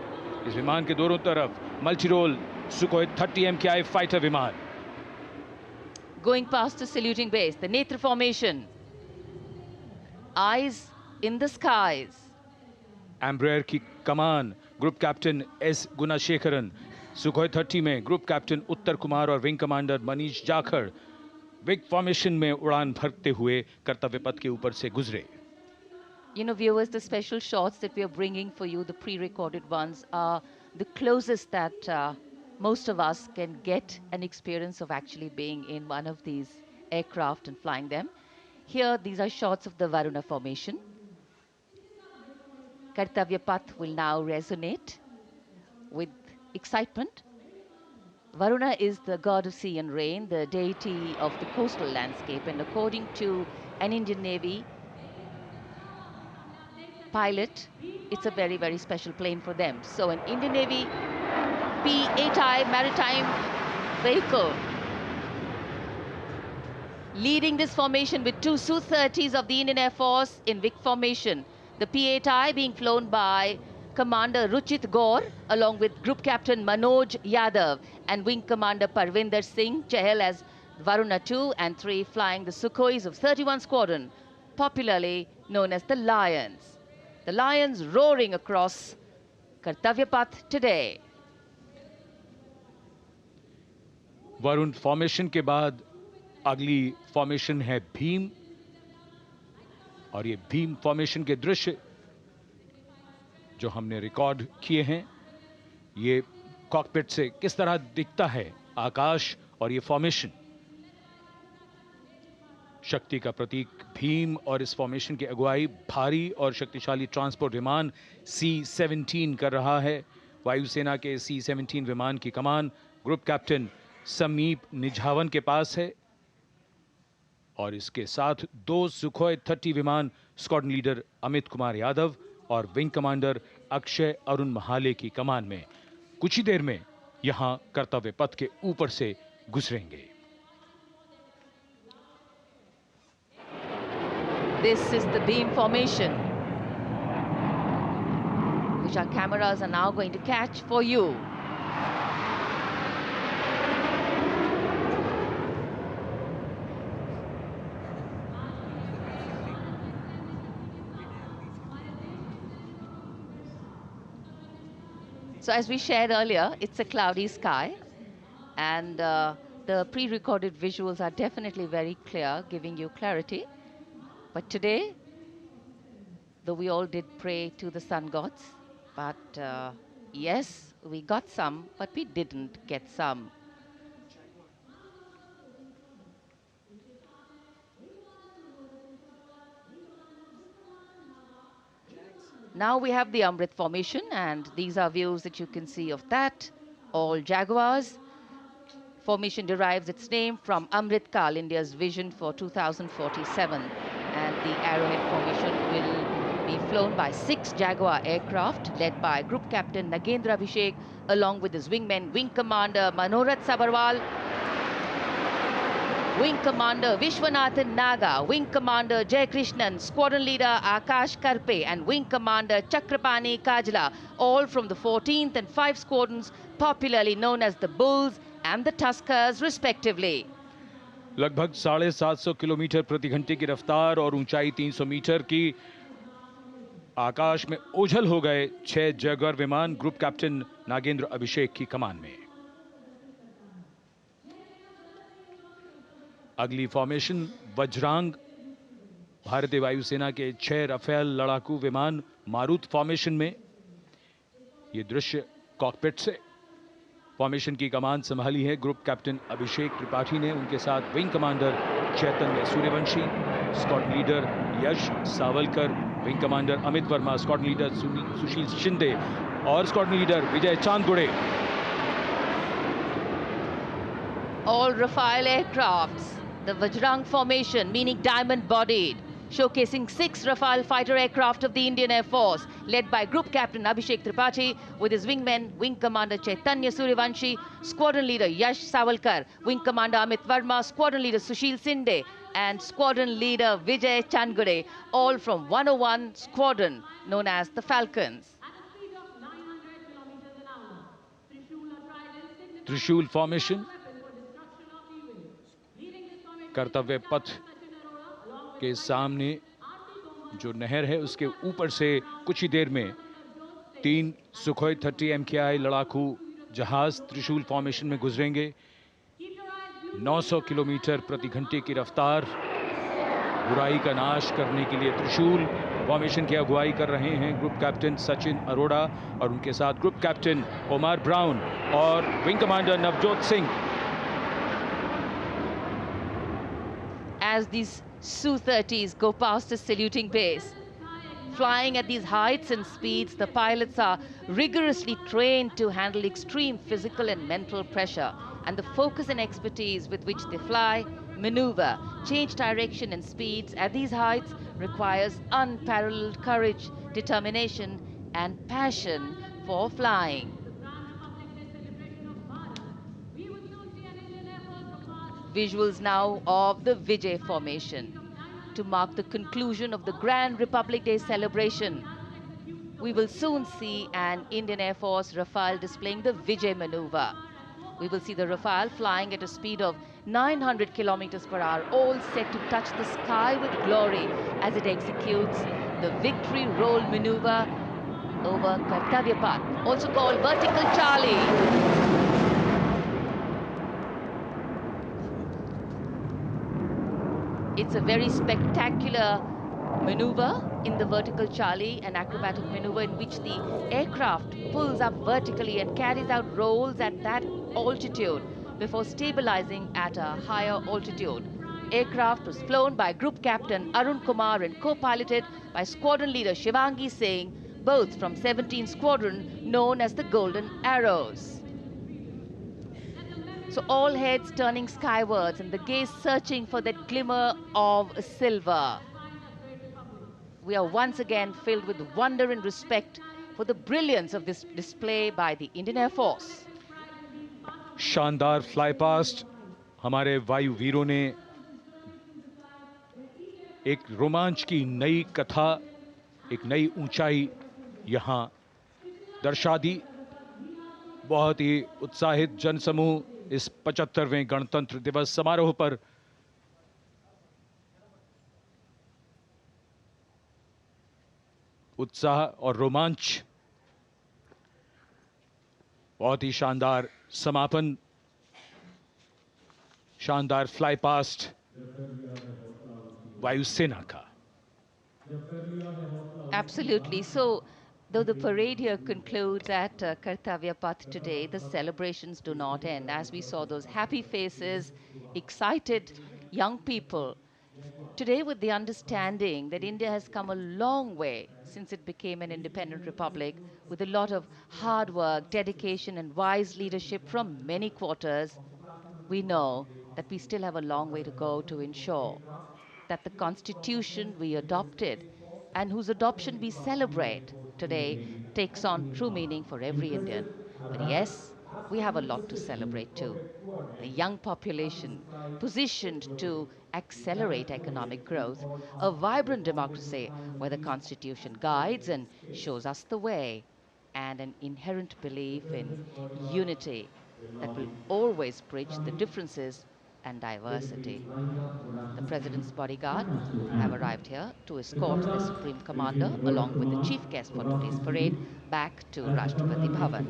इस विमान के दोनों तरफ multi role Sukhoi 30 MKI fighter विमान। Going past the saluting base, the Netra formation, eyes in the skies. Embraer की कमान group captain S Gunashekaran, Sukhoi 30 में ग्रुप कैप्टन उत्तर कुमार और wing commander Manish Jakhar vic formation में उड़ान भरते हुए कर्तव्य पथ के ऊपर से गुजरे। You know, viewers, the special shots that we are bringing for you, the pre-recorded ones, are the closest that most of us can get an experience of actually being in one of these aircraft and flying them. Here, these are shots of the Varuna formation. Kartavya Path will now resonate with excitement. Varuna is the god of sea and rain, the deity of the coastal landscape, and according to an Indian Navy pilot, it's a very, very special plane for them. So an Indian Navy P-8I maritime vehicle leading this formation with two Su-30s of the Indian Air Force in Vic formation. The P-8I being flown by Commander Ruchit Gaur along with Group Captain Manoj Yadav and Wing Commander Parvinder Singh Chahal as Varuna 2 and 3 flying the Sukhois of 31 Squadron, popularly known as the Lions. The Lions roaring across Kartavya Path today. Varun formation के बाद अगली formation है भीम, और ये Bhim formation के दृश्य जो हमने रिकॉर्ड किए हैं, ये कॉकपिट से किस तरह दिखता है आकाश और ये फॉर्मेशन। शक्ति का प्रतीक भीम और इस फॉर्मेशन की अगुवाई भारी और शक्तिशाली ट्रांसपोर्ट विमान C-17 कर रहा है। वायुसेना के C-17 विमान की कमान ग्रुप कैप्टन समीप निझावन के पास है और इसके साथ 2 सुखोई 30 विमान स्क्वाड्रन लीडर अमित कुमार यादव और विंग कमांडर अक्षय अरुण महाले की कमान में कुछ ही देर में यहां कर्तव्य पथ के ऊपर से गुजरेंगे। This is the beam formation, which our cameras are now going to catch for you. So as we shared earlier, it's a cloudy sky, and the pre-recorded visuals are definitely very clear, giving you clarity. But today, though we all did pray to the sun gods, but yes, we got some, but we didn't get some. Now we have the Amrit formation, and these are views that you can see of that. All Jaguars. Formation derives its name from Amrit Kal, India's vision for 2047. And the Arrowhead formation will be flown by 6 Jaguar aircraft led by Group Captain Nagendra Abhishek along with his wingmen, Wing Commander Manorat Sabarwal, Wing Commander Vishwanathan Naga, Wing Commander Jay Krishnan, Squadron Leader Akash Karpe and Wing Commander Chakrapani Kajla, all from the 14th and 5 squadrons popularly known as the Bulls and the Tuskers respectively. लगभग 750 kilometre प्रति घंटे की रफ्तार और ऊंचाई 300 metre की आकाश में ओझल हो गए 6 जैगुआर विमान ग्रुप कैप्टन नागेंद्र अभिषेक की कमान में। अगली फॉर्मेशन वज्रांग, भारतीय वायुसेना के 6 राफेल लड़ाकू विमान मारुत फॉर्मेशन में। ये दृश्य कॉकपिट से। फॉर्मेशन की कमान संभाली है ग्रुप कैप्टन अभिषेक त्रिपाठी ने, उनके साथ wing commander Chaitanya Suryavanshi, squadron leader Yash Savalkar, wing commander Amit Verma, squadron leader Sushil Shinde और squadron leader Vijay Chandgude. All Rafale aircrafts, the Vajrang formation, meaning diamond-bodied, showcasing 6 Rafale fighter aircraft of the Indian Air Force, led by Group Captain Abhishek Tripathi, with his wingmen, Wing Commander Chaitanya Suryavanshi, Squadron Leader Yash Savalkar, Wing Commander Amit Verma, Squadron Leader Sushil Sinde, and Squadron Leader Vijay Chandgure, all from 101 Squadron, known as the Falcons. त्रिशूल formation, कर्तव्य पथ के सामने जो नहर है उसके ऊपर से कुछ ही देर में 3 सुखोई 30 MKI लड़ाकू जहाज त्रिशूल फॉर्मेशन में गुजरेंगे। 900 किलोमीटर प्रति घंटे की रफ्तार बुराई का नाश करने के लिए त्रिशूल फॉर्मेशन की अगुवाई कर रहे हैं ग्रुप कैप्टन सचिन अरोड़ा और उनके साथ ग्रुप कैप्टन ओमार ब्राउन और wing commander Navjot Singh. As these Su-30s go past the saluting base, flying at these heights and speeds, the pilots are rigorously trained to handle extreme physical and mental pressure, and the focus and expertise with which they fly, maneuver, change direction and speeds at these heights requires unparalleled courage, determination and passion for flying. Visuals now of the Vijay formation to mark the conclusion of the Grand Republic Day celebration. We will soon see an Indian Air Force Rafale displaying the Vijay maneuver. We will see the Rafale flying at a speed of 900 kilometers per hour, all set to touch the sky with glory as it executes the victory roll maneuver over Kartavya Path, also called Vertical Charlie. It's a very spectacular maneuver in the Vertical Charlie, an acrobatic maneuver in which the aircraft pulls up vertically and carries out rolls at that altitude before stabilizing at a higher altitude. Aircraft was flown by Group Captain Arun Kumar and co-piloted by Squadron Leader Shivangi Singh, both from 17th Squadron, known as the Golden Arrows. So all heads turning skywards and the gaze searching for that glimmer of silver. We are once again filled with wonder and respect for the brilliance of this display by the Indian Air Force. शानदार fly past हमारे वायु वीरों ने एक रोमांच की नई कथा, एक नई ऊंचाई यहां दर्शा दी। बहुत ही उत्साहित जनसमूह इस 75वें गणतंत्र दिवस समारोह पर उत्साह और रोमांच, बहुत ही शानदार समापन, शानदार फ्लाई पास्ट वायुसेना का। Absolutely. So, though the parade here concludes at Kartavya Path today, the celebrations do not end. As we saw those happy faces, excited young people, today with the understanding that India has come a long way since it became an independent republic, with a lot of hard work, dedication and wise leadership from many quarters, we know that we still have a long way to go to ensure that the constitution we adopted and whose adoption we celebrate today takes on true meaning for every Indian. But yes, we have a lot to celebrate too. A young population positioned to accelerate economic growth, a vibrant democracy where the constitution guides and shows us the way, and an inherent belief in unity that will always bridge the differences and diversity. The President's bodyguard have arrived here to escort the Supreme Commander along with the chief guest for today's parade back to Rashtrapati Bhavan.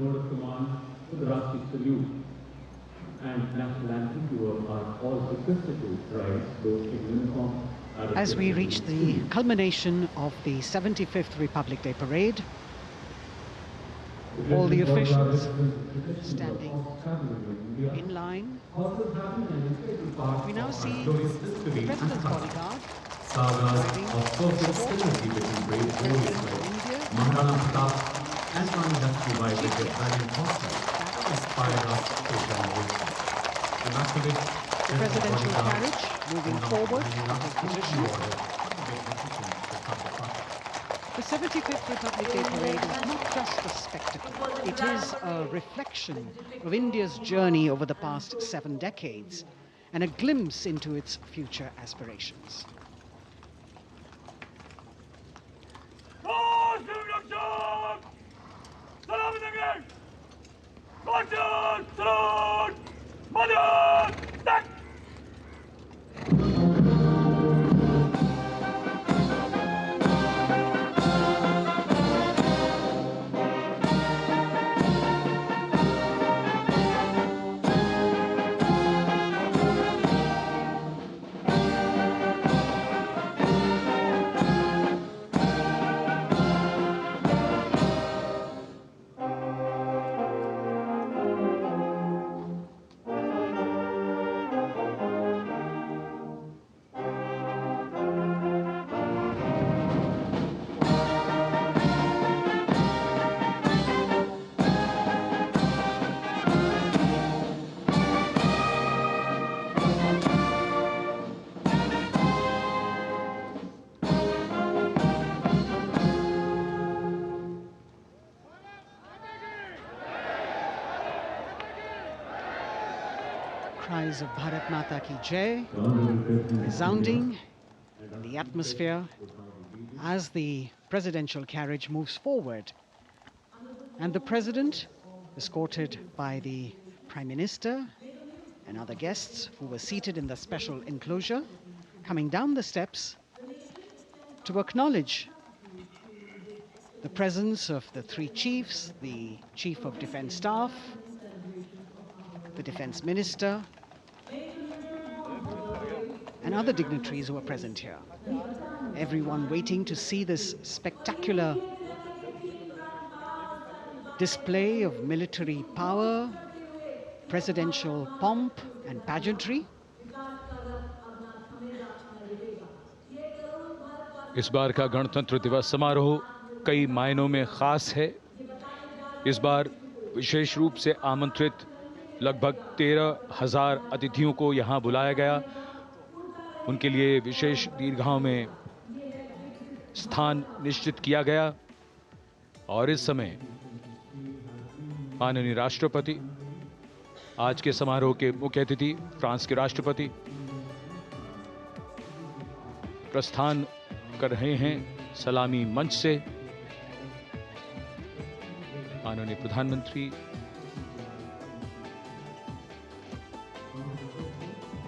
As we reach the culmination of the 75th Republic Day parade, all the officials standing in line. We now see the President's bodyguard arriving the presidential carriage moving forward to position. The 75th Republic Day parade is not just a spectacle. It is a reflection of India's journey over the past 7 decades and a glimpse into its future aspirations. cries of Bharat Mata Ki Jai resounding in the atmosphere as the presidential carriage moves forward. And the president, escorted by the Prime Minister and other guests who were seated in the special enclosure, coming down the steps to acknowledge the presence of the three chiefs, the Chief of Defence Staff, the Defence Minister, and other dignitaries who are present here. Everyone waiting to see this spectacular display of military power, presidential pomp and pageantry. इस बार का गणतंत्र दिवस समारोह कई मायनों में खास है। इस बार विशेष रूप से आमंत्रित लगभग 13,000 अतिथियों को यहां बुलाया गया। उनके लिए विशेष दीर्घाओं में स्थान निश्चित किया गया और इस समय माननीय राष्ट्रपति, आज के समारोह के मुख्य अतिथि फ्रांस के राष्ट्रपति, प्रस्थान कर रहे हैं सलामी मंच से। माननीय प्रधानमंत्री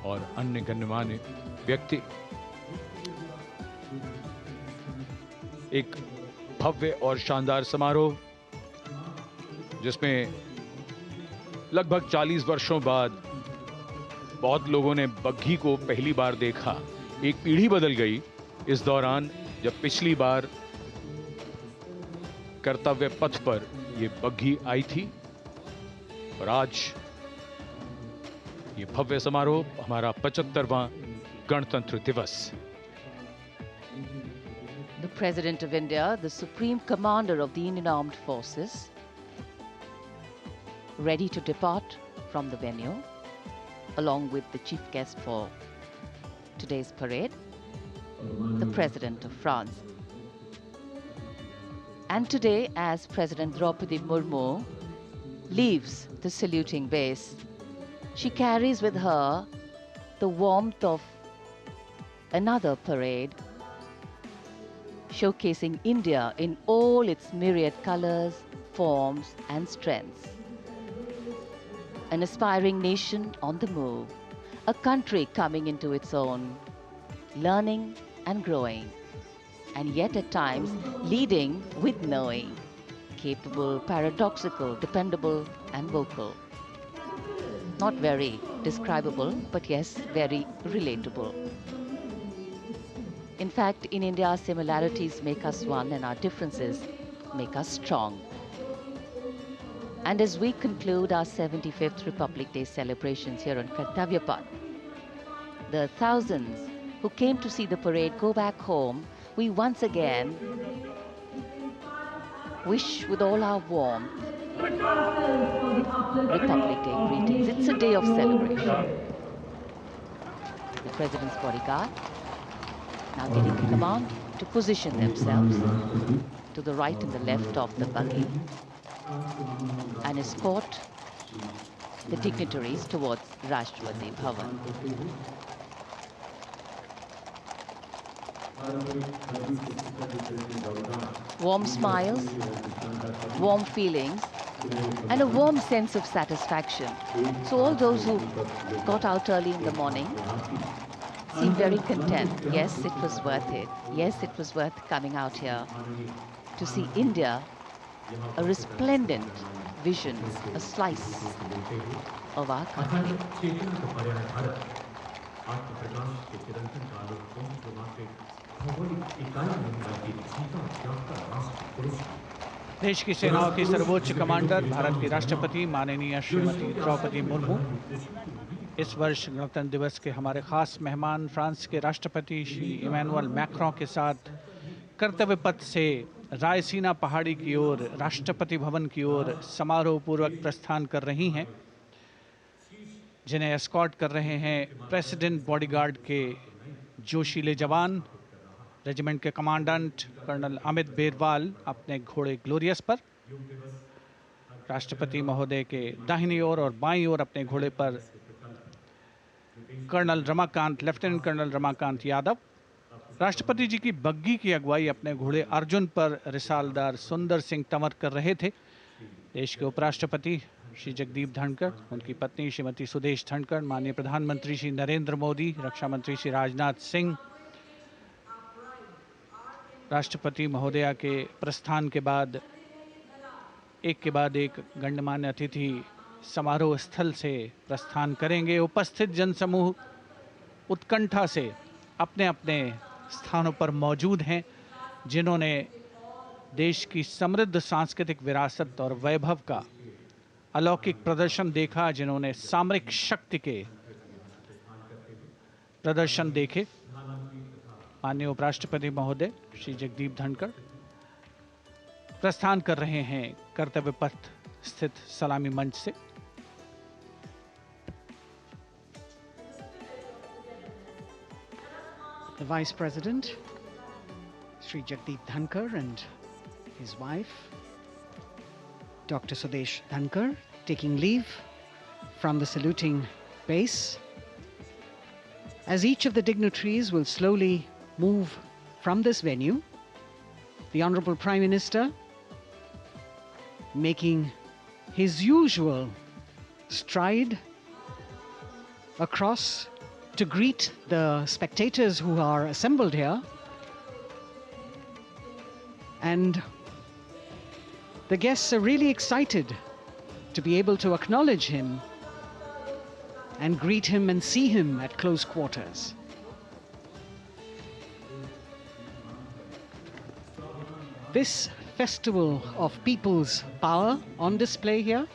और अन्य गण्यमान्य व्यक्ति एक भव्य और शानदार समारोह जिसमें लगभग 40 वर्षों बाद बहुत लोगों ने बग्घी को पहली बार देखा। एक पीढ़ी बदल गई इस दौरान, जब पिछली बार कर्तव्य पथ पर यह बग्घी आई थी और आज ये भव्य समारोह हमारा 75वां गणतंत्र दिवस। The President of India, the Supreme Commander of the Indian Armed Forces, ready to depart from the venue, along with the chief guest for today's parade, the President of France. And today, as President Draupadi Murmu leaves the saluting base, she carries with her the warmth of another parade, showcasing India in all its myriad colors, forms, and strengths. An aspiring nation on the move, a country coming into its own, learning and growing, and yet at times leading with knowing, capable, paradoxical, dependable, and vocal. Not very describable, but yes, very relatable. In fact, in India, our similarities make us one and our differences make us strong. And as we conclude our 75th Republic Day celebrations here on Kartavya Path, the thousands who came to see the parade go back home, we once again wish with all our warmth Republic Day greetings. It's a day of celebration. The President's bodyguard now getting the command to position themselves to the right and the left of the buggy and escort the dignitaries towards Rashtrapati Bhavan. Warm smiles, warm feelings, and a warm sense of satisfaction. So all those who got out early in the morning seem very content. Yes, it was worth it. Yes, it was worth coming out here to see India, a resplendent vision, a slice of our country. देश की सेनाओं की सर्वोच्च commander Bharat की राष्ट्रपति माननीय श्रीमती द्रौपदी मुर्मू इस वर्ष गणतंत्र दिवस के हमारे खास मेहमान फ्रांस के राष्ट्रपति श्री इमैनुअल मैक्रों के साथ कर्तव्य पथ से रायसीना पहाड़ी की ओर राष्ट्रपति भवन की ओर समारोह पूर्वक प्रस्थान कर रही हैं, जिन्हें एस्कॉर्ट कर रहे हैं प्रेसिडेंट बॉडीगार्ड के जोशीले जवान, रेजिमेंट के कमांडेंट कर्नल अमित बेरवाल अपने घोड़े ग्लोरियस पर। राष्ट्रपति महोदय के दाहिनी ओर और बाईं ओर अपने घोड़े पर colonel Ramakant, lieutenant colonel Ramakant Yadav. राष्ट्रपति जी की बग्गी की अगुवाई अपने घोड़े अर्जुन पर रिसालदार सुंदर सिंह तंवर कर रहे थे। देश के उपराष्ट्रपति श्री जगदीप धनखड़, उनकी पत्नी श्रीमती सुदेश धनखड़, माननीय प्रधानमंत्री श्री नरेंद्र मोदी, रक्षा मंत्री श्री राजनाथ सिंह, राष्ट्रपति महोदया के प्रस्थान के बाद एक गणमान्य अतिथि समारोह स्थल से प्रस्थान करेंगे। उपस्थित जनसमूह उत्कंठा से अपने अपने स्थानों पर मौजूद हैं। जिन्होंने देश की समृद्ध सांस्कृतिक विरासत और वैभव का अलौकिक प्रदर्शन देखा, जिन्होंने सामरिक शक्ति के प्रदर्शन देखे। माननीय उपराष्ट्रपति महोदय श्री जगदीप धनखड़ प्रस्थान कर रहे हैं कर्तव्य पथ स्थित सलामी मंच से। The Vice President, Sri Jagdeep Dhankar, and his wife, Dr. Sudesh Dhankar, taking leave from the saluting base. As each of the dignitaries will slowly move from this venue, the Honorable Prime Minister making his usual stride across to greet the spectators who are assembled here. And the guests are really excited to be able to acknowledge him and greet him and see him at close quarters. This festival of people's power on display here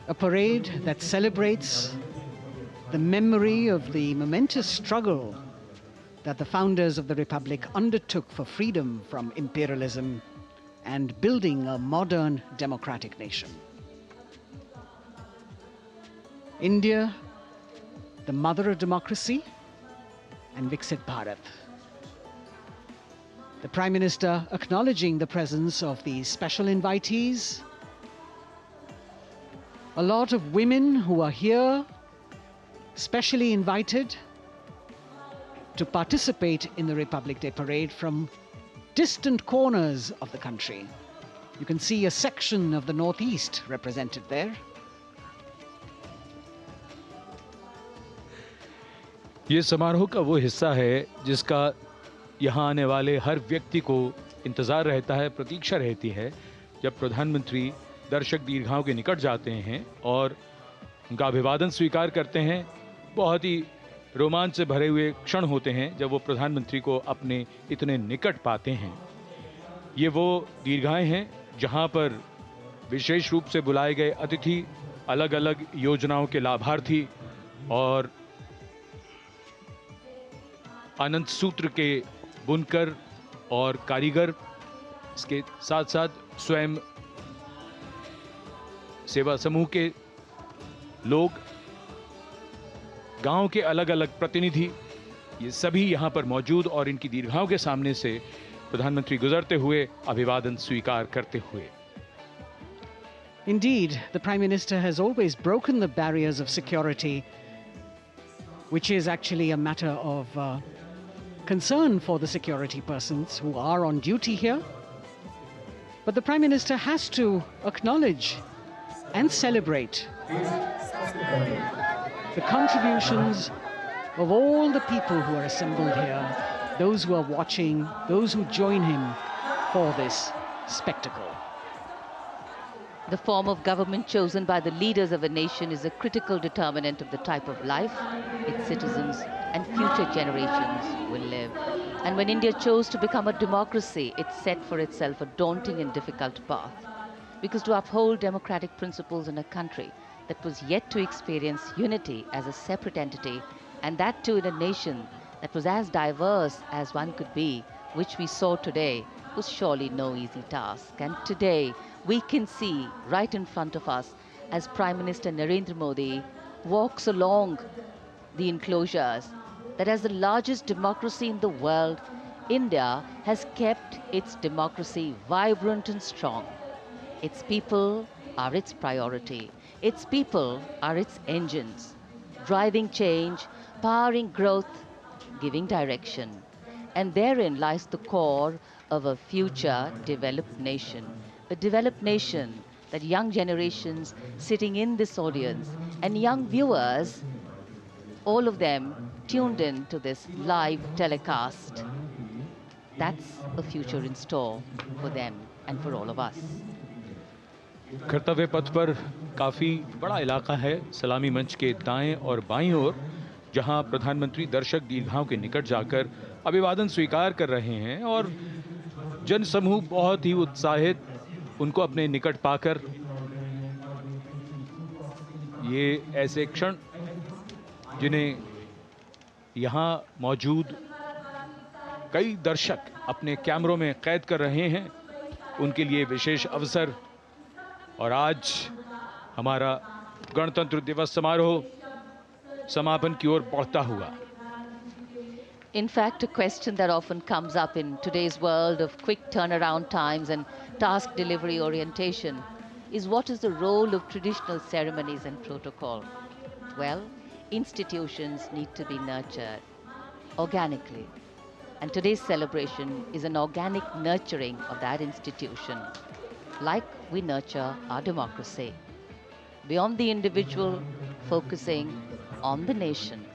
a parade that celebrates the memory of the momentous struggle that the founders of the Republic undertook for freedom from imperialism and building a modern democratic nation. India, the mother of democracy, and Viksit Bharat. The Prime Minister acknowledging the presence of these special invitees. A lot of women who are here, specially invited to participate in the Republic Day Parade from distant corners of the country. You can see a section of the Northeast represented there. ये समारोह का वो हिस्सा है जिसका यहाँ आने वाले हर व्यक्ति को इंतज़ार रहता है, प्रतीक्षा रहती है, जब प्रधानमंत्री दर्शक दीर्घाओं के निकट जाते हैं और उनका अभिवादन स्वीकार करते हैं। बहुत ही रोमांच से भरे हुए क्षण होते हैं जब वो प्रधानमंत्री को अपने इतने निकट पाते हैं। ये वो दीर्घाएं हैं जहां पर विशेष रूप से बुलाए गए अतिथि, अलग अलग योजनाओं के लाभार्थी और अनंत सूत्र के बुनकर और कारीगर, इसके साथ साथ स्वयं सेवा समूह के लोग, गांव के अलग अलग प्रतिनिधि, ये सभी यहां पर मौजूद और इनकी दीर्घाओं के सामने से प्रधानमंत्री गुजरते हुए अभिवादन स्वीकार करते हुए। Indeed, the Prime Minister has always broken the barriers of security, which is actually a matter of concern for the security persons who are on duty here. But the Prime Minister has to acknowledge and celebrate the contributions of all the people who are assembled here, those who are watching, those who join him for this spectacle. The form of government chosen by the leaders of a nation is a critical determinant of the type of life its citizens and future generations will live. And when India chose to become a democracy, it set for itself a daunting and difficult path. Because to uphold democratic principles in a country that was yet to experience unity as a separate entity, and that too in a nation that was as diverse as one could be, which we saw today, was surely no easy task. And today, we can see right in front of us as Prime Minister Narendra Modi walks along the enclosures that as the largest democracy in the world, India has kept its democracy vibrant and strong. Its people are its priority. Its people are its engines, driving change, powering growth, giving direction. And therein lies the core of a future developed nation. A developed nation that young generations sitting in this audience and young viewers, all of them tuned in to this live telecast, that's a future in store for them and for all of us. कर्तव्य पथ पर काफी बड़ा इलाका है, सलामी मंच के दाएं और बाईं ओर, जहां प्रधानमंत्री दर्शक दीर्घाओं के निकट जाकर अभिवादन स्वीकार कर रहे हैं और जनसमूह बहुत ही उत्साहित उनको अपने निकट पाकर, ये ऐसे क्षण जिन्हें यहां मौजूद कई दर्शक अपने कैमरों में कैद कर रहे हैं, उनके लिए विशेष अवसर। और आज हमारा गणतंत्र दिवस समारोह समापन की ओर बढ़ता हुआ। In fact, a question that often comes up in today's world of quick turnaround times and task delivery orientation is, what is the role of traditional ceremonies and protocol? Well, institutions need to be nurtured organically. And today's celebration is an organic nurturing of that institution, like we nurture our democracy. Beyond the individual, focusing on the nation.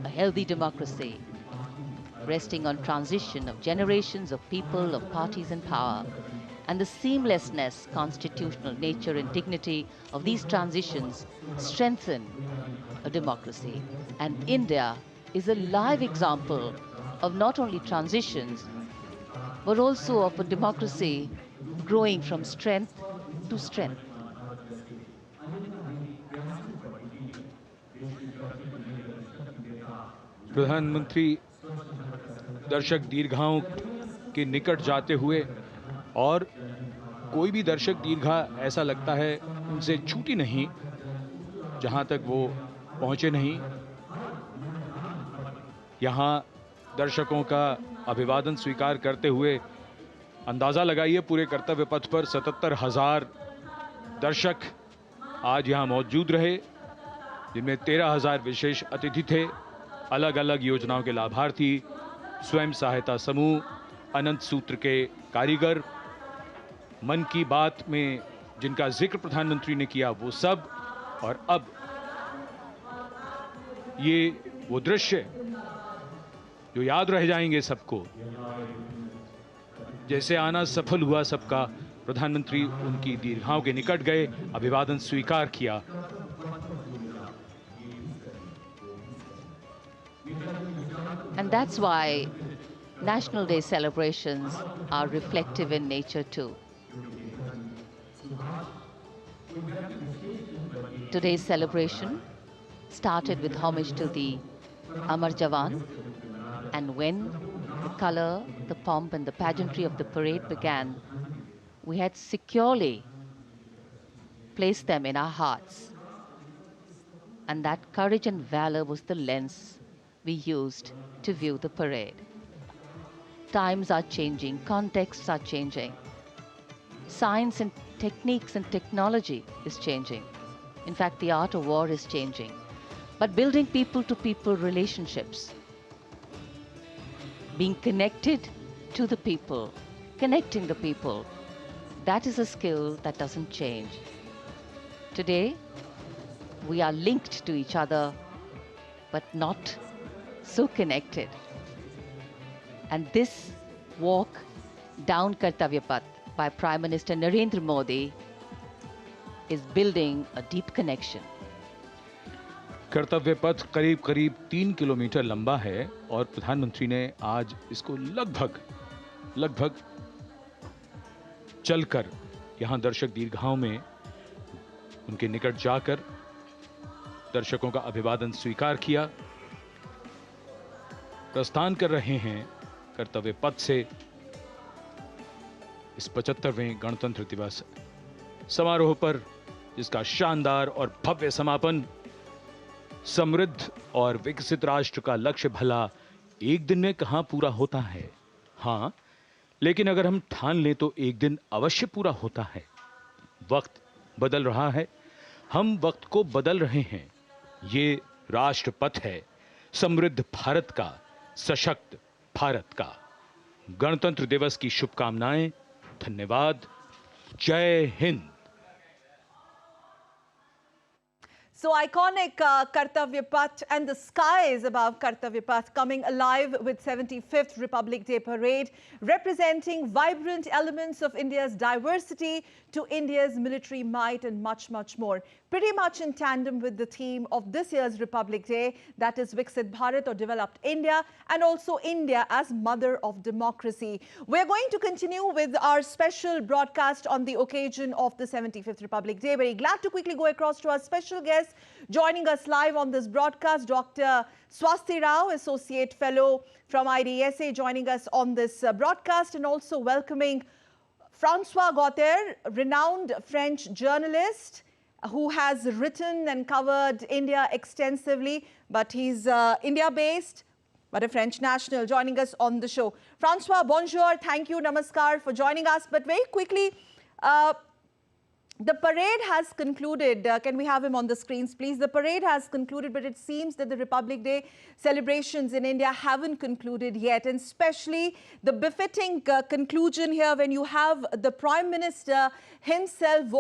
A healthy democracy, resting on transition of generations of people, of parties in power, and the seamlessness, constitutional nature and dignity of these transitions strengthen a democracy. And India is a live example of not only transitions, but also of a democracy growing from strength to strength. प्रधानमंत्री दर्शक दीर्घाओं के निकट जाते हुए, और कोई भी दर्शक दीर्घा ऐसा लगता है उनसे छूटी नहीं जहां तक वो पहुंचे नहीं। यहां दर्शकों का अभिवादन स्वीकार करते हुए अंदाजा लगाइए, पूरे कर्तव्य पथ पर 77,000 दर्शक आज यहां मौजूद रहे, जिनमें 13,000 विशेष अतिथि थे, अलग अलग योजनाओं के लाभार्थी, स्वयं सहायता समूह, अनंत सूत्र के कारीगर, मन की बात में जिनका जिक्र प्रधानमंत्री ने किया वो सब। और अब ये वो दृश्य जो याद रह जाएंगे सबको, जैसे आना सफल हुआ सबका, प्रधानमंत्री उनकी दीर्घाओं के निकट गए, अभिवादन स्वीकार किया। And that's why National Day celebrations are reflective in nature too. Today's celebration started with homage to the Amar Jawan, and when the color, the pomp and the pageantry of the parade began, we had securely placed them in our hearts. And that courage and valor was the lens we used to view the parade. Times are changing, contexts are changing. Science and techniques and technology is changing. In fact, the art of war is changing. But building people-to-people relationships, being connected to the people, connecting the people, that is a skill that doesn't change. Today, we are linked to each other, but not so connected. And this walk down Kartavya Path by Prime Minister Narendra Modi is building a deep connection. कर्तव्य पथ करीब करीब 3 kilometre लंबा है और प्रधानमंत्री ने आज इसको लगभग चलकर यहां दर्शक दीर्घाओं में उनके निकट जाकर दर्शकों का अभिवादन स्वीकार किया। प्रस्थान कर रहे हैं कर्तव्य पथ से इस 75वें गणतंत्र दिवस समारोह पर, जिसका शानदार और भव्य समापन समृद्ध और विकसित राष्ट्र का लक्ष्य भला एक दिन में कहां पूरा होता है। हां, लेकिन अगर हम ठान लें तो एक दिन अवश्य पूरा होता है। वक्त बदल रहा है, हम वक्त को बदल रहे हैं। ये राष्ट्रपथ है समृद्ध भारत का, सशक्त भारत का। गणतंत्र दिवस की शुभकामनाएं। धन्यवाद। जय Hind. So iconic Kartavya Path and the skies above Kartavya Path coming alive with 75th Republic Day Parade, representing vibrant elements of India's diversity to India's military might and much, much more. Pretty much in tandem with the theme of this year's Republic Day, that is Viksit Bharat or Developed India, and also India as mother of democracy. We're going to continue with our special broadcast on the occasion of the 75th Republic Day. Very glad to quickly go across to our special guest. Joining us live on this broadcast, Dr. Swasti Rao, Associate Fellow from IDSA, joining us on this broadcast, and also welcoming Francois Gauthier, renowned French journalist who has written and covered India extensively, but he's India-based, but a French national, joining us on the show. Francois, bonjour, thank you, namaskar for joining us. But very quickly, the parade has concluded. Can we have him on the screens, please? The parade has concluded, but it seems that the Republic Day celebrations in India haven't concluded yet, and especially the befitting conclusion here when you have the Prime Minister himself